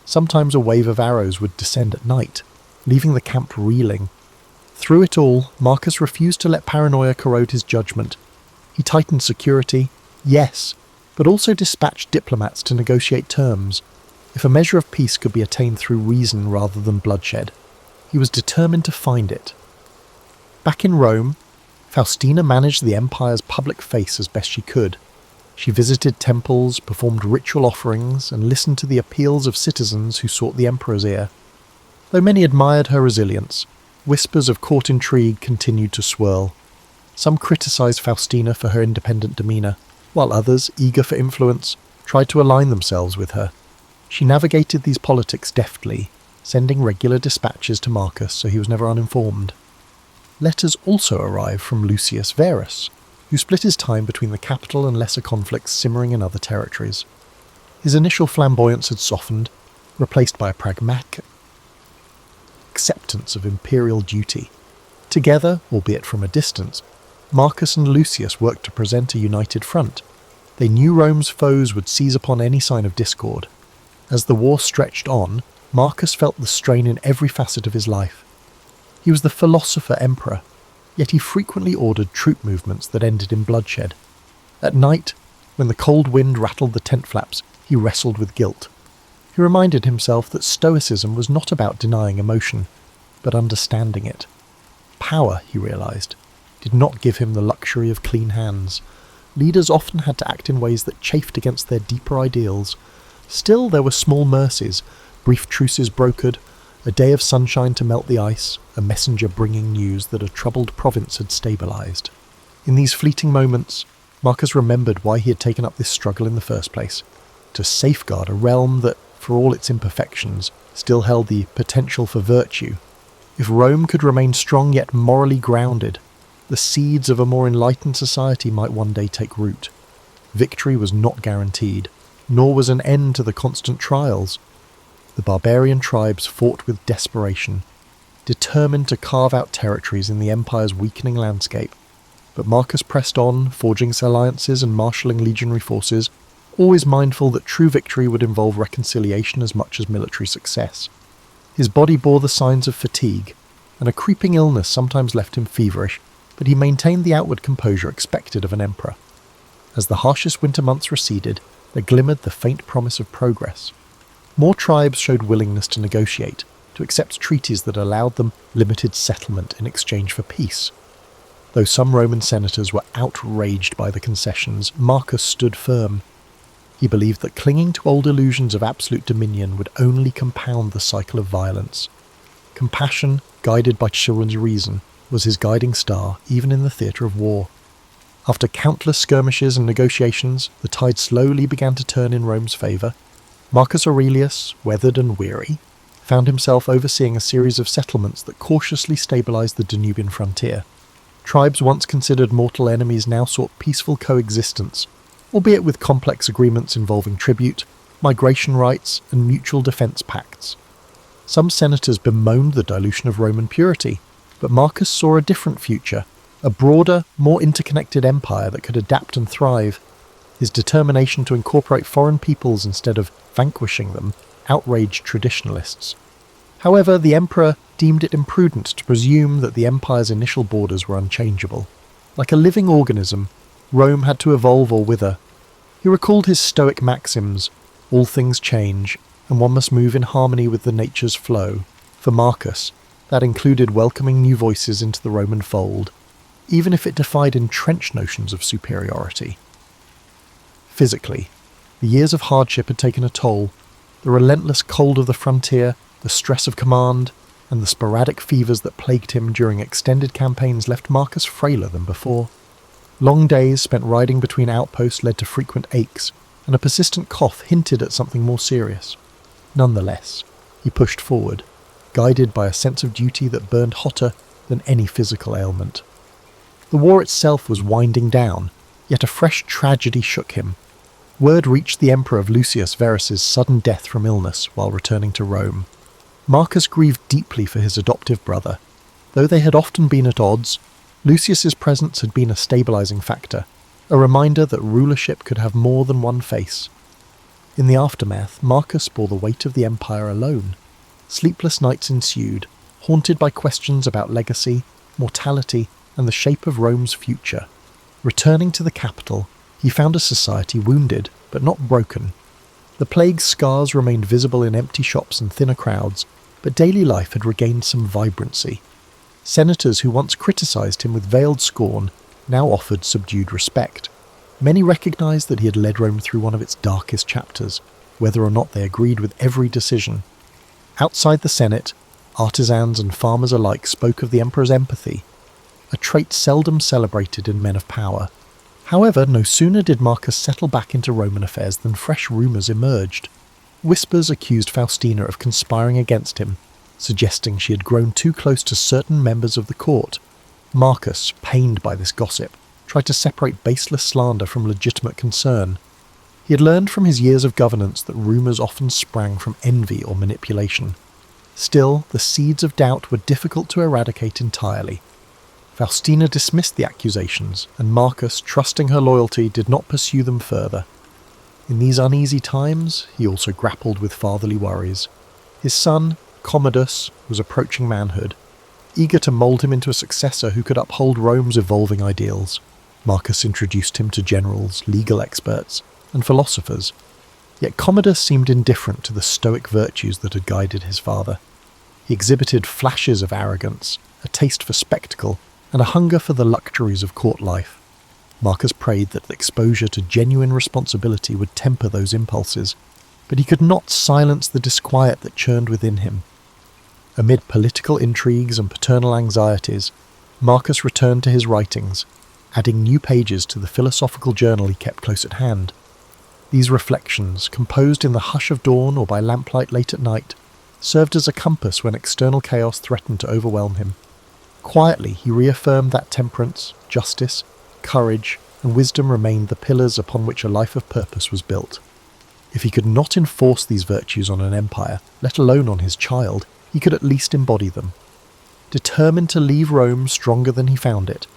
Sometimes a wave of arrows would descend at night, leaving the camp reeling. Through it all, Marcus refused to let paranoia corrode his judgment. He tightened security, yes, but also dispatched diplomats to negotiate terms. If a measure of peace could be attained through reason rather than bloodshed, he was determined to find it. Back in Rome, Faustina managed the empire's public face as best she could. She visited temples, performed ritual offerings, and listened to the appeals of citizens who sought the emperor's ear. Though many admired her resilience, whispers of court intrigue continued to swirl. Some criticized Faustina for her independent demeanor, while others, eager for influence, tried to align themselves with her. She navigated these politics deftly, sending regular dispatches to Marcus so he was never uninformed. Letters also arrived from Lucius Verus, who split his time between the capital and lesser conflicts simmering in other territories. His initial flamboyance had softened, replaced by a pragmatic acceptance of imperial duty. Together, albeit from a distance, Marcus and Lucius worked to present a united front. They knew Rome's foes would seize upon any sign of discord. As the war stretched on, Marcus felt the strain in every facet of his life. He was the philosopher emperor, yet he frequently ordered troop movements that ended in bloodshed. At night, when the cold wind rattled the tent flaps, he wrestled with guilt. He reminded himself that stoicism was not about denying emotion, but understanding it. Power, he realized, did not give him the luxury of clean hands. Leaders often had to act in ways that chafed against their deeper ideals. Still, there were small mercies, brief truces brokered, a day of sunshine to melt the ice, a messenger bringing news that a troubled province had stabilized. In these fleeting moments, Marcus remembered why he had taken up this struggle in the first place, to safeguard a realm that, for all its imperfections, still held the potential for virtue. If Rome could remain strong yet morally grounded, the seeds of a more enlightened society might one day take root. Victory was not guaranteed, nor was an end to the constant trials. The barbarian tribes fought with desperation, determined to carve out territories in the empire's weakening landscape. But Marcus pressed on, forging alliances and marshalling legionary forces, always mindful that true victory would involve reconciliation as much as military success. His body bore the signs of fatigue, and a creeping illness sometimes left him feverish, but he maintained the outward composure expected of an emperor. As the harshest winter months receded, there glimmered the faint promise of progress. More tribes showed willingness to negotiate, to accept treaties that allowed them limited settlement in exchange for peace. Though some Roman senators were outraged by the concessions, Marcus stood firm. He believed that clinging to old illusions of absolute dominion would only compound the cycle of violence. Compassion, guided by chivalrous reason, was his guiding star even in the theatre of war. After countless skirmishes and negotiations, the tide slowly began to turn in Rome's favour. Marcus Aurelius, weathered and weary, found himself overseeing a series of settlements that cautiously stabilized the Danubian frontier. Tribes once considered mortal enemies now sought peaceful coexistence, albeit with complex agreements involving tribute, migration rights, and mutual defence pacts. Some senators bemoaned the dilution of Roman purity, but Marcus saw a different future, a broader, more interconnected empire that could adapt and thrive. His determination to incorporate foreign peoples instead of vanquishing them outraged traditionalists. However, the emperor deemed it imprudent to presume that the empire's initial borders were unchangeable. Like a living organism, Rome had to evolve or wither. He recalled his Stoic maxims, all things change, and one must move in harmony with the nature's flow. For Marcus, that included welcoming new voices into the Roman fold, even if it defied entrenched notions of superiority. Physically, the years of hardship had taken a toll. The relentless cold of the frontier, the stress of command, and the sporadic fevers that plagued him during extended campaigns left Marcus frailer than before. Long days spent riding between outposts led to frequent aches, and a persistent cough hinted at something more serious. Nonetheless, he pushed forward, guided by a sense of duty that burned hotter than any physical ailment. The war itself was winding down, yet a fresh tragedy shook him. Word reached the emperor of Lucius Verus's sudden death from illness while returning to Rome. Marcus grieved deeply for his adoptive brother. Though they had often been at odds, Lucius's presence had been a stabilizing factor, a reminder that rulership could have more than one face. In the aftermath, Marcus bore the weight of the empire alone. Sleepless nights ensued, haunted by questions about legacy, mortality, and the shape of Rome's future. Returning to the capital, he found a society wounded, but not broken. The plague's scars remained visible in empty shops and thinner crowds, but daily life had regained some vibrancy. Senators who once criticised him with veiled scorn now offered subdued respect. Many recognised that he had led Rome through one of its darkest chapters, whether or not they agreed with every decision. Outside the Senate, artisans and farmers alike spoke of the emperor's empathy, a trait seldom celebrated in men of power. However, no sooner did Marcus settle back into Roman affairs than fresh rumours emerged. Whispers accused Faustina of conspiring against him, suggesting she had grown too close to certain members of the court. Marcus, pained by this gossip, tried to separate baseless slander from legitimate concern. He had learned from his years of governance that rumours often sprang from envy or manipulation. Still, the seeds of doubt were difficult to eradicate entirely. Faustina dismissed the accusations, and Marcus, trusting her loyalty, did not pursue them further. In these uneasy times, he also grappled with fatherly worries. His son, Commodus, was approaching manhood, eager to mould him into a successor who could uphold Rome's evolving ideals. Marcus introduced him to generals, legal experts, and philosophers. Yet Commodus seemed indifferent to the stoic virtues that had guided his father. He exhibited flashes of arrogance, a taste for spectacle, and a hunger for the luxuries of court life. Marcus prayed that exposure to genuine responsibility would temper those impulses, but he could not silence the disquiet that churned within him. Amid political intrigues and paternal anxieties, Marcus returned to his writings, adding new pages to the philosophical journal he kept close at hand. These reflections, composed in the hush of dawn or by lamplight late at night, served as a compass when external chaos threatened to overwhelm him. Quietly, he reaffirmed that temperance, justice, courage, and wisdom remained the pillars upon which a life of purpose was built. If he could not enforce these virtues on an empire, let alone on his child, he could at least embody them. Determined to leave Rome stronger than he found it,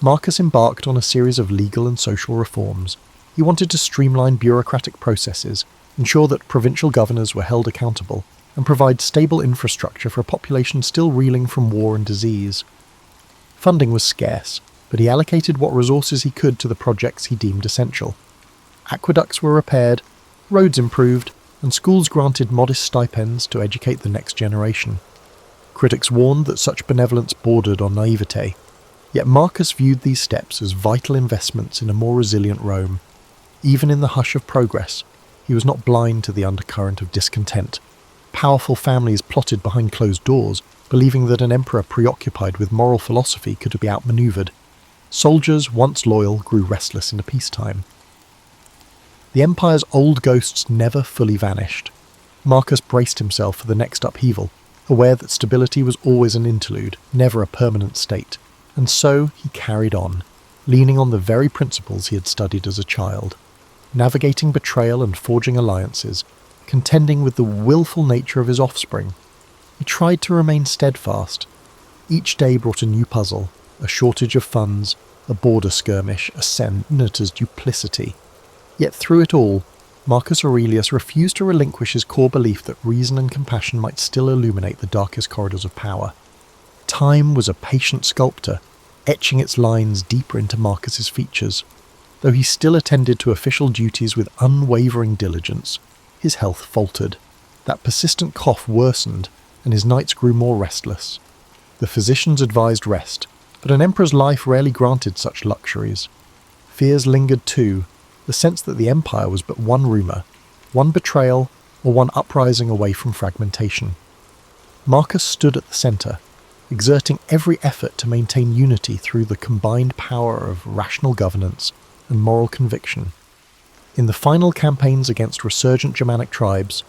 Marcus embarked on a series of legal and social reforms. He wanted to streamline bureaucratic processes, ensure that provincial governors were held accountable, and provide stable infrastructure for a population still reeling from war and disease. Funding was scarce, but he allocated what resources he could to the projects he deemed essential. Aqueducts were repaired, roads improved, and schools granted modest stipends to educate the next generation. Critics warned that such benevolence bordered on naivete, yet Marcus viewed these steps as vital investments in a more resilient Rome. Even in the hush of progress, he was not blind to the undercurrent of discontent. Powerful families plotted behind closed doors, believing that an emperor preoccupied with moral philosophy could be outmaneuvered. Soldiers, once loyal, grew restless in peacetime. The empire's old ghosts never fully vanished. Marcus braced himself for the next upheaval, aware that stability was always an interlude, never a permanent state. And so he carried on, leaning on the very principles he had studied as a child, navigating betrayal and forging alliances, contending with the willful nature of his offspring. He tried to remain steadfast. Each day brought a new puzzle, a shortage of funds, a border skirmish, a senator's duplicity. Yet through it all, Marcus Aurelius refused to relinquish his core belief that reason and compassion might still illuminate the darkest corridors of power. Time was a patient sculptor, etching its lines deeper into Marcus's features. Though he still attended to official duties with unwavering diligence, his health faltered. That persistent cough worsened, and his nights grew more restless. The physicians advised rest, but an emperor's life rarely granted such luxuries. Fears lingered too, the sense that the empire was but one rumour, one betrayal, or one uprising away from fragmentation. Marcus stood at the centre, exerting every effort to maintain unity through the combined power of rational governance and moral conviction. In the final campaigns against resurgent Germanic tribes,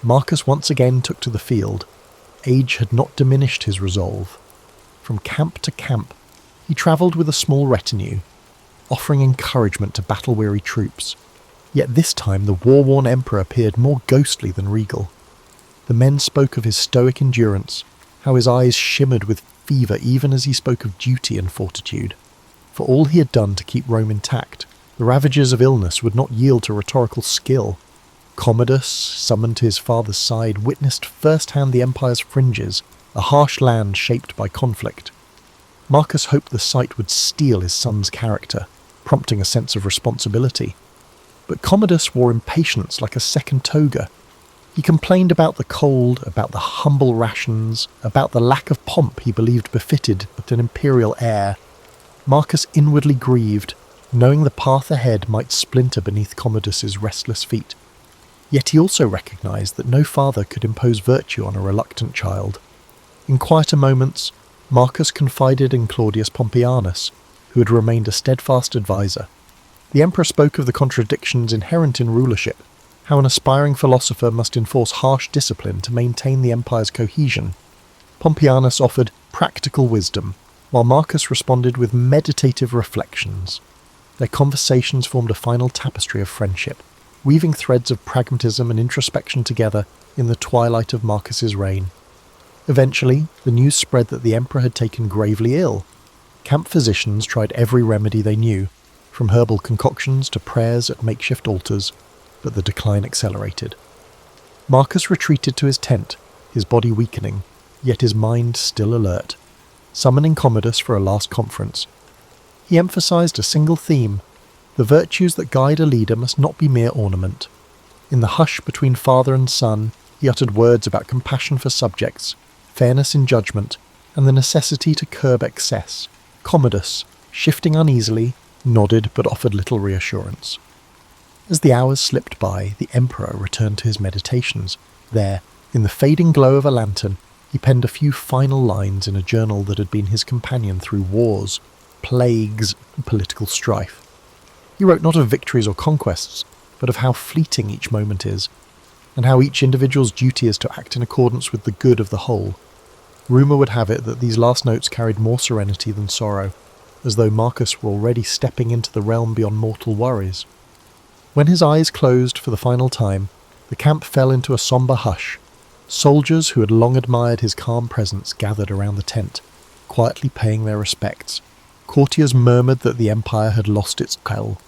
Marcus once again took to the field. Age had not diminished his resolve. From camp to camp, he travelled with a small retinue, offering encouragement to battle-weary troops. Yet this time the war-worn emperor appeared more ghostly than regal. The men spoke of his stoic endurance, how his eyes shimmered with fever even as he spoke of duty and fortitude. For all he had done to keep Rome intact, the ravages of illness would not yield to rhetorical skill. Commodus, summoned to his father's side, witnessed first-hand the empire's fringes, a harsh land shaped by conflict. Marcus hoped the sight would steel his son's character, prompting a sense of responsibility. But Commodus wore impatience like a second toga. He complained about the cold, about the humble rations, about the lack of pomp he believed befitted an imperial heir. Marcus inwardly grieved, knowing the path ahead might splinter beneath Commodus's restless feet. Yet he also recognised that no father could impose virtue on a reluctant child. In quieter moments, Marcus confided in Claudius Pompeianus, who had remained a steadfast adviser. The emperor spoke of the contradictions inherent in rulership, how an aspiring philosopher must enforce harsh discipline to maintain the empire's cohesion. Pompeianus offered practical wisdom, while Marcus responded with meditative reflections. Their conversations formed a final tapestry of friendship, weaving threads of pragmatism and introspection together in the twilight of Marcus's reign. Eventually, the news spread that the emperor had taken gravely ill. Camp physicians tried every remedy they knew, from herbal concoctions to prayers at makeshift altars, but the decline accelerated. Marcus retreated to his tent, his body weakening, yet his mind still alert, summoning Commodus for a last conference. He emphasized a single theme: the virtues that guide a leader must not be mere ornament. In the hush between father and son, he uttered words about compassion for subjects, fairness in judgment, and the necessity to curb excess. Commodus, shifting uneasily, nodded but offered little reassurance. As the hours slipped by, the emperor returned to his meditations. There, in the fading glow of a lantern, he penned a few final lines in a journal that had been his companion through wars, plagues, and political strife. He wrote not of victories or conquests, but of how fleeting each moment is, and how each individual's duty is to act in accordance with the good of the whole. Rumour would have it that these last notes carried more serenity than sorrow, as though Marcus were already stepping into the realm beyond mortal worries. When his eyes closed for the final time, the camp fell into a sombre hush. Soldiers who had long admired his calm presence gathered around the tent, quietly paying their respects. Courtiers murmured that the empire had lost its quell.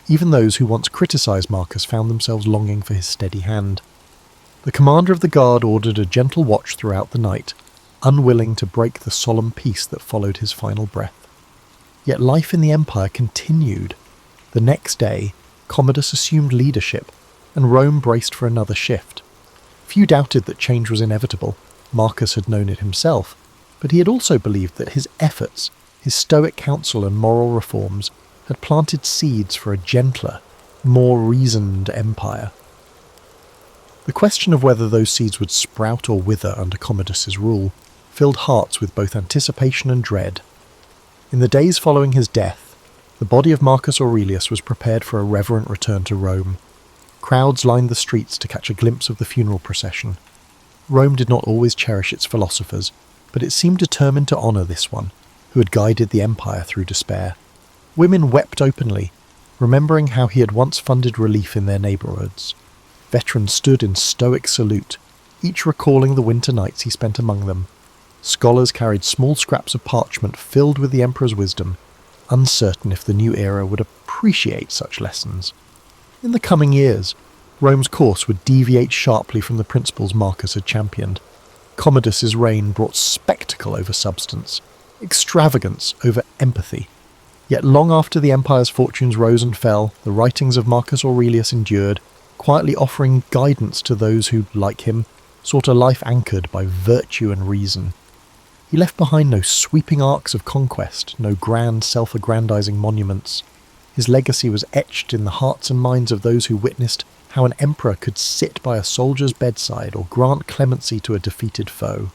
Even those who once criticised Marcus found themselves longing for his steady hand. The commander of the guard ordered a gentle watch throughout the night, unwilling to break the solemn peace that followed his final breath. Yet life in the empire continued. The next day, Commodus assumed leadership, and Rome braced for another shift. Few doubted that change was inevitable. Marcus had known it himself, but he had also believed that his efforts, his stoic counsel and moral reforms, had planted seeds for a gentler, more reasoned empire. The question of whether those seeds would sprout or wither under Commodus's rule filled hearts with both anticipation and dread. In the days following his death, the body of Marcus Aurelius was prepared for a reverent return to Rome. Crowds lined the streets to catch a glimpse of the funeral procession. Rome did not always cherish its philosophers, but it seemed determined to honour this one, who had guided the empire through despair. Women wept openly, remembering how he had once funded relief in their neighbourhoods. Veterans stood in stoic salute, each recalling the winter nights he spent among them. Scholars carried small scraps of parchment filled with the emperor's wisdom, uncertain if the new era would appreciate such lessons. In the coming years, Rome's course would deviate sharply from the principles Marcus had championed. Commodus's reign brought spectacle over substance, extravagance over empathy. Yet long after the empire's fortunes rose and fell, the writings of Marcus Aurelius endured, quietly offering guidance to those who, like him, sought a life anchored by virtue and reason. He left behind no sweeping arcs of conquest, no grand self-aggrandizing monuments. His legacy was etched in the hearts and minds of those who witnessed how an emperor could sit by a soldier's bedside or grant clemency to a defeated foe.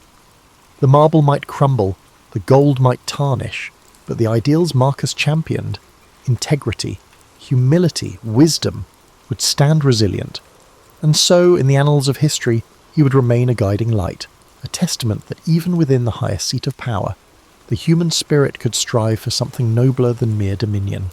The marble might crumble, the gold might tarnish, but the ideals Marcus championed, integrity, humility, wisdom, would stand resilient. And so, in the annals of history, he would remain a guiding light, a testament that even within the highest seat of power, the human spirit could strive for something nobler than mere dominion.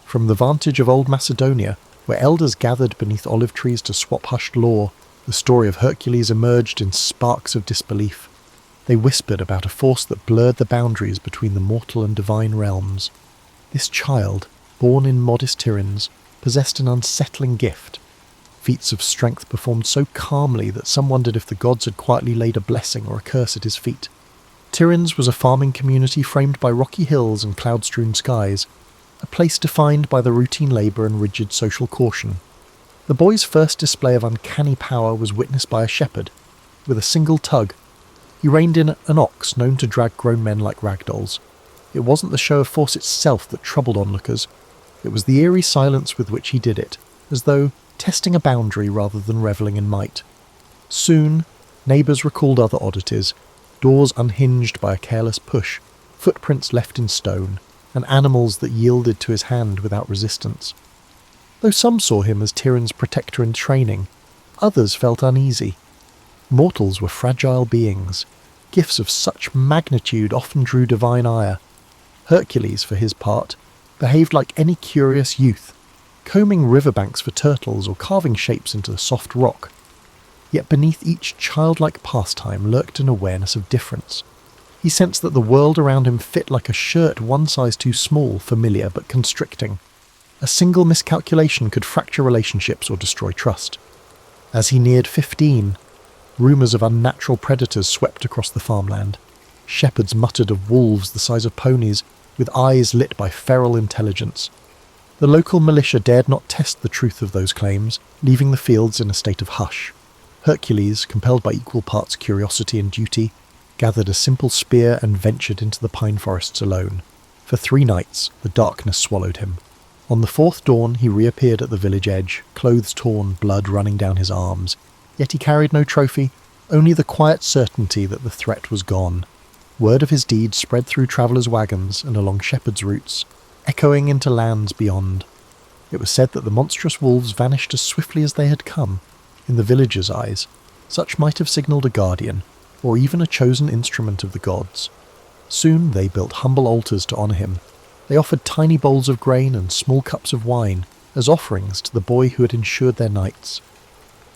From the vantage of old Macedonia, where elders gathered beneath olive trees to swap hushed lore, the story of Hercules emerged in sparks of disbelief. They whispered about a force that blurred the boundaries between the mortal and divine realms. This child, born in modest Tiryns, possessed an unsettling gift. Feats of strength performed so calmly that some wondered if the gods had quietly laid a blessing or a curse at his feet. Tiryns was a farming community framed by rocky hills and cloud-strewn skies, a place defined by the routine labour and rigid social caution. The boy's first display of uncanny power was witnessed by a shepherd. With a single tug, he reined in an ox known to drag grown men like ragdolls. It wasn't the show of force itself that troubled onlookers. It was the eerie silence with which he did it, as though testing a boundary rather than revelling in might. Soon, neighbours recalled other oddities, doors unhinged by a careless push, footprints left in stone, and animals that yielded to his hand without resistance. Though some saw him as Tiryns' protector in training, others felt uneasy. Mortals were fragile beings. Gifts of such magnitude often drew divine ire. Hercules, for his part, behaved like any curious youth, combing riverbanks for turtles or carving shapes into the soft rock. Yet beneath each childlike pastime lurked an awareness of difference. He sensed that the world around him fit like a shirt one size too small, familiar but constricting. A single miscalculation could fracture relationships or destroy trust. As he neared 15, rumours of unnatural predators swept across the farmland. Shepherds muttered of wolves the size of ponies, with eyes lit by feral intelligence. The local militia dared not test the truth of those claims, leaving the fields in a state of hush. Hercules, compelled by equal parts curiosity and duty, gathered a simple spear and ventured into the pine forests alone. For 3 nights, the darkness swallowed him. On the 4th dawn, he reappeared at the village edge, clothes torn, blood running down his arms. Yet he carried no trophy, only the quiet certainty that the threat was gone. Word of his deeds spread through travellers' wagons and along shepherds' routes, echoing into lands beyond. It was said that the monstrous wolves vanished as swiftly as they had come. In the villagers' eyes, such might have signalled a guardian, or even a chosen instrument of the gods. Soon they built humble altars to honour him. They offered tiny bowls of grain and small cups of wine as offerings to the boy who had ensured their nights.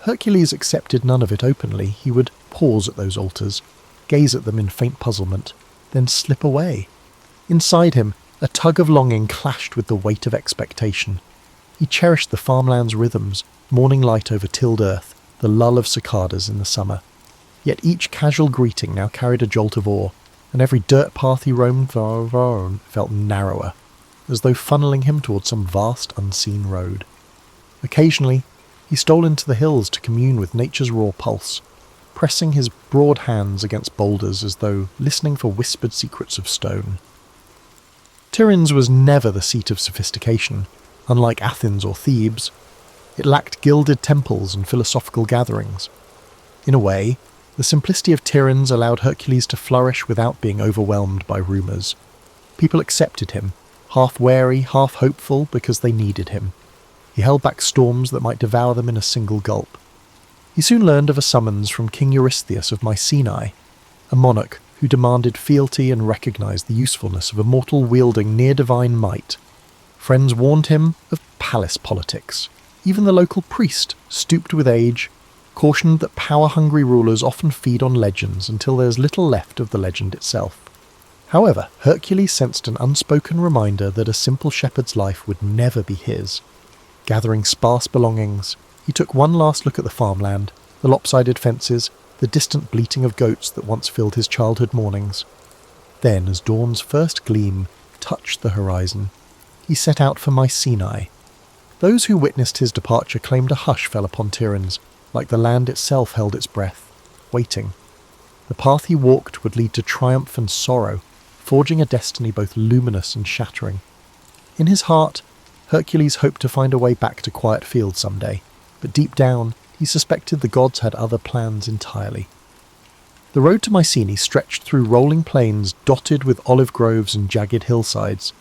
Hercules accepted none of it openly. He would pause at those altars, gaze at them in faint puzzlement, then slip away. Inside him, a tug of longing clashed with the weight of expectation. He cherished the farmland's rhythms, morning light over tilled earth, the lull of cicadas in the summer. Yet each casual greeting now carried a jolt of awe, and every dirt path he roamed felt narrower, as though funneling him towards some vast unseen road. Occasionally, he stole into the hills to commune with nature's raw pulse, pressing his broad hands against boulders as though listening for whispered secrets of stone. Tiryns was never the seat of sophistication, unlike Athens or Thebes. It lacked gilded temples and philosophical gatherings. In a way, the simplicity of Tiryns allowed Hercules to flourish without being overwhelmed by rumours. People accepted him, half wary, half hopeful, because they needed him. He held back storms that might devour them in a single gulp. He soon learned of a summons from King Eurystheus of Mycenae, a monarch who demanded fealty and recognised the usefulness of a mortal wielding near-divine might. Friends warned him of palace politics. Even the local priest, stooped with age, cautioned that power-hungry rulers often feed on legends until there is little left of the legend itself. However, Hercules sensed an unspoken reminder that a simple shepherd's life would never be his. Gathering sparse belongings, he took one last look at the farmland, the lopsided fences, the distant bleating of goats that once filled his childhood mornings. Then, as dawn's first gleam touched the horizon, he set out for Mycenae. Those who witnessed his departure claimed a hush fell upon Tiryns, like the land itself held its breath, waiting. The path he walked would lead to triumph and sorrow, forging a destiny both luminous and shattering. In his heart, Hercules hoped to find a way back to quiet fields someday, but deep down he suspected the gods had other plans entirely. The road to Mycenae stretched through rolling plains dotted with olive groves and jagged hillsides.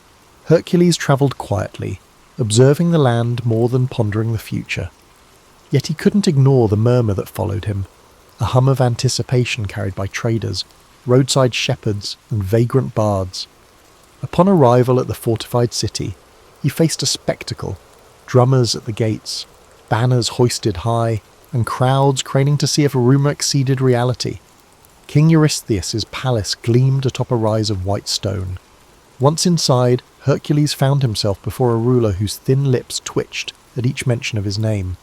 Hercules travelled quietly, observing the land more than pondering the future. Yet he couldn't ignore the murmur that followed him, a hum of anticipation carried by traders, roadside shepherds, and vagrant bards. Upon arrival at the fortified city, he faced a spectacle: drummers at the gates, banners hoisted high, and crowds craning to see if a rumour exceeded reality. King Eurystheus's palace gleamed atop a rise of white stone. Once inside, Hercules found himself before a ruler whose thin lips twitched at each mention of his name.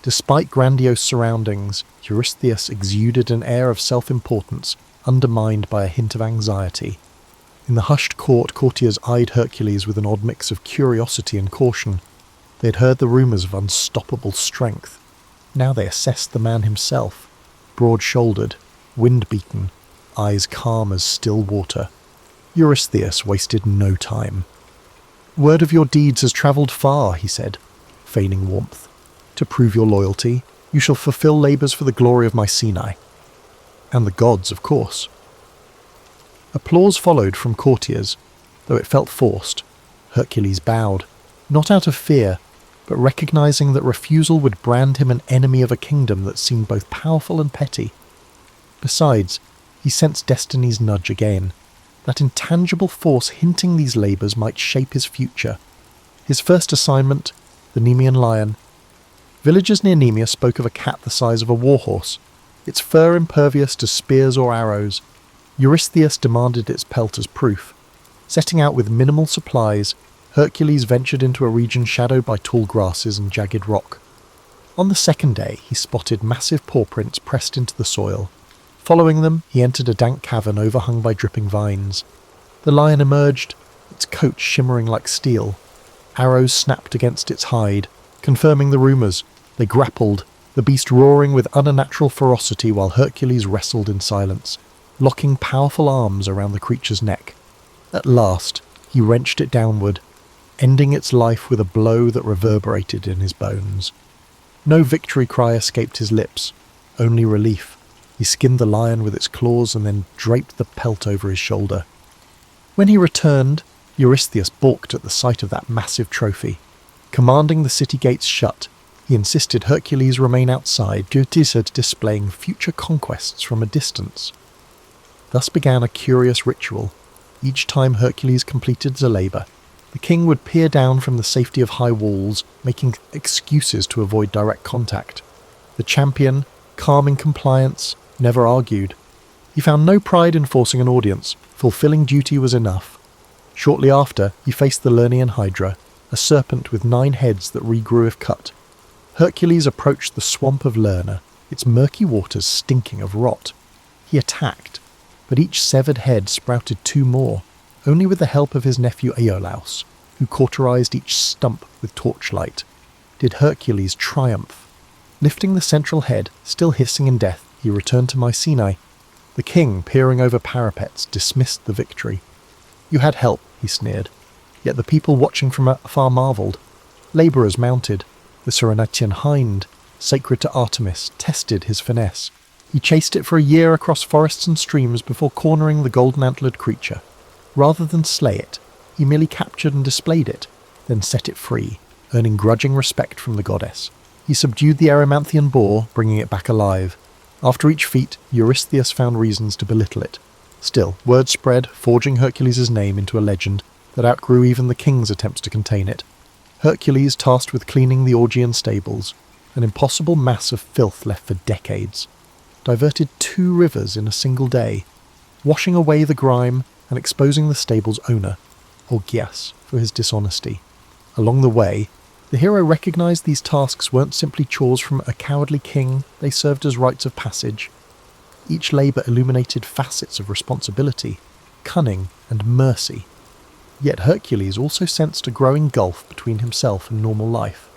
Despite grandiose surroundings, Eurystheus exuded an air of self-importance, undermined by a hint of anxiety. In the hushed court, courtiers eyed Hercules with an odd mix of curiosity and caution. They had heard the rumours of unstoppable strength. Now they assessed the man himself, broad-shouldered, wind-beaten, eyes calm as still water. Eurystheus wasted no time. "Word of your deeds has travelled far," he said, feigning warmth. "To prove your loyalty, you shall fulfil labours for the glory of Mycenae. And the gods, of course." Applause followed from courtiers, though it felt forced. Hercules bowed, not out of fear, but recognising that refusal would brand him an enemy of a kingdom that seemed both powerful and petty. Besides, he sensed destiny's nudge again, that intangible force hinting these labours might shape his future. His first assignment, the Nemean lion. Villagers near Nemea spoke of a cat the size of a warhorse, its fur impervious to spears or arrows. Eurystheus demanded its pelt as proof. Setting out with minimal supplies, Hercules ventured into a region shadowed by tall grasses and jagged rock. On the second day, he spotted massive paw prints pressed into the soil. Following them, he entered a dank cavern overhung by dripping vines. The lion emerged, its coat shimmering like steel. Arrows snapped against its hide, confirming the rumours. They grappled, the beast roaring with unnatural ferocity while Hercules wrestled in silence, locking powerful arms around the creature's neck. At last, he wrenched it downward, ending its life with a blow that reverberated in his bones. No victory cry escaped his lips, only relief. He skinned the lion with its claws and then draped the pelt over his shoulder. When he returned, Eurystheus balked at the sight of that massive trophy. Commanding the city gates shut, he insisted Hercules remain outside due to displaying future conquests from a distance. Thus began a curious ritual. Each time Hercules completed a labour, the king would peer down from the safety of high walls, making excuses to avoid direct contact. The champion, calm in compliance, never argued. He found no pride in forcing an audience. Fulfilling duty was enough. Shortly after, he faced the Lernaean Hydra, a serpent with 9 heads that regrew if cut. Hercules approached the swamp of Lerna, its murky waters stinking of rot. He attacked, but each severed head sprouted 2 more, only with the help of his nephew Iolaus, who cauterized each stump with torchlight. Did Hercules triumph? Lifting the central head, still hissing in death, he returned to Mycenae. The king, peering over parapets, dismissed the victory. "You had help," he sneered. Yet the people watching from afar marvelled. Labourers mounted. The Cyrenaian hind, sacred to Artemis, tested his finesse. He chased it for a year across forests and streams before cornering the golden-antlered creature. Rather than slay it, he merely captured and displayed it, then set it free, earning grudging respect from the goddess. He subdued the Erymanthian boar, bringing it back alive. After each feat, Eurystheus found reasons to belittle it. Still, word spread, forging Hercules' name into a legend that outgrew even the king's attempts to contain it. Hercules, tasked with cleaning the Augean stables, an impossible mass of filth left for decades, diverted 2 rivers in a single day, washing away the grime and exposing the stable's owner, Augeas, for his dishonesty. Along the way, the hero recognised these tasks weren't simply chores from a cowardly king, they served as rites of passage. Each labour illuminated facets of responsibility, cunning, and mercy. Yet Hercules also sensed a growing gulf between himself and normal life.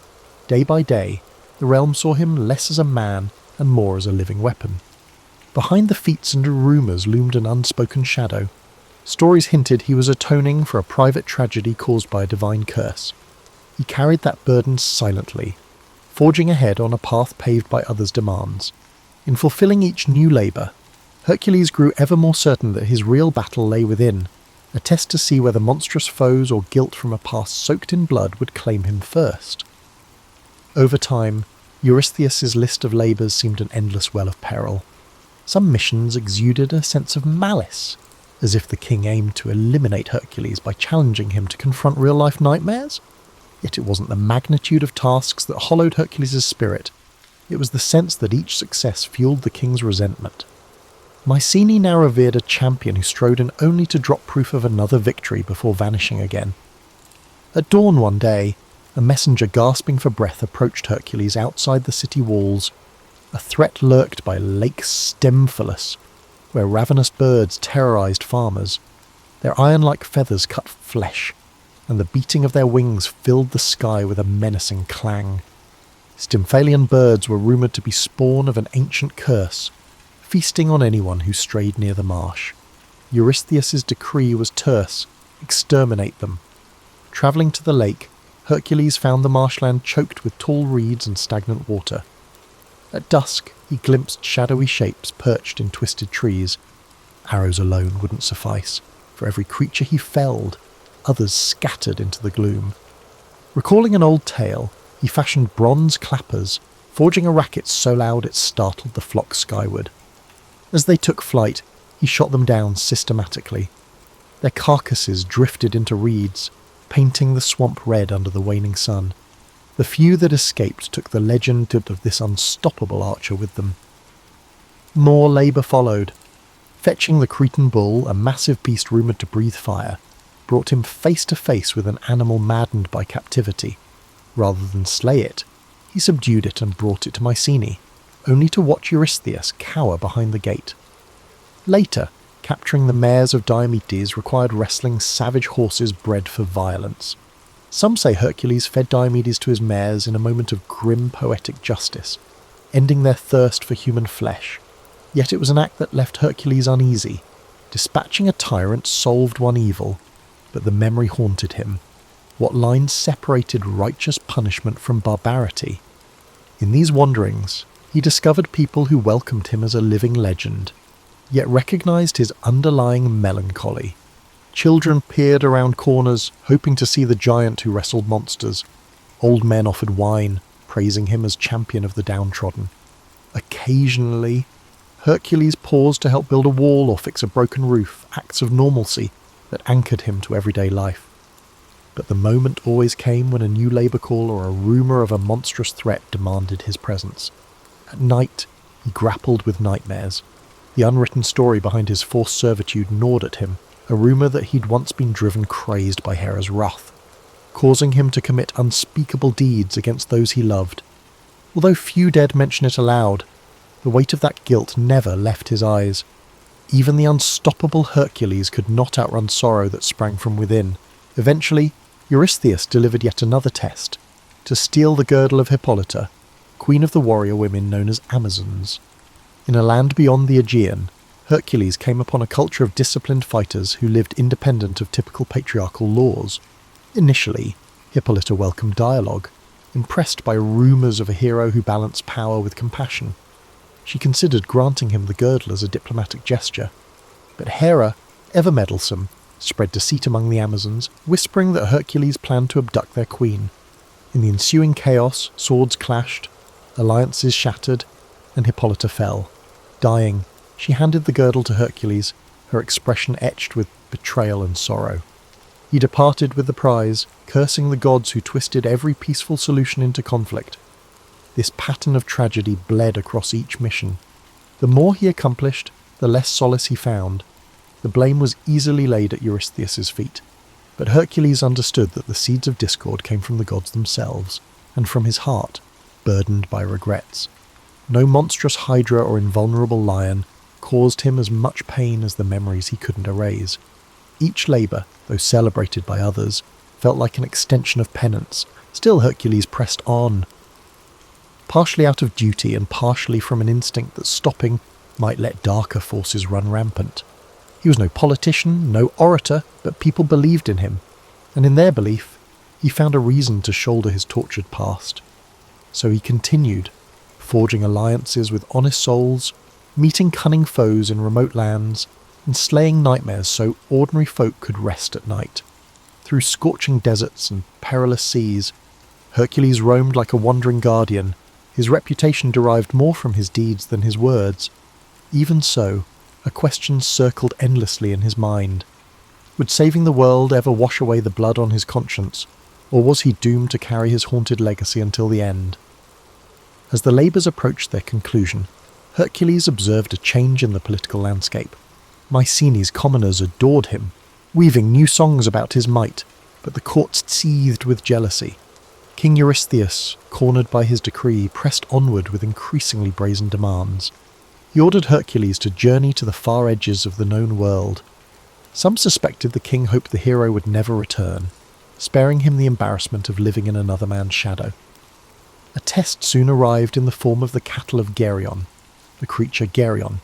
Day by day, the realm saw him less as a man and more as a living weapon. Behind the feats and rumours loomed an unspoken shadow. Stories hinted he was atoning for a private tragedy caused by a divine curse. he carried that burden silently, forging ahead on a path paved by others' demands. In fulfilling each new labour, Hercules grew ever more certain that his real battle lay within, a test to see whether monstrous foes or guilt from a past soaked in blood would claim him first. Over time, Eurystheus' list of labours seemed an endless well of peril. Some missions exuded a sense of malice, as if the king aimed to eliminate Hercules by challenging him to confront real-life nightmares. Yet it wasn't the magnitude of tasks that hollowed Hercules' spirit, it was the sense that each success fueled the king's resentment. Mycenae now revered a champion who strode in only to drop proof of another victory before vanishing again. At dawn one day, a messenger gasping for breath approached Hercules outside the city walls. A threat lurked by Lake Stymphalus, where ravenous birds terrorized farmers. Their iron-like feathers cut flesh, and the beating of their wings filled the sky with a menacing clang. Stymphalian birds were rumoured to be spawn of an ancient curse, feasting on anyone who strayed near the marsh. Eurystheus' decree was terse: exterminate them. Travelling to the lake, Hercules found the marshland choked with tall reeds and stagnant water. At dusk, he glimpsed shadowy shapes perched in twisted trees. Arrows alone wouldn't suffice. For every creature he felled, others scattered into the gloom. Recalling an old tale, he fashioned bronze clappers, forging a racket so loud it startled the flock skyward. As they took flight, he shot them down systematically. Their carcasses drifted into reeds, painting the swamp red under the waning sun. The few that escaped took the legend of this unstoppable archer with them. More labour followed. Fetching the Cretan bull, a massive beast rumoured to breathe fire, brought him face to face with an animal maddened by captivity. Rather than slay it, he subdued it and brought it to Mycenae, only to watch Eurystheus cower behind the gate. Later, capturing the mares of Diomedes required wrestling savage horses bred for violence. Some say Hercules fed Diomedes to his mares in a moment of grim poetic justice, ending their thirst for human flesh. Yet it was an act that left Hercules uneasy. Dispatching a tyrant solved one evil, but the memory haunted him. What lines separated righteous punishment from barbarity? In these wanderings, he discovered people who welcomed him as a living legend, yet recognised his underlying melancholy. Children peered around corners, hoping to see the giant who wrestled monsters. Old men offered wine, praising him as champion of the downtrodden. Occasionally, Hercules paused to help build a wall or fix a broken roof, acts of normalcy that anchored him to everyday life. But the moment always came when a new labour call or a rumour of a monstrous threat demanded his presence. At night, he grappled with nightmares. The unwritten story behind his forced servitude gnawed at him, a rumour that he'd once been driven crazed by Hera's wrath, causing him to commit unspeakable deeds against those he loved. Although few dared mention it aloud, the weight of that guilt never left his eyes. Even the unstoppable Hercules could not outrun sorrow that sprang from within. Eventually, Eurystheus delivered yet another test, to steal the girdle of Hippolyta, queen of the warrior women known as Amazons. In a land beyond the Aegean, Hercules came upon a culture of disciplined fighters who lived independent of typical patriarchal laws. Initially, Hippolyta welcomed dialogue, impressed by rumours of a hero who balanced power with compassion. She considered granting him the girdle as a diplomatic gesture. But Hera, ever meddlesome, spread deceit among the Amazons, whispering that Hercules planned to abduct their queen. In the ensuing chaos, swords clashed, alliances shattered, and Hippolyta fell. Dying, she handed the girdle to Hercules, her expression etched with betrayal and sorrow. He departed with the prize, cursing the gods who twisted every peaceful solution into conflict. This pattern of tragedy bled across each mission. The more he accomplished, the less solace he found. The blame was easily laid at Eurystheus' feet, but Hercules understood that the seeds of discord came from the gods themselves, and from his heart, burdened by regrets. No monstrous hydra or invulnerable lion caused him as much pain as the memories he couldn't erase. Each labour, though celebrated by others, felt like an extension of penance. Still Hercules pressed on, partially out of duty and partially from an instinct that stopping might let darker forces run rampant. He was no politician, no orator, but people believed in him, and in their belief, he found a reason to shoulder his tortured past. So he continued, forging alliances with honest souls, meeting cunning foes in remote lands, and slaying nightmares so ordinary folk could rest at night. Through scorching deserts and perilous seas, Hercules roamed like a wandering guardian. His reputation derived more from his deeds than his words. Even so, a question circled endlessly in his mind. Would saving the world ever wash away the blood on his conscience, or was he doomed to carry his haunted legacy until the end? As the labours approached their conclusion, Hercules observed a change in the political landscape. Mycenae's commoners adored him, weaving new songs about his might, but the court seethed with jealousy. King Eurystheus, cornered by his decree, pressed onward with increasingly brazen demands. He ordered Hercules to journey to the far edges of the known world. Some suspected the king hoped the hero would never return, sparing him the embarrassment of living in another man's shadow. A test soon arrived in the form of the cattle of Geryon, the creature Geryon,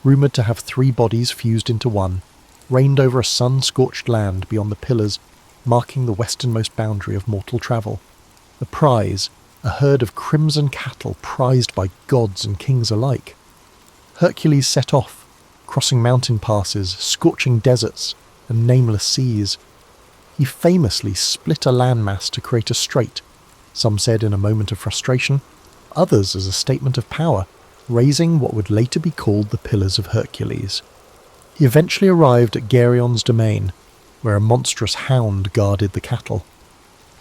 rumoured to have 3 bodies fused into one, reigned over a sun-scorched land beyond the pillars marking the westernmost boundary of mortal travel. The prize, a herd of crimson cattle prized by gods and kings alike. Hercules set off, crossing mountain passes, scorching deserts, and nameless seas. He famously split a landmass to create a strait, some said in a moment of frustration, others as a statement of power, raising what would later be called the Pillars of Hercules. He eventually arrived at Geryon's domain, where a monstrous hound guarded the cattle.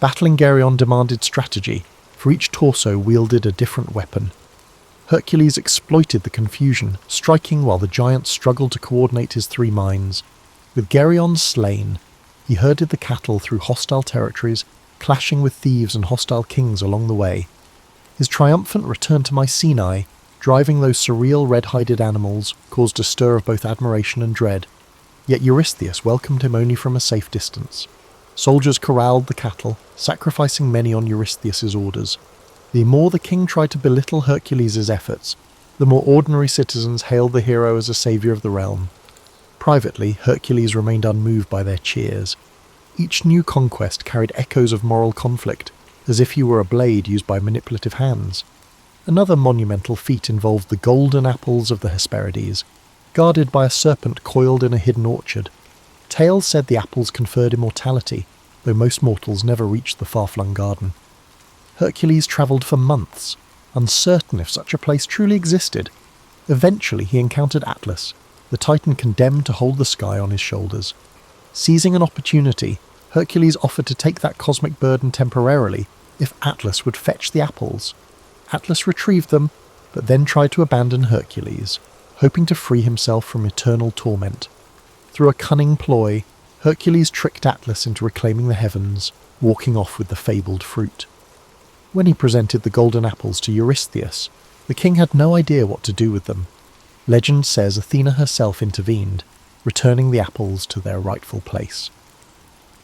Battling Geryon demanded strategy, for each torso wielded a different weapon. Hercules exploited the confusion, striking while the giant struggled to coordinate his 3 minds. With Geryon slain, he herded the cattle through hostile territories, clashing with thieves and hostile kings along the way. His triumphant return to Mycenae, driving those surreal red-hided animals, caused a stir of both admiration and dread. Yet Eurystheus welcomed him only from a safe distance. Soldiers corralled the cattle, sacrificing many on Eurystheus's orders. The more the king tried to belittle Hercules' efforts, the more ordinary citizens hailed the hero as a saviour of the realm. Privately, Hercules remained unmoved by their cheers. Each new conquest carried echoes of moral conflict, as if he were a blade used by manipulative hands. Another monumental feat involved the golden apples of the Hesperides, guarded by a serpent coiled in a hidden orchard. Tales said the apples conferred immortality, though most mortals never reached the far-flung garden. Hercules travelled for months, uncertain if such a place truly existed. Eventually he encountered Atlas, the titan condemned to hold the sky on his shoulders. Seizing an opportunity, Hercules offered to take that cosmic burden temporarily if Atlas would fetch the apples. Atlas retrieved them, but then tried to abandon Hercules, hoping to free himself from eternal torment. Through a cunning ploy, Hercules tricked Atlas into reclaiming the heavens, walking off with the fabled fruit. When he presented the golden apples to Eurystheus, the king had no idea what to do with them. Legend says Athena herself intervened, returning the apples to their rightful place.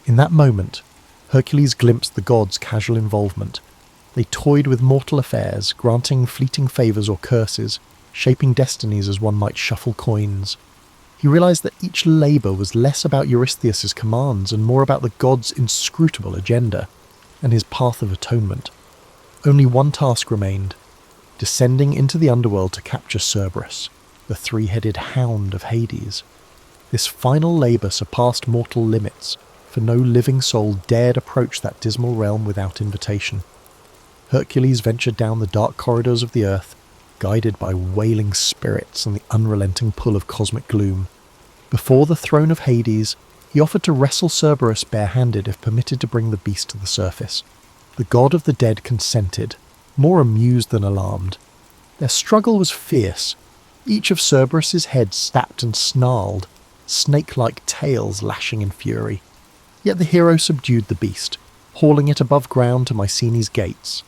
In that moment, Hercules glimpsed the gods' casual involvement. They toyed with mortal affairs, granting fleeting favours or curses, shaping destinies as one might shuffle coins. He realised that each labour was less about Eurystheus's commands and more about the gods' inscrutable agenda and his path of atonement. Only one task remained: descending into the underworld to capture Cerberus, the 3-headed hound of Hades. This final labour surpassed mortal limits, for no living soul dared approach that dismal realm without invitation. Hercules ventured down the dark corridors of the earth, guided by wailing spirits and the unrelenting pull of cosmic gloom. Before the throne of Hades, he offered to wrestle Cerberus bare-handed if permitted to bring the beast to the surface. The god of the dead consented, more amused than alarmed. Their struggle was fierce. Each of Cerberus's heads snapped and snarled, snake-like tails lashing in fury. Yet the hero subdued the beast, hauling it above ground to Mycenae's gates.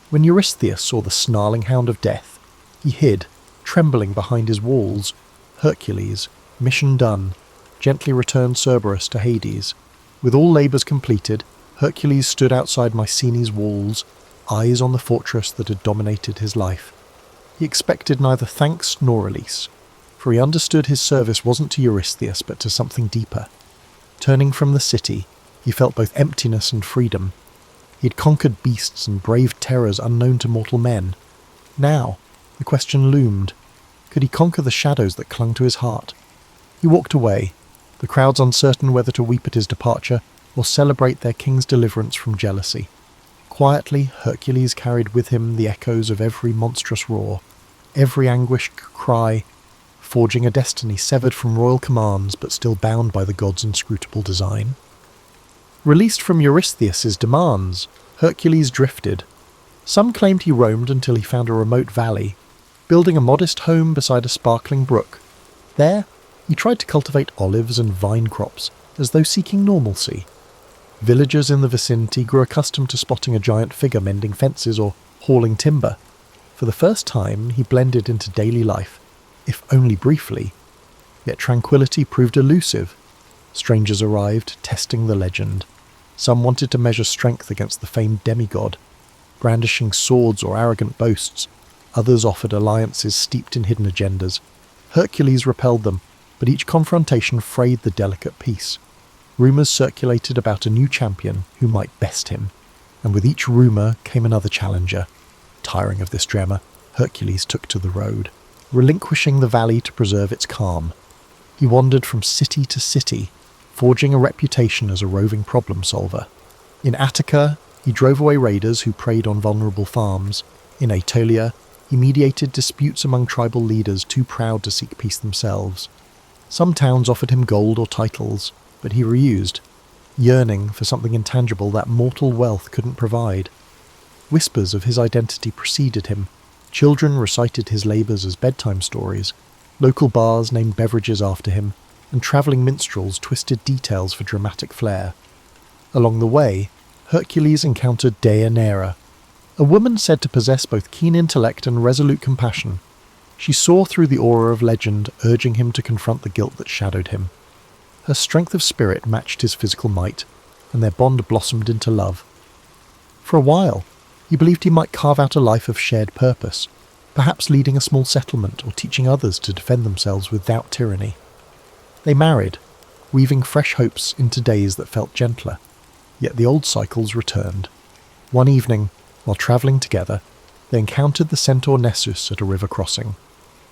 When Eurystheus saw the snarling hound of death, he hid, trembling behind his walls. Hercules, mission done, gently returned Cerberus to Hades. With all labours completed, Hercules stood outside Mycenae's walls, eyes on the fortress that had dominated his life. He expected neither thanks nor release, for he understood his service wasn't to Eurystheus but to something deeper. Turning from the city, He felt both emptiness and freedom. He had conquered beasts and braved terrors unknown to mortal men. Now, the question loomed. Could he conquer the shadows that clung to his heart? He walked away, the crowds uncertain whether to weep at his departure or celebrate their king's deliverance from jealousy. Quietly, Hercules carried with him the echoes of every monstrous roar, every anguished cry, forging a destiny severed from royal commands but still bound by the gods' inscrutable design. Released from Eurystheus' demands, Hercules drifted. Some claimed he roamed until he found a remote valley, building a modest home beside a sparkling brook. There, he tried to cultivate olives and vine crops, as though seeking normalcy. Villagers in the vicinity grew accustomed to spotting a giant figure mending fences or hauling timber. For the first time, he blended into daily life, if only briefly. Yet tranquility proved elusive. Strangers arrived, testing the legend. Some wanted to measure strength against the famed demigod, brandishing swords or arrogant boasts. Others offered alliances steeped in hidden agendas. Hercules repelled them, but each confrontation frayed the delicate peace. Rumours circulated about a new champion who might best him, and with each rumour came another challenger. Tiring of this drama, Hercules took to the road, relinquishing the valley to preserve its calm. He wandered from city to city, forging a reputation as a roving problem solver. In Attica, he drove away raiders who preyed on vulnerable farms. In Aetolia, he mediated disputes among tribal leaders too proud to seek peace themselves. Some towns offered him gold or titles, but he refused, yearning for something intangible that mortal wealth couldn't provide. Whispers of his identity preceded him. Children recited his labours as bedtime stories. Local bars named beverages after him, and travelling minstrels twisted details for dramatic flair. Along the way, Hercules encountered Deianira, a woman said to possess both keen intellect and resolute compassion. She saw through the aura of legend, urging him to confront the guilt that shadowed him. Her strength of spirit matched his physical might, and their bond blossomed into love. For a while, he believed he might carve out a life of shared purpose, perhaps leading a small settlement or teaching others to defend themselves without tyranny. They married, weaving fresh hopes into days that felt gentler, yet the old cycles returned. One evening, while travelling together, they encountered the centaur Nessus at a river crossing.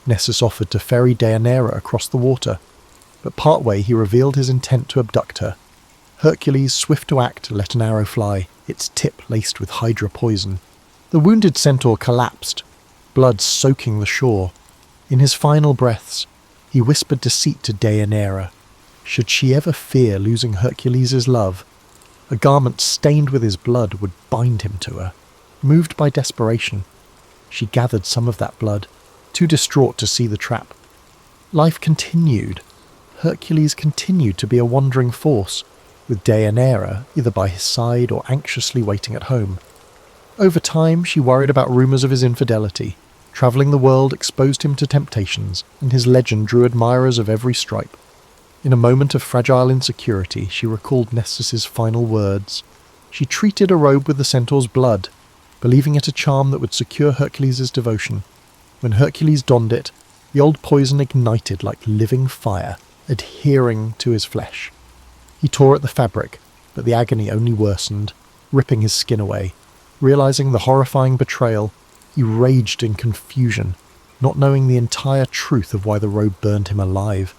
Nessus offered to ferry Deianira across the water, but partway he revealed his intent to abduct her. Hercules, swift to act, let an arrow fly, its tip laced with hydra poison. The wounded centaur collapsed, blood soaking the shore. In his final breaths, he whispered deceit to Deianira. Should she ever fear losing Hercules' love, a garment stained with his blood would bind him to her. Moved by desperation, she gathered some of that blood, too distraught to see the trap. Life continued. Hercules continued to be a wandering force, with Deianira either by his side or anxiously waiting at home. Over time, she worried about rumours of his infidelity. Travelling the world exposed him to temptations, and his legend drew admirers of every stripe. In a moment of fragile insecurity, she recalled Nessus's final words. She treated a robe with the centaur's blood, believing it a charm that would secure Hercules' devotion. When Hercules donned it, the old poison ignited like living fire, adhering to his flesh. He tore at the fabric, but the agony only worsened, ripping his skin away. Realizing the horrifying betrayal, he raged in confusion, not knowing the entire truth of why the robe burned him alive.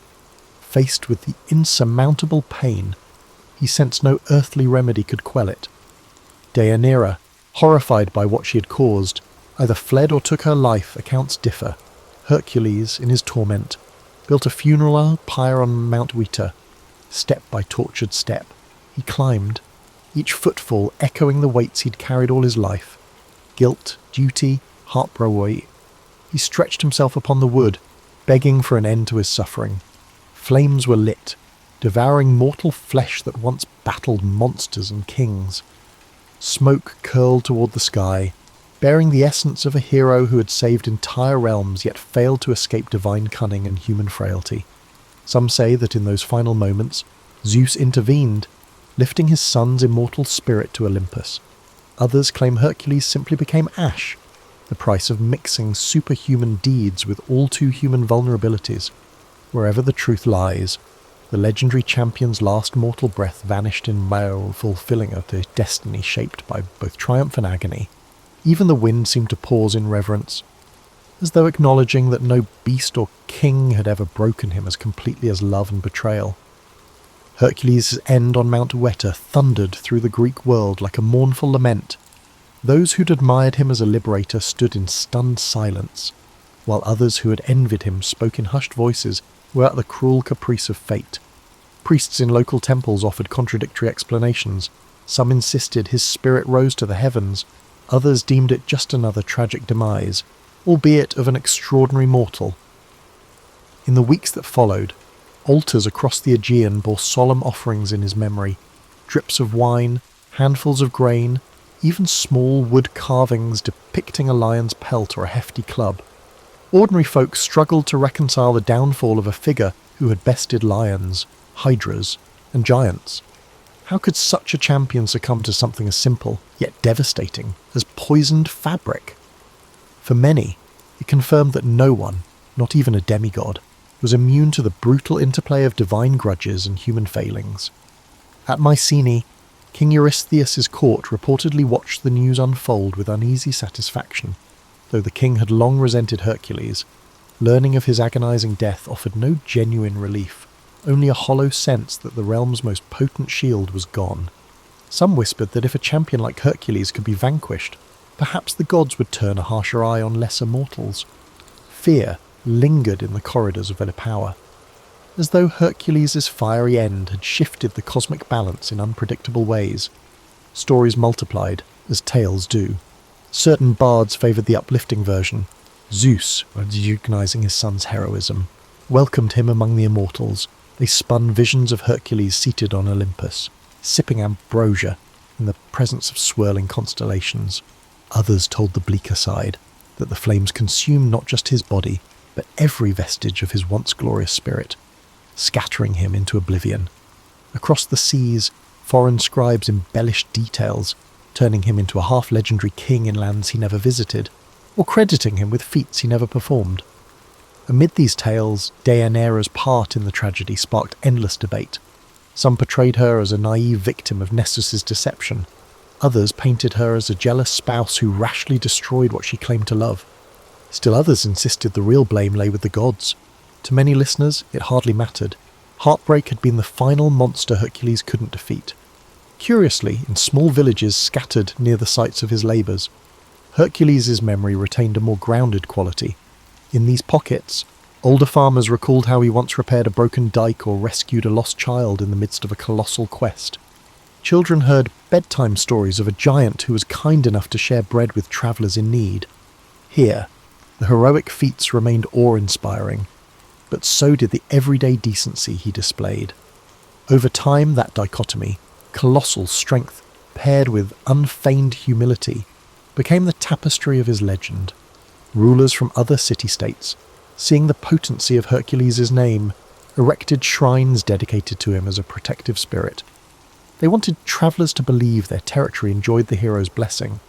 Faced with the insurmountable pain, he sensed no earthly remedy could quell it. Deianira, horrified by what she had caused, either fled or took her life. Accounts differ. Hercules, in his torment, built a funeral pyre on Mount Weta. Step by tortured step, he climbed, each footfall echoing the weights he'd carried all his life. Guilt, duty, heartbreak. He stretched himself upon the wood, begging for an end to his suffering. Flames were lit, devouring mortal flesh that once battled monsters and kings. Smoke curled toward the sky, bearing the essence of a hero who had saved entire realms yet failed to escape divine cunning and human frailty. Some say that in those final moments, Zeus intervened, lifting his son's immortal spirit to Olympus. Others claim Hercules simply became ash, the price of mixing superhuman deeds with all too human vulnerabilities. Wherever the truth lies, the legendary champion's last mortal breath vanished in fulfilling of the destiny shaped by both triumph and agony. Even the wind seemed to pause in reverence, as though acknowledging that no beast or king had ever broken him as completely as love and betrayal. Hercules' end on Mount Weta thundered through the Greek world like a mournful lament. Those who'd admired him as a liberator stood in stunned silence, while others who had envied him spoke in hushed voices without the cruel caprice of fate. Priests in local temples offered contradictory explanations. Some insisted his spirit rose to the heavens, others deemed it just another tragic demise, albeit of an extraordinary mortal. In the weeks that followed, altars across the Aegean bore solemn offerings in his memory, drips of wine, handfuls of grain, even small wood carvings depicting a lion's pelt or a hefty club. Ordinary folk struggled to reconcile the downfall of a figure who had bested lions, hydras, and giants. How could such a champion succumb to something as simple, yet devastating, as poisoned fabric? For many, it confirmed that no one, not even a demigod, was immune to the brutal interplay of divine grudges and human failings. At Mycenae, King Eurystheus' court reportedly watched the news unfold with uneasy satisfaction. Though the king had long resented Hercules, learning of his agonizing death offered no genuine relief, only a hollow sense that the realm's most potent shield was gone. Some whispered that if a champion like Hercules could be vanquished, perhaps the gods would turn a harsher eye on lesser mortals. Fear lingered in the corridors of their power, as though Hercules' fiery end had shifted the cosmic balance in unpredictable ways. Stories multiplied, as tales do. Certain bards favoured the uplifting version. Zeus, recognizing his son's heroism, welcomed him among the immortals. They spun visions of Hercules seated on Olympus, sipping ambrosia in the presence of swirling constellations. Others told the bleaker side, that the flames consumed not just his body, but every vestige of his once glorious spirit, scattering him into oblivion. Across the seas, foreign scribes embellished details, turning him into a half-legendary king in lands he never visited, or crediting him with feats he never performed. Amid these tales, Deianira's part in the tragedy sparked endless debate. Some portrayed her as a naive victim of Nessus's deception. Others painted her as a jealous spouse who rashly destroyed what she claimed to love. Still others insisted the real blame lay with the gods. To many listeners, it hardly mattered. Heartbreak had been the final monster Hercules couldn't defeat. Curiously, in small villages scattered near the sites of his labours, Hercules' memory retained a more grounded quality. In these pockets, older farmers recalled how he once repaired a broken dike or rescued a lost child in the midst of a colossal quest. Children heard bedtime stories of a giant who was kind enough to share bread with travellers in need. Here, the heroic feats remained awe-inspiring, but so did the everyday decency he displayed. Over time, that dichotomy, colossal strength paired with unfeigned humility, became the tapestry of his legend. Rulers from other city-states, seeing the potency of Hercules' name, erected shrines dedicated to him as a protective spirit. They wanted travellers to believe their territory enjoyed the hero's blessing.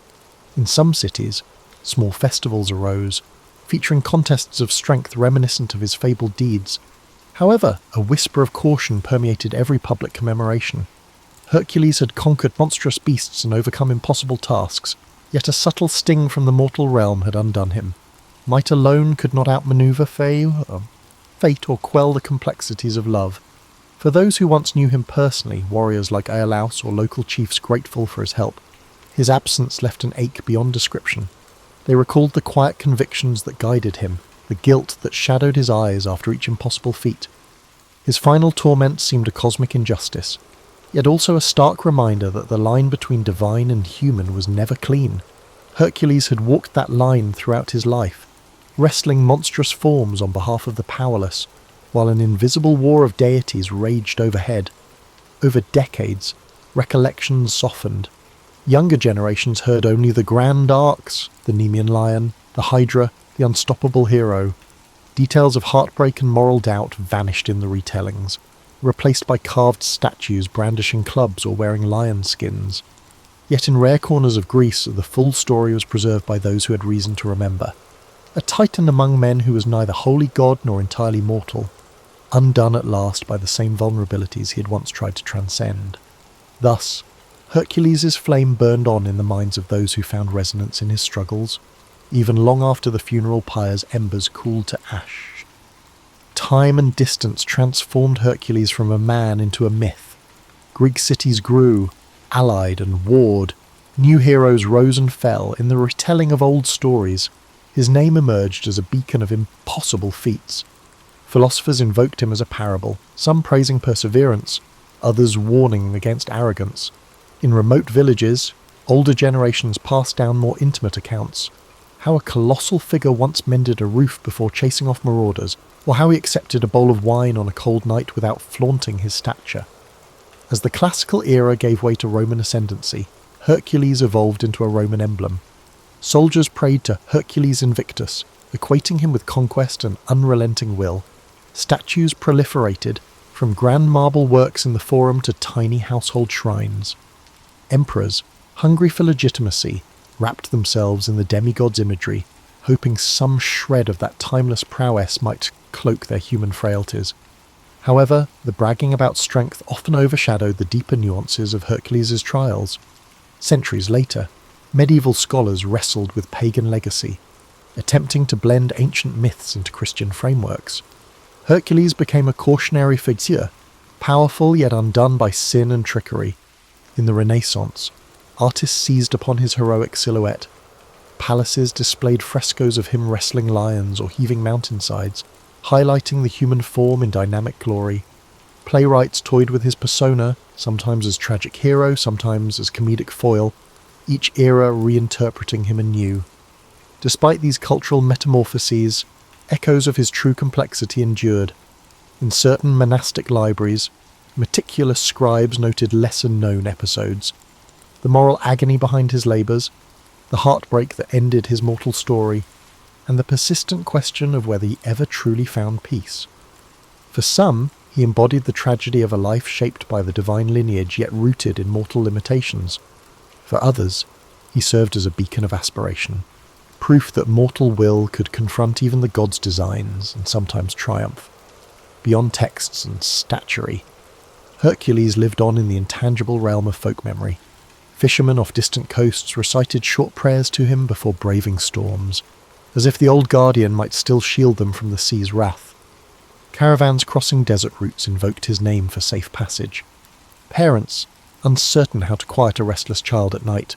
In some cities, small festivals arose, featuring contests of strength reminiscent of his fabled deeds. However, a whisper of caution permeated every public commemoration. Hercules had conquered monstrous beasts and overcome impossible tasks, yet a subtle sting from the mortal realm had undone him. Might alone could not outmaneuver fate or quell the complexities of love. For those who once knew him personally, warriors like Aurelius or local chiefs grateful for his help, his absence left an ache beyond description. They recalled the quiet convictions that guided him, the guilt that shadowed his eyes after each impossible feat. His final torment seemed a cosmic injustice, yet also a stark reminder that the line between divine and human was never clean. Hercules had walked that line throughout his life, wrestling monstrous forms on behalf of the powerless, while an invisible war of deities raged overhead. Over decades, recollections softened. Younger generations heard only the grand arcs, the Nemean lion, the Hydra, the unstoppable hero. Details of heartbreak and moral doubt vanished in the retellings, replaced by carved statues brandishing clubs or wearing lion skins. Yet in rare corners of Greece, the full story was preserved by those who had reason to remember. A titan among men who was neither wholly god nor entirely mortal. undone at last by the same vulnerabilities he had once tried to transcend. Thus, Hercules' flame burned on in the minds of those who found resonance in his struggles, even long after the funeral pyre's embers cooled to ash. Time and distance transformed Hercules from a man into a myth. Greek cities grew, allied and warred. New heroes rose and fell. In the retelling of old stories, his name emerged as a beacon of impossible feats. Philosophers invoked him as a parable, some praising perseverance, others warning against arrogance. In remote villages, older generations passed down more intimate accounts. How a colossal figure once mended a roof before chasing off marauders, or how he accepted a bowl of wine on a cold night without flaunting his stature. As the classical era gave way to Roman ascendancy, Hercules evolved into a Roman emblem. Soldiers prayed to Hercules Invictus, equating him with conquest and unrelenting will. Statues proliferated, from grand marble works in the Forum to tiny household shrines. Emperors, hungry for legitimacy, wrapped themselves in the demigod's imagery, hoping some shred of that timeless prowess might cloak their human frailties. However, the bragging about strength often overshadowed the deeper nuances of Hercules' trials. Centuries later, medieval scholars wrestled with pagan legacy, attempting to blend ancient myths into Christian frameworks. Hercules became a cautionary figure, powerful yet undone by sin and trickery. In the Renaissance, artists seized upon his heroic silhouette. Palaces displayed frescoes of him wrestling lions or heaving mountainsides, highlighting the human form in dynamic glory. Playwrights toyed with his persona, sometimes as tragic hero, sometimes as comedic foil, each era reinterpreting him anew. Despite these cultural metamorphoses, echoes of his true complexity endured. In certain monastic libraries, meticulous scribes noted lesser-known episodes. The moral agony behind his labours, the heartbreak that ended his mortal story, and the persistent question of whether he ever truly found peace. For some, he embodied the tragedy of a life shaped by the divine lineage yet rooted in mortal limitations. For others, he served as a beacon of aspiration, proof that mortal will could confront even the gods' designs and sometimes triumph. Beyond texts and statuary, Hercules lived on in the intangible realm of folk memory. Fishermen off distant coasts recited short prayers to him before braving storms, as if the old guardian might still shield them from the sea's wrath. Caravans crossing desert routes invoked his name for safe passage. Parents, uncertain how to quiet a restless child at night,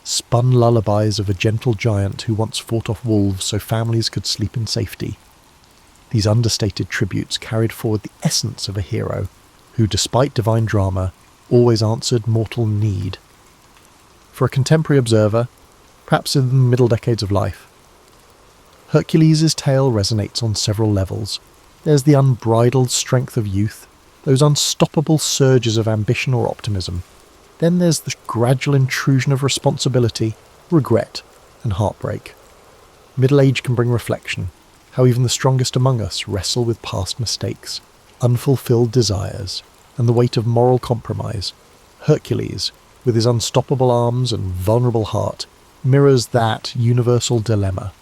spun lullabies of a gentle giant who once fought off wolves so families could sleep in safety. These understated tributes carried forward the essence of a hero who, despite divine drama, always answered mortal need. For a contemporary observer, perhaps in the middle decades of life, Hercules' tale resonates on several levels. There's the unbridled strength of youth, those unstoppable surges of ambition or optimism. Then there's the gradual intrusion of responsibility, regret, and heartbreak. Middle age can bring reflection, how even the strongest among us wrestle with past mistakes, unfulfilled desires, and the weight of moral compromise. Hercules, with his unstoppable arms and vulnerable heart, mirrors that universal dilemma.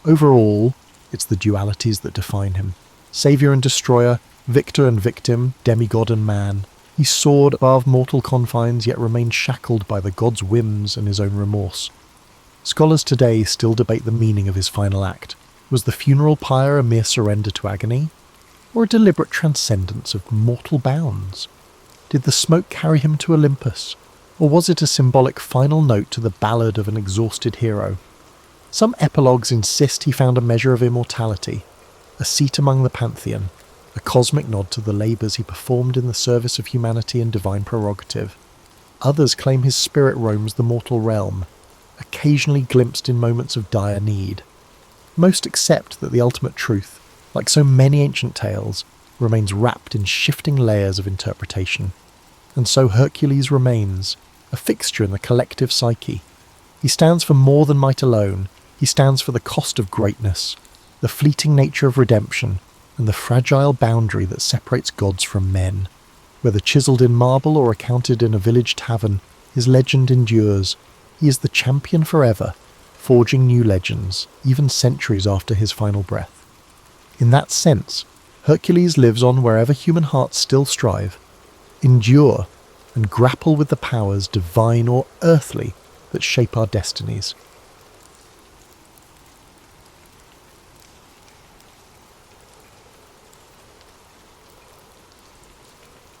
Overall, it's the dualities that define him. Saviour and destroyer, victor and victim, demigod and man. He soared above mortal confines, yet remained shackled by the god's whims and his own remorse. Scholars today still debate the meaning of his final act. Was the funeral pyre a mere surrender to agony, or a deliberate transcendence of mortal bounds? Did the smoke carry him to Olympus, or was it a symbolic final note to the ballad of an exhausted hero? Some epilogues insist he found a measure of immortality, a seat among the pantheon, a cosmic nod to the labours he performed in the service of humanity and divine prerogative. Others claim his spirit roams the mortal realm, occasionally glimpsed in moments of dire need. Most accept that the ultimate truth, like so many ancient tales, remains wrapped in shifting layers of interpretation. And so Hercules remains, a fixture in the collective psyche. He stands for more than might alone. He stands for the cost of greatness, the fleeting nature of redemption, and the fragile boundary that separates gods from men. Whether chiselled in marble or accounted in a village tavern, his legend endures. He is the champion forever, forging new legends, even centuries after his final breath. In that sense, Hercules lives on wherever human hearts still strive, endure, and grapple with the powers, divine or earthly, that shape our destinies.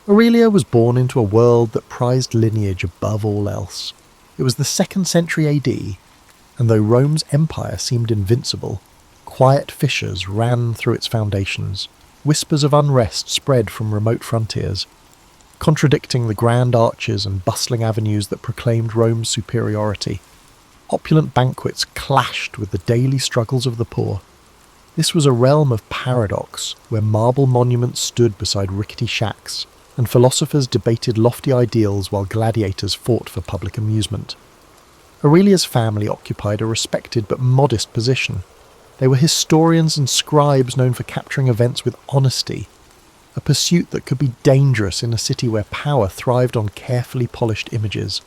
Aurelia was born into a world that prized lineage above all else. It was the 2nd century AD, and though Rome's empire seemed invincible, quiet fissures ran through its foundations. Whispers of unrest spread from remote frontiers, contradicting the grand arches and bustling avenues that proclaimed Rome's superiority. Opulent banquets clashed with the daily struggles of the poor. This was a realm of paradox, where marble monuments stood beside rickety shacks, and philosophers debated lofty ideals while gladiators fought for public amusement. Aurelia's family occupied a respected but modest position. They were historians and scribes known for capturing events with honesty, a pursuit that could be dangerous in a city where power thrived on carefully polished images.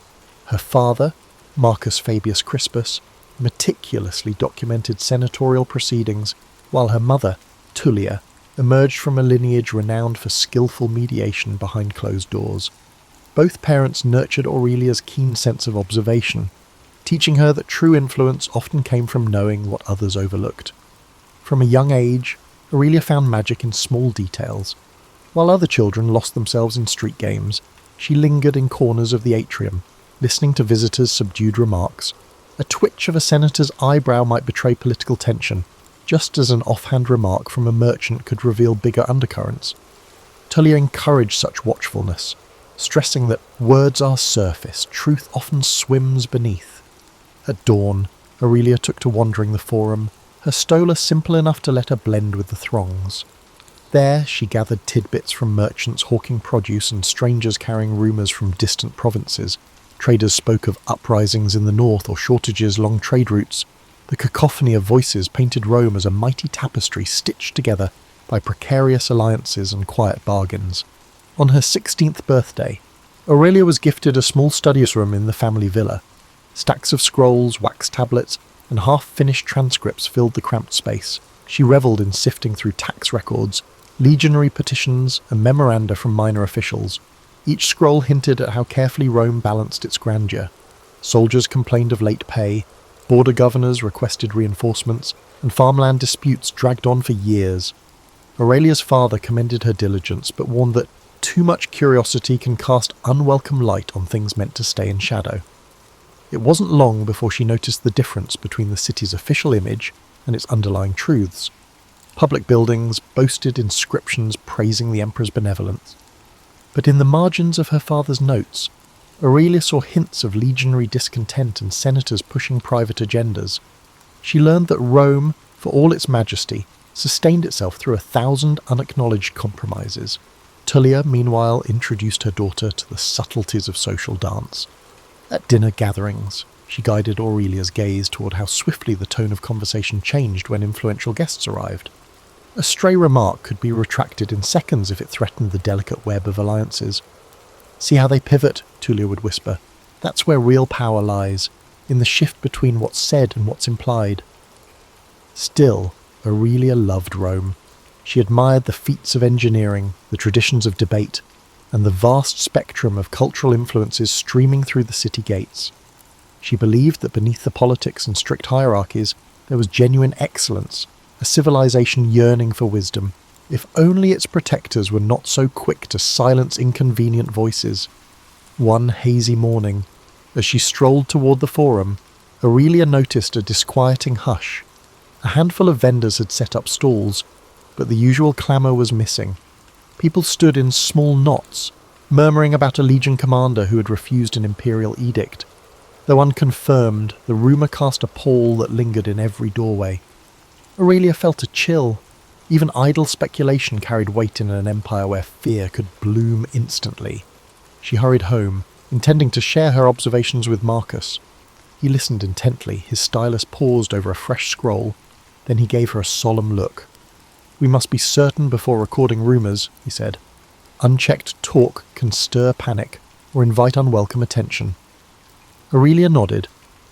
Her father, Marcus Fabius Crispus, meticulously documented senatorial proceedings, while her mother, Tullia, emerged from a lineage renowned for skillful mediation behind closed doors. Both parents nurtured Aurelia's keen sense of observation, teaching her that true influence often came from knowing what others overlooked. From a young age, Aurelia found magic in small details. While other children lost themselves in street games, she lingered in corners of the atrium, listening to visitors' subdued remarks. A twitch of a senator's eyebrow might betray political tension, just as an offhand remark from a merchant could reveal bigger undercurrents. Tullia encouraged such watchfulness, stressing that words are surface, truth often swims beneath. At dawn, Aurelia took to wandering the forum, her stola simple enough to let her blend with the throngs. There she gathered tidbits from merchants hawking produce and strangers carrying rumours from distant provinces. Traders spoke of uprisings in the north or shortages along trade routes. The cacophony of voices painted Rome as a mighty tapestry stitched together by precarious alliances and quiet bargains. On her 16th birthday, Aurelia was gifted a small study room in the family villa. Stacks of scrolls, wax tablets, and half-finished transcripts filled the cramped space. She revelled in sifting through tax records, legionary petitions, and memoranda from minor officials. Each scroll hinted at how carefully Rome balanced its grandeur. Soldiers complained of late pay, border governors requested reinforcements, and farmland disputes dragged on for years. Aurelia's father commended her diligence, but warned that too much curiosity can cast unwelcome light on things meant to stay in shadow. It wasn't long before she noticed the difference between the city's official image and its underlying truths. Public buildings boasted inscriptions praising the emperor's benevolence. But in the margins of her father's notes, Aurelia saw hints of legionary discontent and senators pushing private agendas. She learned that Rome, for all its majesty, sustained itself through 1,000 unacknowledged compromises. Tullia, meanwhile, introduced her daughter to the subtleties of social dance. At dinner gatherings, she guided Aurelia's gaze toward how swiftly the tone of conversation changed when influential guests arrived. A stray remark could be retracted in seconds if it threatened the delicate web of alliances. "See how they pivot," Tullia would whisper. "That's where real power lies, in the shift between what's said and what's implied." Still, Aurelia loved Rome. She admired the feats of engineering, the traditions of debate, and the vast spectrum of cultural influences streaming through the city gates. She believed that beneath the politics and strict hierarchies there was genuine excellence, a civilization yearning for wisdom, if only its protectors were not so quick to silence inconvenient voices. One hazy morning, as she strolled toward the forum, Aurelia noticed a disquieting hush. A handful of vendors had set up stalls, but the usual clamour was missing. People stood in small knots, murmuring about a legion commander who had refused an imperial edict. Though unconfirmed, the rumour cast a pall that lingered in every doorway. Aurelia felt a chill. Even idle speculation carried weight in an empire where fear could bloom instantly. She hurried home, intending to share her observations with Marcus. He listened intently, his stylus paused over a fresh scroll, then he gave her a solemn look. "We must be certain before recording rumours," he said. "Unchecked talk can stir panic or invite unwelcome attention." Aurelia nodded,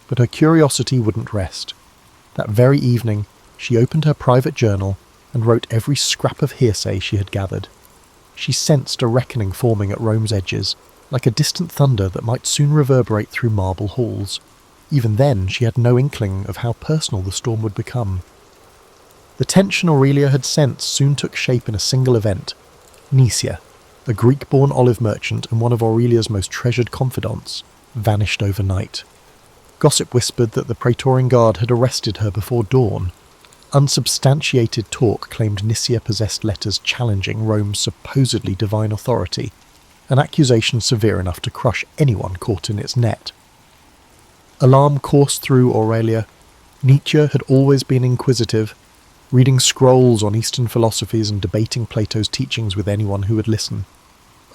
but her curiosity wouldn't rest. That very evening, she opened her private journal and wrote every scrap of hearsay she had gathered. She sensed a reckoning forming at Rome's edges, like a distant thunder that might soon reverberate through marble halls. Even then, she had no inkling of how personal the storm would become. The tension Aurelia had sensed soon took shape in a single event. Nisia, a Greek-born olive merchant and one of Aurelia's most treasured confidants, vanished overnight. Gossip whispered that the Praetorian Guard had arrested her before dawn. Unsubstantiated talk claimed Nisia possessed letters challenging Rome's supposedly divine authority, an accusation severe enough to crush anyone caught in its net. Alarm coursed through Aurelia. Nietzsche had always been inquisitive, reading scrolls on Eastern philosophies and debating Plato's teachings with anyone who would listen.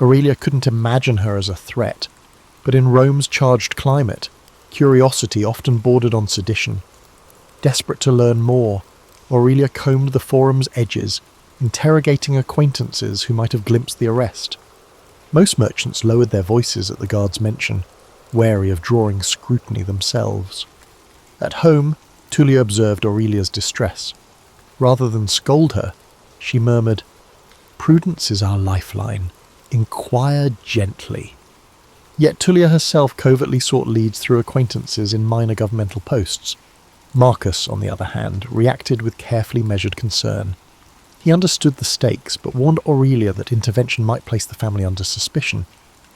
Aurelia couldn't imagine her as a threat, but in Rome's charged climate, curiosity often bordered on sedition. Desperate to learn more, Aurelia combed the forum's edges, interrogating acquaintances who might have glimpsed the arrest. Most merchants lowered their voices at the guard's mention, wary of drawing scrutiny themselves. At home, Tullia observed Aurelia's distress. Rather than scold her, she murmured, "Prudence is our lifeline. Inquire gently." Yet Tullia herself covertly sought leads through acquaintances in minor governmental posts. Marcus, on the other hand, reacted with carefully measured concern. He understood the stakes, but warned Aurelia that intervention might place the family under suspicion.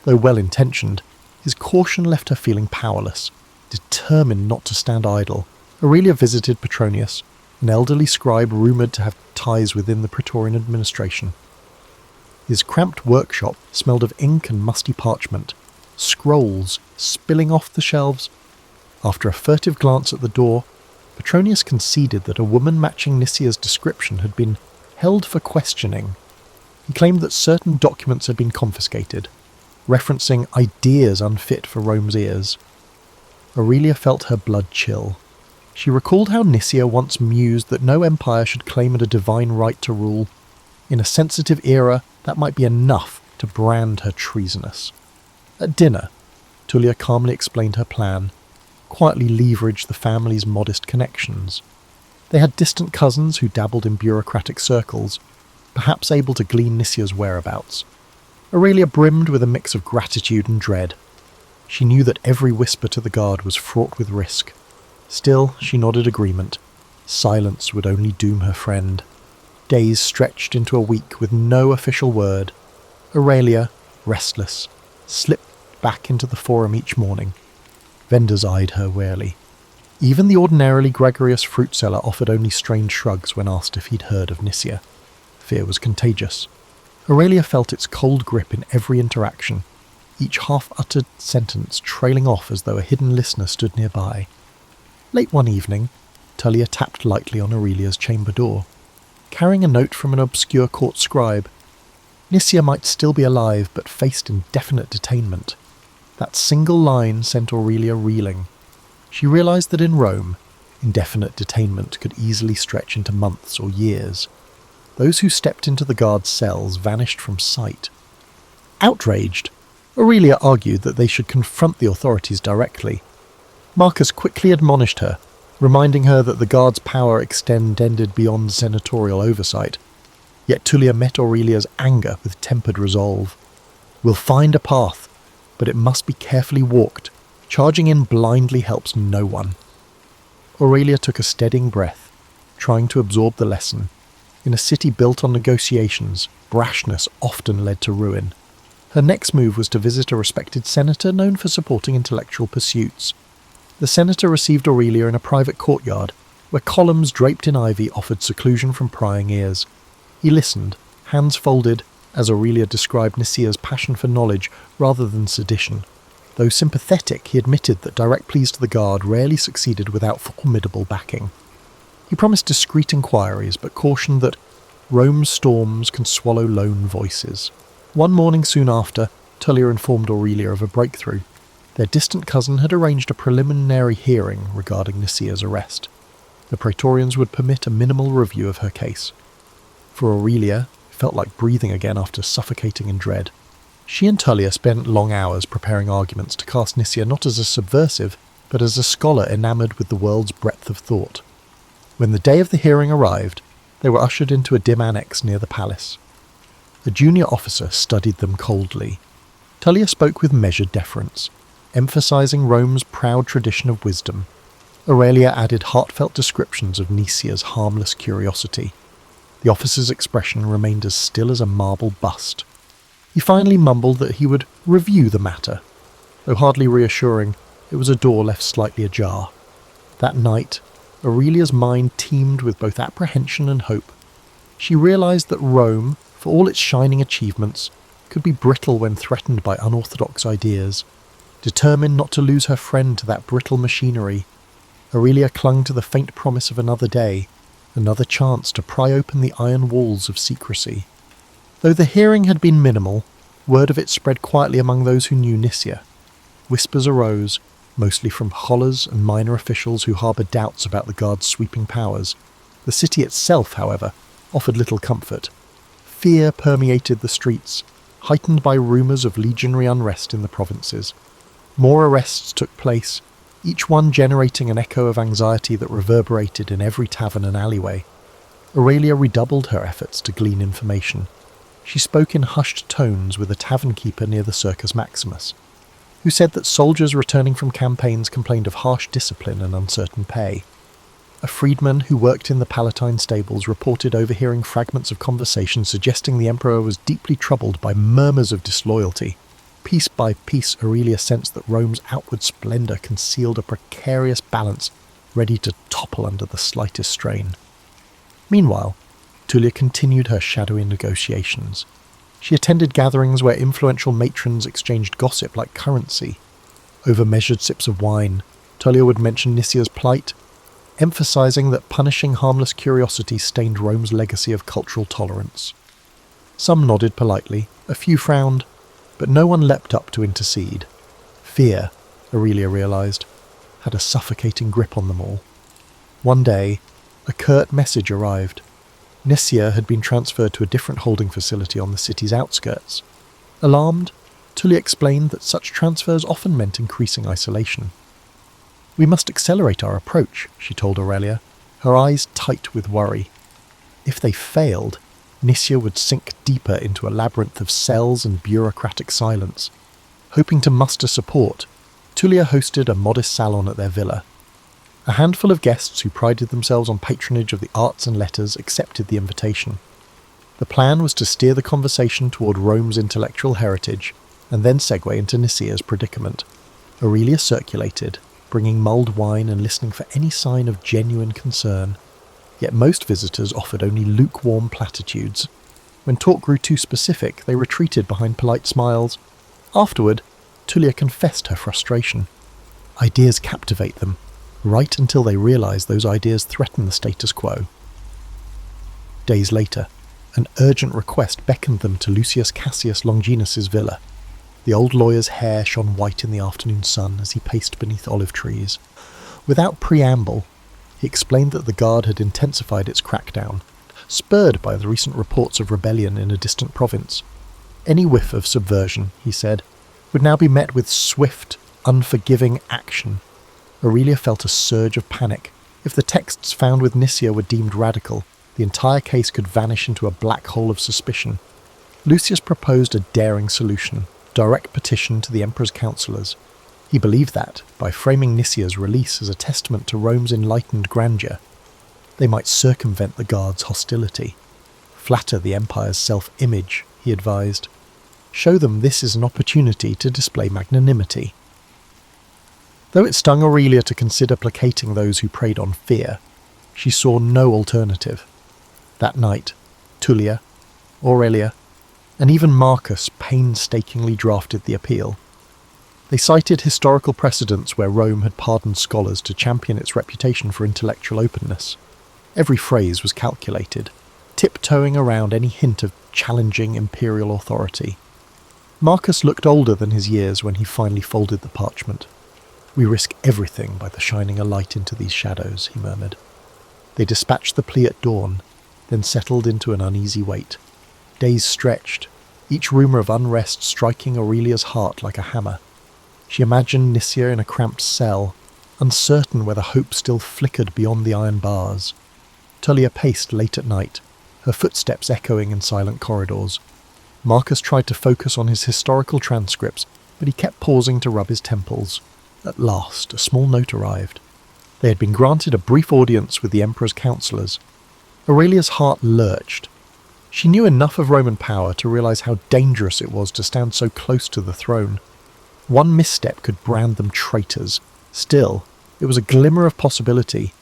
Though well-intentioned, his caution left her feeling powerless, determined not to stand idle. Aurelia visited Petronius, an elderly scribe rumoured to have ties within the Praetorian administration. His cramped workshop smelled of ink and musty parchment, scrolls spilling off the shelves. After a furtive glance at the door, Petronius conceded that a woman matching Nisia's description had been held for questioning. He claimed that certain documents had been confiscated, referencing ideas unfit for Rome's ears. Aurelia felt her blood chill. She recalled how Nisia once mused that no empire should claim it a divine right to rule. In a sensitive era, that might be enough to brand her treasonous. At dinner, Tullia calmly explained her plan, quietly leveraged the family's modest connections. They had distant cousins who dabbled in bureaucratic circles, perhaps able to glean Nisia's whereabouts. Aurelia brimmed with a mix of gratitude and dread. She knew that every whisper to the guard was fraught with risk. Still, she nodded agreement. Silence would only doom her friend. Days stretched into a week with no official word. Aurelia, restless, slipped back into the forum each morning. Vendors eyed her warily. Even the ordinarily gregarious fruit seller offered only strange shrugs when asked if he'd heard of Nisia. Fear was contagious. Aurelia felt its cold grip in every interaction, each half-uttered sentence trailing off as though a hidden listener stood nearby. Late one evening, Tullia tapped lightly on Aurelia's chamber door, carrying a note from an obscure court scribe. Nisia might still be alive, but faced indefinite detainment. That single line sent Aurelia reeling. She realized that in Rome, indefinite detainment could easily stretch into months or years. Those who stepped into the guard's cells vanished from sight. Outraged, Aurelia argued that they should confront the authorities directly. Marcus quickly admonished her, reminding her that the guard's power extended beyond senatorial oversight. Yet Tullia met Aurelia's anger with tempered resolve. "We'll find a path, but it must be carefully walked. Charging in blindly helps no one." Aurelia took a steadying breath, trying to absorb the lesson. In a city built on negotiations, brashness often led to ruin. Her next move was to visit a respected senator known for supporting intellectual pursuits. The senator received Aurelia in a private courtyard, where columns draped in ivy offered seclusion from prying ears. He listened, hands folded, as Aurelia described Nisia's passion for knowledge rather than sedition. Though sympathetic, he admitted that direct pleas to the guard rarely succeeded without formidable backing. He promised discreet inquiries, but cautioned that Rome's storms can swallow lone voices. One morning soon after, Tullia informed Aurelia of a breakthrough. Their distant cousin had arranged a preliminary hearing regarding Nisia's arrest. The Praetorians would permit a minimal review of her case. For Aurelia, it felt like breathing again after suffocating in dread. She and Tullia spent long hours preparing arguments to cast Nisia not as a subversive, but as a scholar enamoured with the world's breadth of thought. When the day of the hearing arrived, They were ushered into a dim annex near the palace. A junior officer studied them coldly. Tullia spoke with measured deference, emphasizing Rome's proud tradition of wisdom. Aurelia added heartfelt descriptions of Nicia's harmless curiosity. The officer's expression remained as still as a marble bust. He finally mumbled that he would review the matter. Though hardly reassuring, it was a door left slightly ajar. That night, Aurelia's mind teemed with both apprehension and hope. She realized that Rome, for all its shining achievements, could be brittle when threatened by unorthodox ideas. Determined not to lose her friend to that brittle machinery, Aurelia clung to the faint promise of another day, another chance to pry open the iron walls of secrecy. Though the hearing had been minimal, word of it spread quietly among those who knew Nicia. Whispers arose, mostly from scholars and minor officials who harboured doubts about the guard's sweeping powers. The city itself, however, offered little comfort. Fear permeated the streets, heightened by rumours of legionary unrest in the provinces. More arrests took place, each one generating an echo of anxiety that reverberated in every tavern and alleyway. Aurelia redoubled her efforts to glean information. She spoke in hushed tones with a tavern keeper near the Circus Maximus, who said that soldiers returning from campaigns complained of harsh discipline and uncertain pay. A freedman who worked in the Palatine stables reported overhearing fragments of conversation suggesting the emperor was deeply troubled by murmurs of disloyalty. Piece by piece, Aurelia sensed that Rome's outward splendour concealed a precarious balance ready to topple under the slightest strain. Meanwhile, Tullia continued her shadowy negotiations. She attended gatherings where influential matrons exchanged gossip like currency. Over measured sips of wine, Tullia would mention Nicia's plight, emphasizing that punishing harmless curiosity stained Rome's legacy of cultural tolerance. Some nodded politely, a few frowned, but no one leapt up to intercede. Fear, Aurelia realized, had a suffocating grip on them all. One day, a curt message arrived. Nicia had been transferred to a different holding facility on the city's outskirts. Alarmed, Tullia explained that such transfers often meant increasing isolation. "We must accelerate our approach," she told Aurelia, her eyes tight with worry. If they failed, Nicia would sink deeper into a labyrinth of cells and bureaucratic silence. Hoping to muster support, Tullia hosted a modest salon at their villa. A handful of guests who prided themselves on patronage of the arts and letters accepted the invitation. The plan was to steer the conversation toward Rome's intellectual heritage, and then segue into Nicia's predicament. Aurelia circulated, bringing mulled wine and listening for any sign of genuine concern. Yet most visitors offered only lukewarm platitudes. When talk grew too specific, they retreated behind polite smiles. Afterward, Tullia confessed her frustration. Ideas captivate them, right until they realize those ideas threaten the status quo. Days later, an urgent request beckoned them to Lucius Cassius Longinus's villa. The old lawyer's hair shone white in the afternoon sun as he paced beneath olive trees. Without preamble, he explained that the guard had intensified its crackdown, spurred by the recent reports of rebellion in a distant province. Any whiff of subversion, he said, would now be met with swift, unforgiving action. Aurelia felt a surge of panic. If the texts found with Nicia were deemed radical, the entire case could vanish into a black hole of suspicion. Lucius proposed a daring solution: direct petition to the emperor's councillors. He believed that, by framing Nicia's release as a testament to Rome's enlightened grandeur, they might circumvent the guard's hostility. Flatter the empire's self-image, he advised. Show them this is an opportunity to display magnanimity. Though it stung Aurelia to consider placating those who preyed on fear, she saw no alternative. That night, Tullia, Aurelia, and even Marcus painstakingly drafted the appeal. They cited historical precedents where Rome had pardoned scholars to champion its reputation for intellectual openness. Every phrase was calculated, tiptoeing around any hint of challenging imperial authority. Marcus looked older than his years when he finally folded the parchment. "We risk everything by the shining a light into these shadows," he murmured. They dispatched the plea at dawn, then settled into an uneasy wait. Days stretched, each rumour of unrest striking Aurelia's heart like a hammer. She imagined Nicia in a cramped cell, uncertain whether hope still flickered beyond the iron bars. Tullia paced late at night, her footsteps echoing in silent corridors. Marcus tried to focus on his historical transcripts, but he kept pausing to rub his temples. At last, a small note arrived. They had been granted a brief audience with the emperor's councillors. Aurelia's heart lurched. She knew enough of Roman power to realize how dangerous it was to stand so close to the throne. One misstep could brand them traitors. Still, it was a glimmer of possibility.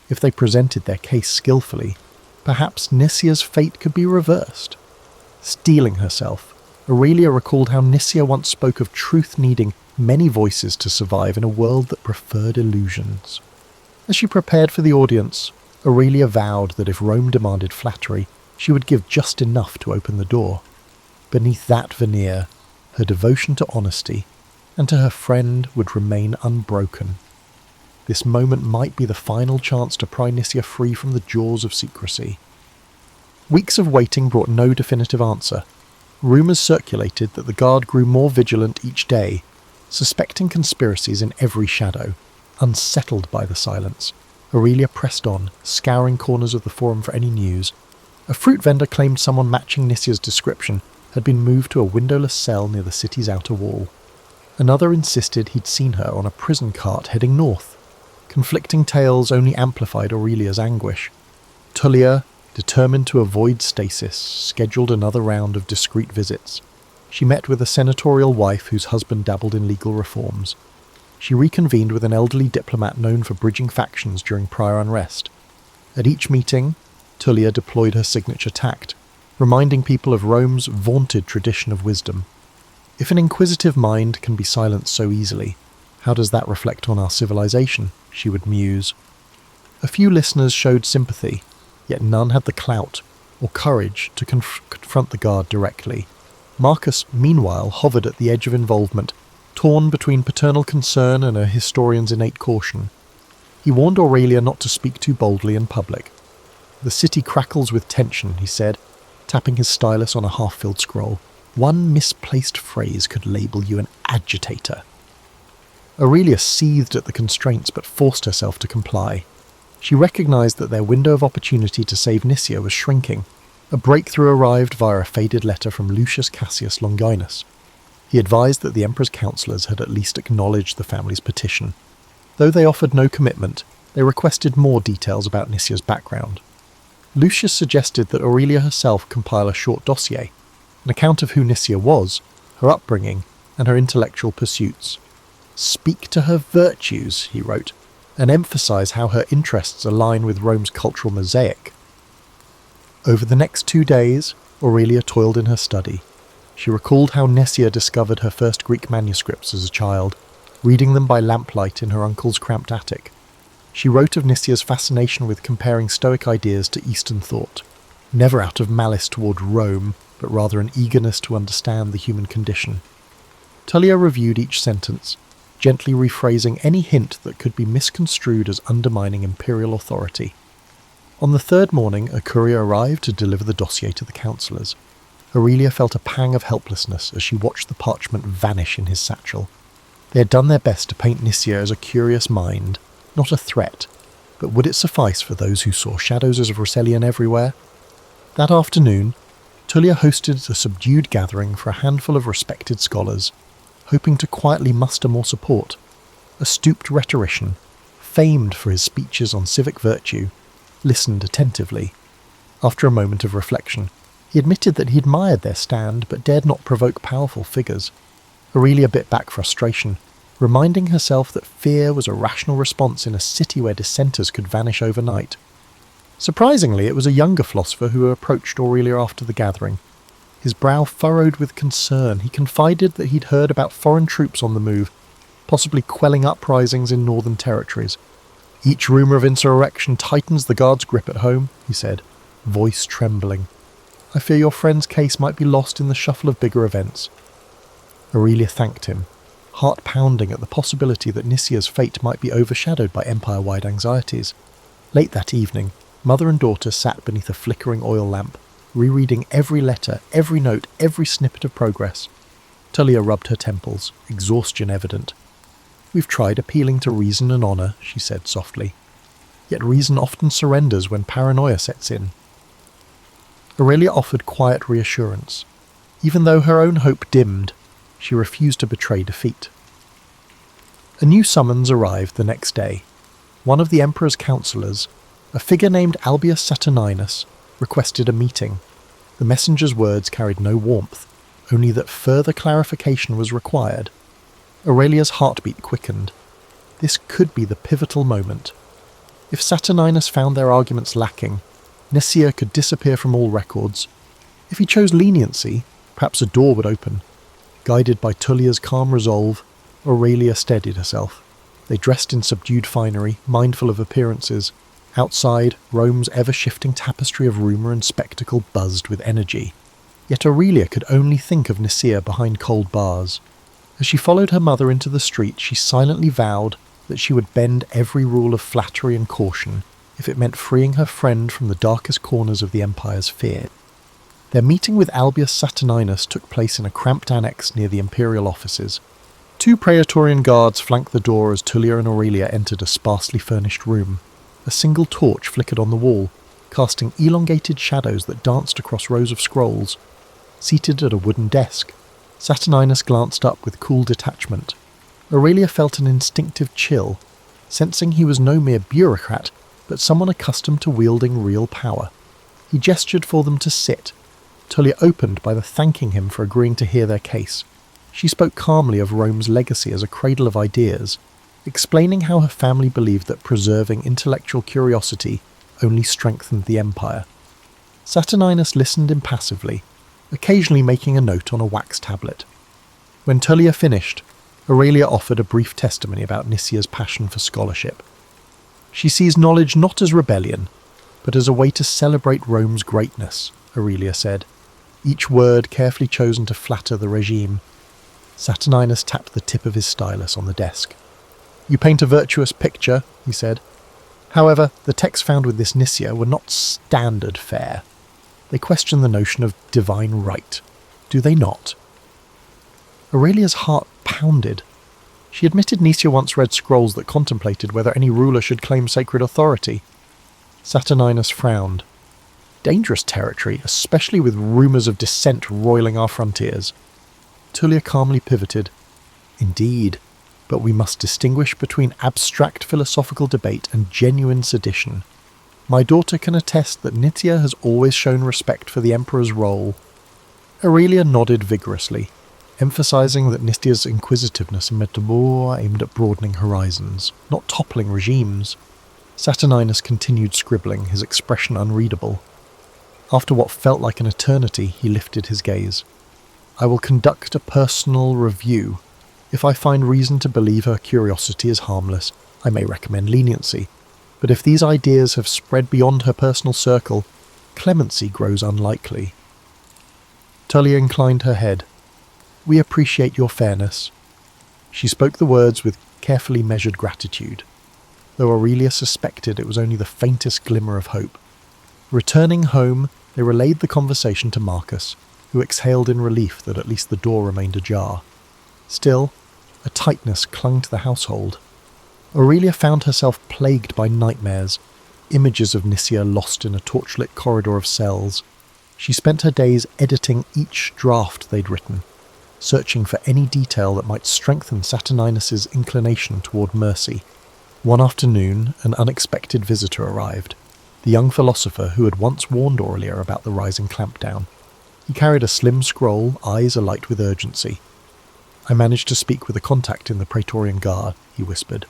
If they presented their case skillfully, perhaps Nicia's fate could be reversed. Steeling herself, Aurelia recalled how Nicia once spoke of truth needing many voices to survive in a world that preferred illusions. As she prepared for the audience, Aurelia vowed that if Rome demanded flattery, she would give just enough to open the door. Beneath that veneer, her devotion to honesty and to her friend would remain unbroken. This moment might be the final chance to pry Nicia free from the jaws of secrecy. Weeks of waiting brought no definitive answer. Rumours circulated that the guard grew more vigilant each day, suspecting conspiracies in every shadow. Unsettled by the silence, Aurelia pressed on, scouring corners of the forum for any news. A fruit vendor claimed someone matching Nicia's description had been moved to a windowless cell near the city's outer wall. Another insisted he'd seen her on a prison cart heading north. Conflicting tales only amplified Aurelia's anguish. Tullia, determined to avoid stasis, scheduled another round of discreet visits. She met with a senatorial wife whose husband dabbled in legal reforms. She reconvened with an elderly diplomat known for bridging factions during prior unrest. At each meeting, Tullia deployed her signature tact, reminding people of Rome's vaunted tradition of wisdom. If an inquisitive mind can be silenced so easily, how does that reflect on our civilization? She would muse. A few listeners showed sympathy, yet none had the clout or courage to confront the guard directly. Marcus, meanwhile, hovered at the edge of involvement, torn between paternal concern and a historian's innate caution. He warned Aurelia not to speak too boldly in public. "The city crackles with tension," he said, tapping his stylus on a half-filled scroll. "One misplaced phrase could label you an agitator." Aurelia seethed at the constraints but forced herself to comply. She recognized that their window of opportunity to save Nicia was shrinking. A breakthrough arrived via a faded letter from Lucius Cassius Longinus. He advised that the emperor's councillors had at least acknowledged the family's petition. Though they offered no commitment, they requested more details about Nicia's background. Lucius suggested that Aurelia herself compile a short dossier, an account of who Nicia was, her upbringing, and her intellectual pursuits. "Speak to her virtues," he wrote, "and emphasize how her interests align with Rome's cultural mosaic." Over the next 2 days, Aurelia toiled in her study. She recalled how Nicia discovered her first Greek manuscripts as a child, reading them by lamplight in her uncle's cramped attic. She wrote of Nicia's fascination with comparing Stoic ideas to Eastern thought, never out of malice toward Rome, but rather an eagerness to understand the human condition. Tullia reviewed each sentence, gently rephrasing any hint that could be misconstrued as undermining imperial authority. On the third morning, a courier arrived to deliver the dossier to the councillors. Aurelia felt a pang of helplessness as she watched the parchment vanish in his satchel. They had done their best to paint Nicia as a curious mind, not a threat, but would it suffice for those who saw shadows of Rousselian everywhere? That afternoon, Tullia hosted a subdued gathering for a handful of respected scholars, hoping to quietly muster more support. A stooped rhetorician, famed for his speeches on civic virtue, listened attentively. After a moment of reflection, he admitted that he admired their stand but dared not provoke powerful figures. Aurelia bit back frustration, reminding herself that fear was a rational response in a city where dissenters could vanish overnight. Surprisingly, it was a younger philosopher who approached Aurelia after the gathering. His brow furrowed with concern, he confided that he'd heard about foreign troops on the move, possibly quelling uprisings in northern territories. "Each rumour of insurrection tightens the guard's grip at home," he said, voice trembling. "I fear your friend's case might be lost in the shuffle of bigger events." Aurelia thanked him, heart pounding at the possibility that Nicia's fate might be overshadowed by empire-wide anxieties. Late that evening, mother and daughter sat beneath a flickering oil lamp, rereading every letter, every note, every snippet of progress. Tullia rubbed her temples, exhaustion evident. "We've tried appealing to reason and honour," she said softly. yet reason often surrenders when paranoia sets in. Aurelia offered quiet reassurance. Even though her own hope dimmed, she refused to betray defeat. A new summons arrived the next day. One of the emperor's councillors, a figure named Albius Saturninus, requested a meeting. The messenger's words carried no warmth, only that further clarification was required. Aurelia's heartbeat quickened. This could be the pivotal moment. If Saturninus found their arguments lacking, Nicaea could disappear from all records. If he chose leniency, perhaps a door would open. Guided by Tullia's calm resolve, Aurelia steadied herself. They dressed in subdued finery, mindful of appearances. Outside, Rome's ever-shifting tapestry of rumour and spectacle buzzed with energy. Yet Aurelia could only think of Nicaea behind cold bars. As she followed her mother into the street, she silently vowed that she would bend every rule of flattery and caution if it meant freeing her friend from the darkest corners of the empire's fear. Their meeting with Albius Saturninus took place in a cramped annex near the imperial offices. 2 praetorian guards flanked the door as Tullia and Aurelia entered a sparsely furnished room. A single torch flickered on the wall, casting elongated shadows that danced across rows of scrolls. Seated at a wooden desk, Saturninus glanced up with cool detachment. Aurelia felt an instinctive chill, sensing he was no mere bureaucrat, but someone accustomed to wielding real power. He gestured for them to sit. Tullia opened by thanking him for agreeing to hear their case. She spoke calmly of Rome's legacy as a cradle of ideas, explaining how her family believed that preserving intellectual curiosity only strengthened the empire. Saturninus listened impassively, occasionally making a note on a wax tablet. When Tullia finished, Aurelia offered a brief testimony about Nicaea's passion for scholarship. She sees knowledge not as rebellion, but as a way to celebrate Rome's greatness, Aurelia said, each word carefully chosen to flatter the regime. Saturninus tapped the tip of his stylus on the desk. "You paint a virtuous picture," he said. "However, the texts found with this Nicaea were not standard fare. They question the notion of divine right. Do they not?" Aurelia's heart pounded. She admitted Nicaea once read scrolls that contemplated whether any ruler should claim sacred authority. Saturninus frowned. Dangerous territory, especially with rumours of dissent roiling our frontiers. Tullia calmly pivoted. "Indeed, but we must distinguish between abstract philosophical debate and genuine sedition. My daughter can attest that Nicaea has always shown respect for the emperor's role." Aurelia nodded vigorously, emphasizing that Nicaea's inquisitiveness meant more aimed at broadening horizons, not toppling regimes. Saturninus continued scribbling, his expression unreadable. After what felt like an eternity, he lifted his gaze. "I will conduct a personal review. If I find reason to believe her curiosity is harmless, I may recommend leniency. But if these ideas have spread beyond her personal circle, clemency grows unlikely." Tullia inclined her head. "We appreciate your fairness." She spoke the words with carefully measured gratitude, though Aurelia suspected it was only the faintest glimmer of hope. Returning home, they relayed the conversation to Marcus, who exhaled in relief that at least the door remained ajar. Still, a tightness clung to the household. Aurelia found herself plagued by nightmares, images of Nicaea lost in a torchlit corridor of cells. She spent her days editing each draft they'd written, searching for any detail that might strengthen Saturninus's inclination toward mercy. One afternoon, an unexpected visitor arrived, the young philosopher who had once warned Aurelia about the rising clampdown. He carried a slim scroll, eyes alight with urgency. "I managed to speak with a contact in the Praetorian Guard," he whispered.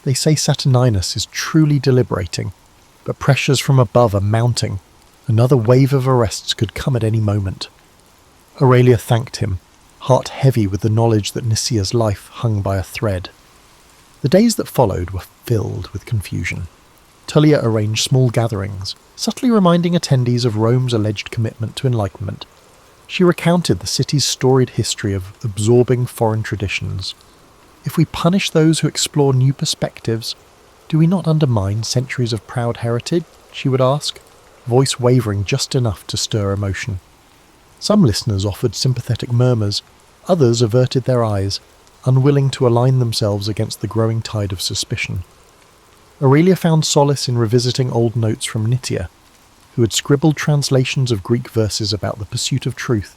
"They say Saturninus is truly deliberating, but pressures from above are mounting. Another wave of arrests could come at any moment." Aurelia thanked him, heart heavy with the knowledge that Nicaea's life hung by a thread. The days that followed were filled with confusion. Tullia arranged small gatherings, subtly reminding attendees of Rome's alleged commitment to enlightenment. She recounted the city's storied history of absorbing foreign traditions. If we punish those who explore new perspectives, do we not undermine centuries of proud heritage? She would ask, voice wavering just enough to stir emotion. Some listeners offered sympathetic murmurs, others averted their eyes, unwilling to align themselves against the growing tide of suspicion. Aurelia found solace in revisiting old notes from Nytia, who had scribbled translations of Greek verses about the pursuit of truth.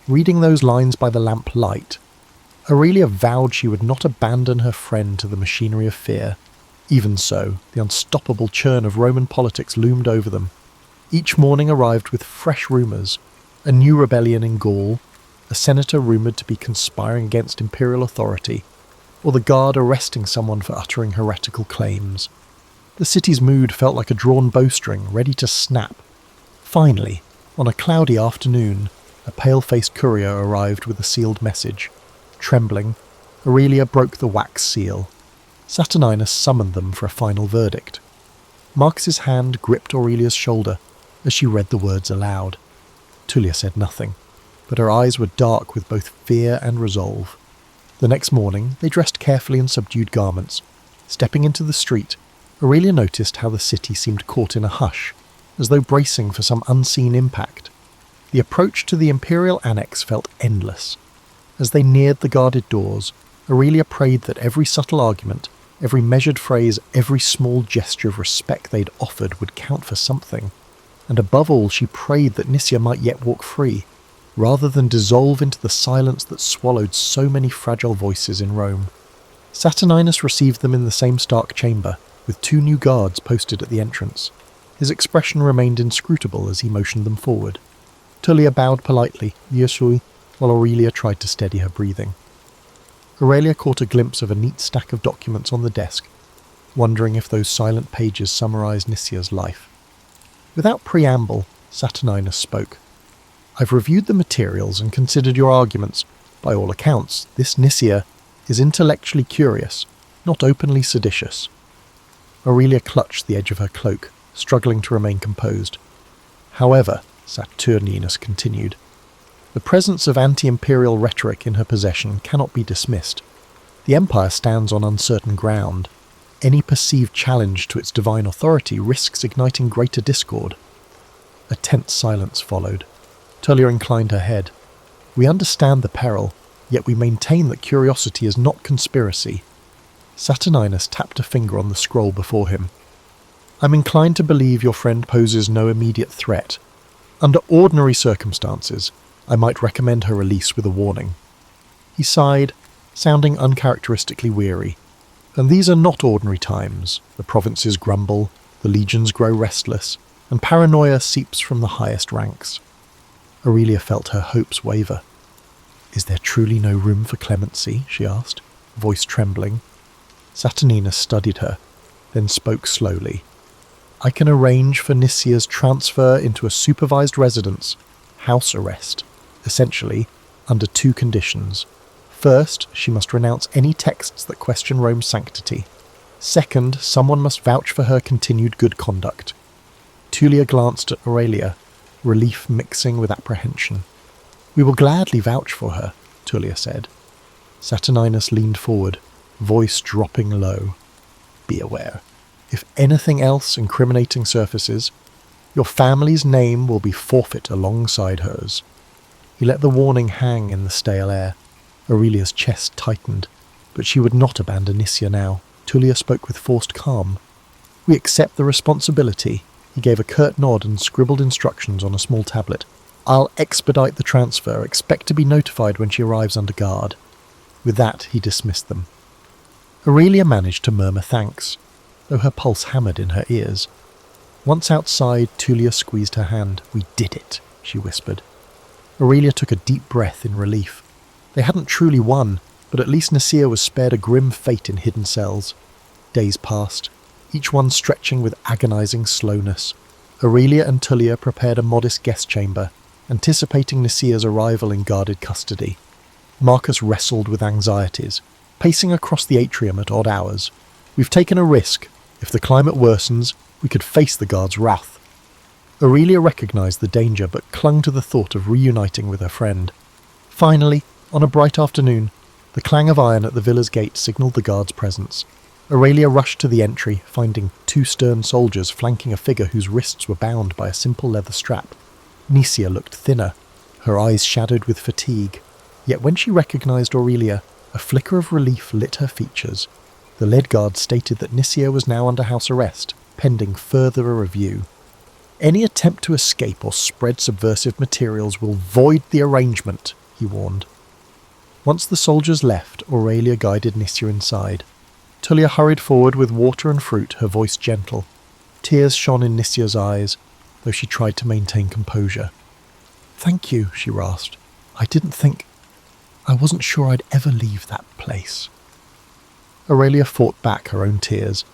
Reading those lines by the lamp light, Aurelia vowed she would not abandon her friend to the machinery of fear. Even so, the unstoppable churn of Roman politics loomed over them. Each morning arrived with fresh rumours: a new rebellion in Gaul, a senator rumoured to be conspiring against imperial authority, or the guard arresting someone for uttering heretical claims. The city's mood felt like a drawn bowstring, ready to snap. Finally, on a cloudy afternoon, a pale-faced courier arrived with a sealed message. Trembling, Aurelia broke the wax seal. Saturninus summoned them for a final verdict. Marcus's hand gripped Aurelia's shoulder as she read the words aloud. Tullia said nothing, but her eyes were dark with both fear and resolve. The next morning, they dressed carefully in subdued garments. Stepping into the street, Aurelia noticed how the city seemed caught in a hush, as though bracing for some unseen impact. The approach to the imperial annex felt endless. As they neared the guarded doors, Aurelia prayed that every subtle argument, every measured phrase, every small gesture of respect they'd offered would count for something. And above all, she prayed that Nytia might yet walk free, rather than dissolve into the silence that swallowed so many fragile voices in Rome. Saturninus received them in the same stark chamber, with 2 new guards posted at the entrance. His expression remained inscrutable as he motioned them forward. Tullia bowed politely, Yesui, while Aurelia tried to steady her breathing. Aurelia caught a glimpse of a neat stack of documents on the desk, wondering if those silent pages summarized Nytia's life. Without preamble, Saturninus spoke. "I've reviewed the materials and considered your arguments. By all accounts, this Nytia is intellectually curious, not openly seditious." Aurelia clutched the edge of her cloak, struggling to remain composed. "However," Saturninus continued, "the presence of anti-imperial rhetoric in her possession cannot be dismissed. The empire stands on uncertain ground. Any perceived challenge to its divine authority risks igniting greater discord." A tense silence followed. Tullia inclined her head. "We understand the peril, yet we maintain that curiosity is not conspiracy." Saturninus tapped a finger on the scroll before him. "I'm inclined to believe your friend poses no immediate threat. Under ordinary circumstances, I might recommend her release with a warning." He sighed, sounding uncharacteristically weary. "And these are not ordinary times. The provinces grumble, the legions grow restless, and paranoia seeps from the highest ranks." Aurelia felt her hopes waver. "Is there truly no room for clemency?" she asked, voice trembling. Saturninus studied her, then spoke slowly. "I can arrange for Nytia's transfer into a supervised residence, house arrest, essentially, under 2 conditions. First, she must renounce any texts that question Rome's sanctity. Second, someone must vouch for her continued good conduct." Tullia glanced at Aurelia, relief mixing with apprehension. "We will gladly vouch for her," Tullia said. Saturninus leaned forward, voice dropping low. "Be aware. If anything else incriminating surfaces, your family's name will be forfeit alongside hers." He let the warning hang in the stale air. Aurelia's chest tightened, but she would not abandon Nytia now. Tullia spoke with forced calm. "We accept the responsibility." He gave a curt nod and scribbled instructions on a small tablet. "I'll expedite the transfer. Expect to be notified when she arrives under guard." With that, he dismissed them. Aurelia managed to murmur thanks, though her pulse hammered in her ears. Once outside, Tullia squeezed her hand. "We did it," she whispered. Aurelia took a deep breath in relief. They hadn't truly won, but at least Nytia was spared a grim fate in hidden cells. Days passed, each one stretching with agonizing slowness. Aurelia and Tullia prepared a modest guest chamber, anticipating Nytia's arrival in guarded custody. Marcus wrestled with anxieties, pacing across the atrium at odd hours. "We've taken a risk. If the climate worsens, we could face the guard's wrath." Aurelia recognized the danger but clung to the thought of reuniting with her friend. Finally, on a bright afternoon, the clang of iron at the villa's gate signalled the guard's presence. Aurelia rushed to the entry, finding 2 stern soldiers flanking a figure whose wrists were bound by a simple leather strap. Nytia looked thinner, her eyes shadowed with fatigue. Yet when she recognized Aurelia, a flicker of relief lit her features. The lead guard stated that Nisia was now under house arrest, pending further review. Any attempt to escape or spread subversive materials will void the arrangement, he warned. Once the soldiers left, Aurelia guided Nisia inside. Tullia hurried forward with water and fruit, her voice gentle. Tears shone in Nisia's eyes, though she tried to maintain composure. "Thank you," she rasped. I wasn't sure I'd ever leave that place." Aurelia fought back her own tears,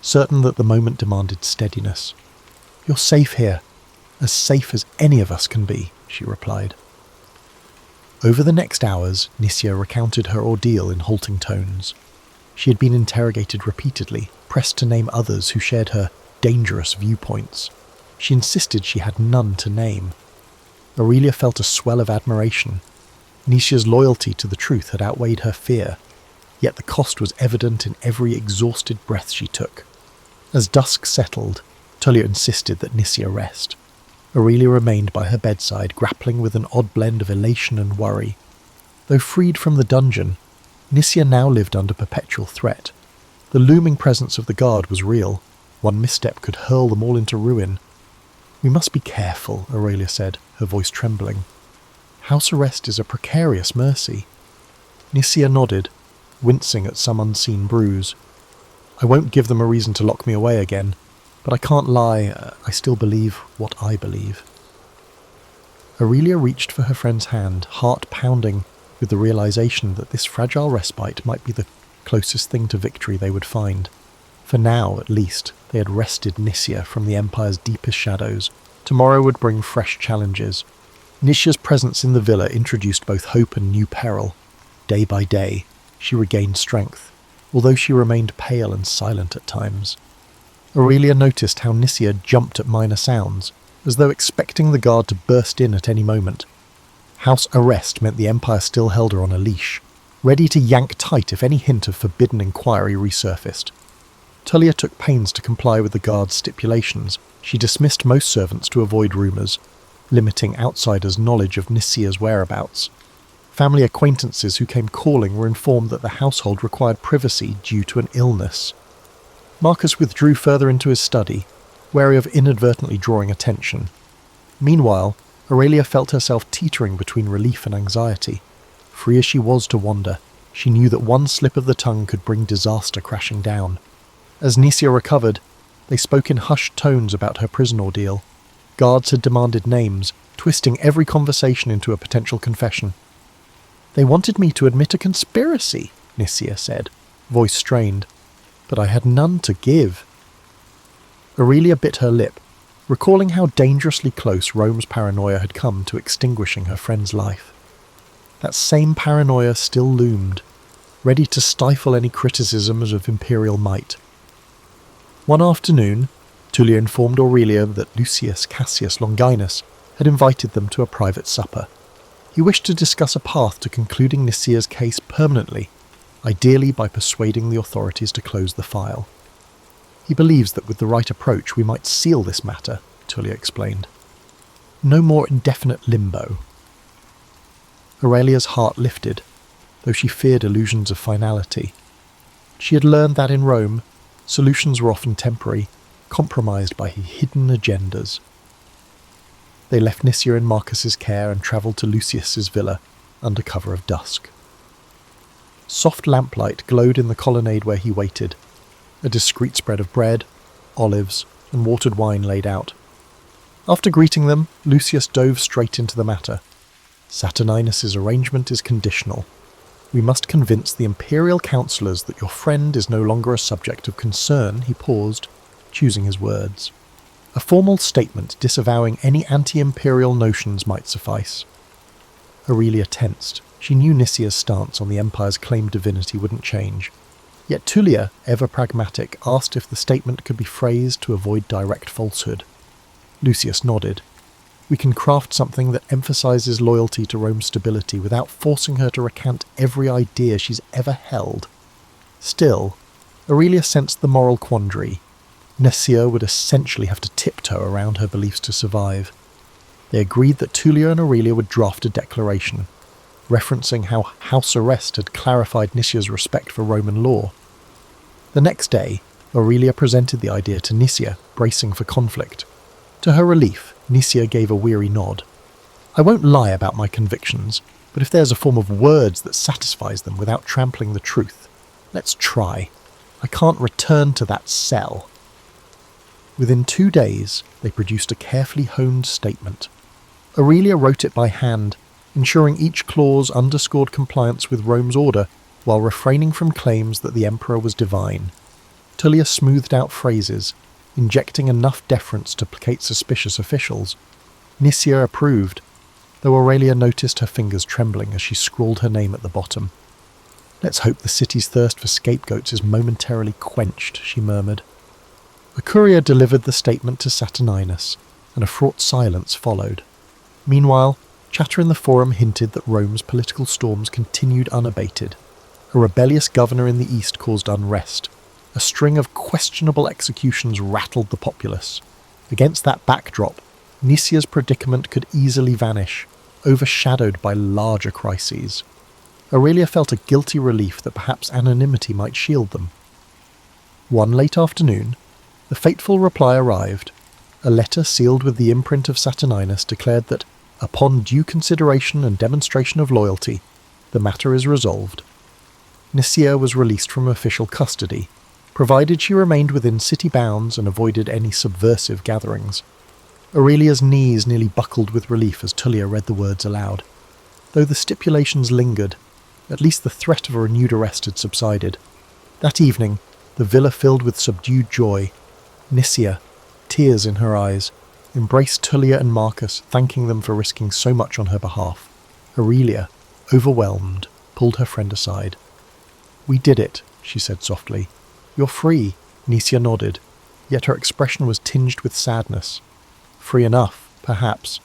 certain that the moment demanded steadiness. "You're safe here, as safe as any of us can be," she replied. Over the next hours, Nisia recounted her ordeal in halting tones. She had been interrogated repeatedly, pressed to name others who shared her dangerous viewpoints. She insisted she had none to name. Aurelia felt a swell of admiration. Nisia's loyalty to the truth had outweighed her fear, yet the cost was evident in every exhausted breath she took. As dusk settled, Tullia insisted that Nisia rest. Aurelia remained by her bedside, grappling with an odd blend of elation and worry. Though freed from the dungeon, Nisia now lived under perpetual threat. The looming presence of the guard was real. One misstep could hurl them all into ruin. "We must be careful," Aurelia said, her voice trembling. "House arrest is a precarious mercy." Nisia nodded, wincing at some unseen bruise. "I won't give them a reason to lock me away again, but I can't lie, I still believe what I believe." Aurelia reached for her friend's hand, heart pounding with the realization that this fragile respite might be the closest thing to victory they would find. For now, at least, they had wrested Nisia from the Empire's deepest shadows. Tomorrow would bring fresh challenges. Nisia's presence in the villa introduced both hope and new peril. Day by day, she regained strength, although she remained pale and silent at times. Aurelia noticed how Nisia jumped at minor sounds, as though expecting the guard to burst in at any moment. House arrest meant the Empire still held her on a leash, ready to yank tight if any hint of forbidden inquiry resurfaced. Tullia took pains to comply with the guard's stipulations. She dismissed most servants to avoid rumours, limiting outsiders' knowledge of Nisia's whereabouts. Family acquaintances who came calling were informed that the household required privacy due to an illness. Marcus withdrew further into his study, wary of inadvertently drawing attention. Meanwhile, Aurelia felt herself teetering between relief and anxiety. Free as she was to wander, she knew that one slip of the tongue could bring disaster crashing down. As Nisia recovered, they spoke in hushed tones about her prison ordeal. Guards had demanded names, twisting every conversation into a potential confession. "They wanted me to admit a conspiracy," Nisia said, voice strained, "but I had none to give." Aurelia bit her lip, recalling how dangerously close Rome's paranoia had come to extinguishing her friend's life. That same paranoia still loomed, ready to stifle any criticisms of imperial might. One afternoon, Tullia informed Aurelia that Lucius Cassius Longinus had invited them to a private supper. He wished to discuss a path to concluding Nisia's case permanently, ideally by persuading the authorities to close the file. "He believes that with the right approach we might seal this matter," Tullia explained. "No more indefinite limbo." Aurelia's heart lifted, though she feared illusions of finality. She had learned that in Rome, solutions were often temporary, compromised by hidden agendas. They left Nisia in Marcus's care and travelled to Lucius's villa under cover of dusk. Soft lamplight glowed in the colonnade where he waited, a discreet spread of bread, olives, and watered wine laid out. After greeting them, Lucius dove straight into the matter. "Saturninus's arrangement is conditional. We must convince the imperial councillors that your friend is no longer a subject of concern." He paused, choosing his words. A formal statement disavowing any anti-imperial notions might suffice. Aurelia tensed. She knew Nisia's stance on the Empire's claimed divinity wouldn't change. Yet Tullia, ever pragmatic, asked if the statement could be phrased to avoid direct falsehood. Lucius nodded. "We can craft something that emphasises loyalty to Rome's stability without forcing her to recant every idea she's ever held." Still, Aurelia sensed the moral quandary. Nisia would essentially have to tiptoe around her beliefs to survive. They agreed that Tullia and Aurelia would draft a declaration, referencing how house arrest had clarified Nisia's respect for Roman law. The next day, Aurelia presented the idea to Nisia, bracing for conflict. To her relief, Nisia gave a weary nod. "I won't lie about my convictions, but if there's a form of words that satisfies them without trampling the truth, let's try. I can't return to that cell." Within 2 days, they produced a carefully honed statement. Aurelia wrote it by hand, ensuring each clause underscored compliance with Rome's order while refraining from claims that the emperor was divine. Tullia smoothed out phrases, injecting enough deference to placate suspicious officials. Nisia approved, though Aurelia noticed her fingers trembling as she scrawled her name at the bottom. "Let's hope the city's thirst for scapegoats is momentarily quenched," she murmured. A courier delivered the statement to Saturninus, and a fraught silence followed. Meanwhile, chatter in the forum hinted that Rome's political storms continued unabated. A rebellious governor in the east caused unrest. A string of questionable executions rattled the populace. Against that backdrop, Nisia's predicament could easily vanish, overshadowed by larger crises. Aurelia felt a guilty relief that perhaps anonymity might shield them. One late afternoon, the fateful reply arrived. A letter sealed with the imprint of Saturninus declared that, upon due consideration and demonstration of loyalty, the matter is resolved. Nisia was released from official custody, provided she remained within city bounds and avoided any subversive gatherings. Aurelia's knees nearly buckled with relief as Tullia read the words aloud. Though the stipulations lingered, at least the threat of a renewed arrest had subsided. That evening, the villa filled with subdued joy. Nisia, tears in her eyes, embraced Tullia and Marcus, thanking them for risking so much on her behalf. Aurelia, overwhelmed, pulled her friend aside. "We did it," she said softly. "You're free." Nisia nodded, yet her expression was tinged with sadness. Free enough, perhaps,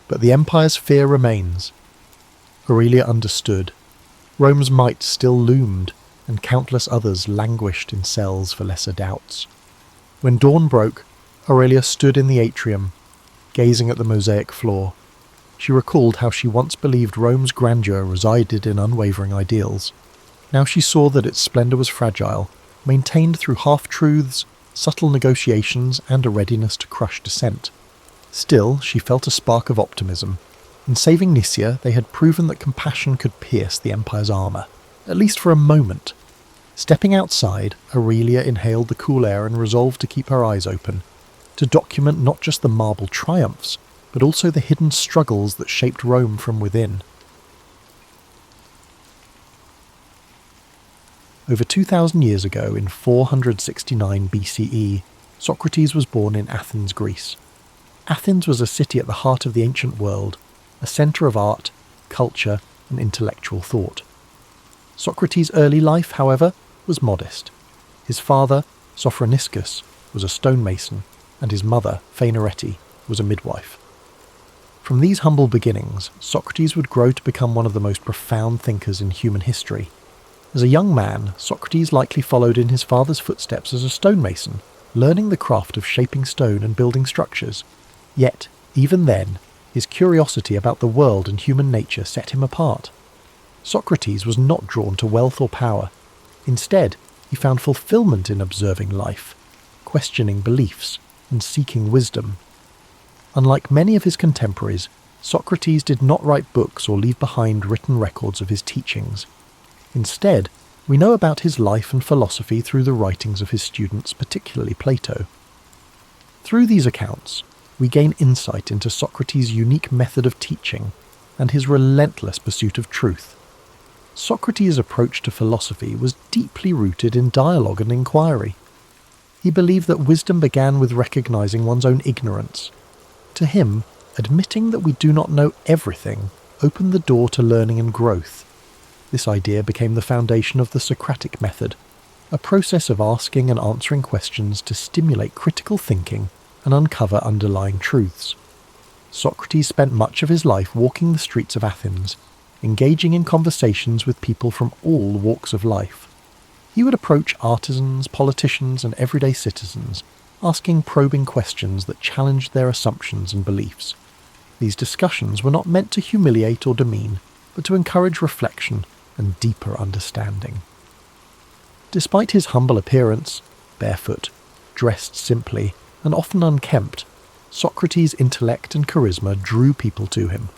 but the Empire's fear remains. Aurelia understood. Rome's might still loomed, and countless others languished in cells for lesser doubts. When dawn broke, Aurelia stood in the atrium, gazing at the mosaic floor. She recalled how she once believed Rome's grandeur resided in unwavering ideals. Now she saw that its splendour was fragile, maintained through half-truths, subtle negotiations, and a readiness to crush dissent. Still, she felt a spark of optimism. In saving Nisia, they had proven that compassion could pierce the Empire's armour, at least for a moment. Stepping outside, Aurelia inhaled the cool air and resolved to keep her eyes open, to document not just the marble triumphs, but also the hidden struggles that shaped Rome from within. Over 2,000 years ago, in 469 BCE, Socrates was born in Athens, Greece. Athens was a city at the heart of the ancient world, a centre of art, culture, and intellectual thought. Socrates' early life, however, was modest. His father, Sophroniscus, was a stonemason, and his mother, Phaenorete, was a midwife. From these humble beginnings, Socrates would grow to become one of the most profound thinkers in human history. As a young man, Socrates likely followed in his father's footsteps as a stonemason, learning the craft of shaping stone and building structures. Yet, even then, his curiosity about the world and human nature set him apart. Socrates was not drawn to wealth or power. Instead, he found fulfillment in observing life, questioning beliefs, and seeking wisdom. Unlike many of his contemporaries, Socrates did not write books or leave behind written records of his teachings. Instead, we know about his life and philosophy through the writings of his students, particularly Plato. Through these accounts, we gain insight into Socrates' unique method of teaching and his relentless pursuit of truth. Socrates' approach to philosophy was deeply rooted in dialogue and inquiry. He believed that wisdom began with recognizing one's own ignorance. To him, admitting that we do not know everything opened the door to learning and growth. This idea became the foundation of the Socratic method, a process of asking and answering questions to stimulate critical thinking and uncover underlying truths. Socrates spent much of his life walking the streets of Athens, engaging in conversations with people from all walks of life. He would approach artisans, politicians, and everyday citizens, asking probing questions that challenged their assumptions and beliefs. These discussions were not meant to humiliate or demean, but to encourage reflection and deeper understanding. Despite his humble appearance, barefoot, dressed simply, and often unkempt, Socrates' intellect and charisma drew people to him.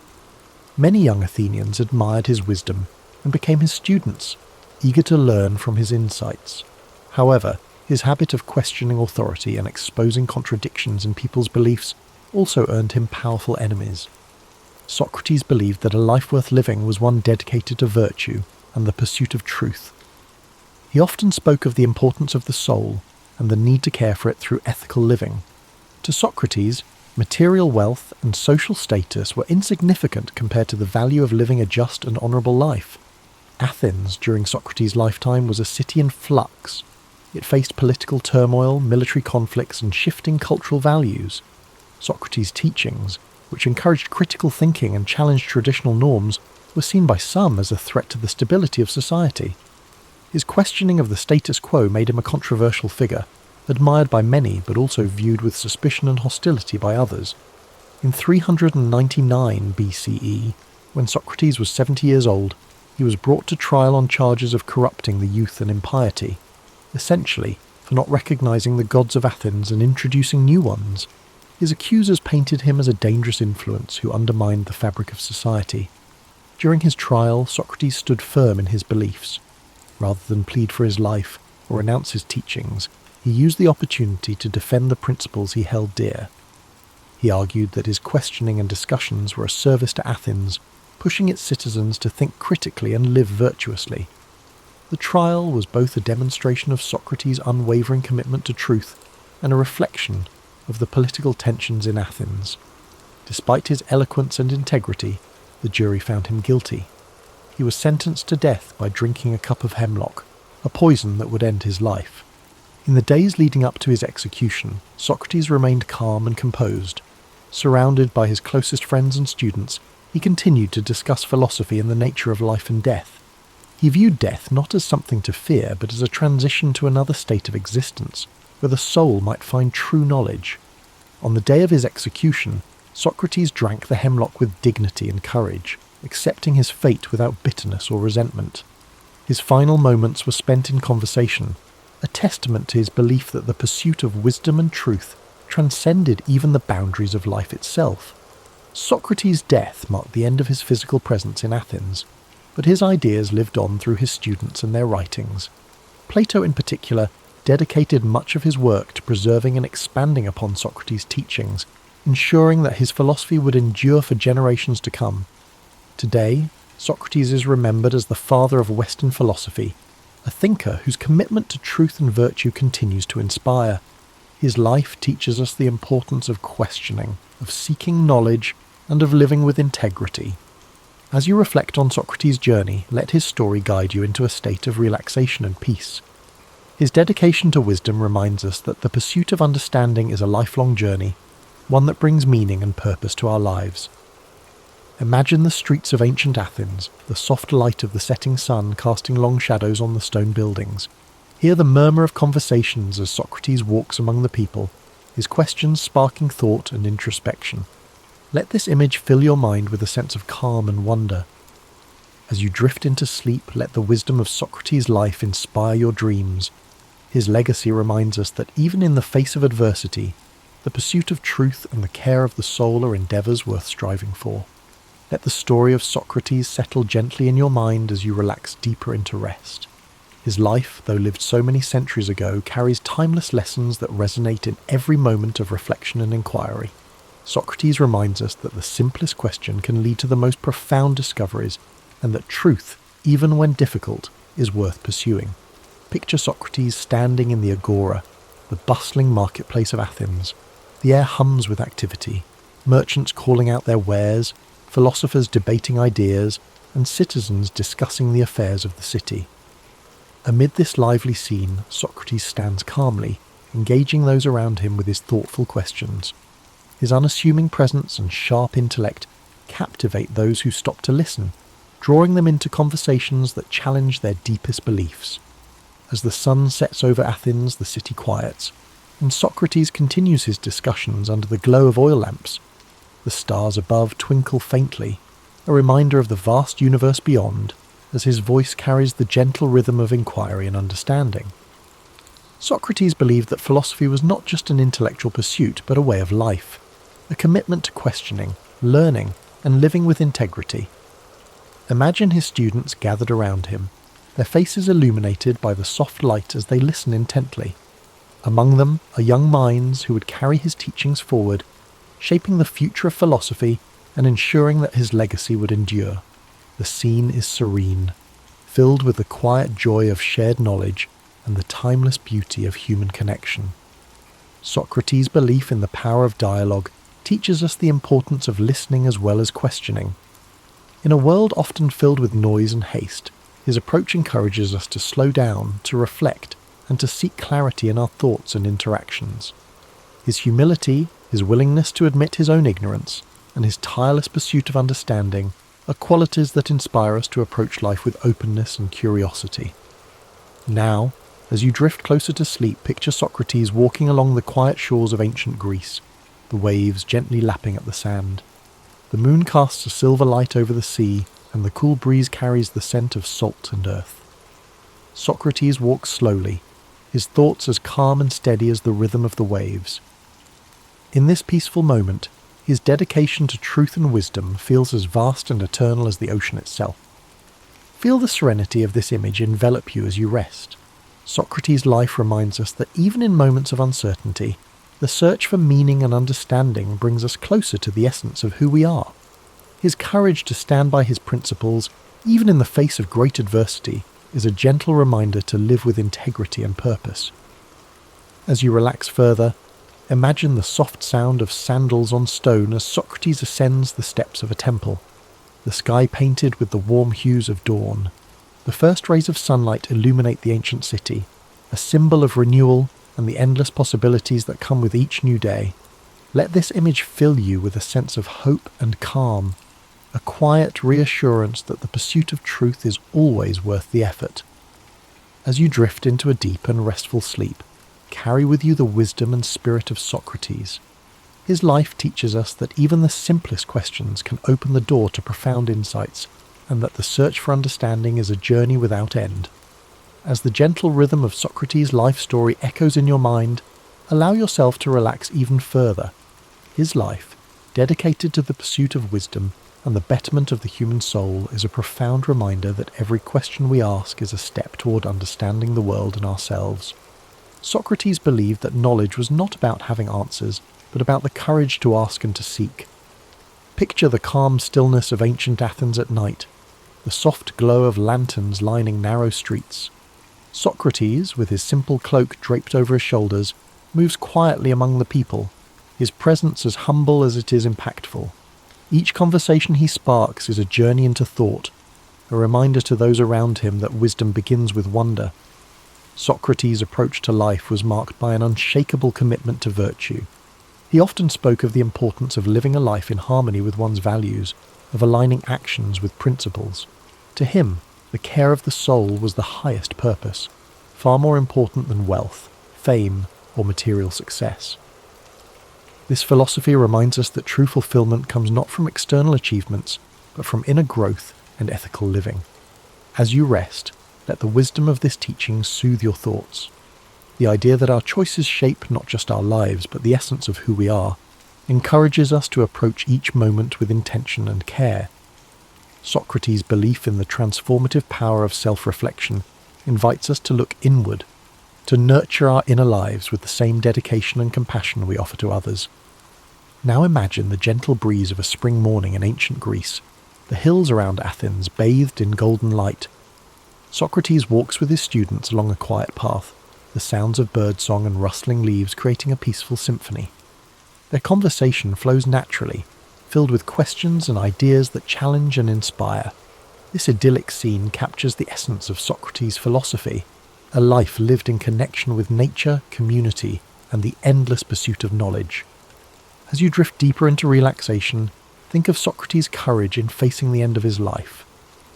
Many young Athenians admired his wisdom and became his students, eager to learn from his insights. However, his habit of questioning authority and exposing contradictions in people's beliefs also earned him powerful enemies. Socrates believed that a life worth living was one dedicated to virtue and the pursuit of truth. He often spoke of the importance of the soul and the need to care for it through ethical living. To Socrates, material wealth and social status were insignificant compared to the value of living a just and honourable life. Athens, during Socrates' lifetime, was a city in flux. It faced political turmoil, military conflicts, and shifting cultural values. Socrates' teachings, which encouraged critical thinking and challenged traditional norms, were seen by some as a threat to the stability of society. His questioning of the status quo made him a controversial figure, admired by many but also viewed with suspicion and hostility by others. In 399 BCE, when Socrates was 70 years old, he was brought to trial on charges of corrupting the youth and impiety, essentially for not recognizing the gods of Athens and introducing new ones. His accusers painted him as a dangerous influence who undermined the fabric of society. During his trial, Socrates stood firm in his beliefs. Rather than plead for his life or renounce his teachings, he used the opportunity to defend the principles he held dear. He argued that his questioning and discussions were a service to Athens, pushing its citizens to think critically and live virtuously. The trial was both a demonstration of Socrates' unwavering commitment to truth and a reflection of the political tensions in Athens. Despite his eloquence and integrity, the jury found him guilty. He was sentenced to death by drinking a cup of hemlock, a poison that would end his life. In the days leading up to his execution, Socrates remained calm and composed. Surrounded by his closest friends and students, he continued to discuss philosophy and the nature of life and death. He viewed death not as something to fear, but as a transition to another state of existence, where the soul might find true knowledge. On the day of his execution, Socrates drank the hemlock with dignity and courage, accepting his fate without bitterness or resentment. His final moments were spent in conversation, a testament to his belief that the pursuit of wisdom and truth transcended even the boundaries of life itself. Socrates' death marked the end of his physical presence in Athens, but his ideas lived on through his students and their writings. Plato in particular dedicated much of his work to preserving and expanding upon Socrates' teachings, ensuring that his philosophy would endure for generations to come. Today, Socrates is remembered as the father of Western philosophy, a thinker whose commitment to truth and virtue continues to inspire. His life teaches us the importance of questioning, of seeking knowledge, and of living with integrity. As you reflect on Socrates' journey, let his story guide you into a state of relaxation and peace. His dedication to wisdom reminds us that the pursuit of understanding is a lifelong journey, one that brings meaning and purpose to our lives. Imagine the streets of ancient Athens, the soft light of the setting sun casting long shadows on the stone buildings. Hear the murmur of conversations as Socrates walks among the people, his questions sparking thought and introspection. Let this image fill your mind with a sense of calm and wonder. As you drift into sleep, let the wisdom of Socrates' life inspire your dreams. His legacy reminds us that even in the face of adversity, the pursuit of truth and the care of the soul are endeavours worth striving for. Let the story of Socrates settle gently in your mind as you relax deeper into rest. His life, though lived so many centuries ago, carries timeless lessons that resonate in every moment of reflection and inquiry. Socrates reminds us that the simplest question can lead to the most profound discoveries, and that truth, even when difficult, is worth pursuing. Picture Socrates standing in the agora, the bustling marketplace of Athens. The air hums with activity, merchants calling out their wares, philosophers debating ideas, and citizens discussing the affairs of the city. Amid this lively scene, Socrates stands calmly, engaging those around him with his thoughtful questions. His unassuming presence and sharp intellect captivate those who stop to listen, drawing them into conversations that challenge their deepest beliefs. As the sun sets over Athens, the city quiets, and Socrates continues his discussions under the glow of oil lamps. The stars above twinkle faintly, a reminder of the vast universe beyond, as his voice carries the gentle rhythm of inquiry and understanding. Socrates believed that philosophy was not just an intellectual pursuit, but a way of life, a commitment to questioning, learning, and living with integrity. Imagine his students gathered around him, their faces illuminated by the soft light as they listen intently. Among them are young minds who would carry his teachings forward, shaping the future of philosophy and ensuring that his legacy would endure. The scene is serene, filled with the quiet joy of shared knowledge and the timeless beauty of human connection. Socrates' belief in the power of dialogue teaches us the importance of listening as well as questioning. In a world often filled with noise and haste, his approach encourages us to slow down, to reflect, and to seek clarity in our thoughts and interactions. His humility, his willingness to admit his own ignorance, and his tireless pursuit of understanding are qualities that inspire us to approach life with openness and curiosity. Now, as you drift closer to sleep, picture Socrates walking along the quiet shores of ancient Greece, the waves gently lapping at the sand. The moon casts a silver light over the sea, and the cool breeze carries the scent of salt and earth. Socrates walks slowly, his thoughts as calm and steady as the rhythm of the waves. In this peaceful moment, his dedication to truth and wisdom feels as vast and eternal as the ocean itself. Feel the serenity of this image envelop you as you rest. Socrates' life reminds us that even in moments of uncertainty, the search for meaning and understanding brings us closer to the essence of who we are. His courage to stand by his principles, even in the face of great adversity, is a gentle reminder to live with integrity and purpose. As you relax further, imagine the soft sound of sandals on stone as Socrates ascends the steps of a temple, the sky painted with the warm hues of dawn. The first rays of sunlight illuminate the ancient city, a symbol of renewal and the endless possibilities that come with each new day. Let this image fill you with a sense of hope and calm, a quiet reassurance that the pursuit of truth is always worth the effort. As you drift into a deep and restful sleep, carry with you the wisdom and spirit of Socrates. His life teaches us that even the simplest questions can open the door to profound insights, and that the search for understanding is a journey without end. As the gentle rhythm of Socrates' life story echoes in your mind, allow yourself to relax even further. His life, dedicated to the pursuit of wisdom and the betterment of the human soul, is a profound reminder that every question we ask is a step toward understanding the world and ourselves. Socrates believed that knowledge was not about having answers, but about the courage to ask and to seek. Picture the calm stillness of ancient Athens at night, the soft glow of lanterns lining narrow streets. Socrates, with his simple cloak draped over his shoulders, moves quietly among the people, his presence as humble as it is impactful. Each conversation he sparks is a journey into thought, a reminder to those around him that wisdom begins with wonder. Socrates' approach to life was marked by an unshakable commitment to virtue. He often spoke of the importance of living a life in harmony with one's values, of aligning actions with principles. To him, the care of the soul was the highest purpose, far more important than wealth, fame, or material success. This philosophy reminds us that true fulfillment comes not from external achievements, but from inner growth and ethical living. As you rest, let the wisdom of this teaching soothe your thoughts. The idea that our choices shape not just our lives, but the essence of who we are, encourages us to approach each moment with intention and care. Socrates' belief in the transformative power of self-reflection invites us to look inward, to nurture our inner lives with the same dedication and compassion we offer to others. Now imagine the gentle breeze of a spring morning in ancient Greece, the hills around Athens bathed in golden light. Socrates walks with his students along a quiet path, the sounds of birdsong and rustling leaves creating a peaceful symphony. Their conversation flows naturally, filled with questions and ideas that challenge and inspire. This idyllic scene captures the essence of Socrates' philosophy, a life lived in connection with nature, community, and the endless pursuit of knowledge. As you drift deeper into relaxation, think of Socrates' courage in facing the end of his life.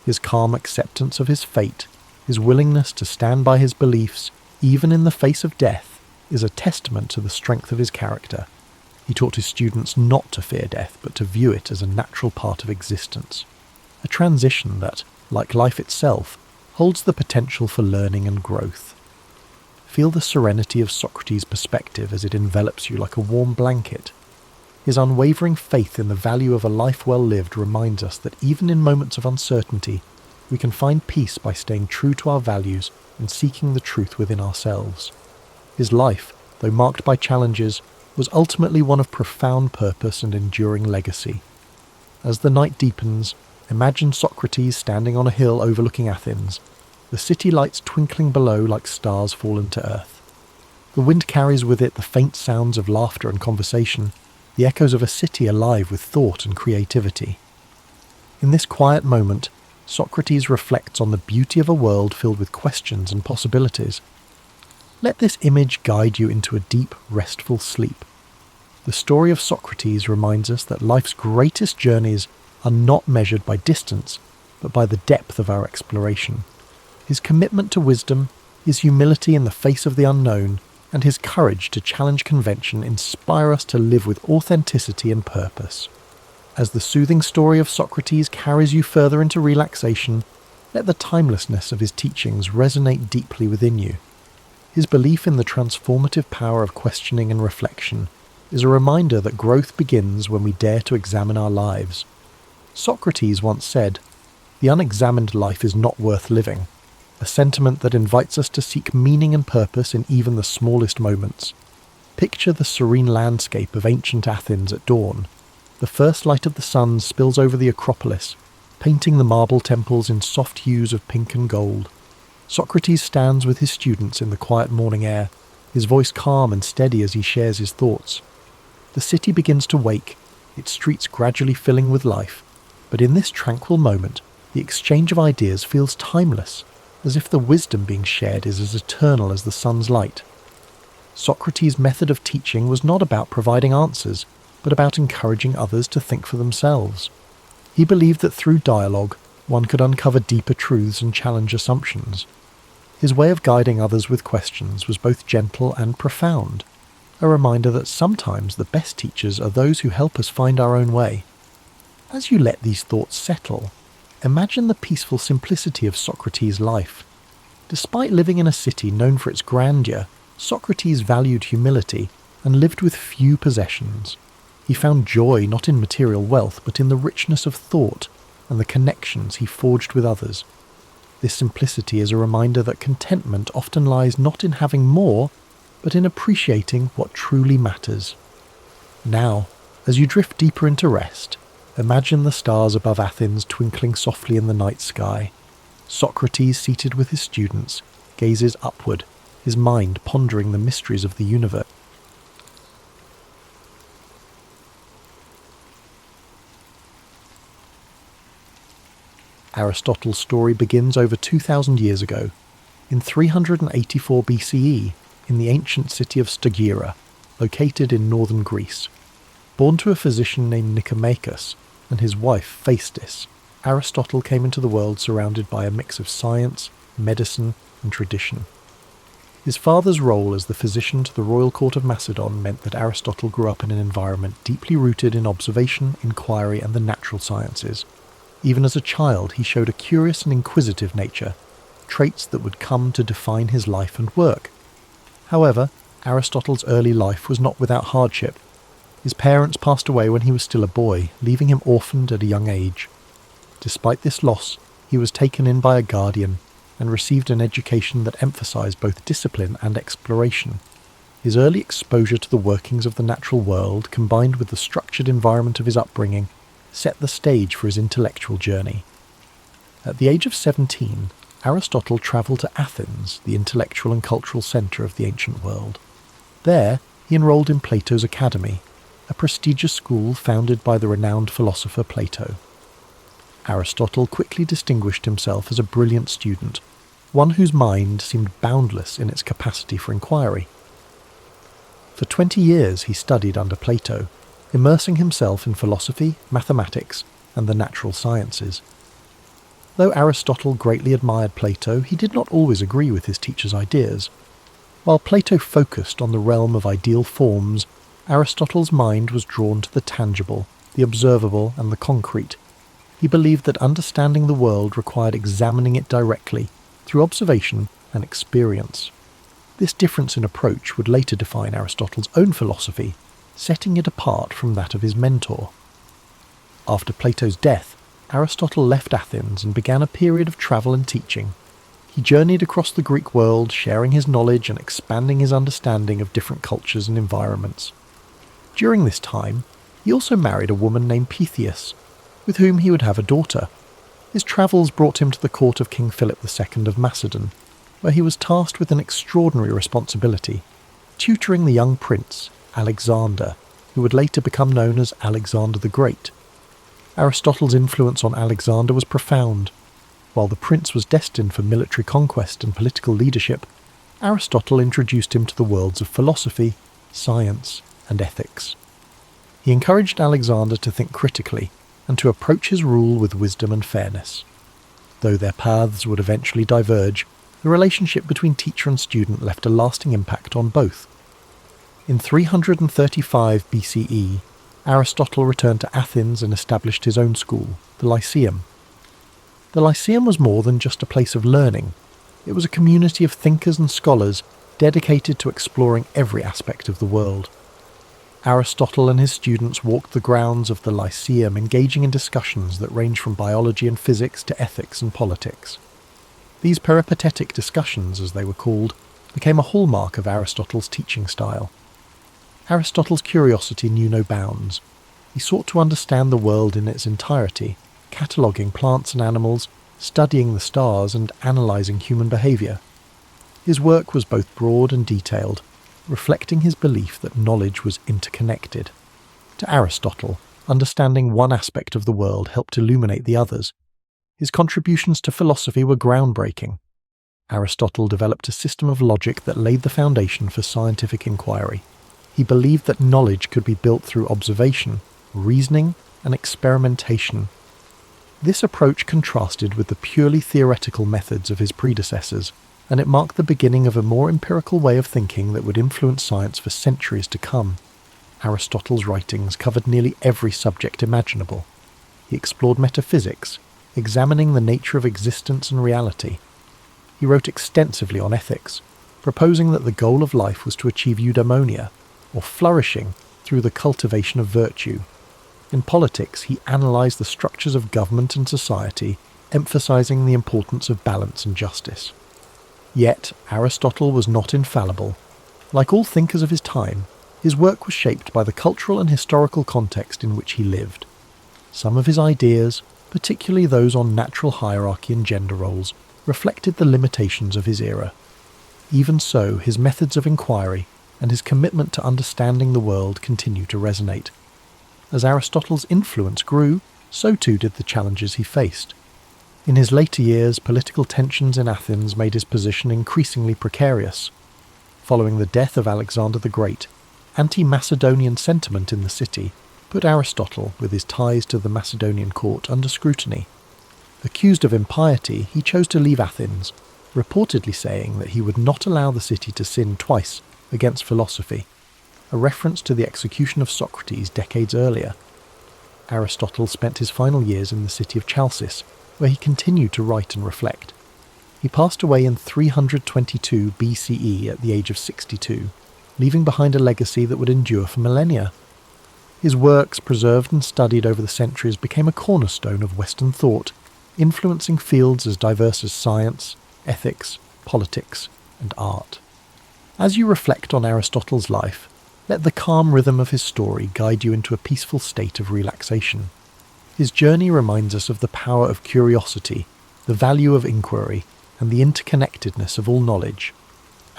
His calm acceptance of his fate, his willingness to stand by his beliefs, even in the face of death, is a testament to the strength of his character. He taught his students not to fear death, but to view it as a natural part of existence. A transition that, like life itself, holds the potential for learning and growth. Feel the serenity of Socrates' perspective as it envelops you like a warm blanket. His unwavering faith in the value of a life well lived reminds us that even in moments of uncertainty, we can find peace by staying true to our values and seeking the truth within ourselves. His life, though marked by challenges, was ultimately one of profound purpose and enduring legacy. As the night deepens, imagine Socrates standing on a hill overlooking Athens, the city lights twinkling below like stars fallen to earth. The wind carries with it the faint sounds of laughter and conversation, the echoes of a city alive with thought and creativity. In this quiet moment, Socrates reflects on the beauty of a world filled with questions and possibilities. Let this image guide you into a deep, restful sleep. The story of Socrates reminds us that life's greatest journeys are not measured by distance, but by the depth of our exploration. His commitment to wisdom, his humility in the face of the unknown, and his courage to challenge convention inspire us to live with authenticity and purpose. As the soothing story of Socrates carries you further into relaxation, let the timelessness of his teachings resonate deeply within you. His belief in the transformative power of questioning and reflection is a reminder that growth begins when we dare to examine our lives. Socrates once said, "The unexamined life is not worth living," a sentiment that invites us to seek meaning and purpose in even the smallest moments. Picture the serene landscape of ancient Athens at dawn. The first light of the sun spills over the Acropolis, painting the marble temples in soft hues of pink and gold. Socrates stands with his students in the quiet morning air, his voice calm and steady as he shares his thoughts. The city begins to wake, its streets gradually filling with life, but in this tranquil moment, the exchange of ideas feels timeless, as if the wisdom being shared is as eternal as the sun's light. Socrates' method of teaching was not about providing answers, but about encouraging others to think for themselves. He believed that through dialogue, one could uncover deeper truths and challenge assumptions. His way of guiding others with questions was both gentle and profound, a reminder that sometimes the best teachers are those who help us find our own way. As you let these thoughts settle, imagine the peaceful simplicity of Socrates' life. Despite living in a city known for its grandeur, Socrates valued humility and lived with few possessions. He found joy not in material wealth, but in the richness of thought and the connections he forged with others. This simplicity is a reminder that contentment often lies not in having more, but in appreciating what truly matters. Now, as you drift deeper into rest, imagine the stars above Athens twinkling softly in the night sky. Socrates, seated with his students, gazes upward, his mind pondering the mysteries of the universe. Aristotle's story begins over 2,000 years ago, in 384 BCE, in the ancient city of Stagira, located in northern Greece. Born to a physician named Nicomachus and his wife Phaestis, Aristotle came into the world surrounded by a mix of science, medicine, and tradition. His father's role as the physician to the royal court of Macedon meant that Aristotle grew up in an environment deeply rooted in observation, inquiry, and the natural sciences. Even as a child, he showed a curious and inquisitive nature, traits that would come to define his life and work. However, Aristotle's early life was not without hardship. His parents passed away when he was still a boy, leaving him orphaned at a young age. Despite this loss, he was taken in by a guardian and received an education that emphasized both discipline and exploration. His early exposure to the workings of the natural world, combined with the structured environment of his upbringing, set the stage for his intellectual journey. At the age of 17, Aristotle travelled to Athens, the intellectual and cultural centre of the ancient world. There, he enrolled in Plato's Academy, a prestigious school founded by the renowned philosopher Plato. Aristotle quickly distinguished himself as a brilliant student, one whose mind seemed boundless in its capacity for inquiry. For 20 years he studied under Plato, immersing himself in philosophy, mathematics, and the natural sciences. Though Aristotle greatly admired Plato, he did not always agree with his teacher's ideas. While Plato focused on the realm of ideal forms, Aristotle's mind was drawn to the tangible, the observable, and the concrete. He believed that understanding the world required examining it directly, through observation and experience. This difference in approach would later define Aristotle's own philosophy, setting it apart from that of his mentor. After Plato's death, Aristotle left Athens and began a period of travel and teaching. He journeyed across the Greek world, sharing his knowledge and expanding his understanding of different cultures and environments. During this time, he also married a woman named Pythias, with whom he would have a daughter. His travels brought him to the court of King Philip II of Macedon, where he was tasked with an extraordinary responsibility, tutoring the young prince, Alexander, who would later become known as Alexander the Great. Aristotle's influence on Alexander was profound. While the prince was destined for military conquest and political leadership, Aristotle introduced him to the worlds of philosophy, science, and ethics. He encouraged Alexander to think critically and to approach his rule with wisdom and fairness. Though their paths would eventually diverge, the relationship between teacher and student left a lasting impact on both. In 335 BCE, Aristotle returned to Athens and established his own school, the Lyceum. The Lyceum was more than just a place of learning. It was a community of thinkers and scholars dedicated to exploring every aspect of the world. Aristotle and his students walked the grounds of the Lyceum, engaging in discussions that ranged from biology and physics to ethics and politics. These peripatetic discussions, as they were called, became a hallmark of Aristotle's teaching style. Aristotle's curiosity knew no bounds. He sought to understand the world in its entirety, cataloguing plants and animals, studying the stars, and analysing human behaviour. His work was both broad and detailed, reflecting his belief that knowledge was interconnected. To Aristotle, understanding one aspect of the world helped illuminate the others. His contributions to philosophy were groundbreaking. Aristotle developed a system of logic that laid the foundation for scientific inquiry. He believed that knowledge could be built through observation, reasoning, and experimentation. This approach contrasted with the purely theoretical methods of his predecessors, and it marked the beginning of a more empirical way of thinking that would influence science for centuries to come. Aristotle's writings covered nearly every subject imaginable. He explored metaphysics, examining the nature of existence and reality. He wrote extensively on ethics, proposing that the goal of life was to achieve eudaimonia, or flourishing through the cultivation of virtue. In politics, he analysed the structures of government and society, emphasising the importance of balance and justice. Yet, Aristotle was not infallible. Like all thinkers of his time, his work was shaped by the cultural and historical context in which he lived. Some of his ideas, particularly those on natural hierarchy and gender roles, reflected the limitations of his era. Even so, his methods of inquiry and his commitment to understanding the world continue to resonate. As Aristotle's influence grew, so too did the challenges he faced. In his later years, political tensions in Athens made his position increasingly precarious. Following the death of Alexander the Great, anti-Macedonian sentiment in the city put Aristotle, with his ties to the Macedonian court, under scrutiny. Accused of impiety, he chose to leave Athens, reportedly saying that he would not allow the city to sin twice against philosophy, a reference to the execution of Socrates decades earlier. Aristotle spent his final years in the city of Chalcis, where he continued to write and reflect. He passed away in 322 BCE at the age of 62, leaving behind a legacy that would endure for millennia. His works, preserved and studied over the centuries, became a cornerstone of Western thought, influencing fields as diverse as science, ethics, politics, and art. As you reflect on Aristotle's life, let the calm rhythm of his story guide you into a peaceful state of relaxation. His journey reminds us of the power of curiosity, the value of inquiry, and the interconnectedness of all knowledge.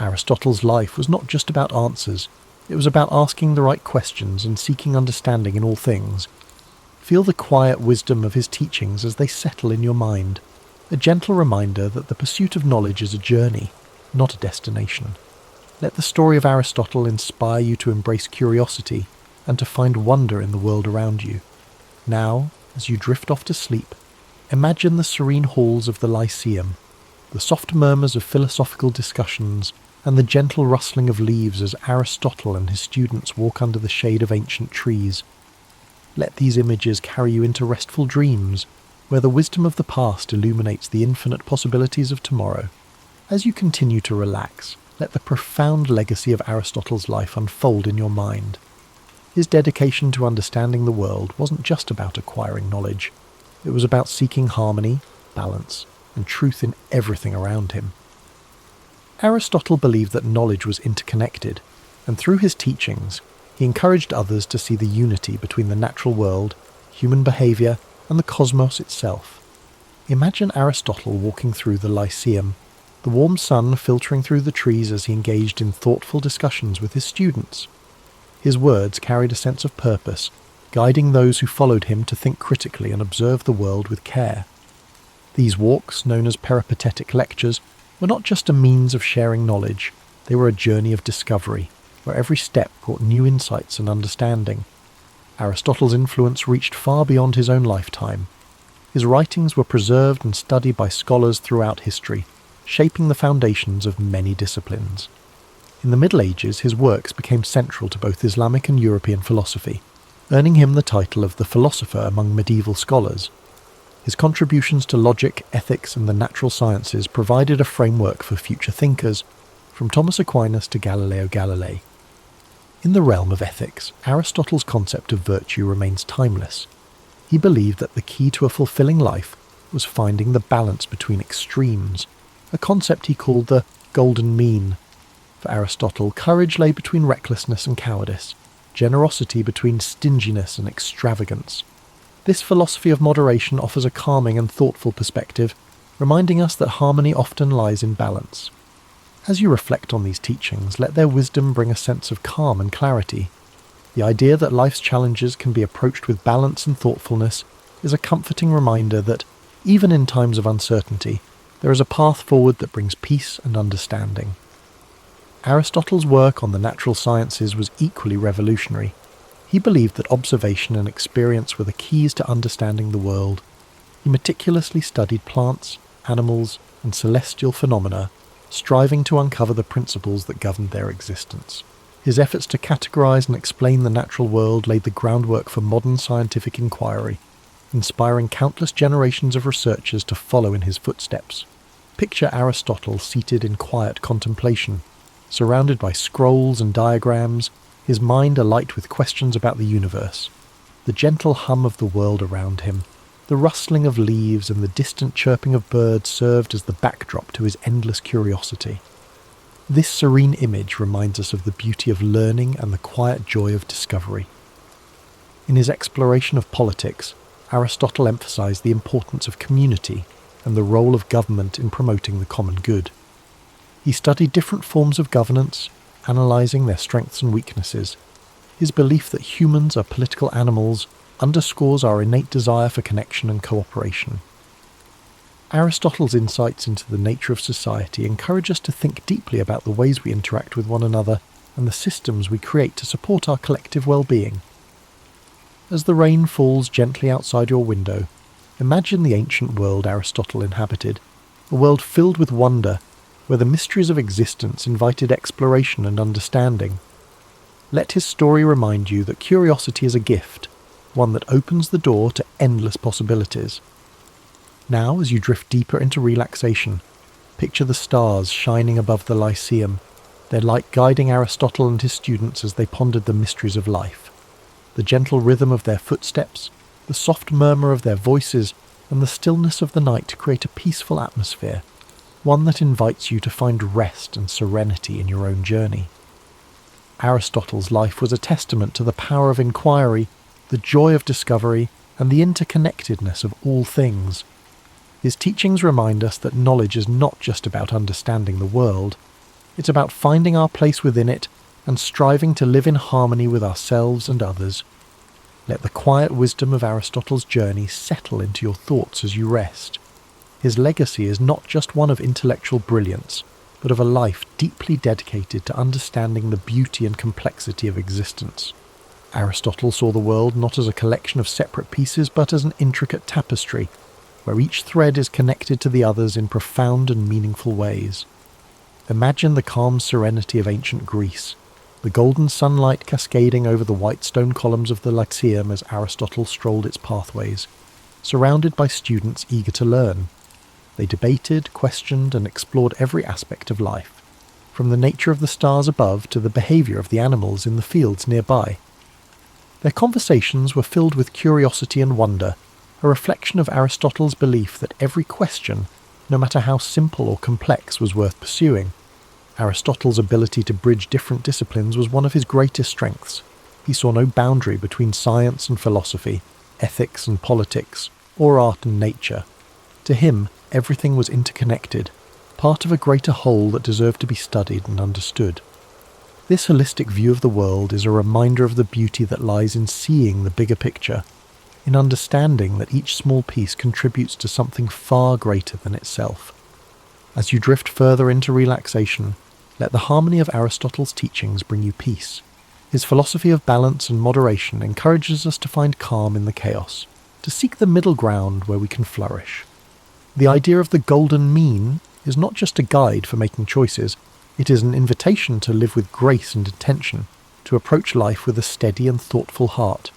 Aristotle's life was not just about answers, it was about asking the right questions and seeking understanding in all things. Feel the quiet wisdom of his teachings as they settle in your mind, a gentle reminder that the pursuit of knowledge is a journey, not a destination. Let the story of Aristotle inspire you to embrace curiosity and to find wonder in the world around you. Now, as you drift off to sleep, imagine the serene halls of the Lyceum, the soft murmurs of philosophical discussions, and the gentle rustling of leaves as Aristotle and his students walk under the shade of ancient trees. Let these images carry you into restful dreams, where the wisdom of the past illuminates the infinite possibilities of tomorrow. As you continue to relax, let the profound legacy of Aristotle's life unfold in your mind. His dedication to understanding the world wasn't just about acquiring knowledge. It was about seeking harmony, balance, and truth in everything around him. Aristotle believed that knowledge was interconnected, and through his teachings, he encouraged others to see the unity between the natural world, human behaviour, and the cosmos itself. Imagine Aristotle walking through the Lyceum, the warm sun filtering through the trees as he engaged in thoughtful discussions with his students. His words carried a sense of purpose, guiding those who followed him to think critically and observe the world with care. These walks, known as peripatetic lectures, were not just a means of sharing knowledge, they were a journey of discovery, where every step brought new insights and understanding. Aristotle's influence reached far beyond his own lifetime. His writings were preserved and studied by scholars throughout history, shaping the foundations of many disciplines. In the Middle Ages, his works became central to both Islamic and European philosophy, earning him the title of the philosopher among medieval scholars. His contributions to logic, ethics, and the natural sciences provided a framework for future thinkers, from Thomas Aquinas to Galileo Galilei. In the realm of ethics, Aristotle's concept of virtue remains timeless. He believed that the key to a fulfilling life was finding the balance between extremes, a concept he called the golden mean. For Aristotle, courage lay between recklessness and cowardice, generosity between stinginess and extravagance. This philosophy of moderation offers a calming and thoughtful perspective, reminding us that harmony often lies in balance. As you reflect on these teachings, let their wisdom bring a sense of calm and clarity. The idea that life's challenges can be approached with balance and thoughtfulness is a comforting reminder that, even in times of uncertainty, there is a path forward that brings peace and understanding. Aristotle's work on the natural sciences was equally revolutionary. He believed that observation and experience were the keys to understanding the world. He meticulously studied plants, animals, and celestial phenomena, striving to uncover the principles that governed their existence. His efforts to categorize and explain the natural world laid the groundwork for modern scientific inquiry, inspiring countless generations of researchers to follow in his footsteps. Picture Aristotle seated in quiet contemplation, surrounded by scrolls and diagrams, his mind alight with questions about the universe. The gentle hum of the world around him, the rustling of leaves and the distant chirping of birds served as the backdrop to his endless curiosity. This serene image reminds us of the beauty of learning and the quiet joy of discovery. In his exploration of politics, Aristotle emphasized the importance of community and the role of government in promoting the common good. He studied different forms of governance, analysing their strengths and weaknesses. His belief that humans are political animals underscores our innate desire for connection and cooperation. Aristotle's insights into the nature of society encourage us to think deeply about the ways we interact with one another and the systems we create to support our collective well-being. As the rain falls gently outside your window, imagine the ancient world Aristotle inhabited, a world filled with wonder, where the mysteries of existence invited exploration and understanding. Let his story remind you that curiosity is a gift, one that opens the door to endless possibilities. Now, as you drift deeper into relaxation, picture the stars shining above the Lyceum, their light guiding Aristotle and his students as they pondered the mysteries of life. The gentle rhythm of their footsteps, the soft murmur of their voices, and the stillness of the night create a peaceful atmosphere, one that invites you to find rest and serenity in your own journey. Aristotle's life was a testament to the power of inquiry, the joy of discovery, and the interconnectedness of all things. His teachings remind us that knowledge is not just about understanding the world, it's about finding our place within it and striving to live in harmony with ourselves and others. Let the quiet wisdom of Aristotle's journey settle into your thoughts as you rest. His legacy is not just one of intellectual brilliance, but of a life deeply dedicated to understanding the beauty and complexity of existence. Aristotle saw the world not as a collection of separate pieces, but as an intricate tapestry, where each thread is connected to the others in profound and meaningful ways. Imagine the calm serenity of ancient Greece, the golden sunlight cascading over the white stone columns of the Lyceum as Aristotle strolled its pathways, surrounded by students eager to learn. They debated, questioned, and explored every aspect of life, from the nature of the stars above to the behaviour of the animals in the fields nearby. Their conversations were filled with curiosity and wonder, a reflection of Aristotle's belief that every question, no matter how simple or complex, was worth pursuing. Aristotle's ability to bridge different disciplines was one of his greatest strengths. He saw no boundary between science and philosophy, ethics and politics, or art and nature. To him, everything was interconnected, part of a greater whole that deserved to be studied and understood. This holistic view of the world is a reminder of the beauty that lies in seeing the bigger picture, in understanding that each small piece contributes to something far greater than itself. As you drift further into relaxation, let the harmony of Aristotle's teachings bring you peace. His philosophy of balance and moderation encourages us to find calm in the chaos, to seek the middle ground where we can flourish. The idea of the golden mean is not just a guide for making choices, it is an invitation to live with grace and intention, to approach life with a steady and thoughtful heart.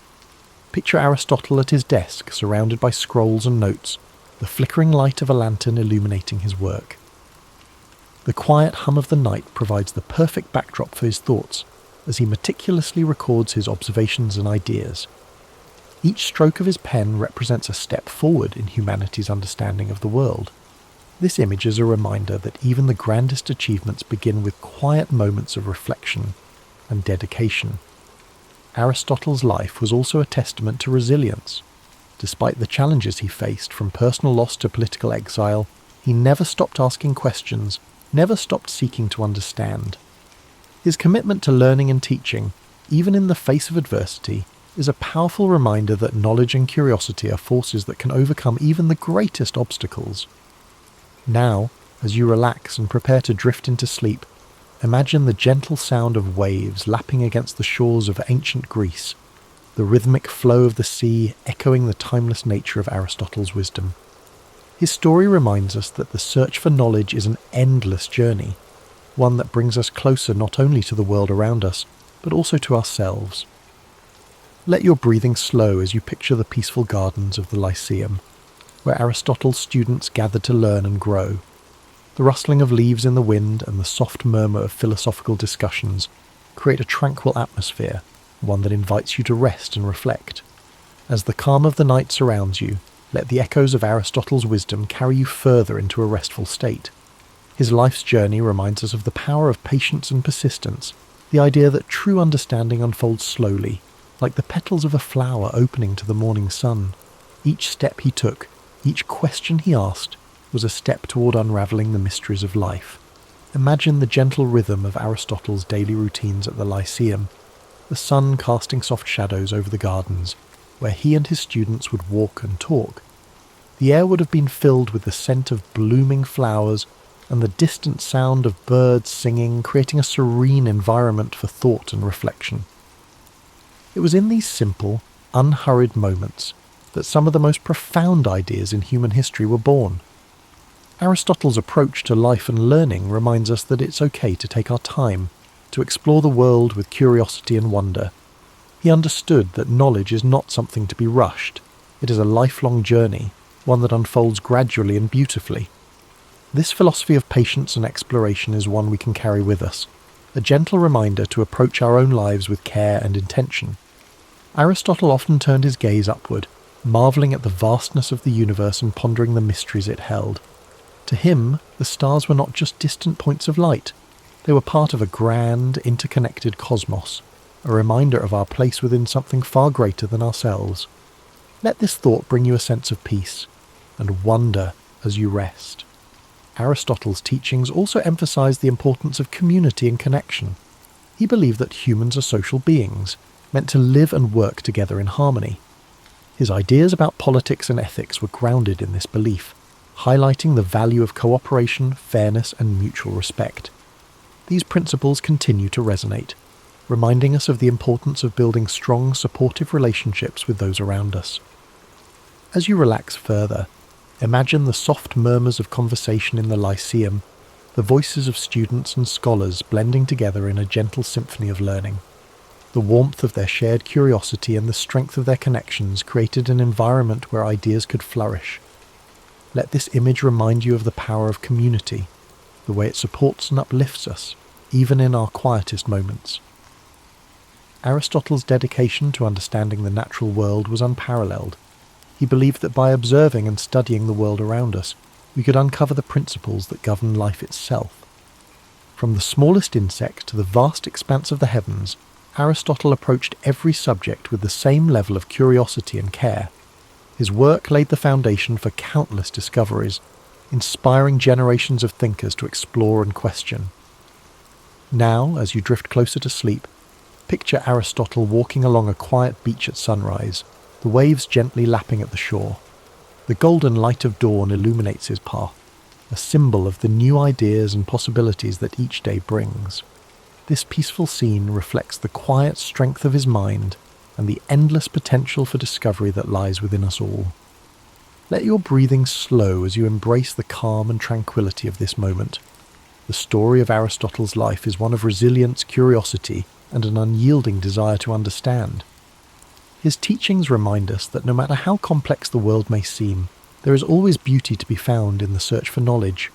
Picture Aristotle at his desk, surrounded by scrolls and notes, the flickering light of a lantern illuminating his work. The quiet hum of the night provides the perfect backdrop for his thoughts, as he meticulously records his observations and ideas. Each stroke of his pen represents a step forward in humanity's understanding of the world. This image is a reminder that even the grandest achievements begin with quiet moments of reflection and dedication. Aristotle's life was also a testament to resilience. Despite the challenges he faced, from personal loss to political exile, he never stopped asking questions, never stopped seeking to understand. His commitment to learning and teaching, even in the face of adversity, is a powerful reminder that knowledge and curiosity are forces that can overcome even the greatest obstacles. Now, as you relax and prepare to drift into sleep, imagine the gentle sound of waves lapping against the shores of ancient Greece, the rhythmic flow of the sea echoing the timeless nature of Aristotle's wisdom. His story reminds us that the search for knowledge is an endless journey, one that brings us closer not only to the world around us, but also to ourselves. Let your breathing slow as you picture the peaceful gardens of the Lyceum, where Aristotle's students gathered to learn and grow. The rustling of leaves in the wind and the soft murmur of philosophical discussions create a tranquil atmosphere, one that invites you to rest and reflect. As the calm of the night surrounds you, let the echoes of Aristotle's wisdom carry you further into a restful state. His life's journey reminds us of the power of patience and persistence, the idea that true understanding unfolds slowly, like the petals of a flower opening to the morning sun. Each step he took, each question he asked, was a step toward unravelling the mysteries of life. Imagine the gentle rhythm of Aristotle's daily routines at the Lyceum, the sun casting soft shadows over the gardens, where he and his students would walk and talk. The air would have been filled with the scent of blooming flowers and the distant sound of birds singing, creating a serene environment for thought and reflection. It was in these simple, unhurried moments that some of the most profound ideas in human history were born. Aristotle's approach to life and learning reminds us that it's okay to take our time, to explore the world with curiosity and wonder. He understood that knowledge is not something to be rushed. It is a lifelong journey, one that unfolds gradually and beautifully. This philosophy of patience and exploration is one we can carry with us, a gentle reminder to approach our own lives with care and intention. Aristotle often turned his gaze upward, marvelling at the vastness of the universe and pondering the mysteries it held. To him, the stars were not just distant points of light. They were part of a grand, interconnected cosmos, a reminder of our place within something far greater than ourselves. Let this thought bring you a sense of peace and wonder as you rest. Aristotle's teachings also emphasized the importance of community and connection. He believed that humans are social beings, meant to live and work together in harmony. His ideas about politics and ethics were grounded in this belief, highlighting the value of cooperation, fairness, and mutual respect. These principles continue to resonate, reminding us of the importance of building strong, supportive relationships with those around us. As you relax further, imagine the soft murmurs of conversation in the Lyceum, the voices of students and scholars blending together in a gentle symphony of learning. The warmth of their shared curiosity and the strength of their connections created an environment where ideas could flourish. Let this image remind you of the power of community, the way it supports and uplifts us, even in our quietest moments. Aristotle's dedication to understanding the natural world was unparalleled. He believed that by observing and studying the world around us, we could uncover the principles that govern life itself. From the smallest insect to the vast expanse of the heavens, Aristotle approached every subject with the same level of curiosity and care. His work laid the foundation for countless discoveries, inspiring generations of thinkers to explore and question. Now, as you drift closer to sleep, picture Aristotle walking along a quiet beach at sunrise, the waves gently lapping at the shore. The golden light of dawn illuminates his path, a symbol of the new ideas and possibilities that each day brings. This peaceful scene reflects the quiet strength of his mind and the endless potential for discovery that lies within us all. Let your breathing slow as you embrace the calm and tranquility of this moment. The story of Aristotle's life is one of resilience, curiosity, and an unyielding desire to understand. His teachings remind us that no matter how complex the world may seem, there is always beauty to be found in the search for knowledge.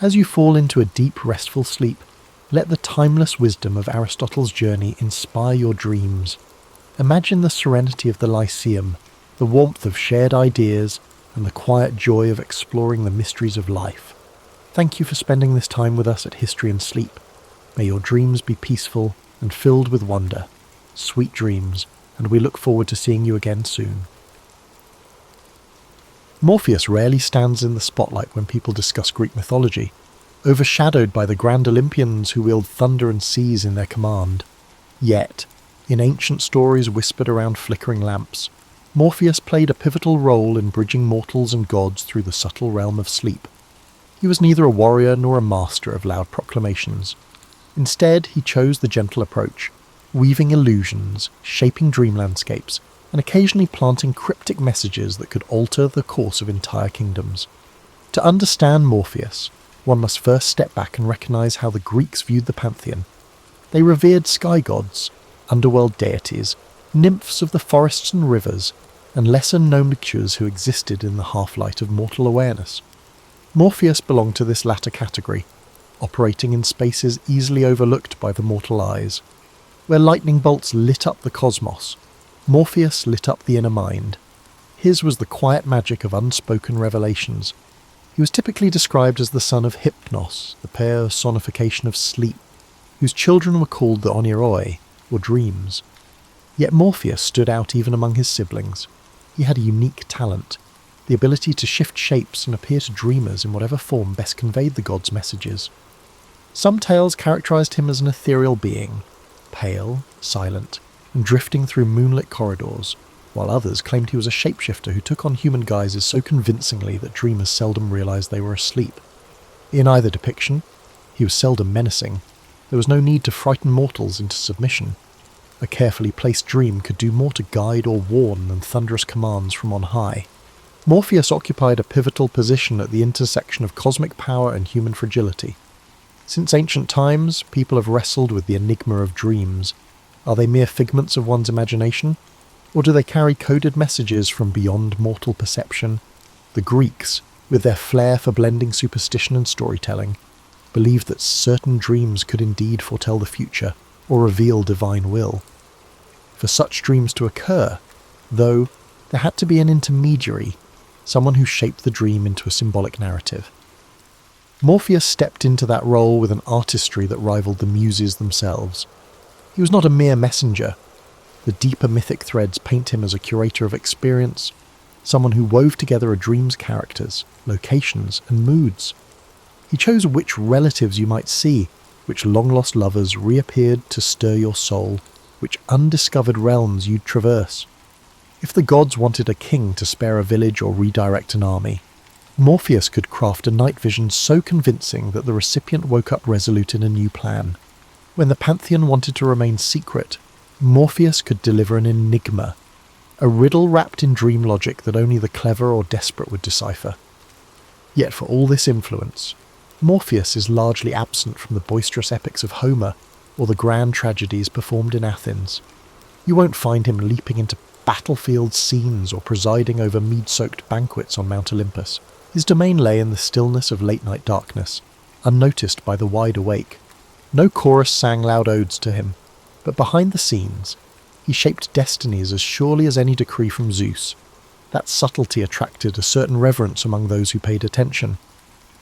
As you fall into a deep, restful sleep, let the timeless wisdom of Aristotle's journey inspire your dreams. Imagine the serenity of the Lyceum, the warmth of shared ideas, and the quiet joy of exploring the mysteries of life. Thank you for spending this time with us at History and Sleep. May your dreams be peaceful and filled with wonder. Sweet dreams, and we look forward to seeing you again soon. Morpheus rarely stands in the spotlight when people discuss Greek mythology, overshadowed by the grand Olympians who wield thunder and seas in their command. Yet, in ancient stories whispered around flickering lamps, Morpheus played a pivotal role in bridging mortals and gods through the subtle realm of sleep. He was neither a warrior nor a master of loud proclamations. Instead, he chose the gentle approach, weaving illusions, shaping dream landscapes, and occasionally planting cryptic messages that could alter the course of entire kingdoms. To understand Morpheus, one must first step back and recognize how the Greeks viewed the pantheon. They revered sky gods, underworld deities, nymphs of the forests and rivers, and lesser-known creatures who existed in the half-light of mortal awareness. Morpheus belonged to this latter category, operating in spaces easily overlooked by the mortal eyes. Where lightning bolts lit up the cosmos, Morpheus lit up the inner mind. His was the quiet magic of unspoken revelations. He was typically described as the son of Hypnos, the personification of sleep, whose children were called the Oniiroi, or dreams. Yet Morpheus stood out even among his siblings. He had a unique talent, the ability to shift shapes and appear to dreamers in whatever form best conveyed the gods' messages. Some tales characterized him as an ethereal being, pale, silent, and drifting through moonlit corridors, while others claimed he was a shapeshifter who took on human guises so convincingly that dreamers seldom realized they were asleep. In either depiction, he was seldom menacing. There was no need to frighten mortals into submission. A carefully placed dream could do more to guide or warn than thunderous commands from on high. Morpheus occupied a pivotal position at the intersection of cosmic power and human fragility. Since ancient times, people have wrestled with the enigma of dreams. Are they mere figments of one's imagination? Or do they carry coded messages from beyond mortal perception? The Greeks, with their flair for blending superstition and storytelling, believed that certain dreams could indeed foretell the future or reveal divine will. For such dreams to occur, though, there had to be an intermediary, someone who shaped the dream into a symbolic narrative. Morpheus stepped into that role with an artistry that rivaled the muses themselves. He was not a mere messenger. The deeper mythic threads paint him as a curator of experience, someone who wove together a dream's characters, locations, and moods. He chose which relatives you might see, which long-lost lovers reappeared to stir your soul, which undiscovered realms you'd traverse. If the gods wanted a king to spare a village or redirect an army, Morpheus could craft a night vision so convincing that the recipient woke up resolute in a new plan. When the pantheon wanted to remain secret, Morpheus could deliver an enigma, a riddle wrapped in dream logic that only the clever or desperate would decipher. Yet for all this influence, Morpheus is largely absent from the boisterous epics of Homer, or the grand tragedies performed in Athens. You won't find him leaping into battlefield scenes or presiding over mead-soaked banquets on Mount Olympus. His domain lay in the stillness of late-night darkness, unnoticed by the wide awake. No chorus sang loud odes to him, but behind the scenes, he shaped destinies as surely as any decree from Zeus. That subtlety attracted a certain reverence among those who paid attention.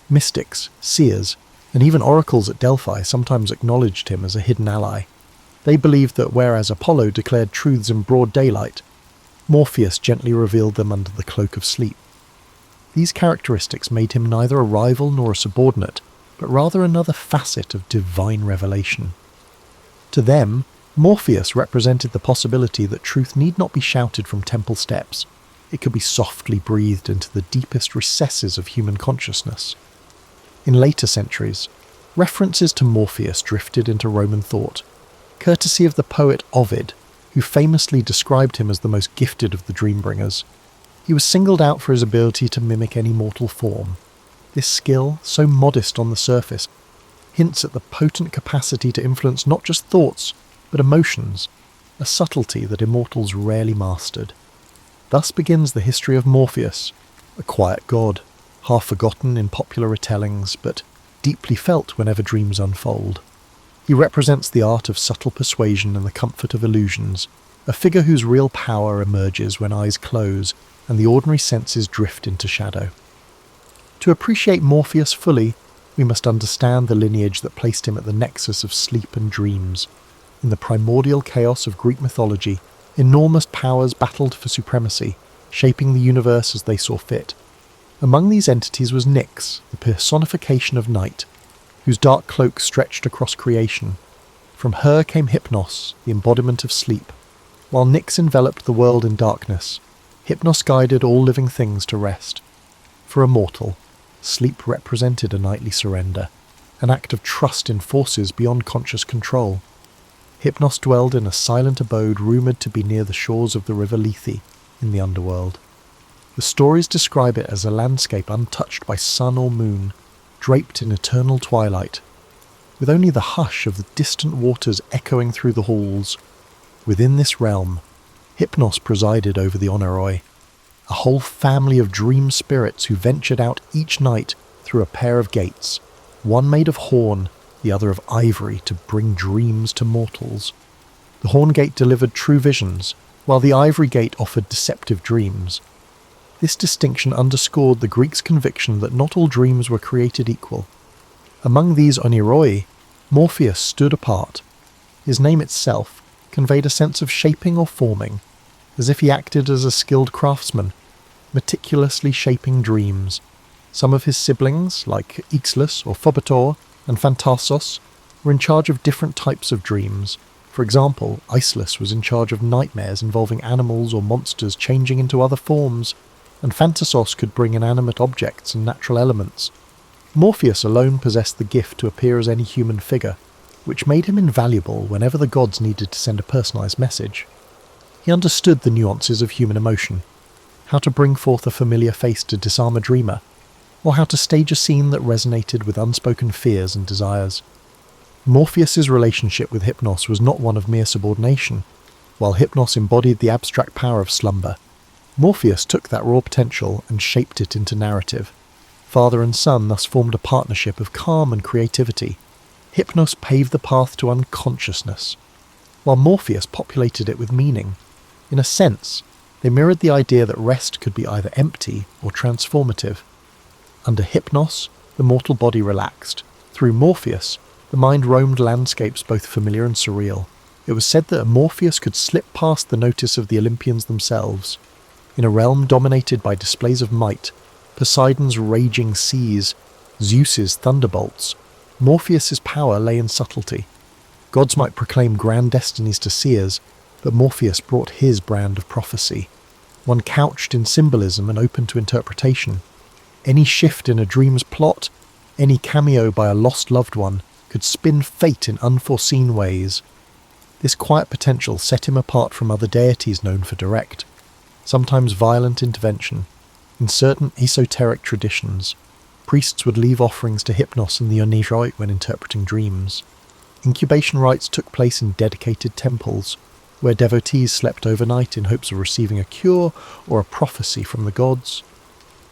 Mystics, seers, and even oracles at Delphi sometimes acknowledged him as a hidden ally. They believed that whereas Apollo declared truths in broad daylight, Morpheus gently revealed them under the cloak of sleep. These characteristics made him neither a rival nor a subordinate, but rather another facet of divine revelation. To them, Morpheus represented the possibility that truth need not be shouted from temple steps. It could be softly breathed into the deepest recesses of human consciousness. In later centuries, references to Morpheus drifted into Roman thought, courtesy of the poet Ovid, who famously described him as the most gifted of the dream-bringers. He was singled out for his ability to mimic any mortal form. This skill, so modest on the surface, hints at the potent capacity to influence not just thoughts, but emotions, a subtlety that immortals rarely mastered. Thus begins the history of Morpheus, a quiet god, half forgotten in popular retellings, but deeply felt whenever dreams unfold. He represents the art of subtle persuasion and the comfort of illusions, a figure whose real power emerges when eyes close and the ordinary senses drift into shadow. To appreciate Morpheus fully, we must understand the lineage that placed him at the nexus of sleep and dreams. In the primordial chaos of Greek mythology, enormous powers battled for supremacy, shaping the universe as they saw fit. Among these entities was Nyx, the personification of night, whose dark cloak stretched across creation. From her came Hypnos, the embodiment of sleep. While Nyx enveloped the world in darkness, Hypnos guided all living things to rest. For a mortal, sleep represented a nightly surrender, an act of trust in forces beyond conscious control. Hypnos dwelled in a silent abode rumoured to be near the shores of the river Lethe, in the underworld. The stories describe it as a landscape untouched by sun or moon, draped in eternal twilight, with only the hush of the distant waters echoing through the halls. Within this realm, Hypnos presided over the Oneiroi, a whole family of dream spirits who ventured out each night through a pair of gates, one made of horn, the other of ivory, to bring dreams to mortals. The horn gate delivered true visions, while the ivory gate offered deceptive dreams. This distinction underscored the Greeks' conviction that not all dreams were created equal. Among these Oneiroi, Morpheus stood apart. His name itself conveyed a sense of shaping or forming, as if he acted as a skilled craftsman, meticulously shaping dreams. Some of his siblings, like Ixlus or Phobator and Phantasos, were in charge of different types of dreams. For example, Icelus was in charge of nightmares involving animals or monsters changing into other forms, and Phantasos could bring inanimate objects and natural elements. Morpheus alone possessed the gift to appear as any human figure, which made him invaluable whenever the gods needed to send a personalised message. He understood the nuances of human emotion, how to bring forth a familiar face to disarm a dreamer, or how to stage a scene that resonated with unspoken fears and desires. Morpheus's relationship with Hypnos was not one of mere subordination. While Hypnos embodied the abstract power of slumber, Morpheus took that raw potential and shaped it into narrative. Father and son thus formed a partnership of calm and creativity. Hypnos paved the path to unconsciousness, while Morpheus populated it with meaning. In a sense, they mirrored the idea that rest could be either empty or transformative. Under Hypnos, the mortal body relaxed. Through Morpheus, the mind roamed landscapes both familiar and surreal. It was said that Morpheus could slip past the notice of the Olympians themselves. In a realm dominated by displays of might, Poseidon's raging seas, Zeus's thunderbolts, Morpheus's power lay in subtlety. Gods might proclaim grand destinies to seers, but Morpheus brought his brand of prophecy, one couched in symbolism and open to interpretation. Any shift in a dream's plot, any cameo by a lost loved one, could spin fate in unforeseen ways. This quiet potential set him apart from other deities known for direct, sometimes violent intervention. In certain esoteric traditions, priests would leave offerings to Hypnos and the Oneiroi when interpreting dreams. Incubation rites took place in dedicated temples, where devotees slept overnight in hopes of receiving a cure or a prophecy from the gods.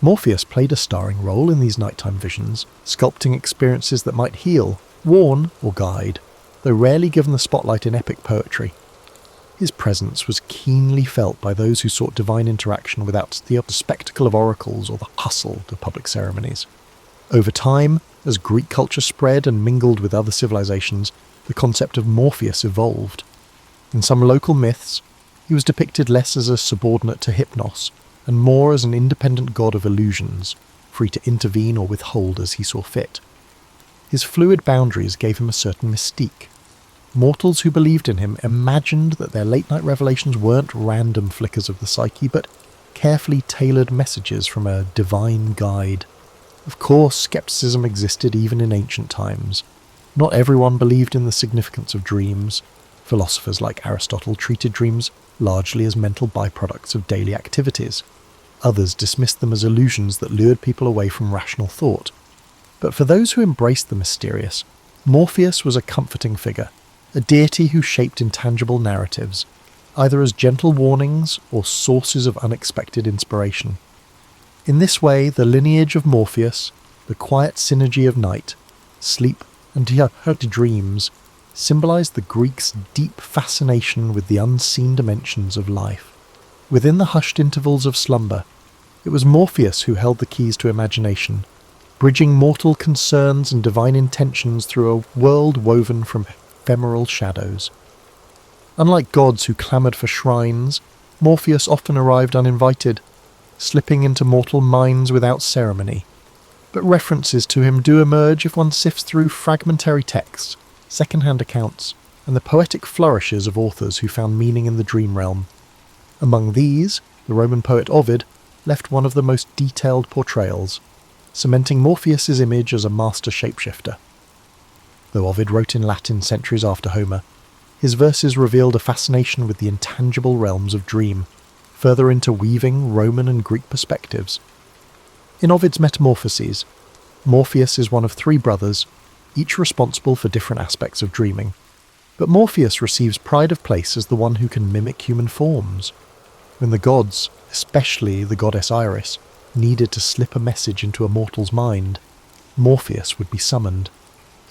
Morpheus played a starring role in these nighttime visions, sculpting experiences that might heal, warn, or guide, though rarely given the spotlight in epic poetry. His presence was keenly felt by those who sought divine interaction without the spectacle of oracles or the hustle of public ceremonies. Over time, as Greek culture spread and mingled with other civilizations, the concept of Morpheus evolved. In some local myths, he was depicted less as a subordinate to Hypnos, and more as an independent god of illusions, free to intervene or withhold as he saw fit. His fluid boundaries gave him a certain mystique. Mortals who believed in him imagined that their late-night revelations weren't random flickers of the psyche, but carefully tailored messages from a divine guide. Of course, skepticism existed even in ancient times. Not everyone believed in the significance of dreams. Philosophers like Aristotle treated dreams largely as mental byproducts of daily activities. Others dismissed them as illusions that lured people away from rational thought. But for those who embraced the mysterious, Morpheus was a comforting figure, a deity who shaped intangible narratives, either as gentle warnings or sources of unexpected inspiration. In this way, the lineage of Morpheus, the quiet synergy of night, sleep, and dreams, symbolized the Greeks' deep fascination with the unseen dimensions of life. Within the hushed intervals of slumber, it was Morpheus who held the keys to imagination, bridging mortal concerns and divine intentions through a world woven from ephemeral shadows. Unlike gods who clamoured for shrines, Morpheus often arrived uninvited, slipping into mortal minds without ceremony. But references to him do emerge if one sifts through fragmentary texts, second-hand accounts, and the poetic flourishes of authors who found meaning in the dream realm. Among these, the Roman poet Ovid left one of the most detailed portrayals, cementing Morpheus's image as a master shapeshifter. Though Ovid wrote in Latin centuries after Homer, his verses revealed a fascination with the intangible realms of dream, further interweaving Roman and Greek perspectives. In Ovid's Metamorphoses, Morpheus is one of three brothers, each responsible for different aspects of dreaming. But Morpheus receives pride of place as the one who can mimic human forms. When the gods, especially the goddess Iris, needed to slip a message into a mortal's mind, Morpheus would be summoned.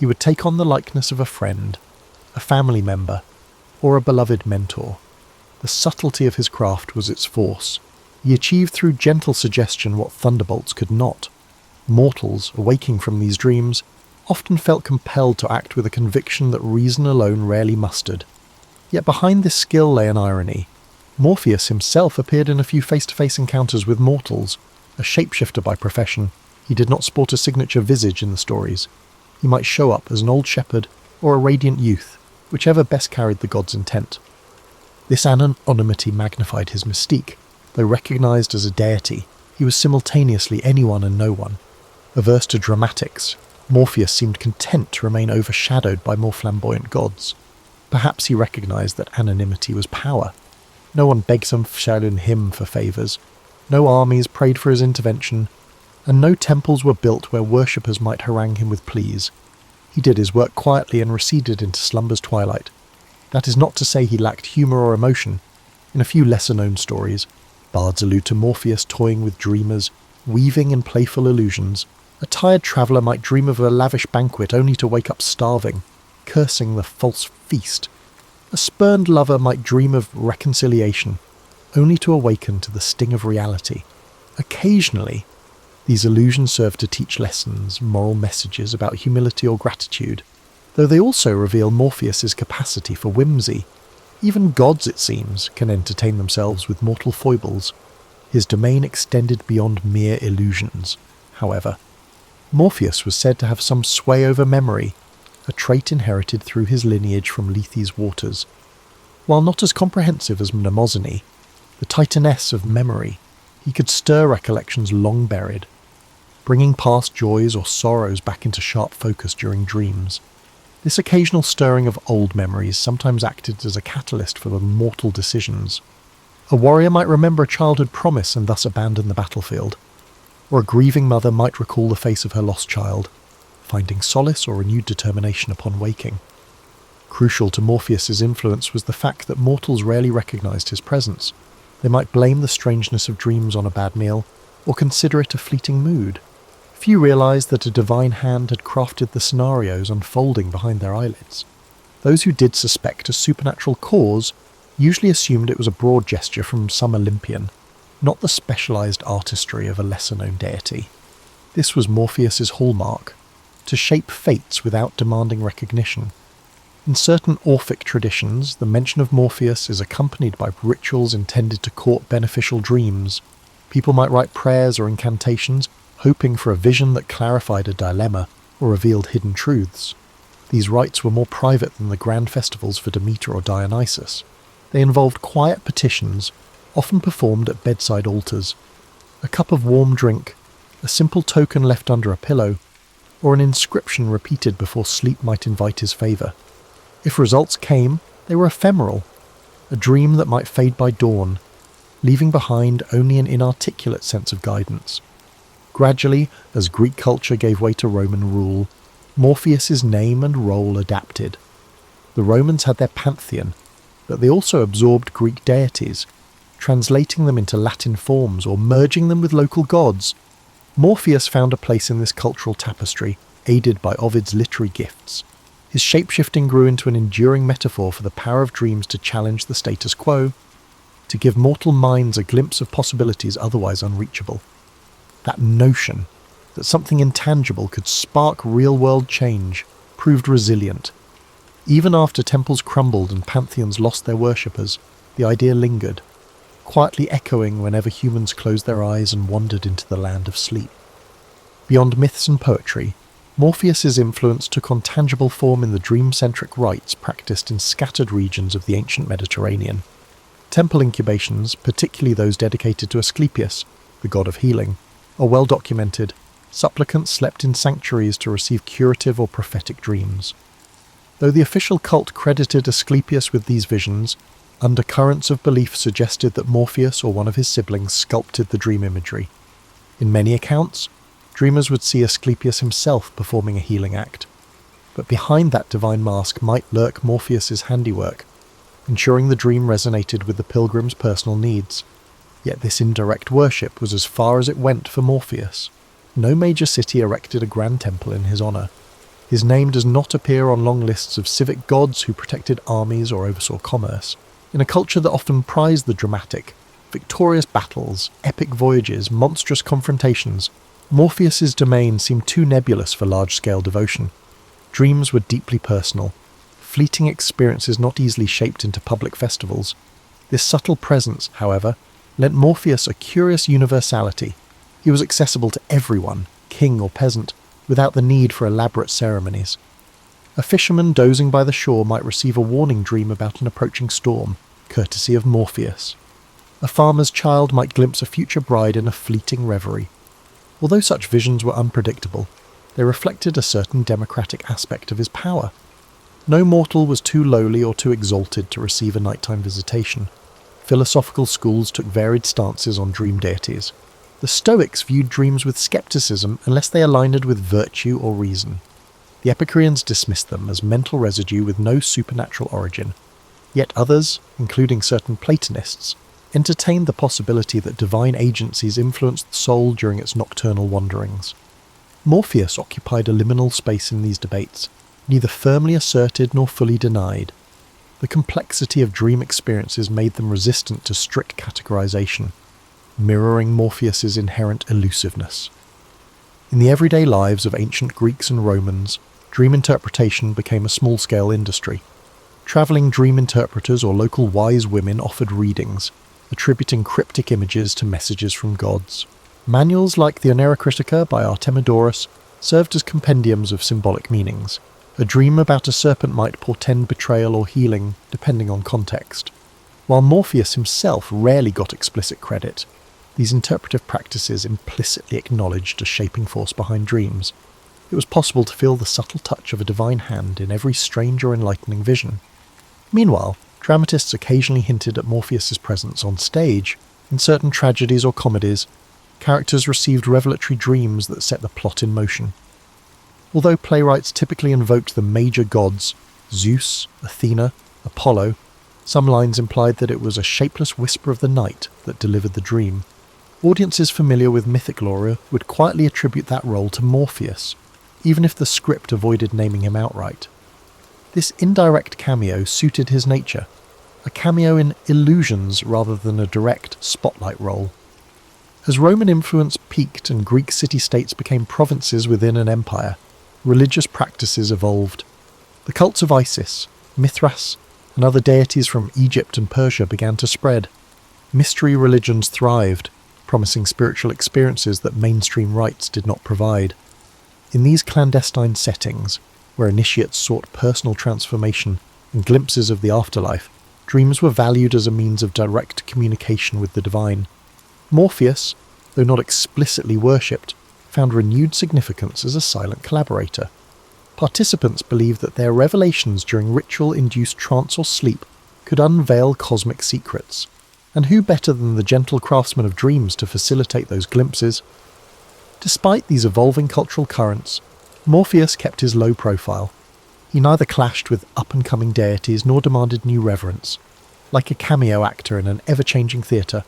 He would take on the likeness of a friend, a family member, or a beloved mentor. The subtlety of his craft was its force. He achieved through gentle suggestion what thunderbolts could not. Mortals, awaking from these dreams, often felt compelled to act with a conviction that reason alone rarely mustered. Yet behind this skill lay an irony. Morpheus himself appeared in a few face-to-face encounters with mortals. A shapeshifter by profession, he did not sport a signature visage in the stories. He might show up as an old shepherd or a radiant youth, whichever best carried the god's intent. This anonymity magnified his mystique. Though recognized as a deity, he was simultaneously anyone and no one. Averse to dramatics, Morpheus seemed content to remain overshadowed by more flamboyant gods. Perhaps he recognized that anonymity was power. No one begged him for favours, no armies prayed for his intervention, and no temples were built where worshippers might harangue him with pleas. He did his work quietly and receded into slumber's twilight. That is not to say he lacked humour or emotion. In a few lesser-known stories, bards allude to Morpheus toying with dreamers, weaving in playful illusions. A tired traveller might dream of a lavish banquet only to wake up starving, cursing the false feast. A spurned lover might dream of reconciliation, only to awaken to the sting of reality. Occasionally, these illusions serve to teach lessons, moral messages about humility or gratitude, though they also reveal Morpheus's capacity for whimsy. Even gods, it seems, can entertain themselves with mortal foibles. His domain extended beyond mere illusions, however. Morpheus was said to have some sway over memory, a trait inherited through his lineage from Lethe's waters. While not as comprehensive as Mnemosyne, the titaness of memory, he could stir recollections long buried, bringing past joys or sorrows back into sharp focus during dreams. This occasional stirring of old memories sometimes acted as a catalyst for mortal decisions. A warrior might remember a childhood promise and thus abandon the battlefield, or a grieving mother might recall the face of her lost child, finding solace or renewed determination upon waking. Crucial to Morpheus's influence was the fact that mortals rarely recognized his presence. They might blame the strangeness of dreams on a bad meal, or consider it a fleeting mood. Few realized that a divine hand had crafted the scenarios unfolding behind their eyelids. Those who did suspect a supernatural cause usually assumed it was a broad gesture from some Olympian, not the specialized artistry of a lesser-known deity. This was Morpheus's hallmark, to shape fates without demanding recognition. In certain Orphic traditions, the mention of Morpheus is accompanied by rituals intended to court beneficial dreams. People might write prayers or incantations, hoping for a vision that clarified a dilemma or revealed hidden truths. These rites were more private than the grand festivals for Demeter or Dionysus. They involved quiet petitions, often performed at bedside altars. A cup of warm drink, a simple token left under a pillow, or an inscription repeated before sleep might invite his favour. If results came, they were ephemeral, a dream that might fade by dawn, leaving behind only an inarticulate sense of guidance. Gradually, as Greek culture gave way to Roman rule, Morpheus's name and role adapted. The Romans had their pantheon, but they also absorbed Greek deities, translating them into Latin forms or merging them with local gods. Morpheus found a place in this cultural tapestry, aided by Ovid's literary gifts. His shape-shifting grew into an enduring metaphor for the power of dreams to challenge the status quo, to give mortal minds a glimpse of possibilities otherwise unreachable. That notion that something intangible could spark real-world change proved resilient. Even after temples crumbled and pantheons lost their worshippers, the idea lingered, quietly echoing whenever humans closed their eyes and wandered into the land of sleep. Beyond myths and poetry, Morpheus's influence took on tangible form in the dream-centric rites practiced in scattered regions of the ancient Mediterranean. Temple incubations, particularly those dedicated to Asclepius, the god of healing, are well documented. Supplicants slept in sanctuaries to receive curative or prophetic dreams. Though the official cult credited Asclepius with these visions, undercurrents of belief suggested that Morpheus or one of his siblings sculpted the dream imagery. In many accounts, dreamers would see Asclepius himself performing a healing act. But behind that divine mask might lurk Morpheus's handiwork, ensuring the dream resonated with the pilgrim's personal needs. Yet this indirect worship was as far as it went for Morpheus. No major city erected a grand temple in his honour. His name does not appear on long lists of civic gods who protected armies or oversaw commerce. In a culture that often prized the dramatic, victorious battles, epic voyages, monstrous confrontations, Morpheus's domain seemed too nebulous for large-scale devotion. Dreams were deeply personal, fleeting experiences not easily shaped into public festivals. This subtle presence, however, lent Morpheus a curious universality. He was accessible to everyone, king or peasant, without the need for elaborate ceremonies. A fisherman dozing by the shore might receive a warning dream about an approaching storm, courtesy of Morpheus. A farmer's child might glimpse a future bride in a fleeting reverie. Although such visions were unpredictable, they reflected a certain democratic aspect of his power. No mortal was too lowly or too exalted to receive a nighttime visitation. Philosophical schools took varied stances on dream deities. The Stoics viewed dreams with skepticism unless they aligned with virtue or reason. The Epicureans dismissed them as mental residue with no supernatural origin. Yet others, including certain Platonists, entertained the possibility that divine agencies influenced the soul during its nocturnal wanderings. Morpheus occupied a liminal space in these debates, neither firmly asserted nor fully denied. The complexity of dream experiences made them resistant to strict categorization, mirroring Morpheus's inherent elusiveness. In the everyday lives of ancient Greeks and Romans, dream interpretation became a small-scale industry. Travelling dream interpreters or local wise women offered readings, attributing cryptic images to messages from gods. Manuals like the Oneirocritica by Artemidorus served as compendiums of symbolic meanings. A dream about a serpent might portend betrayal or healing, depending on context. While Morpheus himself rarely got explicit credit, these interpretive practices implicitly acknowledged a shaping force behind dreams. It was possible to feel the subtle touch of a divine hand in every strange or enlightening vision. Meanwhile, dramatists occasionally hinted at Morpheus's presence on stage. In certain tragedies or comedies, characters received revelatory dreams that set the plot in motion. Although playwrights typically invoked the major gods, Zeus, Athena, Apollo. Some lines implied that it was a shapeless whisper of the night that delivered the dream. Audiences familiar with mythic lore would quietly attribute that role to Morpheus, even if the script avoided naming him outright. This indirect cameo suited his nature, a cameo in illusions rather than a direct spotlight role. As Roman influence peaked and Greek city-states became provinces within an empire, religious practices evolved. The cults of Isis, Mithras, and other deities from Egypt and Persia began to spread. Mystery religions thrived, promising spiritual experiences that mainstream rites did not provide. In these clandestine settings, where initiates sought personal transformation and glimpses of the afterlife, dreams were valued as a means of direct communication with the divine. Morpheus, though not explicitly worshipped, found renewed significance as a silent collaborator. Participants believed that their revelations during ritual-induced trance or sleep could unveil cosmic secrets, and who better than the gentle craftsman of dreams to facilitate those glimpses? Despite these evolving cultural currents, Morpheus kept his low profile. He neither clashed with up-and-coming deities nor demanded new reverence. Like a cameo actor in an ever-changing theatre,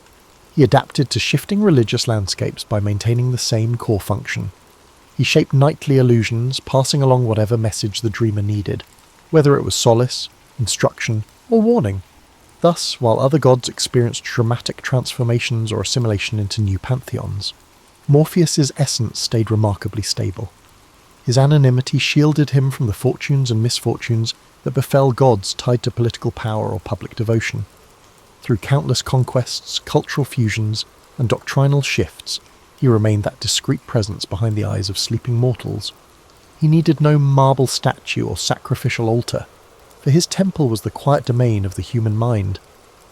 he adapted to shifting religious landscapes by maintaining the same core function. He shaped nightly illusions, passing along whatever message the dreamer needed, whether it was solace, instruction, or warning. Thus, while other gods experienced dramatic transformations or assimilation into new pantheons, Morpheus's essence stayed remarkably stable. His anonymity shielded him from the fortunes and misfortunes that befell gods tied to political power or public devotion. Through countless conquests, cultural fusions, and doctrinal shifts, he remained that discreet presence behind the eyes of sleeping mortals. He needed no marble statue or sacrificial altar, for his temple was the quiet domain of the human mind,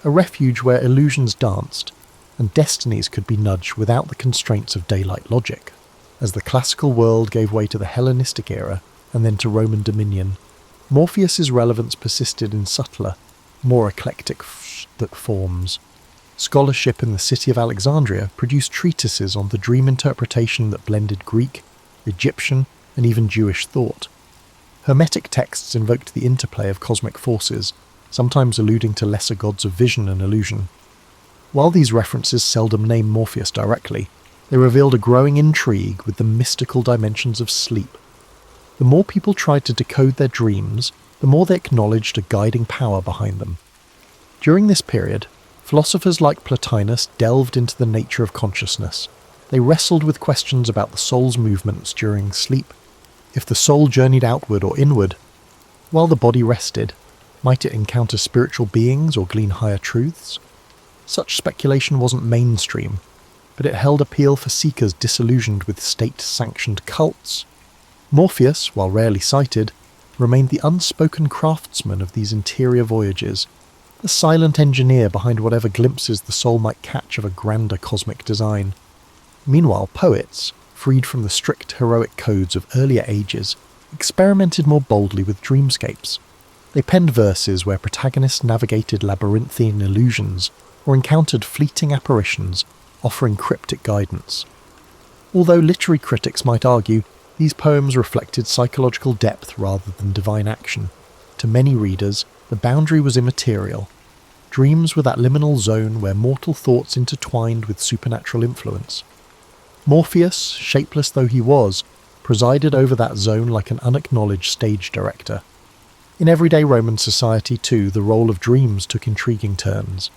a refuge where illusions danced, and destinies could be nudged without the constraints of daylight logic. As the classical world gave way to the Hellenistic era, and then to Roman dominion, Morpheus's relevance persisted in subtler, more eclectic forms. Scholarship in the city of Alexandria produced treatises on the dream interpretation that blended Greek, Egyptian, and even Jewish thought. Hermetic texts invoked the interplay of cosmic forces, sometimes alluding to lesser gods of vision and illusion. While these references seldom name Morpheus directly, they revealed a growing intrigue with the mystical dimensions of sleep. The more people tried to decode their dreams, the more they acknowledged a guiding power behind them. During this period, philosophers like Plotinus delved into the nature of consciousness. They wrestled with questions about the soul's movements during sleep. If the soul journeyed outward or inward, while the body rested, might it encounter spiritual beings or glean higher truths? Such speculation wasn't mainstream, but it held appeal for seekers disillusioned with state-sanctioned cults. Morpheus, while rarely cited, remained the unspoken craftsman of these interior voyages, the silent engineer behind whatever glimpses the soul might catch of a grander cosmic design. Meanwhile, poets, freed from the strict heroic codes of earlier ages, experimented more boldly with dreamscapes. They penned verses where protagonists navigated labyrinthine illusions or encountered fleeting apparitions, offering cryptic guidance. Although literary critics might argue, these poems reflected psychological depth rather than divine action. To many readers, the boundary was immaterial. Dreams were that liminal zone where mortal thoughts intertwined with supernatural influence. Morpheus, shapeless though he was, presided over that zone like an unacknowledged stage director. In everyday Roman society, too, the role of dreams took intriguing turns.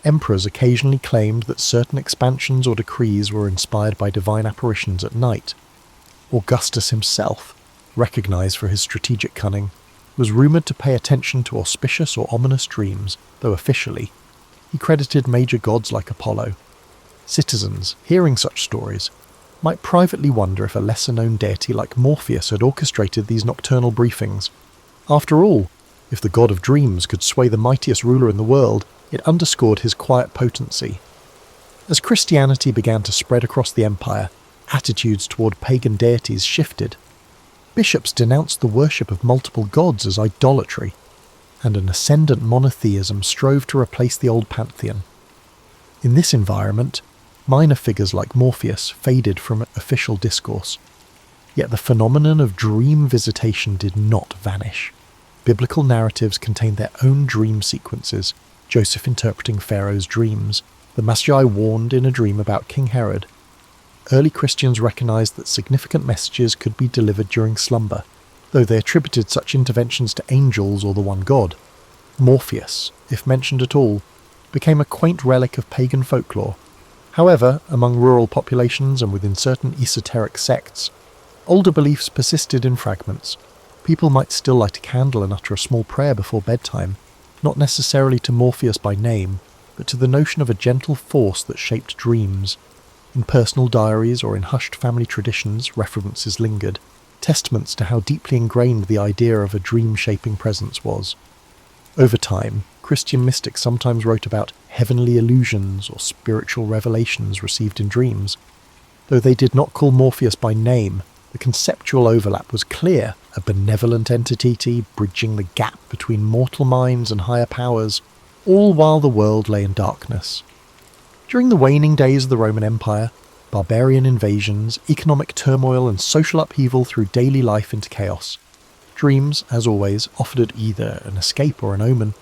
Emperors occasionally claimed that certain expansions or decrees were inspired by divine apparitions at night. Augustus himself, recognized for his strategic cunning, was rumoured to pay attention to auspicious or ominous dreams, though officially, he credited major gods like Apollo. Citizens, hearing such stories, might privately wonder if a lesser-known deity like Morpheus had orchestrated these nocturnal briefings. After all, if the god of dreams could sway the mightiest ruler in the world, it underscored his quiet potency. As Christianity began to spread across the empire, attitudes toward pagan deities shifted. Bishops denounced the worship of multiple gods as idolatry, and an ascendant monotheism strove to replace the old pantheon. In this environment, minor figures like Morpheus faded from official discourse. Yet the phenomenon of dream visitation did not vanish. biblical narratives contained their own dream sequences, Joseph interpreting Pharaoh's dreams, the Magi warned in a dream about King Herod. Early Christians recognized that significant messages could be delivered during slumber, though they attributed such interventions to angels or the one god. Morpheus, if mentioned at all, became a quaint relic of pagan folklore. However, among rural populations and within certain esoteric sects, older beliefs persisted in fragments. People might still light a candle and utter a small prayer before bedtime, not necessarily to Morpheus by name, but to the notion of a gentle force that shaped dreams. In personal diaries or in hushed family traditions, references lingered, testaments to how deeply ingrained the idea of a dream-shaping presence was. Over time, Christian mystics sometimes wrote about heavenly illusions or spiritual revelations received in dreams. Though they did not call Morpheus by name, the conceptual overlap was clear, a benevolent entity bridging the gap between mortal minds and higher powers, all while the world lay in darkness. During the waning days of the Roman Empire, barbarian invasions, economic turmoil and social upheaval threw daily life into chaos. Dreams, as always, offered either an escape or an omen.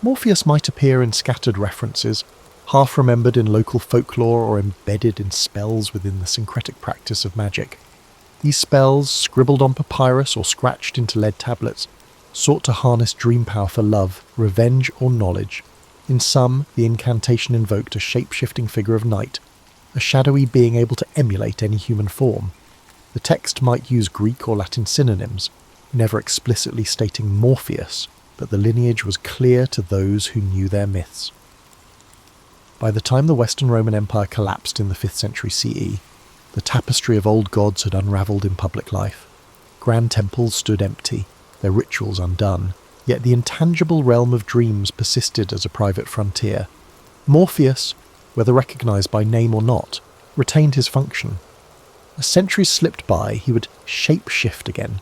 Morpheus might appear in scattered references, half remembered in local folklore or embedded in spells within the syncretic practice of magic. These spells, scribbled on papyrus or scratched into lead tablets, sought to harness dream power for love, revenge or knowledge. In some, the incantation invoked a shape-shifting figure of night, a shadowy being able to emulate any human form. The text might use Greek or Latin synonyms, never explicitly stating Morpheus, but the lineage was clear to those who knew their myths. By the time the Western Roman Empire collapsed in the 5th century CE, the tapestry of old gods had unravelled in public life. Grand temples stood empty, their rituals undone, yet the intangible realm of dreams persisted as a private frontier. Morpheus, whether recognised by name or not, retained his function. As centuries slipped by, he would shape-shift again,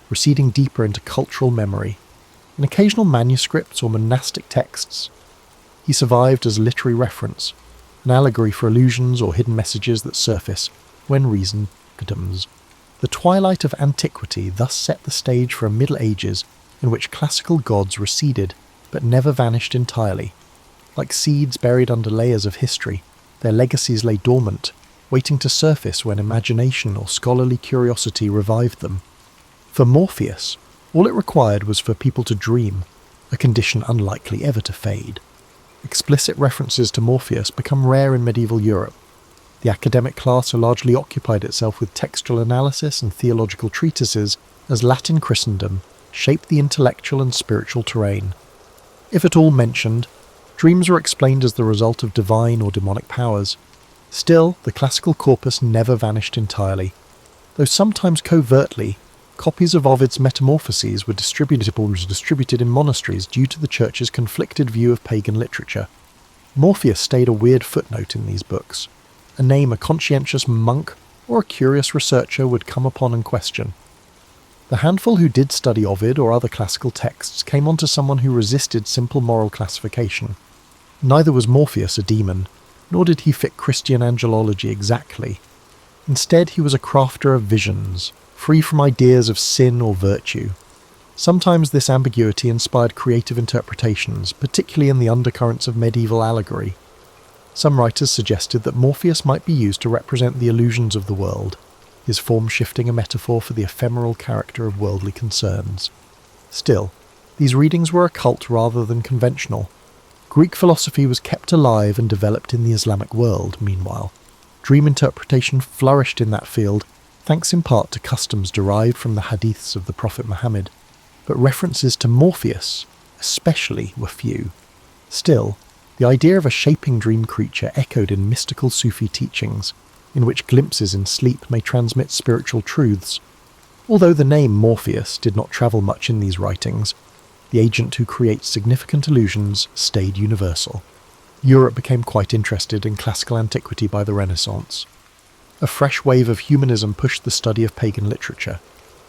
receding deeper into cultural memory. In occasional manuscripts or monastic texts, he survived as literary reference, an allegory for illusions or hidden messages that surface when reason comes. The twilight of antiquity thus set the stage for a Middle Ages in which classical gods receded but never vanished entirely. Like seeds buried under layers of history, their legacies lay dormant, waiting to surface when imagination or scholarly curiosity revived them. For Morpheus, all it required was for people to dream, a condition unlikely ever to fade. Explicit references to Morpheus become rare in medieval Europe. The academic class largely occupied itself with textual analysis and theological treatises as Latin Christendom shaped the intellectual and spiritual terrain. If at all mentioned, dreams were explained as the result of divine or demonic powers. Still, the classical corpus never vanished entirely. Though sometimes covertly, copies of Ovid's Metamorphoses were distributed in monasteries due to the church's conflicted view of pagan literature. Morpheus stayed a weird footnote in these books, a name a conscientious monk or a curious researcher would come upon and question. The handful who did study Ovid or other classical texts came onto someone who resisted simple moral classification. Neither was Morpheus a demon, nor did he fit Christian angelology exactly. Instead, he was a crafter of visions, free from ideas of sin or virtue. Sometimes this ambiguity inspired creative interpretations, particularly in the undercurrents of medieval allegory. Some writers suggested that Morpheus might be used to represent the illusions of the world, his form shifting a metaphor for the ephemeral character of worldly concerns. Still, these readings were occult rather than conventional. Greek philosophy was kept alive and developed in the Islamic world, meanwhile. Dream interpretation flourished in that field, thanks in part to customs derived from the hadiths of the Prophet Muhammad, but references to Morpheus, especially, were few. Still, the idea of a shaping dream creature echoed in mystical Sufi teachings, in which glimpses in sleep may transmit spiritual truths. Although the name Morpheus did not travel much in these writings, the agent who creates significant illusions stayed universal. Europe became quite interested in classical antiquity by the Renaissance. A fresh wave of humanism pushed the study of pagan literature.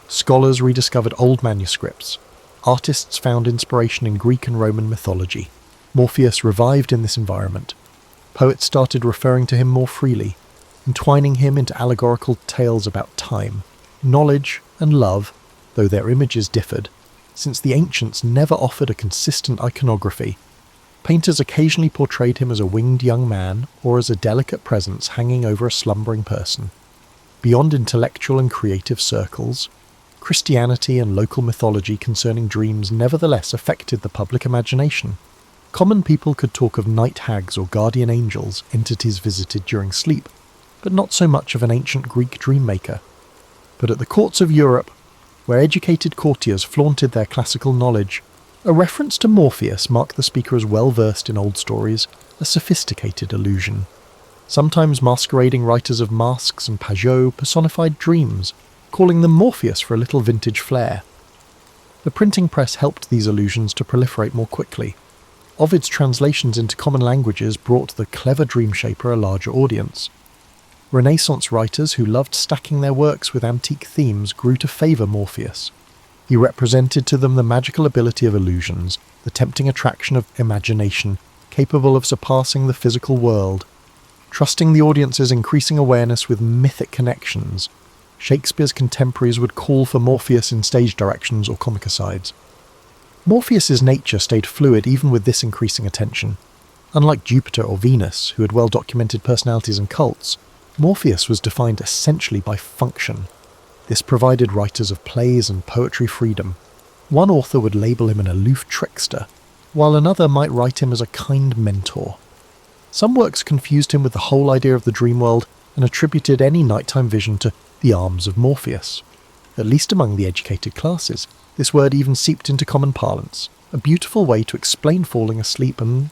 Scholars rediscovered old manuscripts. Artists found inspiration in Greek and Roman mythology. Morpheus revived in this environment. Poets started referring to him more freely, entwining him into allegorical tales about time, knowledge, and love, though their images differed. since the ancients never offered a consistent iconography. Painters occasionally portrayed him as a winged young man or as a delicate presence hanging over a slumbering person. Beyond intellectual and creative circles, Christianity and local mythology concerning dreams nevertheless affected the public imagination. Common people could talk of night hags or guardian angels, entities visited during sleep, but not so much of an ancient Greek dream maker. But at the courts of Europe, where educated courtiers flaunted their classical knowledge, a reference to Morpheus marked the speaker as well-versed in old stories, a sophisticated illusion. Sometimes masquerading writers of masques and pageaux personified dreams, calling them Morpheus for a little vintage flair. The printing press helped these illusions to proliferate more quickly. Ovid's translations into common languages brought the clever dream shaper a larger audience. Renaissance writers who loved stacking their works with antique themes grew to favour Morpheus. He represented to them the magical ability of illusions, the tempting attraction of imagination, capable of surpassing the physical world. Trusting the audience's increasing awareness with mythic connections, Shakespeare's contemporaries would call for Morpheus in stage directions or comic asides. Morpheus's nature stayed fluid even with this increasing attention. Unlike Jupiter or Venus, who had well-documented personalities and cults, Morpheus was defined essentially by function. This provided writers of plays and poetry freedom. One author would label him an aloof trickster, while another might write him as a kind mentor. Some works confused him with the whole idea of the dream world and attributed any nighttime vision to the arms of Morpheus. At least among the educated classes, this word even seeped into common parlance, a beautiful way to explain falling asleep and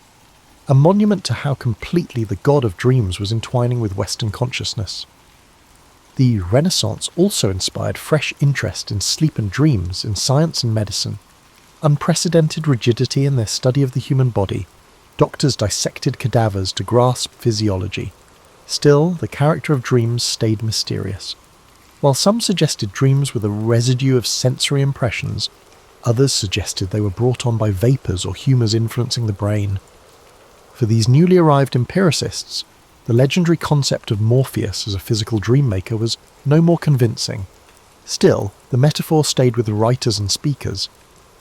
a monument to how completely the god of dreams was entwining with Western consciousness. The Renaissance also inspired fresh interest in sleep and dreams in science and medicine. Unprecedented rigidity in their study of the human body, doctors dissected cadavers to grasp physiology. Still, the character of dreams stayed mysterious. While some suggested dreams were the residue of sensory impressions, others suggested they were brought on by vapours or humours influencing the brain. For these newly arrived empiricists, the legendary concept of Morpheus as a physical dream maker was no more convincing. Still, the metaphor stayed with the writers and speakers.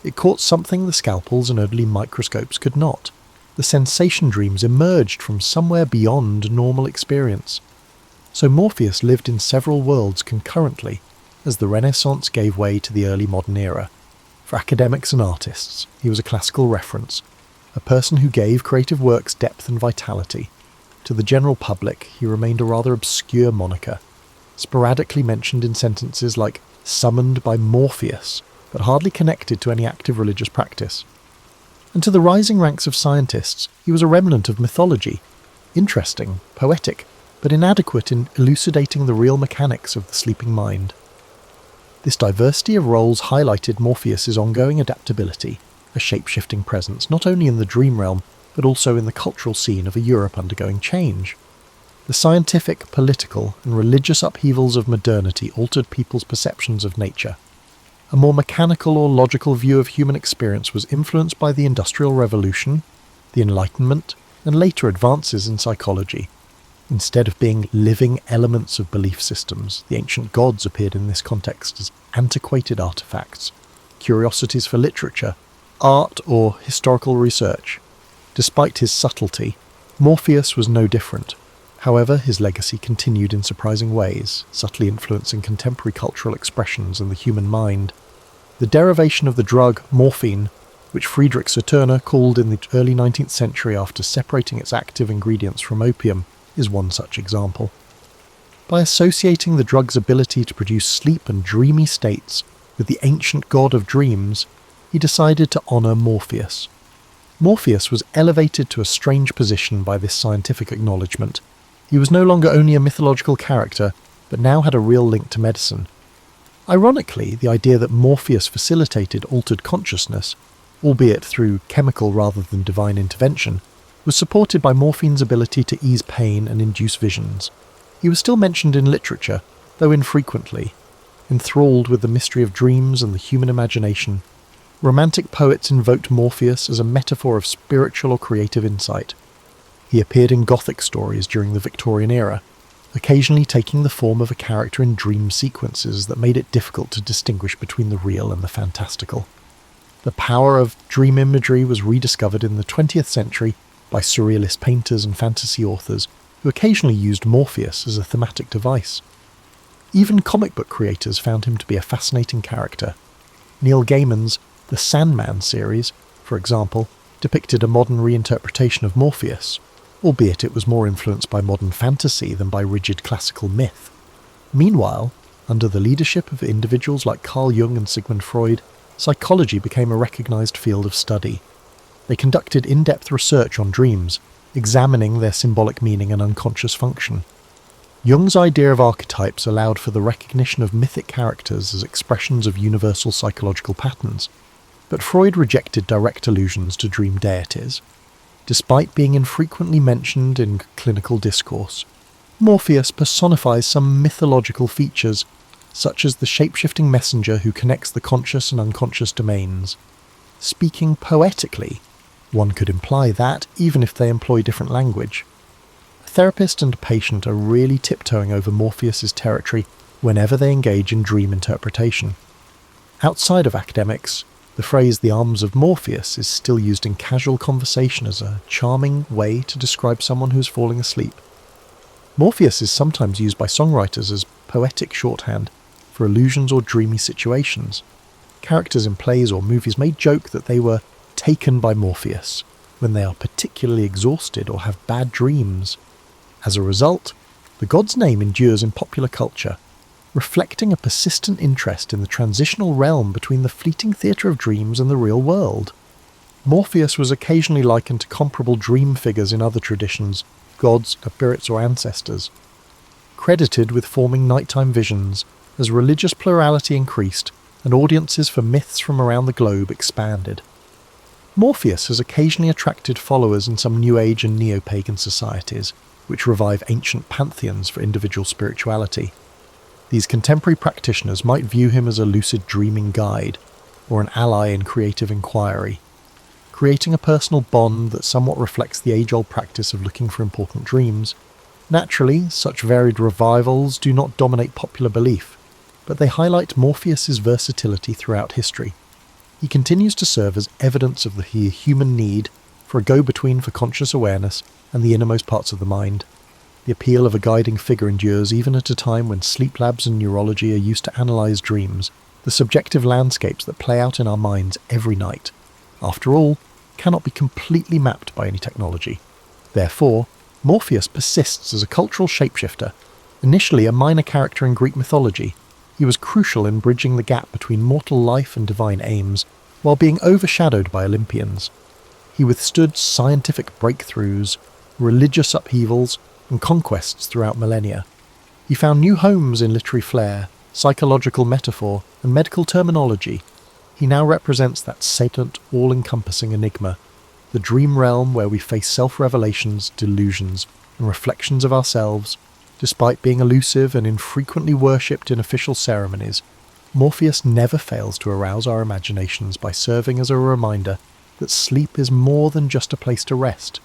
It caught something the scalpels and early microscopes could not. The sensation dreams emerged from somewhere beyond normal experience. So Morpheus lived in several worlds concurrently, as the Renaissance gave way to the early modern era. For academics and artists, he was a classical reference, a person who gave creative works depth and vitality. To the general public, he remained a rather obscure moniker, sporadically mentioned in sentences like summoned by Morpheus, but hardly connected to any active religious practice. And to the rising ranks of scientists, he was a remnant of mythology, interesting, poetic, but inadequate in elucidating the real mechanics of the sleeping mind. This diversity of roles highlighted Morpheus's ongoing adaptability, a shape-shifting presence not only in the dream realm, but also in the cultural scene of a Europe undergoing change. The scientific, political, and religious upheavals of modernity altered people's perceptions of nature. A more mechanical or logical view of human experience was influenced by the Industrial Revolution, the Enlightenment, and later advances in psychology. Instead of being living elements of belief systems, the ancient gods appeared in this context as antiquated artifacts, curiosities for literature, art, or historical research. Despite his subtlety, Morpheus was no different. However, his legacy continued in surprising ways, subtly influencing contemporary cultural expressions and the human mind. The derivation of the drug morphine, which Friedrich Saturner called in the early 19th century after separating its active ingredients from opium, is one such example. By associating the drug's ability to produce sleep and dreamy states with the ancient god of dreams, he decided to honour Morpheus. Morpheus was elevated to a strange position by this scientific acknowledgement. He was no longer only a mythological character, but now had a real link to medicine. Ironically, the idea that Morpheus facilitated altered consciousness, albeit through chemical rather than divine intervention, was supported by morphine's ability to ease pain and induce visions. He was still mentioned in literature, though infrequently. Enthralled with the mystery of dreams and the human imagination, romantic poets invoked Morpheus as a metaphor of spiritual or creative insight. He appeared in Gothic stories during the Victorian era, occasionally taking the form of a character in dream sequences that made it difficult to distinguish between the real and the fantastical. The power of dream imagery was rediscovered in the 20th century by surrealist painters and fantasy authors who occasionally used Morpheus as a thematic device. Even comic book creators found him to be a fascinating character. Neil Gaiman's The Sandman series, for example, depicted a modern reinterpretation of Morpheus, albeit it was more influenced by modern fantasy than by rigid classical myth. Meanwhile, under the leadership of individuals like Carl Jung and Sigmund Freud, psychology became a recognised field of study. They conducted in-depth research on dreams, examining their symbolic meaning and unconscious function. Jung's idea of archetypes allowed for the recognition of mythic characters as expressions of universal psychological patterns, but Freud rejected direct allusions to dream deities. Despite being infrequently mentioned in clinical discourse, Morpheus personifies some mythological features, such as the shape-shifting messenger who connects the conscious and unconscious domains. Speaking poetically, one could imply that, even if they employ different language. A therapist and a patient are really tiptoeing over Morpheus's territory whenever they engage in dream interpretation. Outside of academics, the phrase "the arms of Morpheus" is still used in casual conversation as a charming way to describe someone who is falling asleep. Morpheus is sometimes used by songwriters as poetic shorthand for illusions or dreamy situations. Characters in plays or movies may joke that they were taken by Morpheus when they are particularly exhausted or have bad dreams. As a result, the god's name endures in popular culture, reflecting a persistent interest in the transitional realm between the fleeting theatre of dreams and the real world. Morpheus was occasionally likened to comparable dream figures in other traditions, gods, spirits or ancestors. Credited with forming nighttime visions, as religious plurality increased and audiences for myths from around the globe expanded. Morpheus has occasionally attracted followers in some New Age and neo-pagan societies, which revive ancient pantheons for individual spirituality. These contemporary practitioners might view him as a lucid dreaming guide, or an ally in creative inquiry, creating a personal bond that somewhat reflects the age-old practice of looking for important dreams. Naturally, such varied revivals do not dominate popular belief, but they highlight Morpheus's versatility throughout history. He continues to serve as evidence of the human need for a go-between for conscious awareness and the innermost parts of the mind. The appeal of a guiding figure endures even at a time when sleep labs and neurology are used to analyse dreams, the subjective landscapes that play out in our minds every night. After all, cannot be completely mapped by any technology. Therefore, Morpheus persists as a cultural shapeshifter. Initially a minor character in Greek mythology, he was crucial in bridging the gap between mortal life and divine aims, while being overshadowed by Olympians. He withstood scientific breakthroughs, religious upheavals, and conquests throughout millennia. He found new homes in literary flair, psychological metaphor, and medical terminology. He now represents that sadient, all-encompassing enigma, the dream realm where we face self-revelations, delusions, and reflections of ourselves. Despite being elusive and infrequently worshipped in official ceremonies, Morpheus never fails to arouse our imaginations by serving as a reminder that sleep is more than just a place to rest.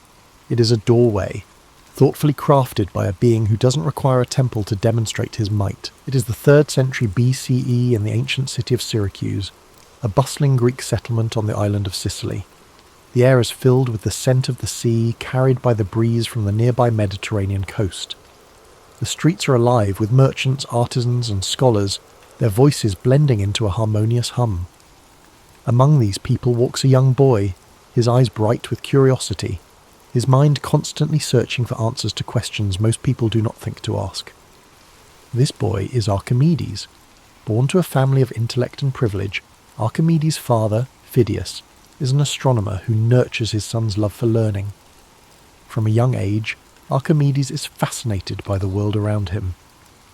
It is a doorway, thoughtfully crafted by a being who doesn't require a temple to demonstrate his might. It is the 3rd century BCE in the ancient city of Syracuse, a bustling Greek settlement on the island of Sicily. The air is filled with the scent of the sea carried by the breeze from the nearby Mediterranean coast. The streets are alive with merchants, artisans, and scholars, their voices blending into a harmonious hum. Among these people walks a young boy, his eyes bright with curiosity, his mind constantly searching for answers to questions most people do not think to ask. This boy is Archimedes. Born to a family of intellect and privilege, Archimedes' father, Phidias, is an astronomer who nurtures his son's love for learning. From a young age, Archimedes is fascinated by the world around him.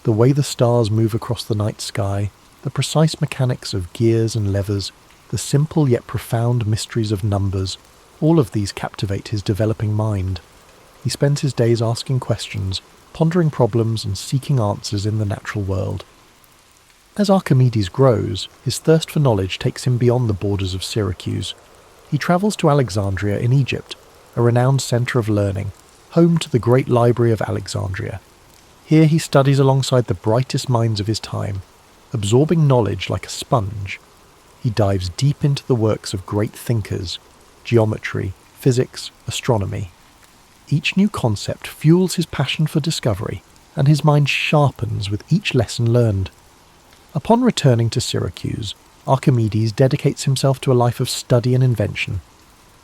The way the stars move across the night sky, the precise mechanics of gears and levers, the simple yet profound mysteries of numbers, all of these captivate his developing mind. He spends his days asking questions, pondering problems and seeking answers in the natural world. As Archimedes grows, his thirst for knowledge takes him beyond the borders of Syracuse. He travels to Alexandria in Egypt, a renowned centre of learning, home to the Great Library of Alexandria. Here he studies alongside the brightest minds of his time, absorbing knowledge like a sponge. he dives deep into the works of great thinkers, geometry, physics, astronomy. Each new concept fuels his passion for discovery, and his mind sharpens with each lesson learned. Upon returning to Syracuse, Archimedes dedicates himself to a life of study and invention.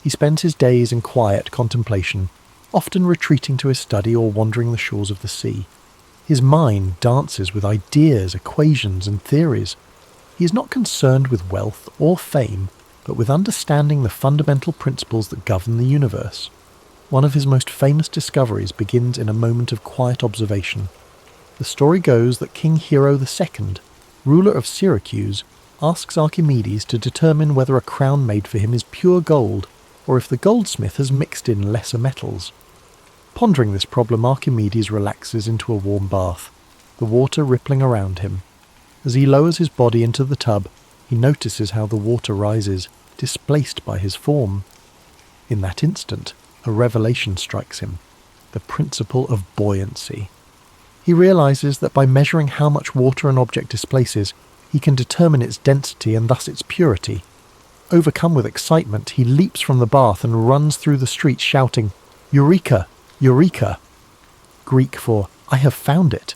He spends his days in quiet contemplation, often retreating to his study or wandering the shores of the sea. His mind dances with ideas, equations, and theories. He is not concerned with wealth or fame, but with understanding the fundamental principles that govern the universe. One of his most famous discoveries begins in a moment of quiet observation. The story goes that King Hero II, ruler of Syracuse, asks Archimedes to determine whether a crown made for him is pure gold, or if the goldsmith has mixed in lesser metals. Pondering this problem, Archimedes relaxes into a warm bath, the water rippling around him. As he lowers his body into the tub, he notices how the water rises, displaced by his form. In that instant, a revelation strikes him, the principle of buoyancy. He realizes that by measuring how much water an object displaces, he can determine its density and thus its purity. Overcome with excitement, he leaps from the bath and runs through the streets shouting, "Eureka! Eureka!" Greek for "I have found it."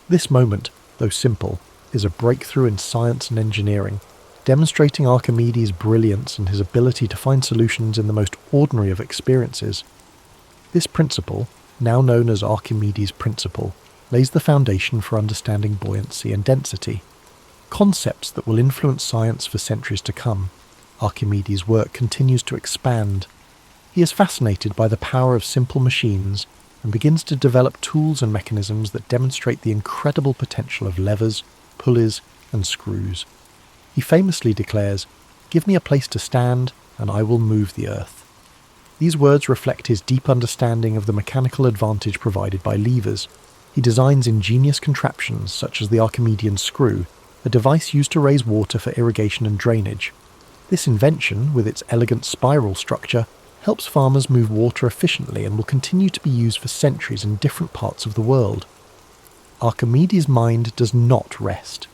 This moment, though simple, is a breakthrough in science and engineering, demonstrating Archimedes' brilliance and his ability to find solutions in the most ordinary of experiences. This principle, now known as Archimedes' principle, lays the foundation for understanding buoyancy and density, concepts that will influence science for centuries to come. Archimedes' work continues to expand. He is fascinated by the power of simple machines and begins to develop tools and mechanisms that demonstrate the incredible potential of levers, pulleys, and screws. He famously declares, "Give me a place to stand, and I will move the earth." These words reflect his deep understanding of the mechanical advantage provided by levers. He designs ingenious contraptions such as the Archimedean screw, a device used to raise water for irrigation and drainage. This invention, with its elegant spiral structure, helps farmers move water efficiently and will continue to be used for centuries in different parts of the world. Archimedes' mind does not rest.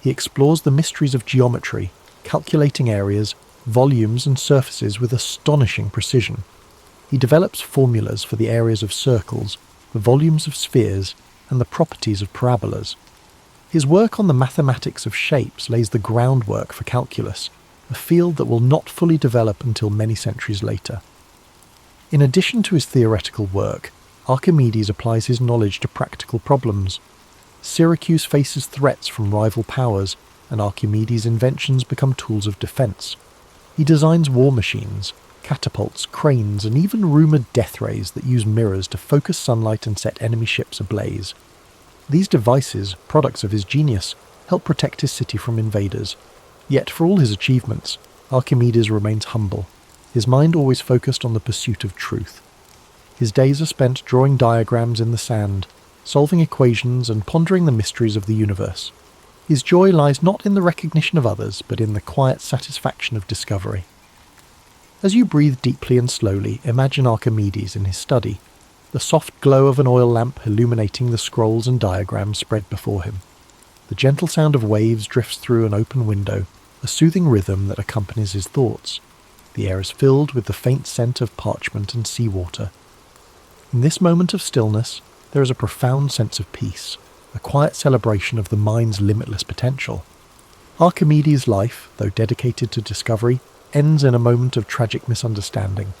He explores the mysteries of geometry, calculating areas, volumes and surfaces with astonishing precision. He develops formulas for the areas of circles, the volumes of spheres, and the properties of parabolas. His work on the mathematics of shapes lays the groundwork for calculus, a field that will not fully develop until many centuries later. In addition to his theoretical work, Archimedes applies his knowledge to practical problems. Syracuse faces threats from rival powers, and Archimedes' inventions become tools of defense. He designs war machines, catapults, cranes, and even rumoured death rays that use mirrors to focus sunlight and set enemy ships ablaze. These devices, products of his genius, help protect his city from invaders. Yet for all his achievements, Archimedes remains humble, his mind always focused on the pursuit of truth. His days are spent drawing diagrams in the sand, solving equations and pondering the mysteries of the universe. His joy lies not in the recognition of others, but in the quiet satisfaction of discovery. As you breathe deeply and slowly, imagine Archimedes in his study, the soft glow of an oil lamp illuminating the scrolls and diagrams spread before him. The gentle sound of waves drifts through an open window, a soothing rhythm that accompanies his thoughts. The air is filled with the faint scent of parchment and seawater. In this moment of stillness, there is a profound sense of peace, a quiet celebration of the mind's limitless potential. Archimedes' life, though dedicated to discovery, ends in a moment of tragic misunderstanding.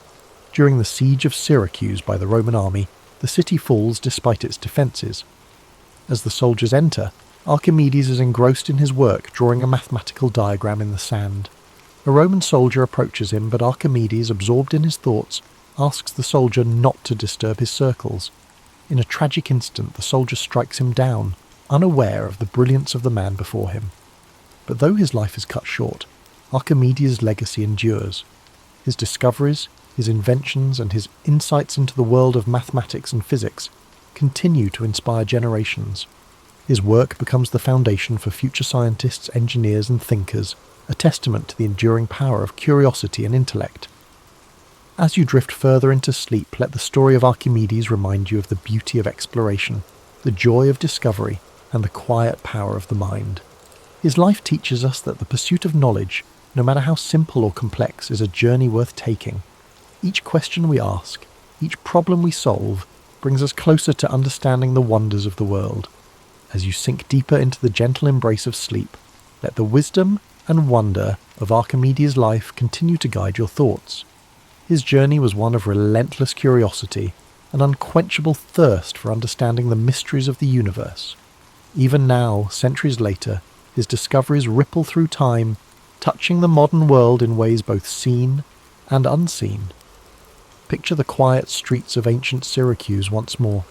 During the siege of Syracuse by the Roman army, the city falls despite its defences. As the soldiers enter, Archimedes is engrossed in his work, drawing a mathematical diagram in the sand. A Roman soldier approaches him, but Archimedes, absorbed in his thoughts, asks the soldier not to disturb his circles. In a tragic instant, the soldier strikes him down, unaware of the brilliance of the man before him. But though his life is cut short, Archimedes' legacy endures. His discoveries, his inventions, and his insights into the world of mathematics and physics continue to inspire generations. His work becomes the foundation for future scientists, engineers, and thinkers, a testament to the enduring power of curiosity and intellect. As you drift further into sleep, let the story of Archimedes remind you of the beauty of exploration, the joy of discovery, and the quiet power of the mind. His life teaches us that the pursuit of knowledge, no matter how simple or complex, is a journey worth taking. Each question we ask, each problem we solve, brings us closer to understanding the wonders of the world. As you sink deeper into the gentle embrace of sleep, let the wisdom and wonder of Archimedes' life continue to guide your thoughts. His journey was one of relentless curiosity, an unquenchable thirst for understanding the mysteries of the universe. Even now, centuries later, his discoveries ripple through time, touching the modern world in ways both seen and unseen. Picture the quiet streets of ancient Syracuse once more.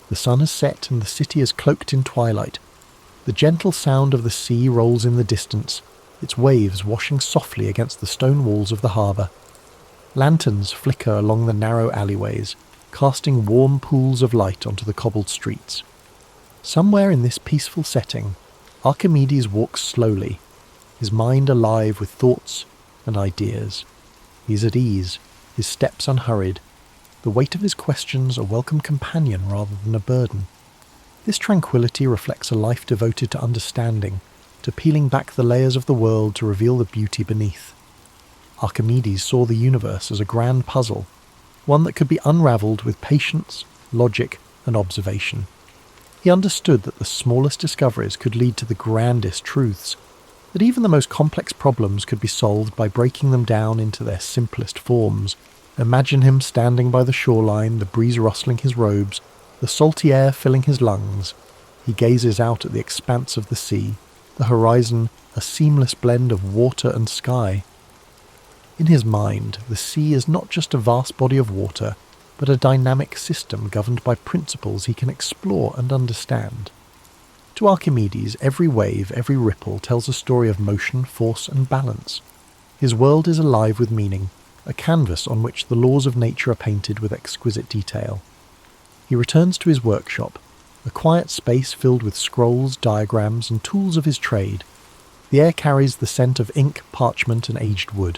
The sun has set and the city is cloaked in twilight. The gentle sound of the sea rolls in the distance, its waves washing softly against the stone walls of the harbour. Lanterns flicker along the narrow alleyways, casting warm pools of light onto the cobbled streets. Somewhere in this peaceful setting, Archimedes walks slowly, his mind alive with thoughts and ideas. He's at ease, his steps unhurried, the weight of his questions a welcome companion rather than a burden. This tranquility reflects a life devoted to understanding, to peeling back the layers of the world to reveal the beauty beneath. Archimedes saw the universe as a grand puzzle, one that could be unravelled with patience, logic, and observation. He understood that the smallest discoveries could lead to the grandest truths, that even the most complex problems could be solved by breaking them down into their simplest forms. Imagine him standing by the shoreline, the breeze rustling his robes, the salty air filling his lungs. He gazes out at the expanse of the sea, the horizon a seamless blend of water and sky. In his mind, the sea is not just a vast body of water, but a dynamic system governed by principles he can explore and understand. To Archimedes, every wave, every ripple tells a story of motion, force, and balance. His world is alive with meaning, a canvas on which the laws of nature are painted with exquisite detail. He returns to his workshop, a quiet space filled with scrolls, diagrams, and tools of his trade. The air carries the scent of ink, parchment, and aged wood.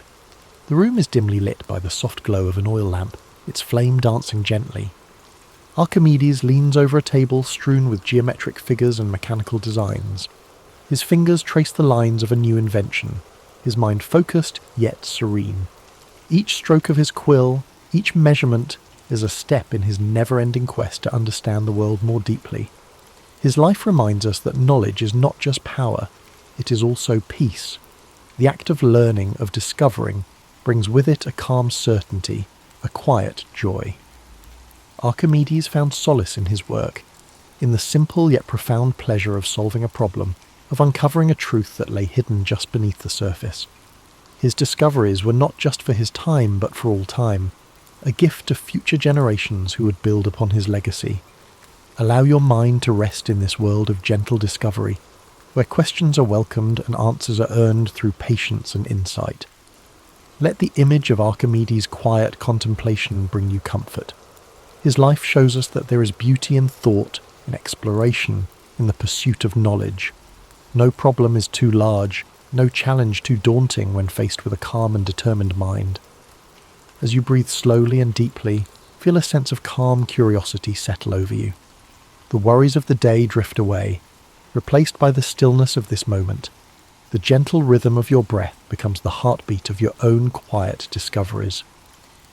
The room is dimly lit by the soft glow of an oil lamp, its flame dancing gently. Archimedes leans over a table strewn with geometric figures and mechanical designs. His fingers trace the lines of a new invention, his mind focused yet serene. Each stroke of his quill, each measurement, is a step in his never-ending quest to understand the world more deeply. His life reminds us that knowledge is not just power, it is also peace. The act of learning, of discovering, brings with it a calm certainty, a quiet joy. Archimedes found solace in his work, in the simple yet profound pleasure of solving a problem, of uncovering a truth that lay hidden just beneath the surface. His discoveries were not just for his time but for all time, a gift to future generations who would build upon his legacy. Allow your mind to rest in this world of gentle discovery, where questions are welcomed and answers are earned through patience and insight. Let the image of Archimedes' quiet contemplation bring you comfort. His life shows us that there is beauty in thought, in exploration, in the pursuit of knowledge. No problem is too large, no challenge too daunting when faced with a calm and determined mind. As you breathe slowly and deeply, feel a sense of calm curiosity settle over you. The worries of the day drift away, replaced by the stillness of this moment. The gentle rhythm of your breath becomes the heartbeat of your own quiet discoveries.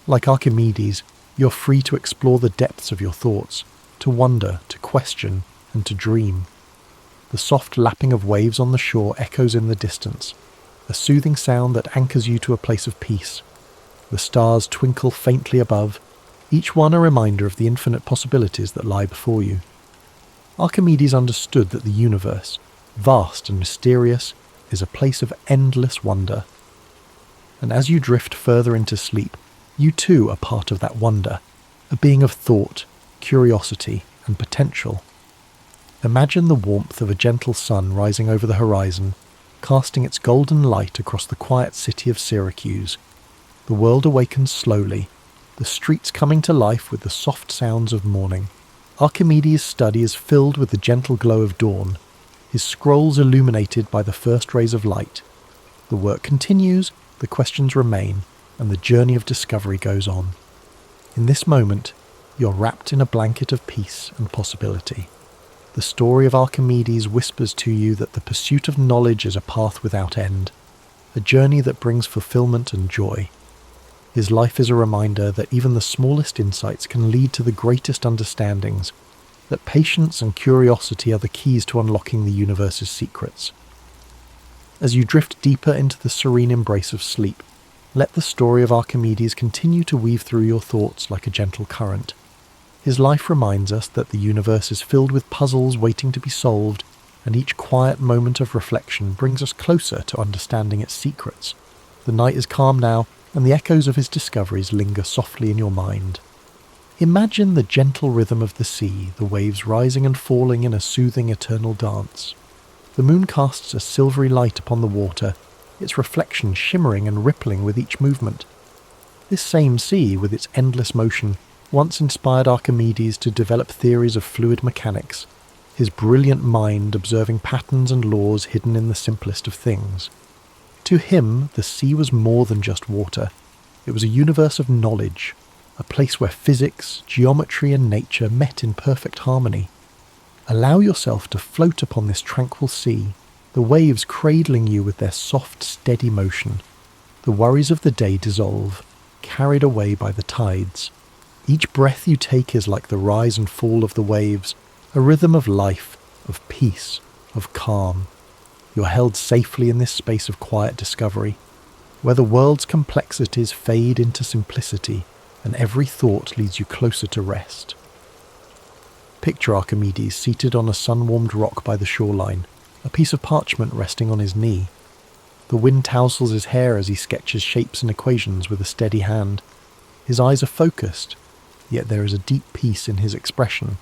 Like Archimedes, you're free to explore the depths of your thoughts, to wonder, to question, and to dream. The soft lapping of waves on the shore echoes in the distance, a soothing sound that anchors you to a place of peace. The stars twinkle faintly above, each one a reminder of the infinite possibilities that lie before you. Archimedes understood that the universe, vast and mysterious, is a place of endless wonder. And as you drift further into sleep, you too are part of that wonder, a being of thought, curiosity, and potential. Imagine the warmth of a gentle sun rising over the horizon, casting its golden light across the quiet city of Syracuse. The world awakens slowly, the streets coming to life with the soft sounds of morning. Archimedes' study is filled with the gentle glow of dawn, his scrolls illuminated by the first rays of light. The work continues, the questions remain, and the journey of discovery goes on. In this moment, you're wrapped in a blanket of peace and possibility. The story of Archimedes whispers to you that the pursuit of knowledge is a path without end, a journey that brings fulfillment and joy. His life is a reminder that even the smallest insights can lead to the greatest understandings, that patience and curiosity are the keys to unlocking the universe's secrets. As you drift deeper into the serene embrace of sleep, let the story of Archimedes continue to weave through your thoughts like a gentle current. His life reminds us that the universe is filled with puzzles waiting to be solved, and each quiet moment of reflection brings us closer to understanding its secrets. The night is calm now, and the echoes of his discoveries linger softly in your mind. Imagine the gentle rhythm of the sea, the waves rising and falling in a soothing eternal dance. The moon casts a silvery light upon the water, its reflection shimmering and rippling with each movement. This same sea, with its endless motion, once inspired Archimedes to develop theories of fluid mechanics, his brilliant mind observing patterns and laws hidden in the simplest of things. To him, the sea was more than just water. It was a universe of knowledge, a place where physics, geometry and nature met in perfect harmony. Allow yourself to float upon this tranquil sea, the waves cradling you with their soft, steady motion. The worries of the day dissolve, carried away by the tides. Each breath you take is like the rise and fall of the waves, a rhythm of life, of peace, of calm. You're held safely in this space of quiet discovery, where the world's complexities fade into simplicity, and every thought leads you closer to rest. Picture Archimedes seated on a sun-warmed rock by the shoreline, a piece of parchment resting on his knee. The wind tousles his hair as he sketches shapes and equations with a steady hand. His eyes are focused, yet there is a deep peace in his expression.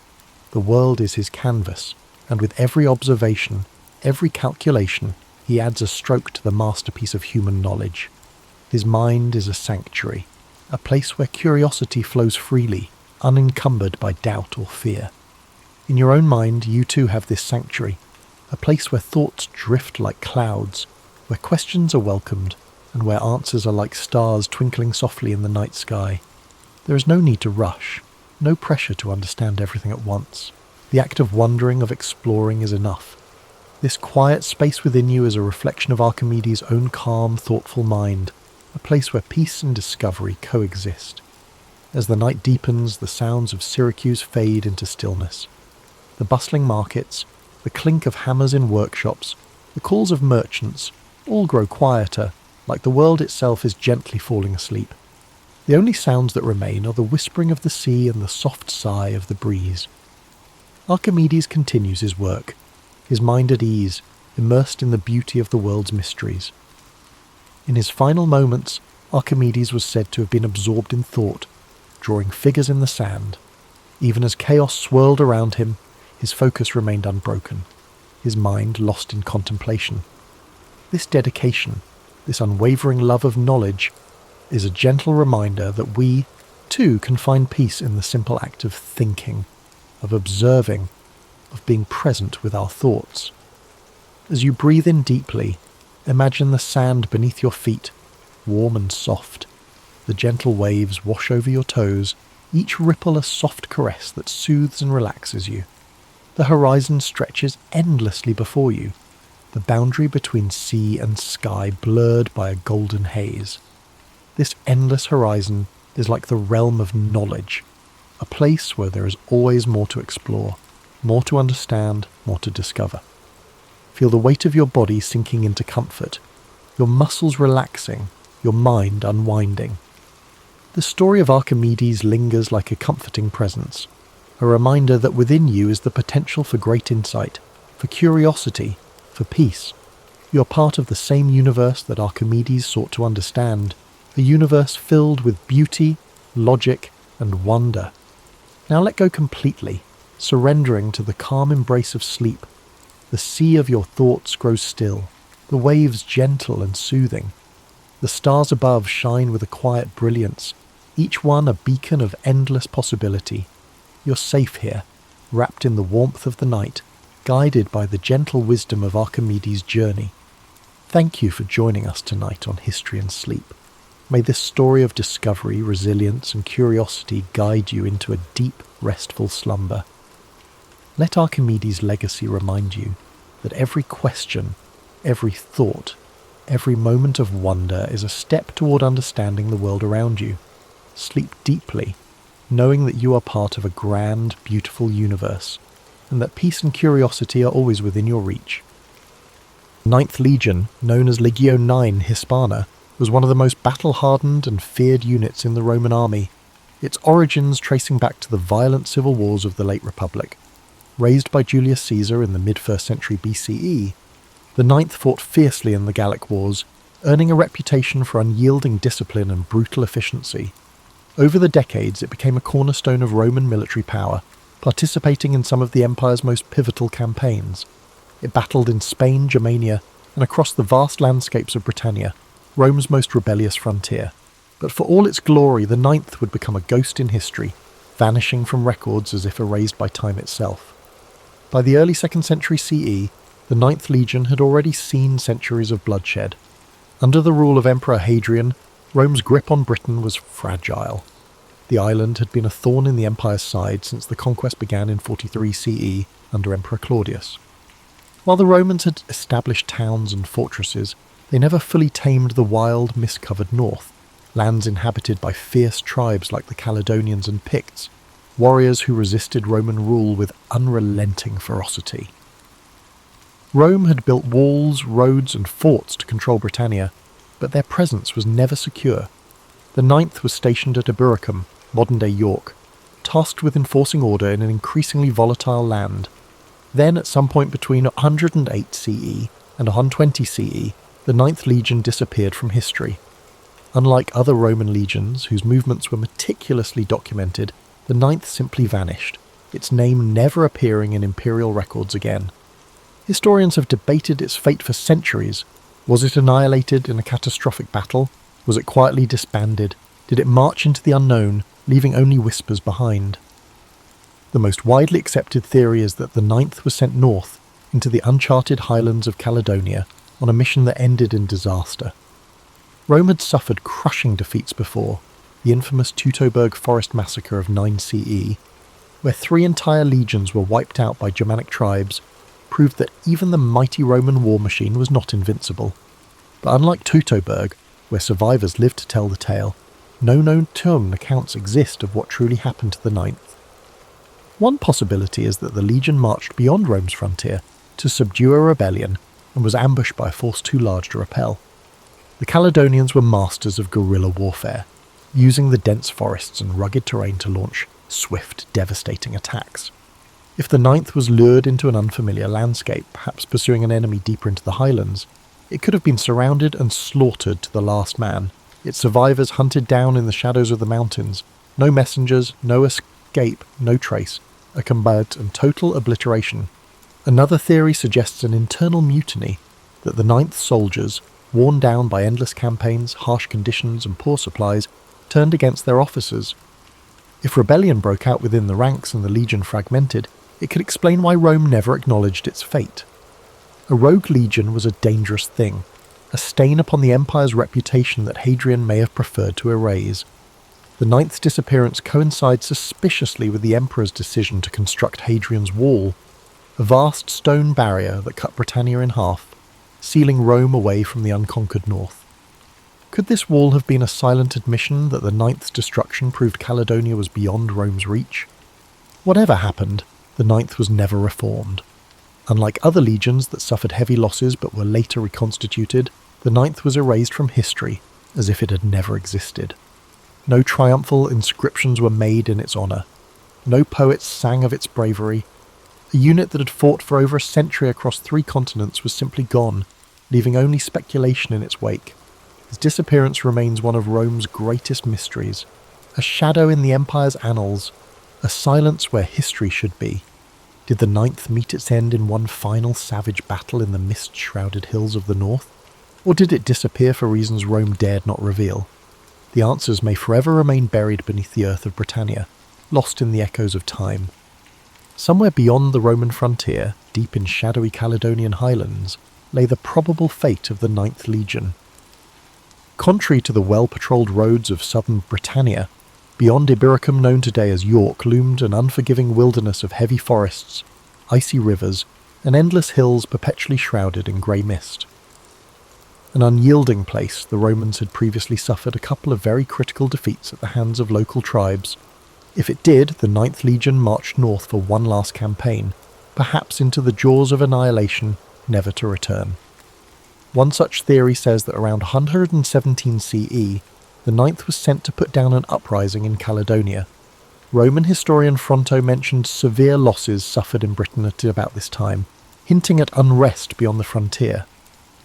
The world is his canvas, and with every observation, every calculation, he adds a stroke to the masterpiece of human knowledge. His mind is a sanctuary, a place where curiosity flows freely, unencumbered by doubt or fear. In your own mind, you too have this sanctuary, a place where thoughts drift like clouds, where questions are welcomed, and where answers are like stars twinkling softly in the night sky. There is no need to rush, no pressure to understand everything at once. The act of wondering, of exploring is enough. This quiet space within you is a reflection of Archimedes' own calm, thoughtful mind, a place where peace and discovery coexist. As the night deepens, the sounds of Syracuse fade into stillness. The bustling markets, the clink of hammers in workshops, the calls of merchants, all grow quieter, like the world itself is gently falling asleep. The only sounds that remain are the whispering of the sea and the soft sigh of the breeze. Archimedes continues his work, his mind at ease, immersed in the beauty of the world's mysteries. In his final moments, Archimedes was said to have been absorbed in thought, drawing figures in the sand. Even as chaos swirled around him, his focus remained unbroken, his mind lost in contemplation. This dedication, this unwavering love of knowledge, is a gentle reminder that we, too, can find peace in the simple act of thinking, of observing, of being present with our thoughts. As you breathe in deeply, imagine the sand beneath your feet, warm and soft. The gentle waves wash over your toes, each ripple a soft caress that soothes and relaxes you. The horizon stretches endlessly before you, the boundary between sea and sky blurred by a golden haze. This endless horizon is like the realm of knowledge, a place where there is always more to explore, more to understand, more to discover. Feel the weight of your body sinking into comfort, your muscles relaxing, your mind unwinding. The story of Archimedes lingers like a comforting presence, a reminder that within you is the potential for great insight, for curiosity, for peace. You are part of the same universe that Archimedes sought to understand, a universe filled with beauty, logic, and wonder. Now let go completely, surrendering to the calm embrace of sleep. The sea of your thoughts grows still, the waves gentle and soothing. The stars above shine with a quiet brilliance, each one a beacon of endless possibility. You're safe here, wrapped in the warmth of the night, guided by the gentle wisdom of Archimedes' journey. Thank you for joining us tonight on History and Sleep. May this story of discovery, resilience, and curiosity guide you into a deep, restful slumber. Let Archimedes' legacy remind you that every question, every thought, every moment of wonder is a step toward understanding the world around you. Sleep deeply, knowing that you are part of a grand, beautiful universe, and that peace and curiosity are always within your reach. The Ninth Legion, known as Legio IX Hispana, was one of the most battle-hardened and feared units in the Roman army, its origins tracing back to the violent civil wars of the late Republic. Raised by Julius Caesar in the mid-1st century BCE, the Ninth fought fiercely in the Gallic Wars, earning a reputation for unyielding discipline and brutal efficiency. Over the decades, it became a cornerstone of Roman military power, participating in some of the empire's most pivotal campaigns. It battled in Spain, Germania, and across the vast landscapes of Britannia, Rome's most rebellious frontier. But for all its glory, the Ninth would become a ghost in history, vanishing from records as if erased by time itself. By the early 2nd century CE, the Ninth Legion had already seen centuries of bloodshed. Under the rule of Emperor Hadrian, Rome's grip on Britain was fragile. The island had been a thorn in the empire's side since the conquest began in 43 CE under Emperor Claudius. While the Romans had established towns and fortresses, they never fully tamed the wild, mist-covered north, lands inhabited by fierce tribes like the Caledonians and Picts, warriors who resisted Roman rule with unrelenting ferocity. Rome had built walls, roads, and forts to control Britannia, but their presence was never secure. The Ninth was stationed at Eburacum, modern-day York, tasked with enforcing order in an increasingly volatile land. Then, at some point between 108 CE and 120 CE, the Ninth Legion disappeared from history. Unlike other Roman legions, whose movements were meticulously documented, the Ninth simply vanished, its name never appearing in imperial records again. Historians have debated its fate for centuries. Was it annihilated in a catastrophic battle? Was it quietly disbanded? Did it march into the unknown, leaving only whispers behind? The most widely accepted theory is that the Ninth was sent north, into the uncharted highlands of Caledonia, on a mission that ended in disaster. Rome had suffered crushing defeats before, the infamous Teutoburg Forest Massacre of 9 CE, where 3 entire legions were wiped out by Germanic tribes, proved that even the mighty Roman war machine was not invincible. But unlike Teutoburg, where survivors lived to tell the tale, no known tomb accounts exist of what truly happened to the Ninth. One possibility is that the legion marched beyond Rome's frontier to subdue a rebellion and was ambushed by a force too large to repel. The Caledonians were masters of guerrilla warfare, using the dense forests and rugged terrain to launch swift, devastating attacks. If the Ninth was lured into an unfamiliar landscape, perhaps pursuing an enemy deeper into the highlands, it could have been surrounded and slaughtered to the last man, its survivors hunted down in the shadows of the mountains, no messengers, no escape, no trace, a combat and total obliteration. Another theory suggests an internal mutiny, that the Ninth soldiers, worn down by endless campaigns, harsh conditions and poor supplies, turned against their officers. If rebellion broke out within the ranks and the legion fragmented, it could explain why Rome never acknowledged its fate. A rogue legion was a dangerous thing, a stain upon the empire's reputation that Hadrian may have preferred to erase. The Ninth's disappearance coincides suspiciously with the emperor's decision to construct Hadrian's Wall, a vast stone barrier that cut Britannia in half, sealing Rome away from the unconquered north. Could this wall have been a silent admission that the Ninth's destruction proved Caledonia was beyond Rome's reach? Whatever happened, the Ninth was never reformed. Unlike other legions that suffered heavy losses but were later reconstituted, the Ninth was erased from history as if it had never existed. No triumphal inscriptions were made in its honour. No poets sang of its bravery. A unit that had fought for over a century across 3 continents was simply gone, leaving only speculation in its wake. His disappearance remains one of Rome's greatest mysteries, a shadow in the empire's annals, a silence where history should be. Did the Ninth meet its end in one final savage battle in the mist-shrouded hills of the north? Or did it disappear for reasons Rome dared not reveal? The answers may forever remain buried beneath the earth of Britannia, lost in the echoes of time. Somewhere beyond the Roman frontier, deep in shadowy Caledonian highlands, lay the probable fate of the Ninth Legion. Contrary to the well-patrolled roads of southern Britannia, beyond Eburacum known today as York loomed an unforgiving wilderness of heavy forests, icy rivers, and endless hills perpetually shrouded in grey mist. An unyielding place, the Romans had previously suffered a couple of very critical defeats at the hands of local tribes. If it did, the 9th Legion marched north for one last campaign, perhaps into the jaws of annihilation, never to return. One such theory says that around 117 CE, the 9th was sent to put down an uprising in Caledonia. Roman historian Fronto mentioned severe losses suffered in Britain at about this time, hinting at unrest beyond the frontier.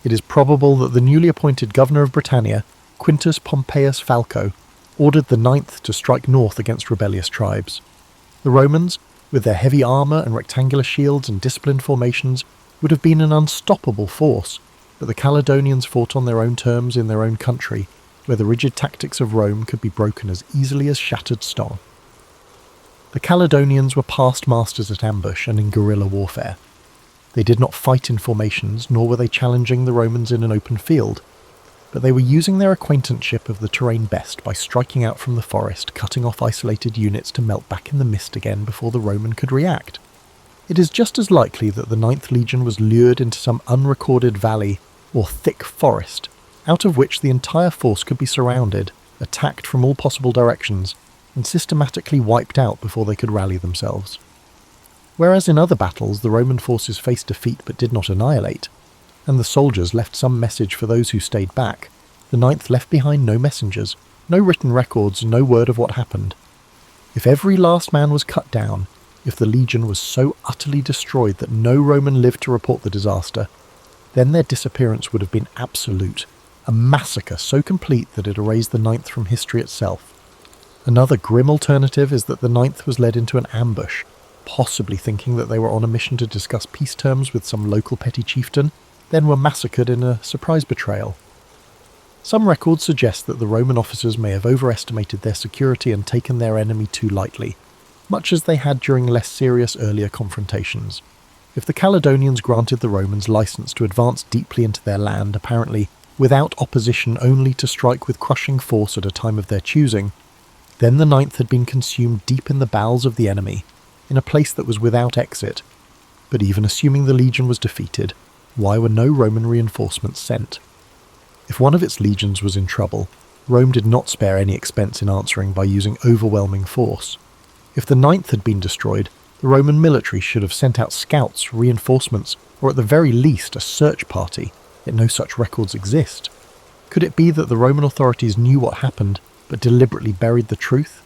It is probable that the newly appointed governor of Britannia, Quintus Pompeius Falco, ordered the 9th to strike north against rebellious tribes. The Romans, with their heavy armour and rectangular shields and disciplined formations, would have been an unstoppable force, but the Caledonians fought on their own terms in their own country, where the rigid tactics of Rome could be broken as easily as shattered stone. The Caledonians were past masters at ambush and in guerrilla warfare. They did not fight in formations, nor were they challenging the Romans in an open field, but they were using their acquaintanceship of the terrain best by striking out from the forest, cutting off isolated units to melt back in the mist again before the Roman could react. It is just as likely that the 9th Legion was lured into some unrecorded valley or thick forest, out of which the entire force could be surrounded, attacked from all possible directions, and systematically wiped out before they could rally themselves. Whereas in other battles the Roman forces faced defeat but did not annihilate, and the soldiers left some message for those who stayed back, the 9th left behind no messengers, no written records, no word of what happened. If every last man was cut down, if the legion was so utterly destroyed that no Roman lived to report the disaster, then their disappearance would have been absolute, a massacre so complete that it erased the 9th from history itself. Another grim alternative is that the 9th was led into an ambush, possibly thinking that they were on a mission to discuss peace terms with some local petty chieftain, then were massacred in a surprise betrayal. Some records suggest that the Roman officers may have overestimated their security and taken their enemy too lightly, much as they had during less serious earlier confrontations. If the Caledonians granted the Romans license to advance deeply into their land, apparently without opposition, only to strike with crushing force at a time of their choosing, then the 9th had been consumed deep in the bowels of the enemy, in a place that was without exit. But even assuming the legion was defeated, why were no Roman reinforcements sent? If one of its legions was in trouble, Rome did not spare any expense in answering by using overwhelming force. If the 9th had been destroyed, the Roman military should have sent out scouts, reinforcements, or at the very least a search party, yet no such records exist. Could it be that the Roman authorities knew what happened, but deliberately buried the truth?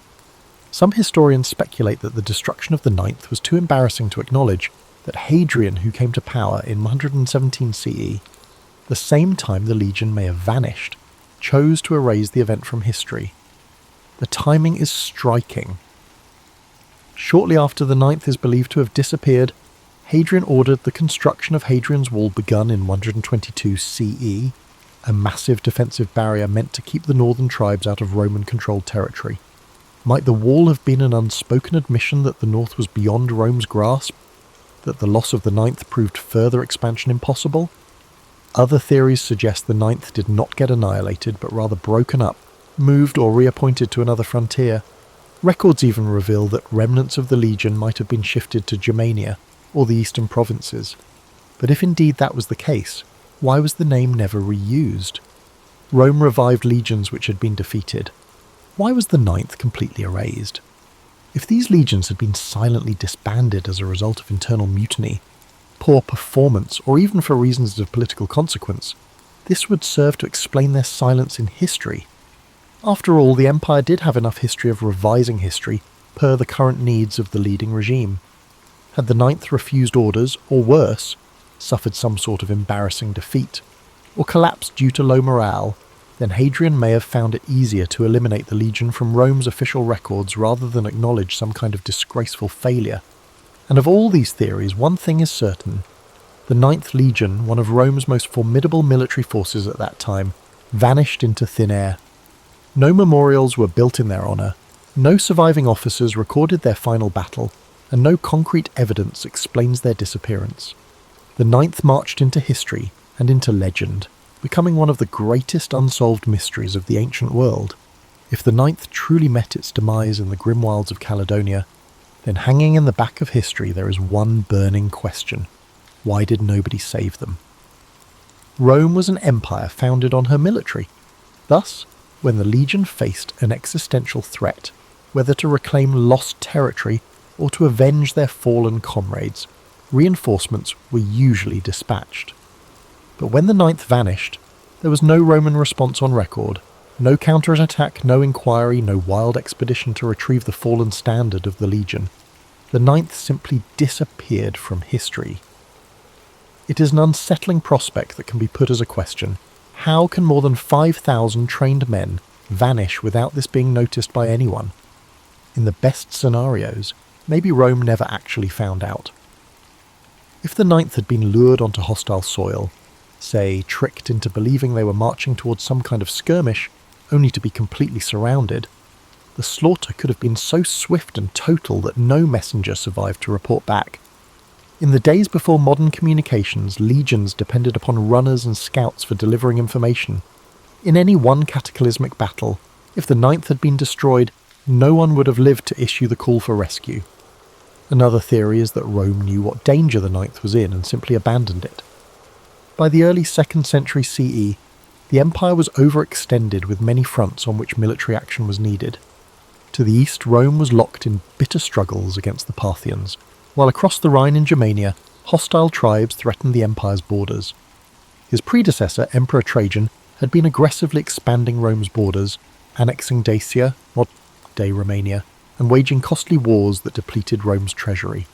Some historians speculate that the destruction of the 9th was too embarrassing to acknowledge, that Hadrian, who came to power in 117 CE, the same time the legion may have vanished, chose to erase the event from history. The timing is striking. Shortly after the 9th is believed to have disappeared, Hadrian ordered the construction of Hadrian's Wall begun in 122 CE, a massive defensive barrier meant to keep the northern tribes out of Roman-controlled territory. Might the wall have been an unspoken admission that the north was beyond Rome's grasp, that the loss of the 9th proved further expansion impossible? Other theories suggest the 9th did not get annihilated, but rather broken up, moved or reappointed to another frontier. Records even reveal that remnants of the legion might have been shifted to Germania, or the eastern provinces. But if indeed that was the case, why was the name never reused? Rome revived legions which had been defeated. Why was the 9th completely erased? If these legions had been silently disbanded as a result of internal mutiny, poor performance, or even for reasons of political consequence, this would serve to explain their silence in history. After all, the empire did have enough history of revising history per the current needs of the leading regime. Had the 9th refused orders, or worse, suffered some sort of embarrassing defeat, or collapsed due to low morale, then Hadrian may have found it easier to eliminate the legion from Rome's official records rather than acknowledge some kind of disgraceful failure. And of all these theories, one thing is certain. The 9th Legion, one of Rome's most formidable military forces at that time, vanished into thin air. No memorials were built in their honour, no surviving officers recorded their final battle, and no concrete evidence explains their disappearance. The 9th marched into history and into legend, becoming one of the greatest unsolved mysteries of the ancient world. If the 9th truly met its demise in the grim wilds of Caledonia, then hanging in the back of history there is one burning question. Why did nobody save them? Rome was an empire founded on her military. Thus, when the legion faced an existential threat, whether to reclaim lost territory or to avenge their fallen comrades, reinforcements were usually dispatched. But when the ninth vanished, there was no Roman response on record, no counter-attack, no inquiry, no wild expedition to retrieve the fallen standard of the legion. The ninth simply disappeared from history. It is an unsettling prospect that can be put as a question. How can more than 5,000 trained men vanish without this being noticed by anyone? In the best scenarios, maybe Rome never actually found out. If the ninth had been lured onto hostile soil, say tricked into believing they were marching towards some kind of skirmish, only to be completely surrounded, the slaughter could have been so swift and total that no messenger survived to report back. In the days before modern communications, legions depended upon runners and scouts for delivering information. In any one cataclysmic battle, if the ninth had been destroyed, no one would have lived to issue the call for rescue. Another theory is that Rome knew what danger the ninth was in and simply abandoned it. By the early 2nd century CE, the empire was overextended with many fronts on which military action was needed. To the east, Rome was locked in bitter struggles against the Parthians, while across the Rhine in Germania, hostile tribes threatened the empire's borders. His predecessor, Emperor Trajan, had been aggressively expanding Rome's borders, annexing Dacia, modern-day Romania, and waging costly wars that depleted Rome's treasury.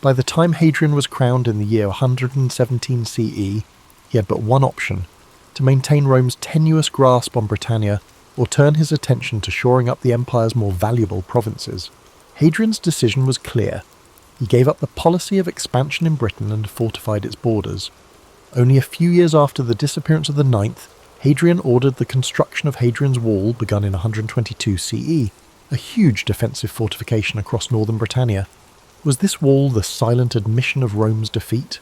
By the time Hadrian was crowned in the year 117 CE, he had but one option: to maintain Rome's tenuous grasp on Britannia or turn his attention to shoring up the empire's more valuable provinces. Hadrian's decision was clear. He gave up the policy of expansion in Britain and fortified its borders. Only a few years after the disappearance of the ninth, Hadrian ordered the construction of Hadrian's Wall, begun in 122 CE, a huge defensive fortification across northern Britannia. Was this wall the silent admission of Rome's defeat?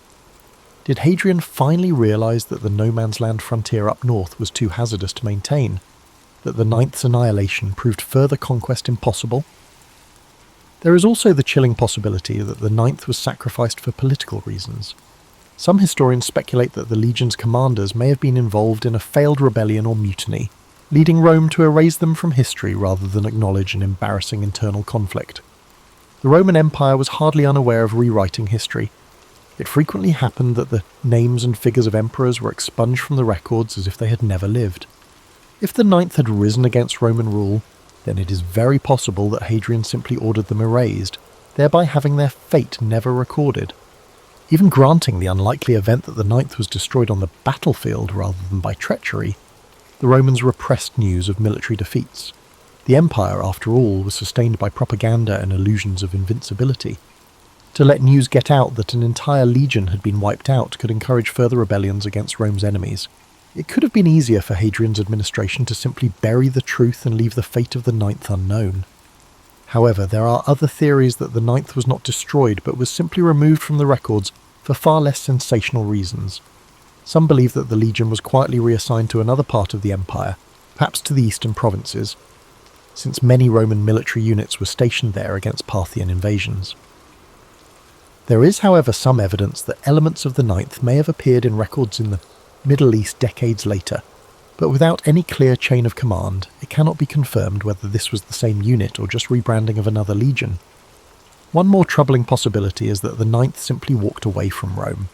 Did Hadrian finally realise that the no-man's land frontier up north was too hazardous to maintain? That the ninth's annihilation proved further conquest impossible? There is also the chilling possibility that the ninth was sacrificed for political reasons. Some historians speculate that the legion's commanders may have been involved in a failed rebellion or mutiny, leading Rome to erase them from history rather than acknowledge an embarrassing internal conflict. The Roman Empire was hardly unaware of rewriting history. It frequently happened that the names and figures of emperors were expunged from the records as if they had never lived. If the ninth had risen against Roman rule, then it is very possible that Hadrian simply ordered them erased, thereby having their fate never recorded. Even granting the unlikely event that the ninth was destroyed on the battlefield rather than by treachery, the Romans repressed news of military defeats. The empire, after all, was sustained by propaganda and illusions of invincibility. To let news get out that an entire legion had been wiped out could encourage further rebellions against Rome's enemies. It could have been easier for Hadrian's administration to simply bury the truth and leave the fate of the ninth unknown. However, there are other theories that the ninth was not destroyed but was simply removed from the records for far less sensational reasons. Some believe that the legion was quietly reassigned to another part of the empire, perhaps to the eastern provinces, since many Roman military units were stationed there against Parthian invasions. There is, however, some evidence that elements of the ninth may have appeared in records in the Middle East decades later, but without any clear chain of command, it cannot be confirmed whether this was the same unit or just rebranding of another legion. One more troubling possibility is that the ninth simply walked away from Rome.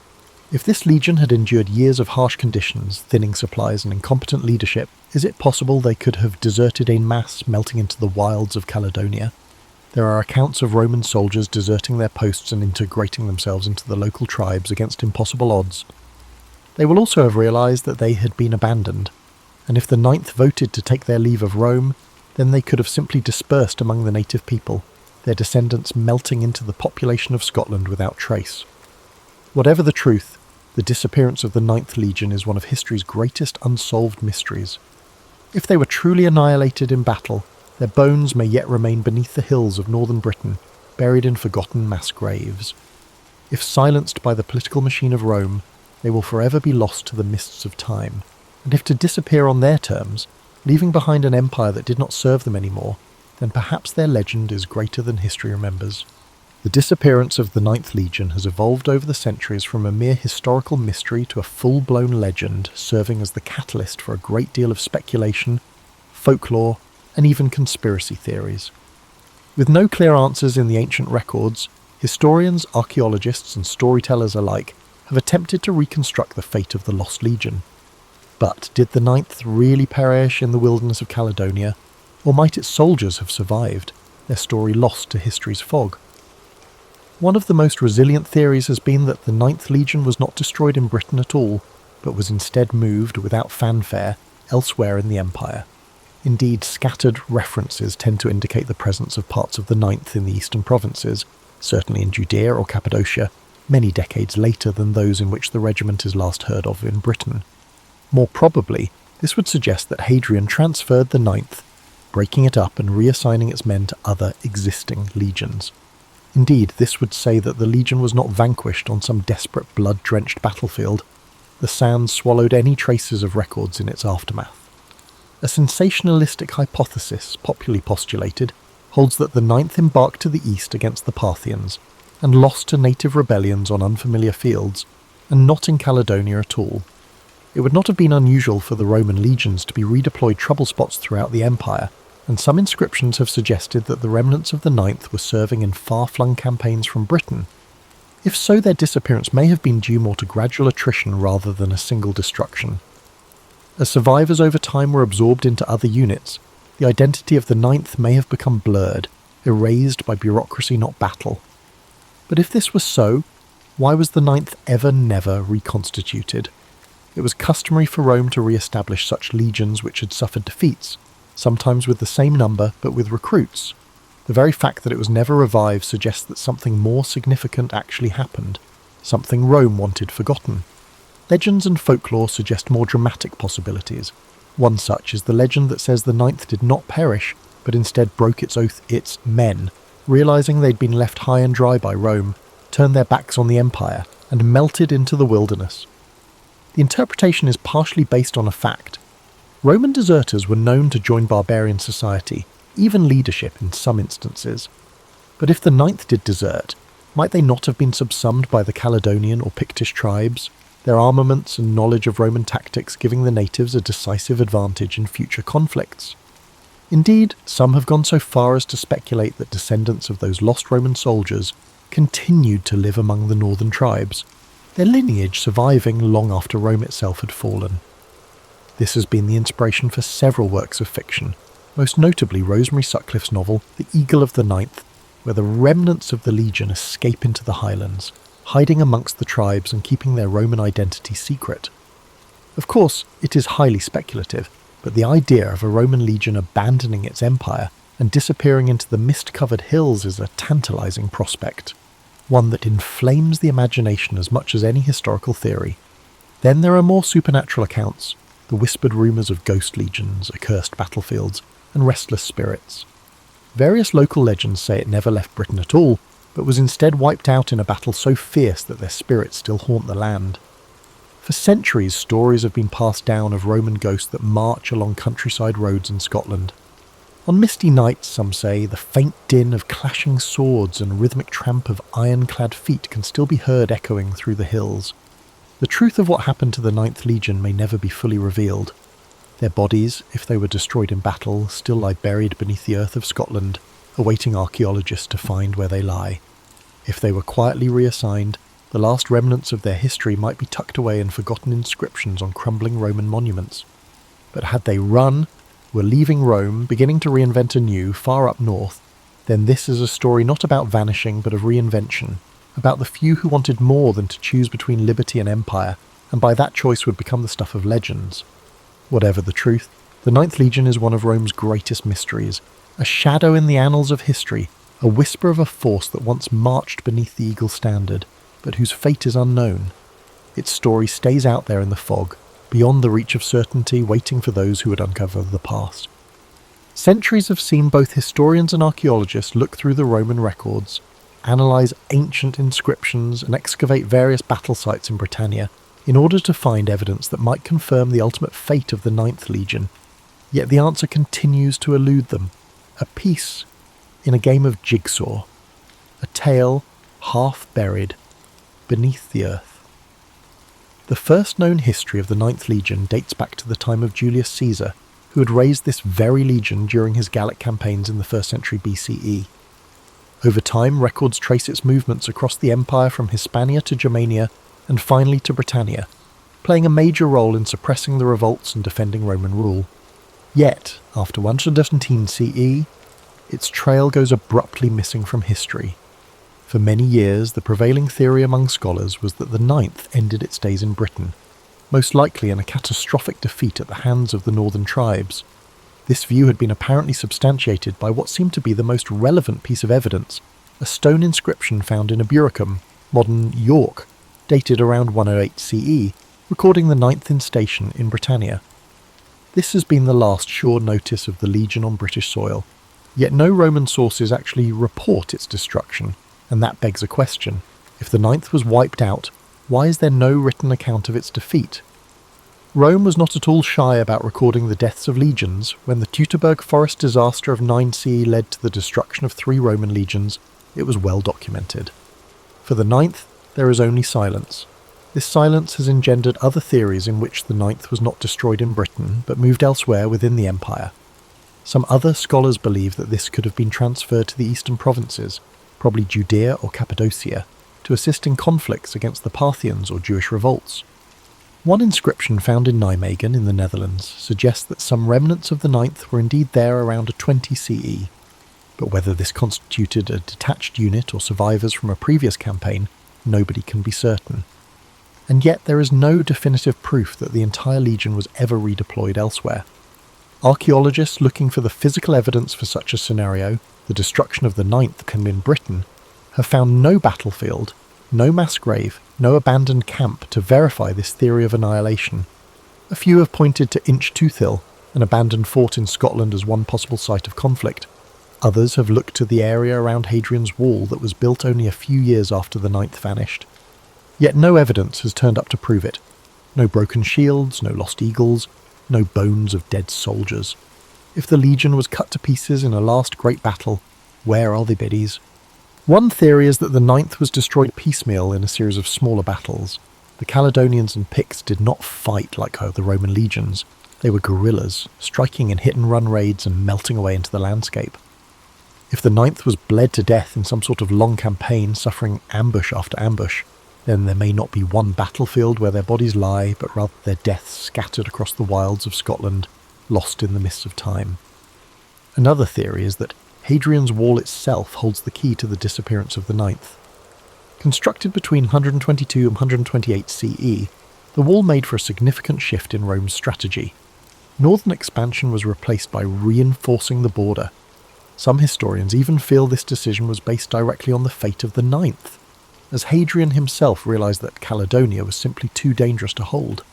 If this legion had endured years of harsh conditions, thinning supplies and incompetent leadership, is it possible they could have deserted en masse, melting into the wilds of Caledonia? There are accounts of Roman soldiers deserting their posts and integrating themselves into the local tribes against impossible odds. They will also have realised that they had been abandoned, and if the ninth voted to take their leave of Rome, then they could have simply dispersed among the native people, their descendants melting into the population of Scotland without trace. Whatever the truth, the disappearance of the Ninth Legion is one of history's greatest unsolved mysteries. If they were truly annihilated in battle, their bones may yet remain beneath the hills of northern Britain, buried in forgotten mass graves. If silenced by the political machine of Rome, they will forever be lost to the mists of time, and if to disappear on their terms, leaving behind an empire that did not serve them anymore, then perhaps their legend is greater than history remembers. The disappearance of the Ninth Legion has evolved over the centuries from a mere historical mystery to a full-blown legend, serving as the catalyst for a great deal of speculation, folklore, and even conspiracy theories. With no clear answers in the ancient records, historians, archaeologists, and storytellers alike have attempted to reconstruct the fate of the Lost Legion. But did the Ninth really perish in the wilderness of Caledonia, or might its soldiers have survived, their story lost to history's fog? One of the most resilient theories has been that the Ninth Legion was not destroyed in Britain at all, but was instead moved, without fanfare, elsewhere in the empire. Indeed, scattered references tend to indicate the presence of parts of the Ninth in the eastern provinces, certainly in Judea or Cappadocia, many decades later than those in which the regiment is last heard of in Britain. More probably, this would suggest that Hadrian transferred the Ninth, breaking it up and reassigning its men to other existing legions. Indeed, this would say that the legion was not vanquished on some desperate blood-drenched battlefield. The sands swallowed any traces of records in its aftermath. A sensationalistic hypothesis, popularly postulated, holds that the Ninth embarked to the east against the Parthians, and lost to native rebellions on unfamiliar fields, and not in Caledonia at all. It would not have been unusual for the Roman legions to be redeployed trouble spots throughout the empire, and some inscriptions have suggested that the remnants of the Ninth were serving in far-flung campaigns from Britain. If so, their disappearance may have been due more to gradual attrition rather than a single destruction. As survivors over time were absorbed into other units, the identity of the Ninth may have become blurred, erased by bureaucracy not battle. But if this was so, why was the Ninth never reconstituted? It was customary for Rome to re-establish such legions which had suffered defeats, sometimes with the same number but with recruits. The very fact that it was never revived suggests that something more significant actually happened, something Rome wanted forgotten. Legends and folklore suggest more dramatic possibilities. One such is the legend that says the Ninth did not perish, but instead broke its oath its men, realising they'd been left high and dry by Rome, turned their backs on the empire, and melted into the wilderness. The interpretation is partially based on a fact. Roman deserters were known to join barbarian society, even leadership in some instances. But if the Ninth did desert, might they not have been subsumed by the Caledonian or Pictish tribes, their armaments and knowledge of Roman tactics giving the natives a decisive advantage in future conflicts? Indeed, some have gone so far as to speculate that descendants of those lost Roman soldiers continued to live among the northern tribes, their lineage surviving long after Rome itself had fallen. This has been the inspiration for several works of fiction, most notably Rosemary Sutcliffe's novel The Eagle of the Ninth, where the remnants of the legion escape into the highlands, hiding amongst the tribes and keeping their Roman identity secret. Of course, it is highly speculative, but the idea of a Roman legion abandoning its empire and disappearing into the mist-covered hills is a tantalizing prospect, one that inflames the imagination as much as any historical theory. Then there are more supernatural accounts, the whispered rumours of ghost legions, accursed battlefields, and restless spirits. Various local legends say it never left Britain at all, but was instead wiped out in a battle so fierce that their spirits still haunt the land. For centuries, stories have been passed down of Roman ghosts that march along countryside roads in Scotland. On misty nights, some say, the faint din of clashing swords and rhythmic tramp of iron-clad feet can still be heard echoing through the hills. The truth of what happened to the Ninth Legion may never be fully revealed. Their bodies, if they were destroyed in battle, still lie buried beneath the earth of Scotland, awaiting archaeologists to find where they lie. If they were quietly reassigned, the last remnants of their history might be tucked away in forgotten inscriptions on crumbling Roman monuments. But had they run, were leaving Rome, beginning to reinvent anew, far up north, then this is a story not about vanishing but of reinvention, about the few who wanted more than to choose between liberty and empire, and by that choice would become the stuff of legends. Whatever the truth, the Ninth Legion is one of Rome's greatest mysteries, a shadow in the annals of history, a whisper of a force that once marched beneath the eagle standard, but whose fate is unknown. Its story stays out there in the fog, beyond the reach of certainty, waiting for those who would uncover the past. Centuries have seen both historians and archaeologists look through the Roman records, analyse ancient inscriptions, and excavate various battle sites in Britannia in order to find evidence that might confirm the ultimate fate of the Ninth Legion. Yet the answer continues to elude them. a piece in a game of jigsaw, a tale half buried beneath the earth. The first known history of the Ninth Legion dates back to the time of Julius Caesar, who had raised this very legion during his Gallic campaigns in the 1st century BCE. Over time, records trace its movements across the empire from Hispania to Germania and finally to Britannia, playing a major role in suppressing the revolts and defending Roman rule. Yet, after 117 CE, its trail goes abruptly missing from history. For many years, the prevailing theory among scholars was that the Ninth ended its days in Britain, most likely in a catastrophic defeat at the hands of the northern tribes. This view had been apparently substantiated by what seemed to be the most relevant piece of evidence, a stone inscription found in Eburacum, modern York, dated around 108 CE, recording the Ninth Instation in Britannia. This has been the last sure notice of the Legion on British soil, yet no Roman sources actually report its destruction, and that begs a question. If the Ninth was wiped out, why is there no written account of its defeat? Rome was not at all shy about recording the deaths of legions. When the Teutoburg forest disaster of 9 CE led to the destruction of 3 Roman legions, it was well documented. For the Ninth, there is only silence. This silence has engendered other theories in which the Ninth was not destroyed in Britain, but moved elsewhere within the empire. Some other scholars believe that this could have been transferred to the eastern provinces, probably Judea or Cappadocia, to assist in conflicts against the Parthians or Jewish revolts. One inscription found in Nijmegen in the Netherlands suggests that some remnants of the Ninth were indeed there around 20 CE, but whether this constituted a detached unit or survivors from a previous campaign, nobody can be certain. And yet there is no definitive proof that the entire legion was ever redeployed elsewhere. Archaeologists looking for the physical evidence for such a scenario, the destruction of the Ninth in Britain, have found no battlefield, no mass grave, no abandoned camp to verify this theory of annihilation. A few have pointed to Inch-Tooth-Hill, an abandoned fort in Scotland, as one possible site of conflict. Others have looked to the area around Hadrian's Wall that was built only a few years after the Ninth vanished. Yet no evidence has turned up to prove it. No broken shields, no lost eagles, no bones of dead soldiers. If the legion was cut to pieces in a last great battle, where are the biddies? One theory is that the Ninth was destroyed piecemeal in a series of smaller battles. The Caledonians and Picts did not fight like the Roman legions. They were guerrillas, striking in hit-and-run raids and melting away into the landscape. If the Ninth was bled to death in some sort of long campaign, suffering ambush after ambush, then there may not be one battlefield where their bodies lie, but rather their deaths scattered across the wilds of Scotland, lost in the mists of time. Another theory is that Hadrian's Wall itself holds the key to the disappearance of the Ninth. Constructed between 122 and 128 CE, the wall made for a significant shift in Rome's strategy. Northern expansion was replaced by reinforcing the border. Some historians even feel this decision was based directly on the fate of the Ninth, as Hadrian himself realised that Caledonia was simply too dangerous to hold.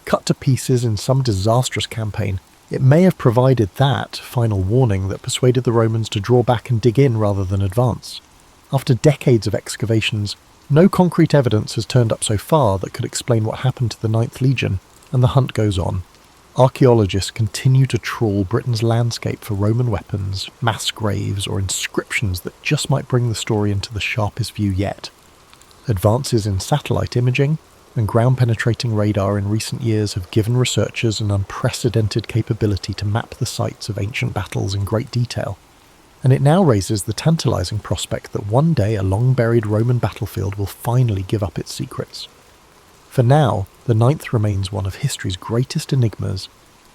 Cut to pieces in some disastrous campaign, it may have provided that final warning that persuaded the Romans to draw back and dig in rather than advance. After decades of excavations, no concrete evidence has turned up so far that could explain what happened to the Ninth Legion, and the hunt goes on. Archaeologists continue to trawl Britain's landscape for Roman weapons, mass graves, or inscriptions that just might bring the story into the sharpest view yet. Advances in satellite imaging and ground-penetrating radar in recent years have given researchers an unprecedented capability to map the sites of ancient battles in great detail, and it now raises the tantalizing prospect that one day a long-buried Roman battlefield will finally give up its secrets. For now, the Ninth remains one of history's greatest enigmas,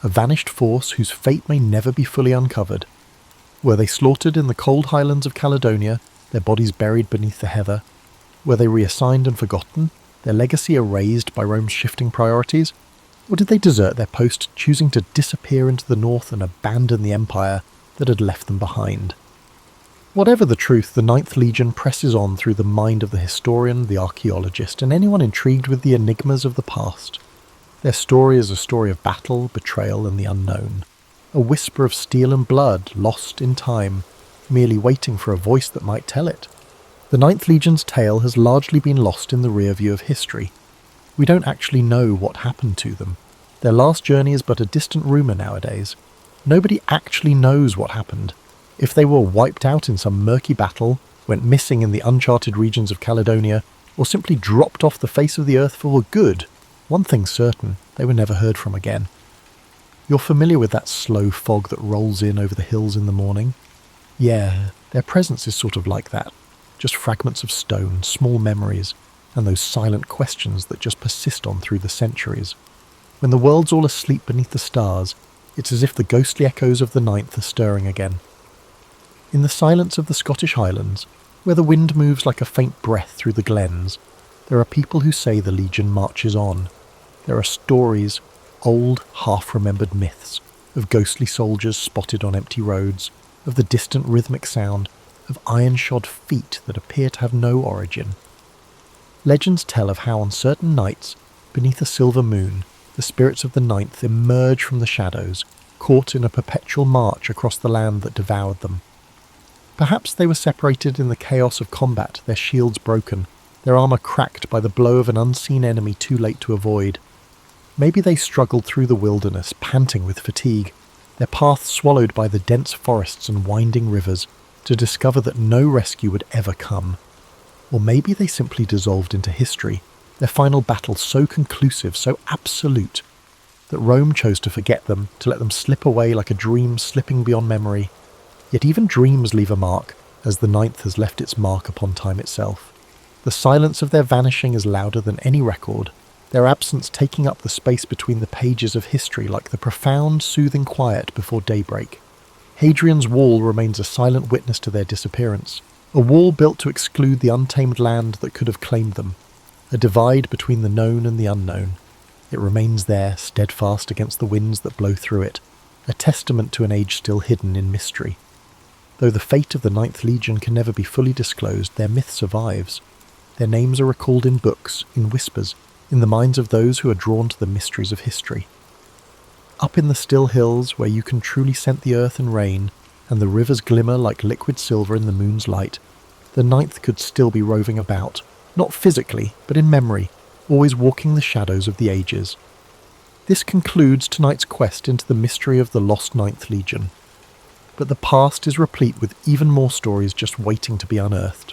a vanished force whose fate may never be fully uncovered. Were they slaughtered in the cold highlands of Caledonia, their bodies buried beneath the heather? Were they reassigned and forgotten, their legacy erased by Rome's shifting priorities? Or did they desert their post, choosing to disappear into the north and abandon the empire that had left them behind? Whatever the truth, the Ninth Legion presses on through the mind of the historian, the archaeologist, and anyone intrigued with the enigmas of the past. Their story is a story of battle, betrayal, and the unknown. A whisper of steel and blood, lost in time, merely waiting for a voice that might tell it. The Ninth Legion's tale has largely been lost in the rear view of history. We don't actually know what happened to them. Their last journey is but a distant rumour nowadays. Nobody actually knows what happened. If they were wiped out in some murky battle, went missing in the uncharted regions of Caledonia, or simply dropped off the face of the earth for good, one thing's certain, they were never heard from again. You're familiar with that slow fog that rolls in over the hills in the morning? Yeah, their presence is sort of like that. Just fragments of stone, small memories, and those silent questions that just persist on through the centuries. When the world's all asleep beneath the stars, it's as if the ghostly echoes of the ninth are stirring again. In the silence of the Scottish Highlands, where the wind moves like a faint breath through the glens, there are people who say the Legion marches on. There are stories, old, half-remembered myths, of ghostly soldiers spotted on empty roads, of the distant rhythmic sound, of iron-shod feet that appear to have no origin. Legends tell of how on certain nights, beneath a silver moon, the spirits of the ninth emerge from the shadows, caught in a perpetual march across the land that devoured them. Perhaps they were separated in the chaos of combat, their shields broken, their armour cracked by the blow of an unseen enemy too late to avoid. Maybe they struggled through the wilderness, panting with fatigue, their path swallowed by the dense forests and winding rivers, to discover that no rescue would ever come. Or maybe they simply dissolved into history, their final battle so conclusive, so absolute, that Rome chose to forget them, to let them slip away like a dream slipping beyond memory. Yet even dreams leave a mark, as the ninth has left its mark upon time itself. The silence of their vanishing is louder than any record, their absence taking up the space between the pages of history like the profound, soothing quiet before daybreak. Hadrian's Wall remains a silent witness to their disappearance, a wall built to exclude the untamed land that could have claimed them, a divide between the known and the unknown. It remains there, steadfast against the winds that blow through it, a testament to an age still hidden in mystery. Though the fate of the Ninth Legion can never be fully disclosed, their myth survives. Their names are recalled in books, in whispers, in the minds of those who are drawn to the mysteries of history. Up in the still hills, where you can truly scent the earth and rain, and the rivers glimmer like liquid silver in the moon's light, the ninth could still be roving about, not physically, but in memory, always walking the shadows of the ages. This concludes tonight's quest into the mystery of the lost Ninth Legion. But the past is replete with even more stories just waiting to be unearthed.